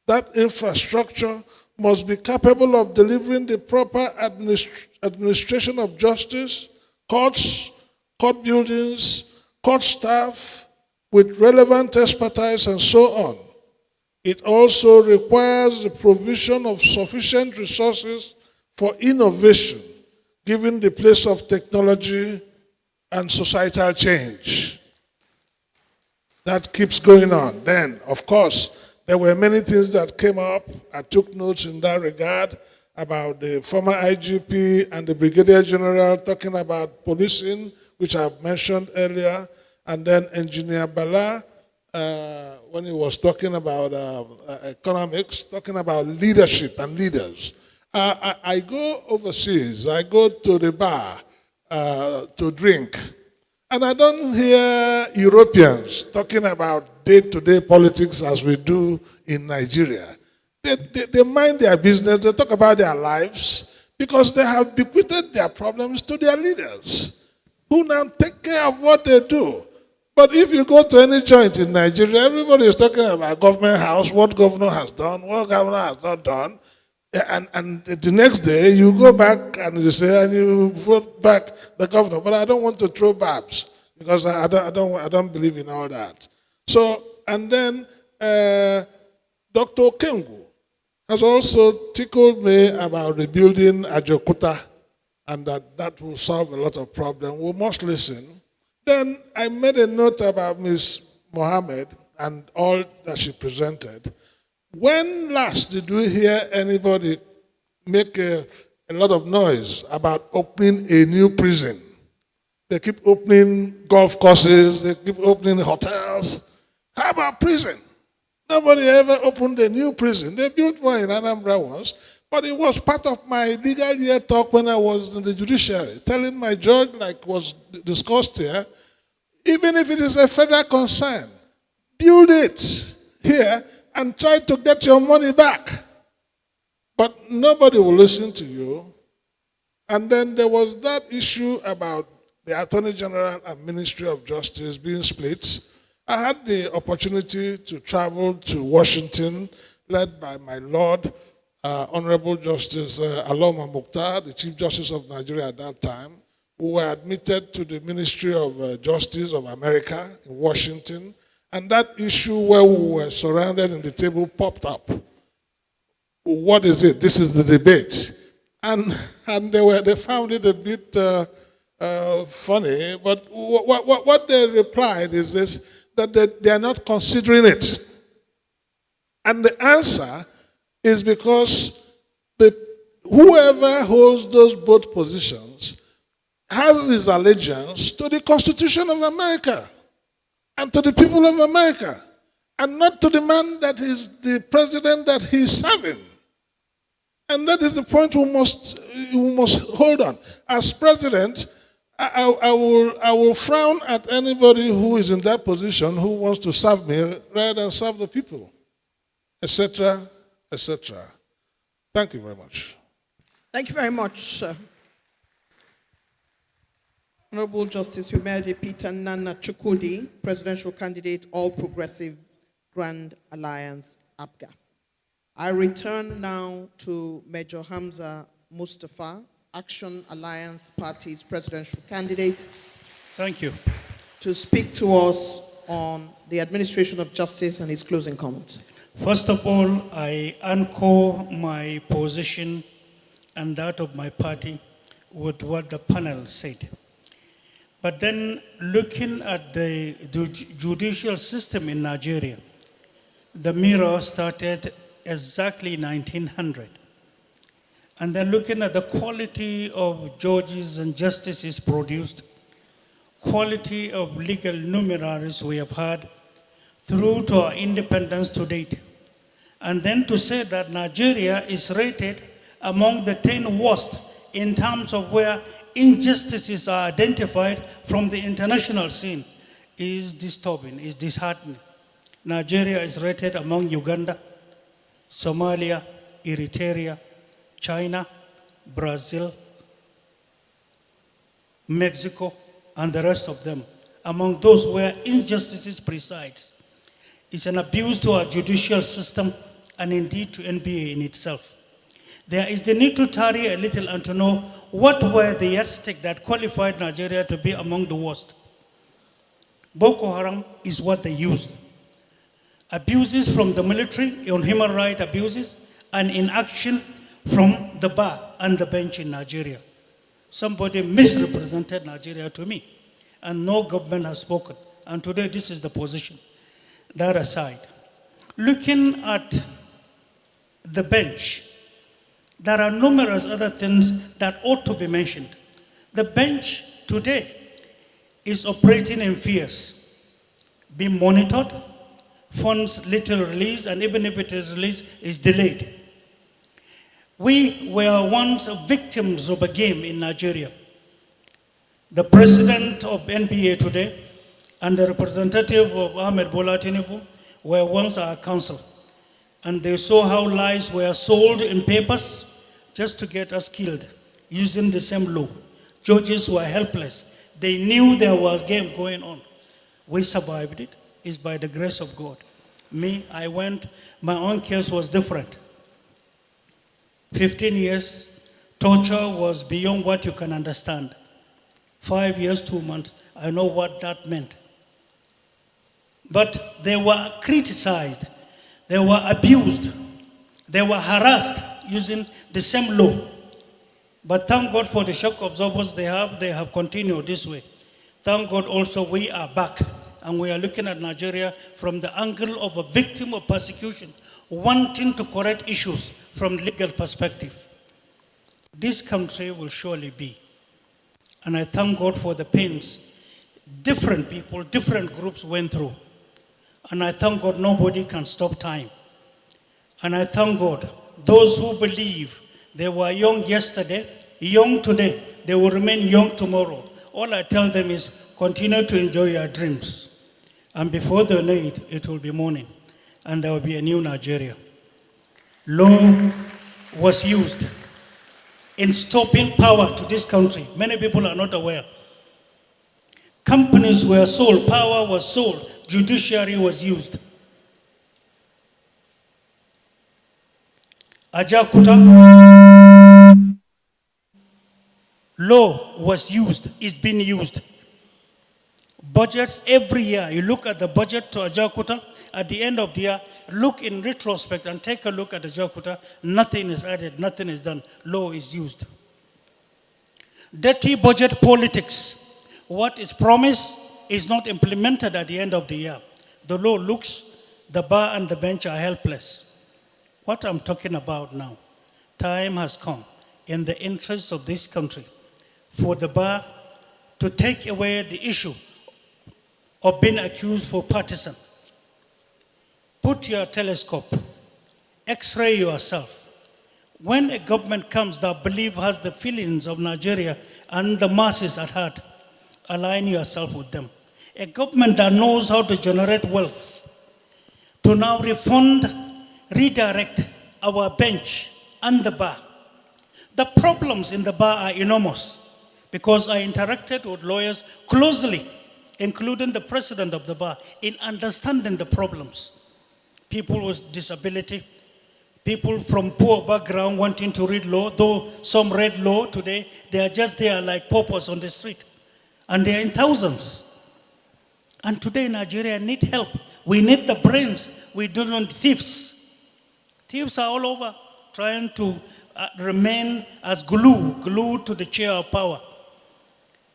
That infrastructure must be capable of delivering the proper administration of justice, courts, court buildings, court staff, with relevant expertise and so on. It also requires the provision of sufficient resources for innovation, given the place of technology and societal change. That keeps going on. Then, of course, there were many things that came up. I took notes in that regard about the former IGP and the Brigadier General talking about policing, which I've mentioned earlier, and then Engineer Bala, when he was talking about economics, talking about leadership and leaders. I go overseas, I go to the bar to drink, and I don't hear Europeans talking about day-to-day politics as we do in Nigeria. They mind their business, they talk about their lives, because they have bequeathed their problems to their leaders, who now take care of what they do. But if you go to any joint in Nigeria, everybody is talking about government house, what governor has done, what governor has not done. And the next day, you go back and you say, and you vote back the governor. But I don't want to throw barbs, because I don't believe in all that. So, and then Dr. Okengu has also tickled me about rebuilding Ajokuta, and that will solve a lot of problems. We must listen. Then I made a note about Ms. Mohammed and all that she presented. When last did we hear anybody make a lot of noise about opening a new prison? They keep opening golf courses, they keep opening hotels. How about prison? Nobody ever opened a new prison. They built one in Anambra once, but it was part of my legal year talk when I was in the judiciary, telling my judge, like was discussed here, even if it is a federal concern, build it here and try to get your money back. But nobody will listen to you. And then there was that issue about the Attorney General and Ministry of Justice being split. I had the opportunity to travel to Washington, led by my Lord, Honorable Justice Aloma Mukhtar, the Chief Justice of Nigeria at that time, who were admitted to the Ministry of Justice of America in Washington. And that issue where we were surrounded in the table popped up. What is it? This is the debate. And they found it a bit funny, but what they replied is this, that they are not considering it. And the answer is because whoever holds those both positions has his allegiance to the Constitution of America and to the people of America. and not to the man that is the president that he is serving. And that is the point we must hold on. As president, I will frown at anybody who is in that position who wants to serve me rather than serve the people, etc., etc. Thank you very much. Thank you very much, sir. Honorable Justice Humede Peter Nana Chukwudi, presidential candidate, All Progressive Grand Alliance, APGA. I return now to Major Hamza Mustafa, Action Alliance Party's presidential candidate. Thank you. To speak to us on the administration of justice and his closing comments. First of all, I anchor my position and that of my party with what the panel said. But then looking at the judicial system in Nigeria, the mirror started exactly 1900. And then looking at the quality of judges and justices produced, quality of legal numeraries we have had through to our independence to date. And then to say that Nigeria is rated among the 10 worst in terms of where injustices are identified from the international scene is disturbing, is disheartening. Nigeria is rated among Uganda, Somalia, Eritrea, China, Brazil, Mexico, and the rest of them, among those where injustices presides. It's an abuse to our judicial system and indeed to NBA in itself. There is the need to tarry a little and to know what were the yardstick that qualified Nigeria to be among the worst. Boko Haram is what they used. Abuses from the military on human rights abuses and inaction from the bar and the bench in Nigeria. Somebody misrepresented Nigeria to me and no government has spoken. And today this is the position. That aside, looking at the bench, there are numerous other things that ought to be mentioned. The bench today is operating in fears, being monitored, funds little released, and even if it is released, is delayed. We were once victims of a game in Nigeria. The president of NBA today and the representative of Ahmed Bola Tinubu were once our counsel. And they saw how lies were sold in papers just to get us killed using the same law. Judges were helpless. They knew there was a game going on. We survived it. It's by the grace of God. Me, I went, my own case was different. 15 years, torture was beyond what you can understand. 5 years, 2 months, I know what that meant. But they were criticized, they were abused, they were harassed using the same law. But thank God for the shock absorbers they have continued this way. Thank God also we are back and we are looking at Nigeria from the angle of a victim of persecution, wanting to correct issues from legal perspective. This country will surely be. And I thank God for the pains different people, different groups went through. And I thank God nobody can stop time. And I thank God those who believe they were young yesterday, young today, they will remain young tomorrow. All I tell them is continue to enjoy your dreams. And before they know it, it will be morning. And there will be a new Nigeria. Law was used in stopping power to this country. Many people are not aware. Companies were sold, power was sold, judiciary was used. Ajakuta, law was used, is being used. Budgets every year, you look at the budget to Ajakuta, at the end of the year, look in retrospect and take a look at Ajakuta, nothing is added, nothing is done, law is used. Dirty budget politics. What is promised is not implemented at the end of the year. The law looks, the bar and the bench are helpless. What I'm talking about now, time has come in the interests of this country for the bar to take away the issue of being accused for partisan. Put your telescope, x-ray yourself. When a government comes that believe has the feelings of Nigeria and the masses at heart, align yourself with them. A government that knows how to generate wealth, to now refund, redirect our bench and the bar. The problems in the bar are enormous because I interacted with lawyers closely, including the president of the bar, in understanding the problems. People with disability, people from poor background wanting to read law, though some read law today, they are just there like paupers on the street. And they are in thousands. And today Nigeria need help. We need the brains. We don't want thieves. Thieves are all over trying to remain as glued to the chair of power.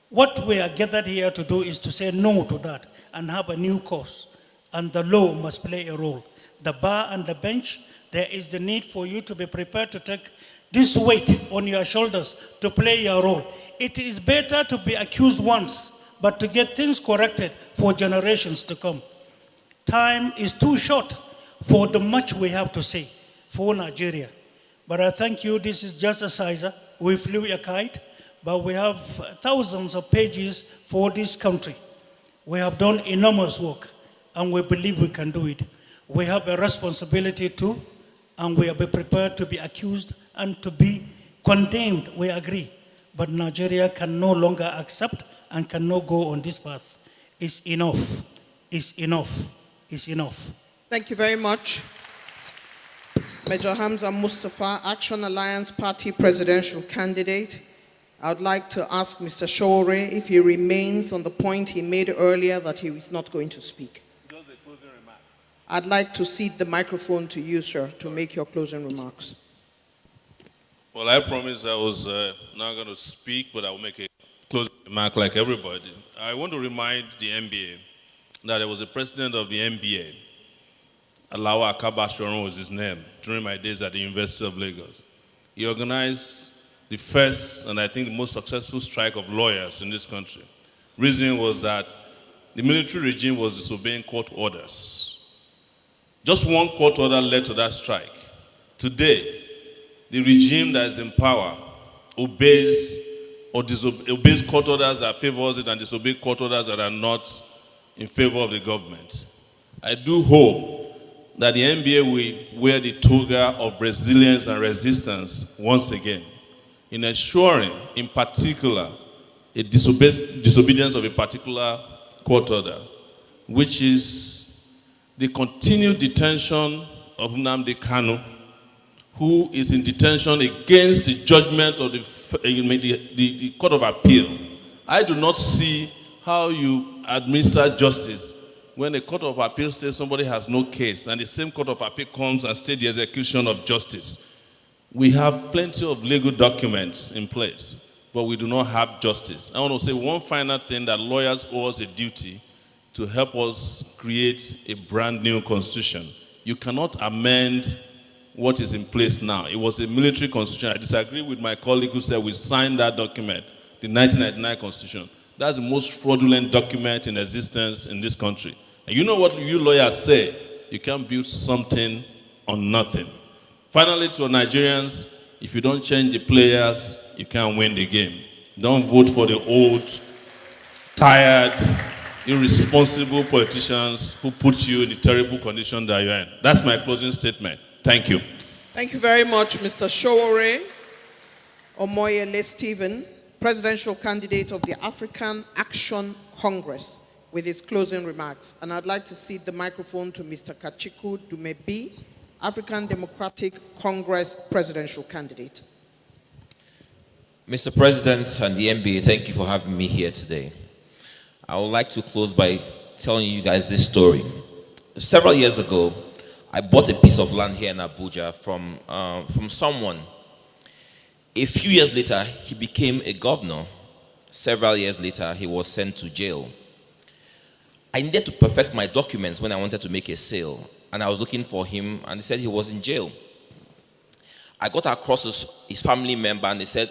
What we are gathered here to do is to say no to that and have a new course. And the law must play a role. The bar and the bench, there is the need for you to be prepared to take this weight on your shoulders to play your role. It is better to be accused once, but to get things corrected for generations to come. Time is too short for the much we have to say for Nigeria. But I thank you, this is just a sizer. We flew a kite, but we have thousands of pages for this country. We have done enormous work, and we believe we can do it. We have a responsibility too, and we are prepared to be accused and to be condemned, we agree. But Nigeria can no longer accept and cannot go on this path. It's enough. It's enough. It's enough. Thank you very much. Major Hamza Mustafa, Action Alliance Party presidential candidate. I would like to ask Mr. Shore if he remains on the point he made earlier that he is not going to speak. I'd like to cede the microphone to you, sir, to make your closing remarks. Well, I promised I was not going to speak, but I will make a closing remark like everybody. I want to remind the NBA that there was a president of the NBA, Alawa Akabashoron was his name, during my days at the University of Lagos. He organized the first and I think the most successful strike of lawyers in this country. Reason was that the military regime was disobeying court orders. Just one court order led to that strike. Today, the regime that is in power obeys or obeys court orders that favors it and disobeys court orders that are not in favor of the government. I do hope that the NBA will wear the toga of resilience and resistance once again in ensuring, in particular, a disobedience of a particular court order, which is the continued detention of Nnamdi Kanu, who is in detention against the judgment of the Court of Appeal. I do not see how you administer justice when a Court of Appeal says somebody has no case and the same Court of Appeal comes and states the execution of justice. We have plenty of legal documents in place, but we do not have justice. I want to say one final thing, that lawyers owe us a duty to help us create a brand new constitution. You cannot amend what is in place now. It was a military constitution. I disagree with my colleague who said we signed that document, the 1999 constitution. That's the most fraudulent document in existence in this country. And you know what you lawyers say? You can't build something on nothing. Finally, to Nigerians, if you don't change the players, you can't win the game. Don't vote for the old, tired, irresponsible politicians who put you in the terrible condition that you're in. That's my closing statement. Thank you. Thank you very much, Mr. Showore Omoyele Stephen, presidential candidate of the African Action Congress, with his closing remarks. And I'd like to cede the microphone to Mr. Kachiku Dumebi, African Democratic Congress presidential candidate. Mr. President and the NBA, thank you for having me here today. I would like to close by telling you guys this story. Several years ago, I bought a piece of land here in Abuja from someone. A few years later, he became a governor. Several years later, he was sent to jail. I needed to perfect my documents when I wanted to make a sale, and I was looking for him, and they said he was in jail. I got across his family member, and they said,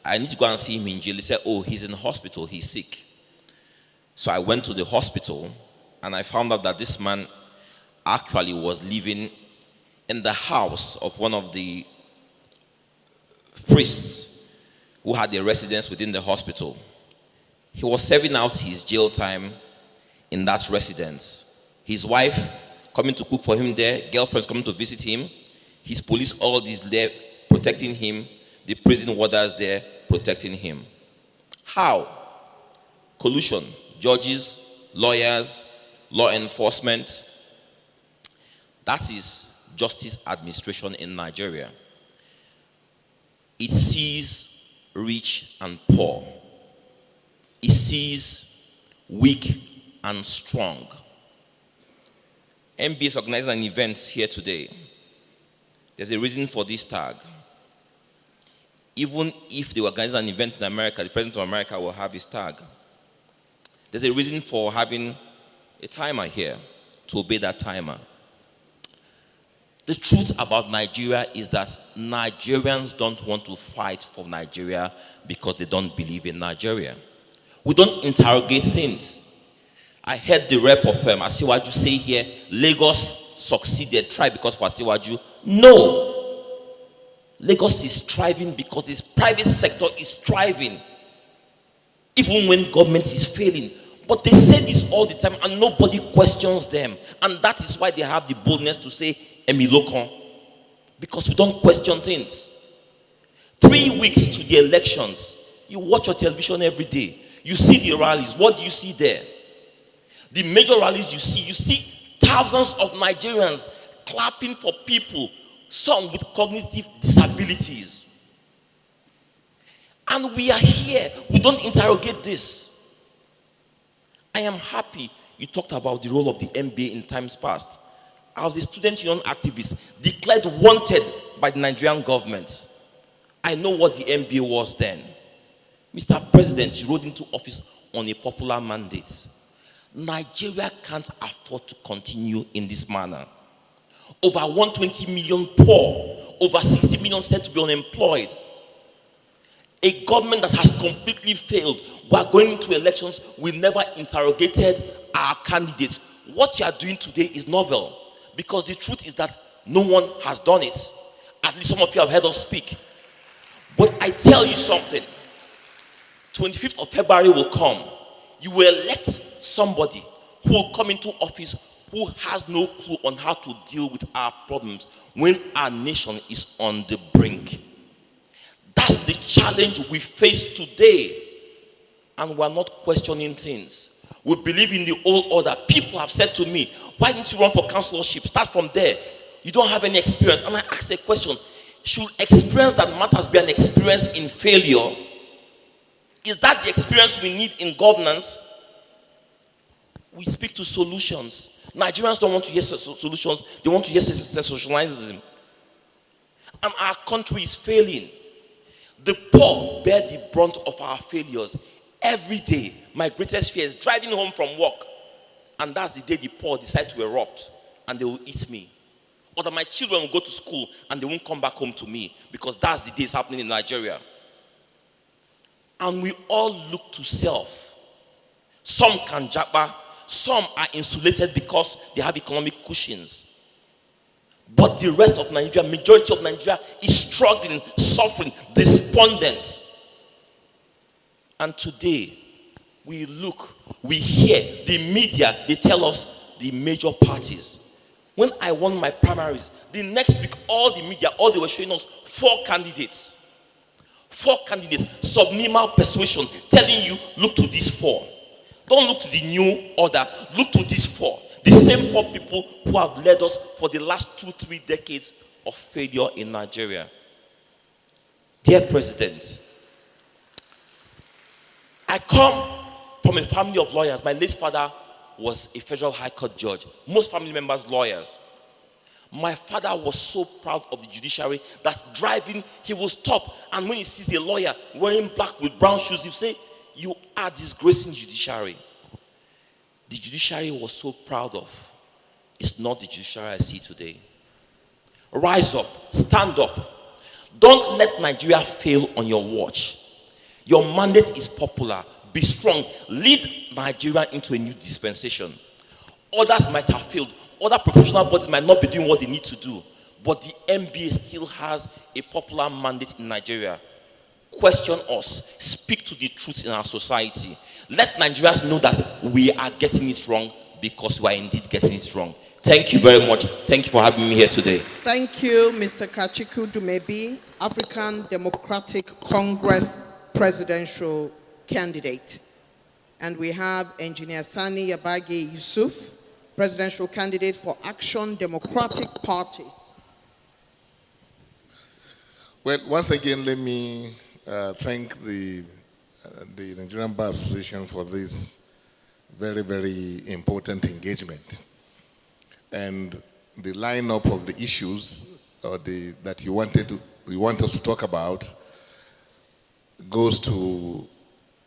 I need to go and see him in jail. He said, oh, he's in the hospital, he's sick. So I went to the hospital, and I found out that this man actually was living in the house of one of the priests who had a residence within the hospital. He was serving out his jail time in that residence. His wife coming to cook for him there, girlfriends coming to visit him, his police all these there protecting him, the prison warders there protecting him. How? Collusion. Judges, lawyers, law enforcement. That is justice administration in Nigeria. It sees rich and poor. It sees weak and strong. MBA is organizing an event here today. There's a reason for this tag. Even if they organize an event in America, the President of America will have his tag. There's a reason for having a timer here, to obey that timer. The truth about Nigeria is that Nigerians don't want to fight for Nigeria because they don't believe in Nigeria. We don't interrogate things. I heard the rep of Asiwaju say here, Lagos succeeded, tried because of Asiwaju. No. Lagos is thriving because this private sector is thriving. Even when government is failing. But they say this all the time and nobody questions them. And that is why they have the boldness to say, Emilokon. Because we don't question things. 3 weeks to the elections. You watch your television every day. You see the rallies. What do you see there? The major rallies you see thousands of Nigerians clapping for people, some with cognitive disabilities. And we are here. We don't interrogate this. I am happy you talked about the role of the MBA in times past. I was a student union activist declared wanted by the Nigerian government. I know what the MBA was then. Mr. President, you rode into office on a popular mandate. Nigeria can't afford to continue in this manner. Over 120 million poor, over 60 million said to be unemployed. A government that has completely failed. We are going into elections. We never interrogated our candidates. What you are doing today is novel. Because the truth is that no one has done it. At least some of you have heard us speak. But I tell you something. 25th of February will come. You will elect somebody who will come into office who has no clue on how to deal with our problems when our nation is on the brink. That's the challenge we face today. And we're not questioning things. We believe in the old order. People have said to me, why didn't you run for councillorship? Start from there. You don't have any experience. And I ask a question, should experience that matters be an experience in failure? Is that the experience we need in governance? We speak to solutions. Nigerians don't want to hear solutions. They want to hear sensationalism. And our country is failing. The poor bear the brunt of our failures. Every day, my greatest fear is driving home from work. And that's the day the poor decide to erupt. And they will eat me. Or that my children will go to school and they won't come back home to me. Because that's the day it's happening in Nigeria. And we all look to self. Some can japa. Some are insulated because they have economic cushions. But the rest of Nigeria, majority of Nigeria is struggling, suffering, despondent. And today, we look, we hear, the media, they tell us the major parties. When I won my primaries, the next week, all the media, all they were showing us 4 candidates. 4 candidates, subliminal persuasion, telling you, look to these 4. Don't look to the new order, look to these 4. The same 4 people who have led us for the last 2-3 decades of failure in Nigeria. Dear President, I come from a family of lawyers. My late father was a federal high court judge. Most family members, lawyers. My father was so proud of the judiciary that driving, he will stop. And when he sees a lawyer wearing black with brown shoes, he'll say, you are disgracing judiciary. The judiciary was so proud of. It's not the judiciary I see today. Rise up, stand up. Don't let Nigeria fail on your watch. Your mandate is popular. Be strong. Lead Nigeria into a new dispensation. Others might have failed. other professional bodies might not be doing what they need to do, but the MBA still has a popular mandate in Nigeria. Question us, speak to the truth in our society. Let Nigerians know that we are getting it wrong because we are indeed getting it wrong. Thank you very much. Thank you for having me here today. Thank you, Mr. Kachiku Dumebi, African Democratic Congress presidential candidate. And we have Engineer Sani Yabagi Yusuf, presidential candidate for Action Democratic Party. Well, once again, let me thank the Nigerian Bar Association for this very, very important engagement. And the lineup of the issues that you want us to talk about goes to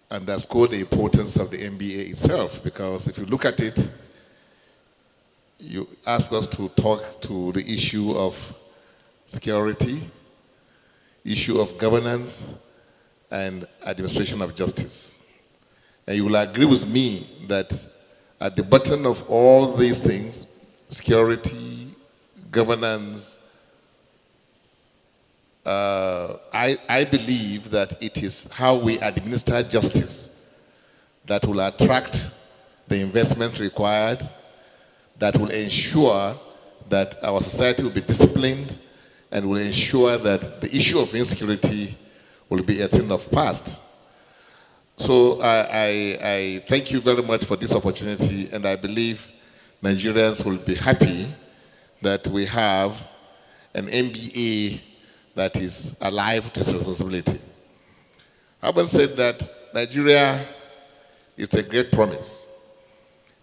underscore the importance of the MBA itself, because if you look at it, you ask us to talk to the issue of security, issue of governance, and administration of justice. And you will agree with me that at the bottom of all these things, security, governance, I believe that it is how we administer justice that will attract the investments required, that will ensure that our society will be disciplined, and will ensure that the issue of insecurity will be a thing of past. So I thank you very much for this opportunity, and I believe Nigerians will be happy that we have an MBA that is alive to its responsibility. Having said that, Nigeria is a great promise,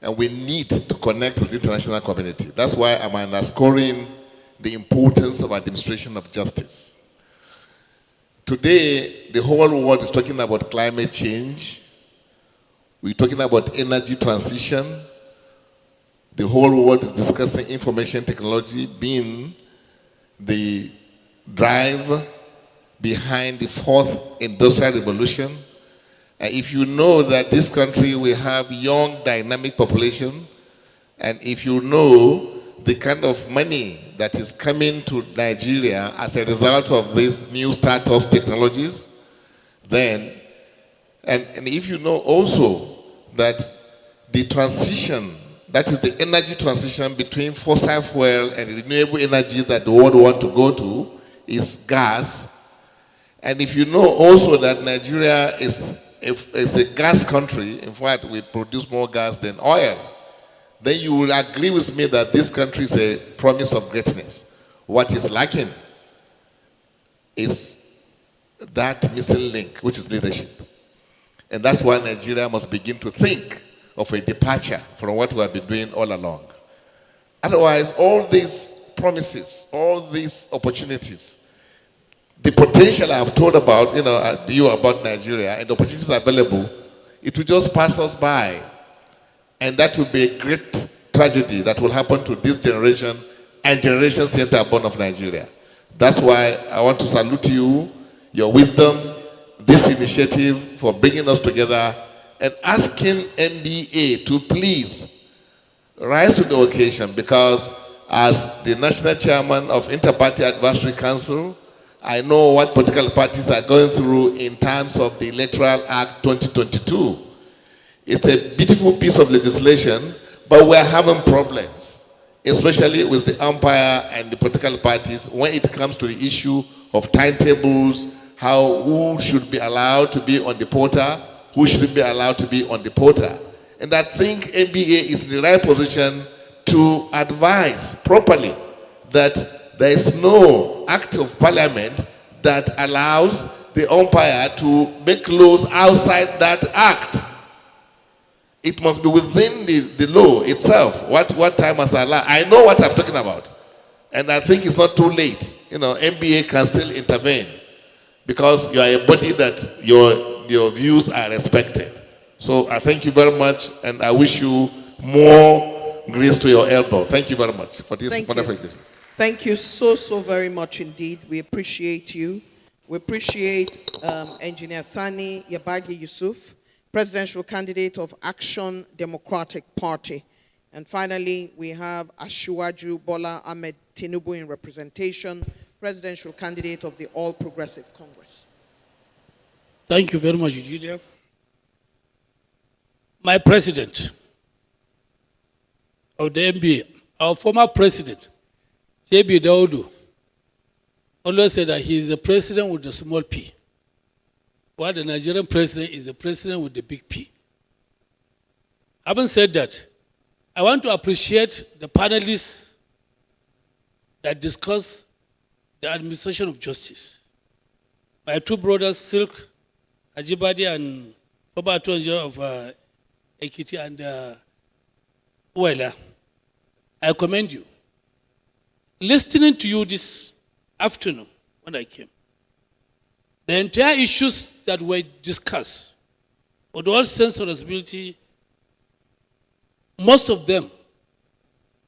and we need to connect with the international community. That's why I'm underscoring the importance of administration of justice. Today, the whole world is talking about climate change. We're talking about energy transition. The whole world is discussing information technology being the drive behind the fourth industrial revolution. And if you know that this country will have young, dynamic population, and if you know the kind of money that is coming to Nigeria as a result of these new startup technologies, then, and if you know also that the transition, that is the energy transition between fossil fuel and renewable energies that the world wants to go to is gas. And if you know also that Nigeria is a gas country, in fact, we produce more gas than oil, then you will agree with me that this country is a promise of greatness. What is lacking is that missing link, which is leadership. And that's why Nigeria must begin to think of a departure from what we have been doing all along. Otherwise, all these promises, all these opportunities, the potential I've told about, about Nigeria and the opportunities available, it will just pass us by. And that will be a great tragedy that will happen to this generation and generations yet born of Nigeria. That's why I want to salute you, your wisdom, this initiative for bringing us together and asking MBA to please rise to the occasion, because as the national chairman of Inter-Party Advisory Council, I know what political parties are going through in terms of the Electoral Act 2022. It's a beautiful piece of legislation, but we're having problems, especially with the umpire and the political parties when it comes to the issue of timetables, who should be allowed to be on the portal, who shouldn't be allowed to be on the portal. And I think MBA is in the right position to advise properly that there is no act of parliament that allows the umpire to make laws outside that act. It must be within the law itself, what time must allow. I know what I'm talking about. And I think it's not too late. MBA can still intervene because you are a body that your views are respected. So I thank you very much, and I wish you more grace to your elbow. Thank you very much for this wonderful engagement. Thank you so very much indeed. We appreciate you. We appreciate Engineer Sani Yabagi Yusuf, presidential candidate of Action Democratic Party. And finally, we have Asiwaju Bola Ahmed Tinubu in representation, presidential candidate of the All Progressive Congress. Thank you very much, Eugenia. My president of the NBA, our former president, J.B. Daudu, always said that he is a president with a small p, while the Nigerian president is a president with the big P. Having said that, I want to appreciate the panelists that discuss the administration of justice. My two brothers, Silk Ajibadi and former Attorney General of Ekiti and Uwela. I commend you. Listening to you this afternoon when I came, the entire issues that were discussed, with all sense of responsibility, most of them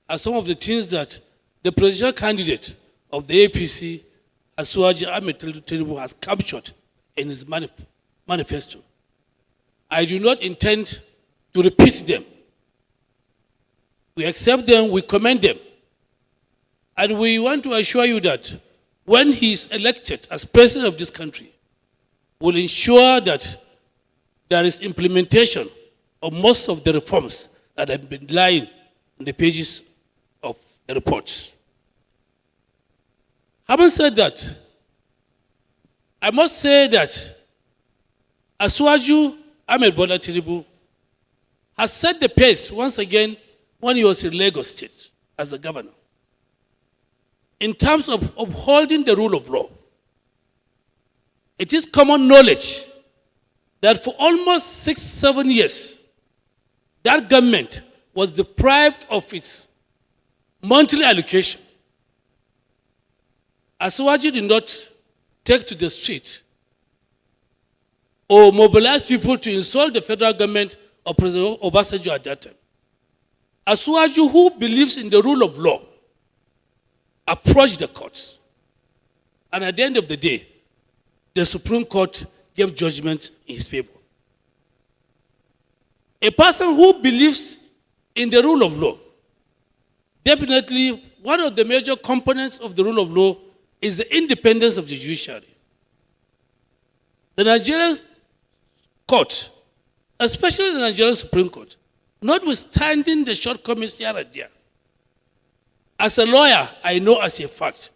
are some of the things that the presidential candidate of the APC, Asiwaju Ahmed Tinubu, has captured in his manifesto. I do not intend to repeat them. We accept them, we commend them. And we want to assure you that when he is elected as president of this country, we'll ensure that there is implementation of most of the reforms that have been lying on the pages of the reports. Having said that, I must say that Asiwaju Ahmed Bola Tinubu has set the pace once again when he was in Lagos State as a governor, in terms of upholding the rule of law. It is common knowledge that for almost 6-7 years, that government was deprived of its monthly allocation. Asiwaju did not take to the street or mobilize people to insult the federal government or President Obasanjo at that time. Asiwaju, who believes in the rule of law, approached the courts. And at the end of the day, the Supreme Court gave judgment in his favor. A person who believes in the rule of law, definitely one of the major components of the rule of law is the independence of the judiciary. The Nigerian court, especially the Nigerian Supreme Court, notwithstanding the shortcomings here and there, as a lawyer, I know as a fact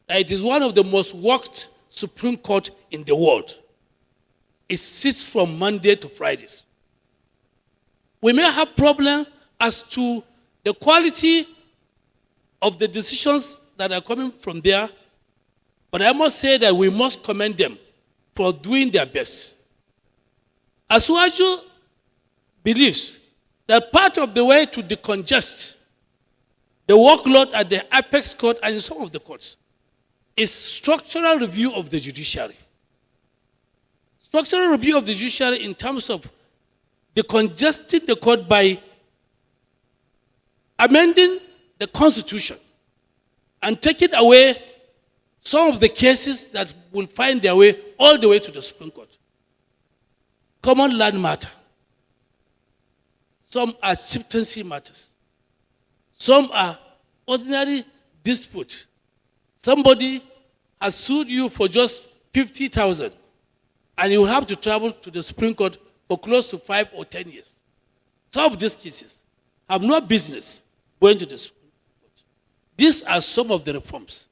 that it is one of the most worked Supreme Court in the world. It sits from Monday to Fridays. We may have problems as to the quality of the decisions that are coming from there, but I must say that we must commend them for doing their best. Asiwaju believes that part of the way to decongest the workload at the apex court and in some of the courts is structural review of the judiciary. Structural review of the judiciary in terms of decongesting the court by amending the constitution and taking away some of the cases that will find their way all the way to the Supreme Court. Common land matter. Some are chieftaincy matters. Some are ordinary dispute. Somebody has sued you for just 50,000 and you will have to travel to the Supreme Court for close to 5 or 10 years. Some of these cases have no business going to the Supreme Court. These are some of the reforms,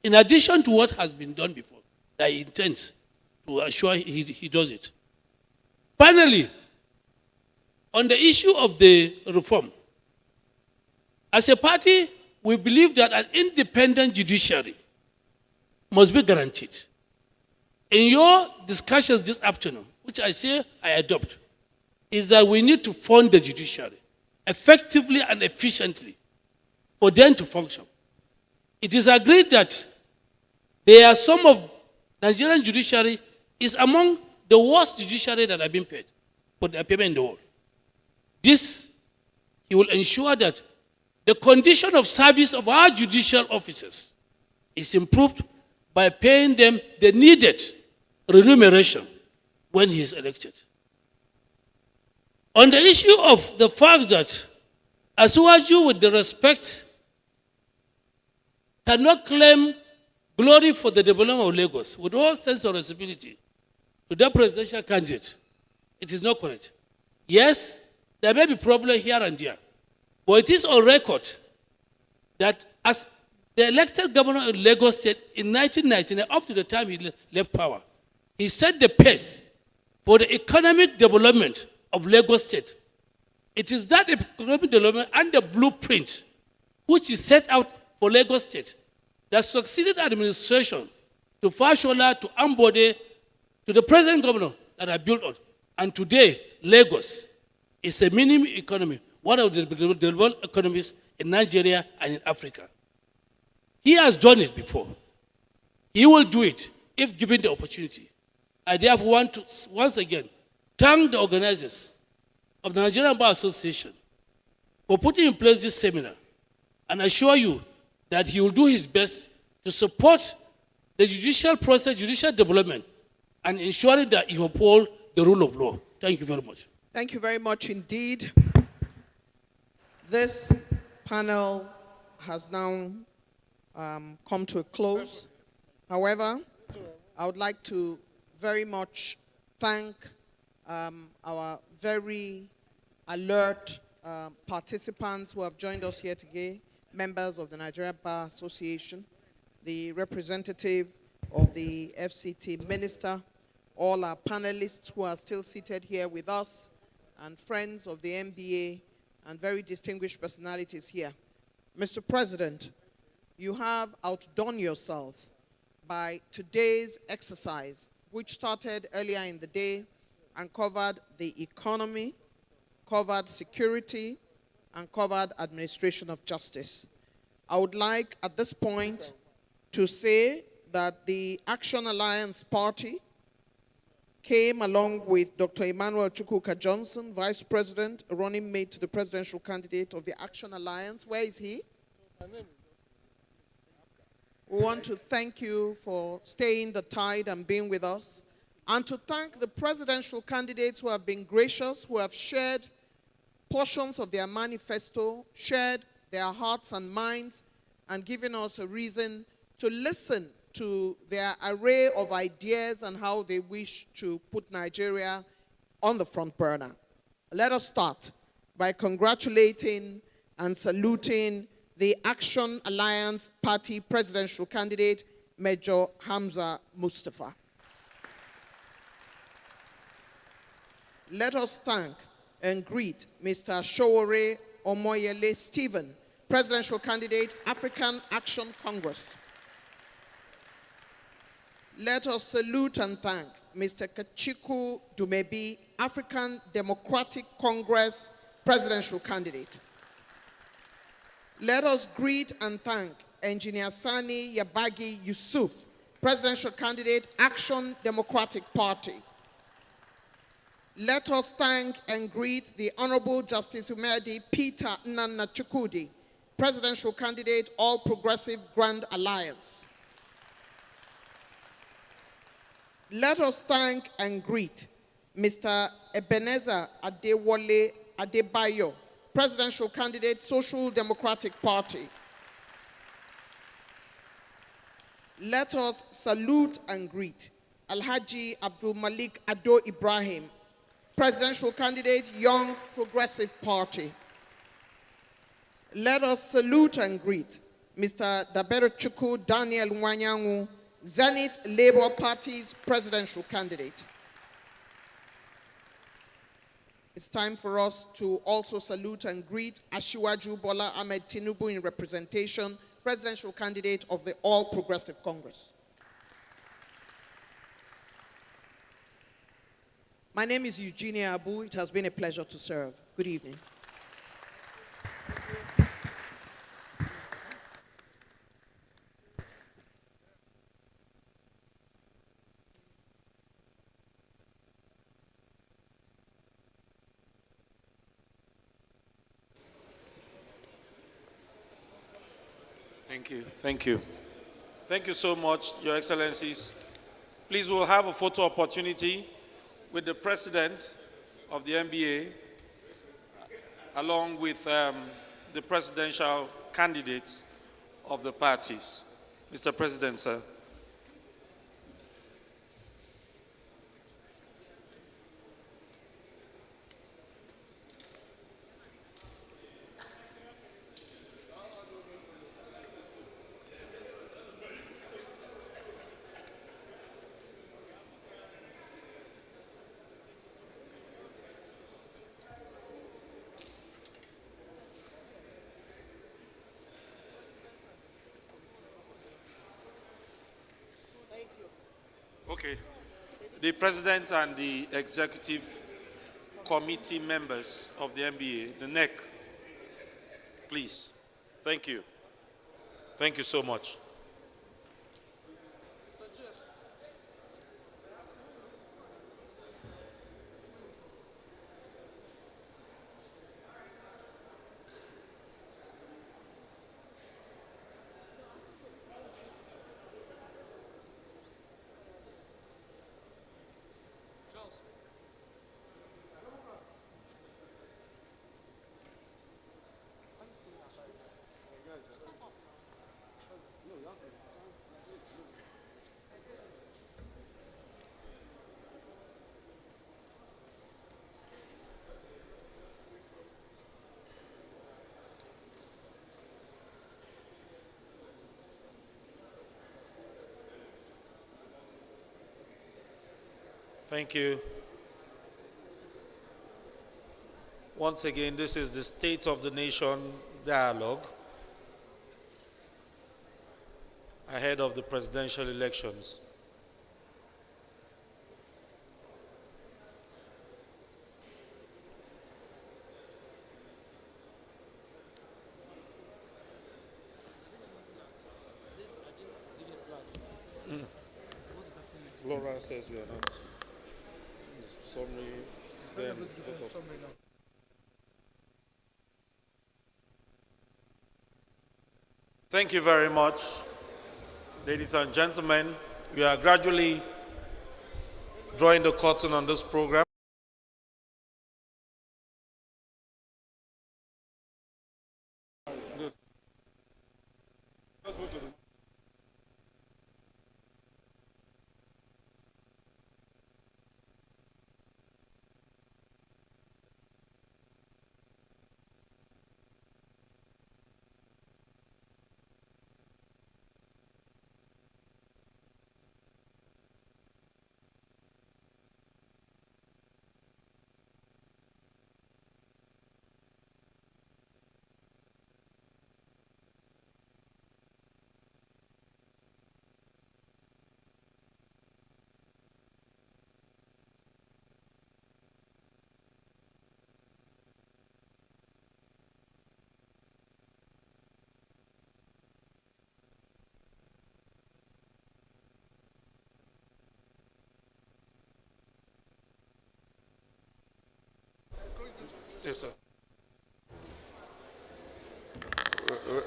in addition to what has been done before, that he intends to assure he does it. Finally, on the issue of the reform, as a party, we believe that an independent judiciary must be guaranteed. In your discussions this afternoon, which I say I adopt, is that we need to fund the judiciary effectively and efficiently for them to function. It is agreed that there are some of Nigerian judiciary is among the worst judiciary that have been paid for their payment in the world. This, he will ensure that the condition of service of our judicial officers is improved by paying them the needed remuneration when he is elected. On the issue of the fact that Asuwaju, with the respect, cannot claim glory for the development of Lagos with all sense of responsibility to that presidential candidate. It is not correct. Yes, there may be problem here and there, but it is on record that as the elected governor of Lagos State in 1999, up to the time he left power, he set the pace for the economic development of Lagos State. It is that economic development and the blueprint which is set out for Lagos State that succeeded administration to Fashola, to Ambode, to the present governor that I built on. And today, Lagos is a minimum economy, one of the developed economies in Nigeria and in Africa. He has done it before. He will do it if given the opportunity. I therefore want to once again thank the organizers of the Nigerian Bar Association for putting in place this seminar and assure you that he will do his best to support the judicial process, judicial development, and ensuring that he uphold the rule of law. Thank you very much. Thank you very much indeed. This panel has now come to a close. However, I would like to very much thank our very alert participants who have joined us here today, members of the Nigerian Bar Association, the representative of the FCT minister, all our panelists who are still seated here with us, and friends of the NBA, and very distinguished personalities here. Mr. President, you have outdone yourself by today's exercise, which started earlier in the day and covered the economy, covered security, and covered administration of justice. I would like at this point to say that the Action Alliance Party came along with Dr. Emmanuel Chukwuka Johnson, Vice President, a running mate to the presidential candidate of the Action Alliance. Where is he? We want to thank you for staying the tide and being with us, and to thank the presidential candidates who have been gracious, who have shared portions of their manifesto, shared their hearts and minds, and given us a reason to listen to their array of ideas and how they wish to put Nigeria on the front burner. Let us start by congratulating and saluting the Action Alliance Party presidential candidate, Major Hamza Mustafa. Let us thank and greet Mr. Showore Omoyele Stephen, presidential candidate, African Action Congress. Let us salute and thank Mr. Kachiku Dumebi, African Democratic Congress presidential candidate. Let us greet and thank Engineer Sani Yabagi Yusuf, presidential candidate, Action Democratic Party. Let us thank and greet the Honorable Justice Umedi Peter Nana Chukudi, presidential candidate, All Progressive Grand Alliance. Let us thank and greet Mr. Ebenezer Adewale Adebayo, presidential candidate, Social Democratic Party. Let us salute and greet Alhaji Abdul Malik Ado Ibrahim, presidential candidate, Young Progressive Party. Let us salute and greet Mr. Dabero Chukwu Daniel Nwanyangu, Zenith Labour Party's presidential candidate. It's time for us to also salute and greet Ashiwaju Bola Ahmed Tinubu in representation, presidential candidate of the All Progressive Congress. My name is Eugenia Abu. It has been a pleasure to serve. Good evening. Thank you. Thank you. Thank you so much, Your Excellencies. Please, we'll have a photo opportunity with the President of the NBA, along with the presidential candidates of the parties. Mr. President, sir. Okay. The President and the Executive Committee members of the NBA, the NEC, please. Thank you. Thank you so much. Thank you. Once again, this is the State of the Nation dialogue ahead of the presidential elections. Laura says we are not. Summary, then photo. Thank you very much, ladies and gentlemen. We are gradually drawing the curtain on this program. Yes, sir.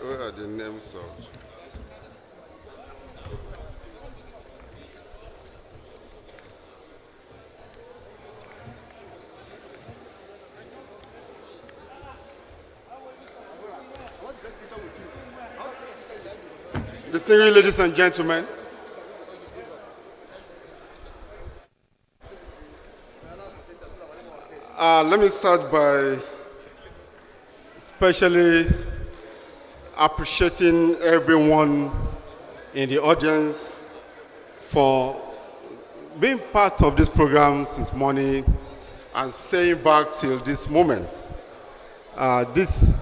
Where are the names of? Distinguished ladies and gentlemen, let me start by especially appreciating everyone in the audience for being part of this program since morning and staying back till this moment. This,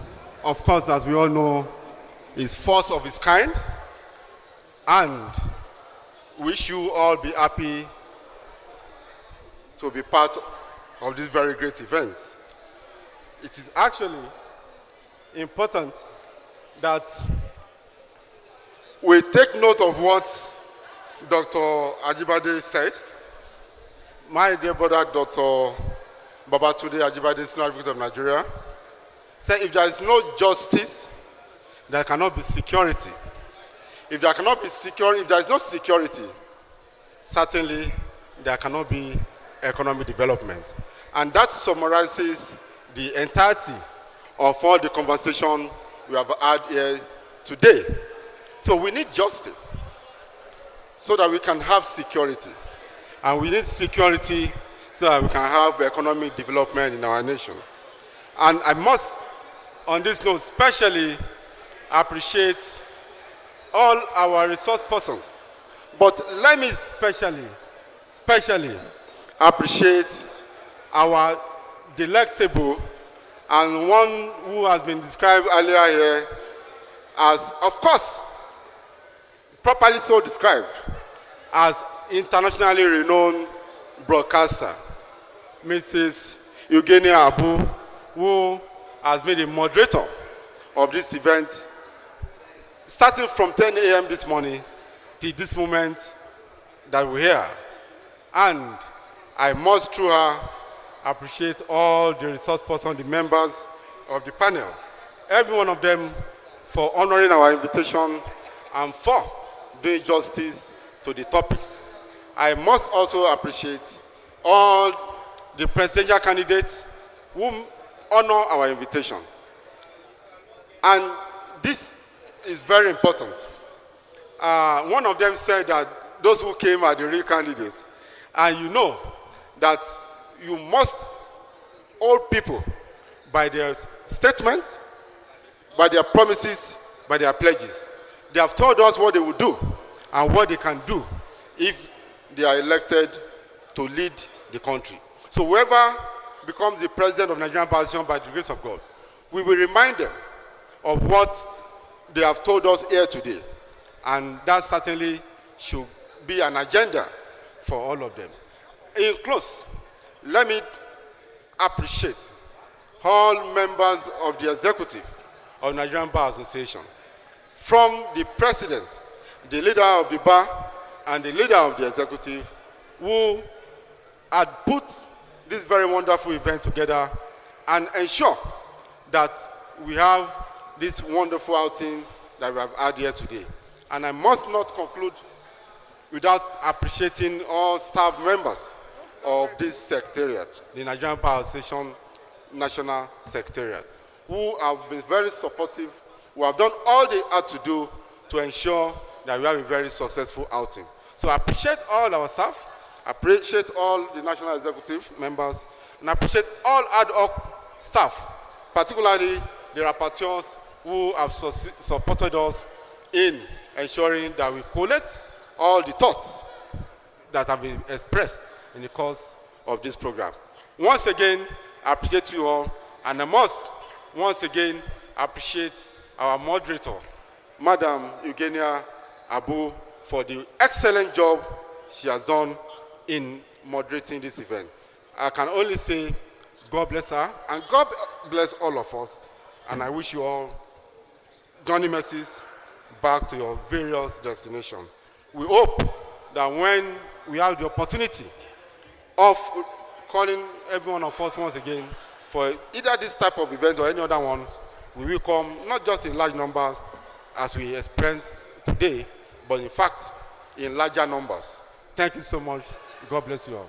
of course, as we all know, is first of its kind, and we should all be happy to be part of this very great event. It is actually important that we take note of what Dr. Ajibade said. My dear brother, Dr. Babatunde Ajibade, Senior Advocate of Nigeria, said if there is no justice, there cannot be security. If there cannot be security, if there is no security, certainly there cannot be economic development. And that summarizes the entirety of all the conversation we have had here today. So we need justice so that we can have security. And we need security so that we can have economic development in our nation. And I must, on this note, especially appreciate all our resource persons. But let me especially appreciate our delectable and one who has been described earlier here as, of course, properly so described, as internationally renowned broadcaster, Mrs. Eugenia Abu, who has been the moderator of this event, starting from 10 a.m. this morning till this moment that we're here. And I must, through her, appreciate all the resource persons, the members of the panel, every one of them, for honoring our invitation and for doing justice to the topics. I must also appreciate all the presidential candidates who honor our invitation. And this is very important. One of them said that those who came are the real candidates. And you know that you must hold people by their statements, by their promises, by their pledges. They have told us what they will do and what they can do if they are elected to lead the country. So whoever becomes the president of Nigerian Opposition by the grace of God, we will remind them of what they have told us here today. And that certainly should be an agenda for all of them. In close, let me appreciate all members of the executive of Nigerian Bar Association, from the president, the leader of the bar, and the leader of the executive, who had put this very wonderful event together and ensure that we have this wonderful outing that we have had here today. And I must not conclude without appreciating all staff members of this secretariat, the Nigerian Bar Association National Secretariat, who have been very supportive, who have done all they had to do to ensure that we have a very successful outing. So I appreciate all our staff, appreciate all the National Executive members, and I appreciate all ad hoc staff, particularly the rapporteurs who have supported us in ensuring that we collect all the thoughts that have been expressed in the course of this program. Once again, I appreciate you all, and I must once again appreciate our moderator, Madam Eugenia Abu, for the excellent job she has done in moderating this event. I can only say God bless her, and God bless all of us, and I wish you all journey mercies back to your various destinations. We hope that when we have the opportunity of calling every one of us once again for either this type of event or any other one, we will come not just in large numbers as we experienced today, but in fact in larger numbers. Thank you so much. God bless you all.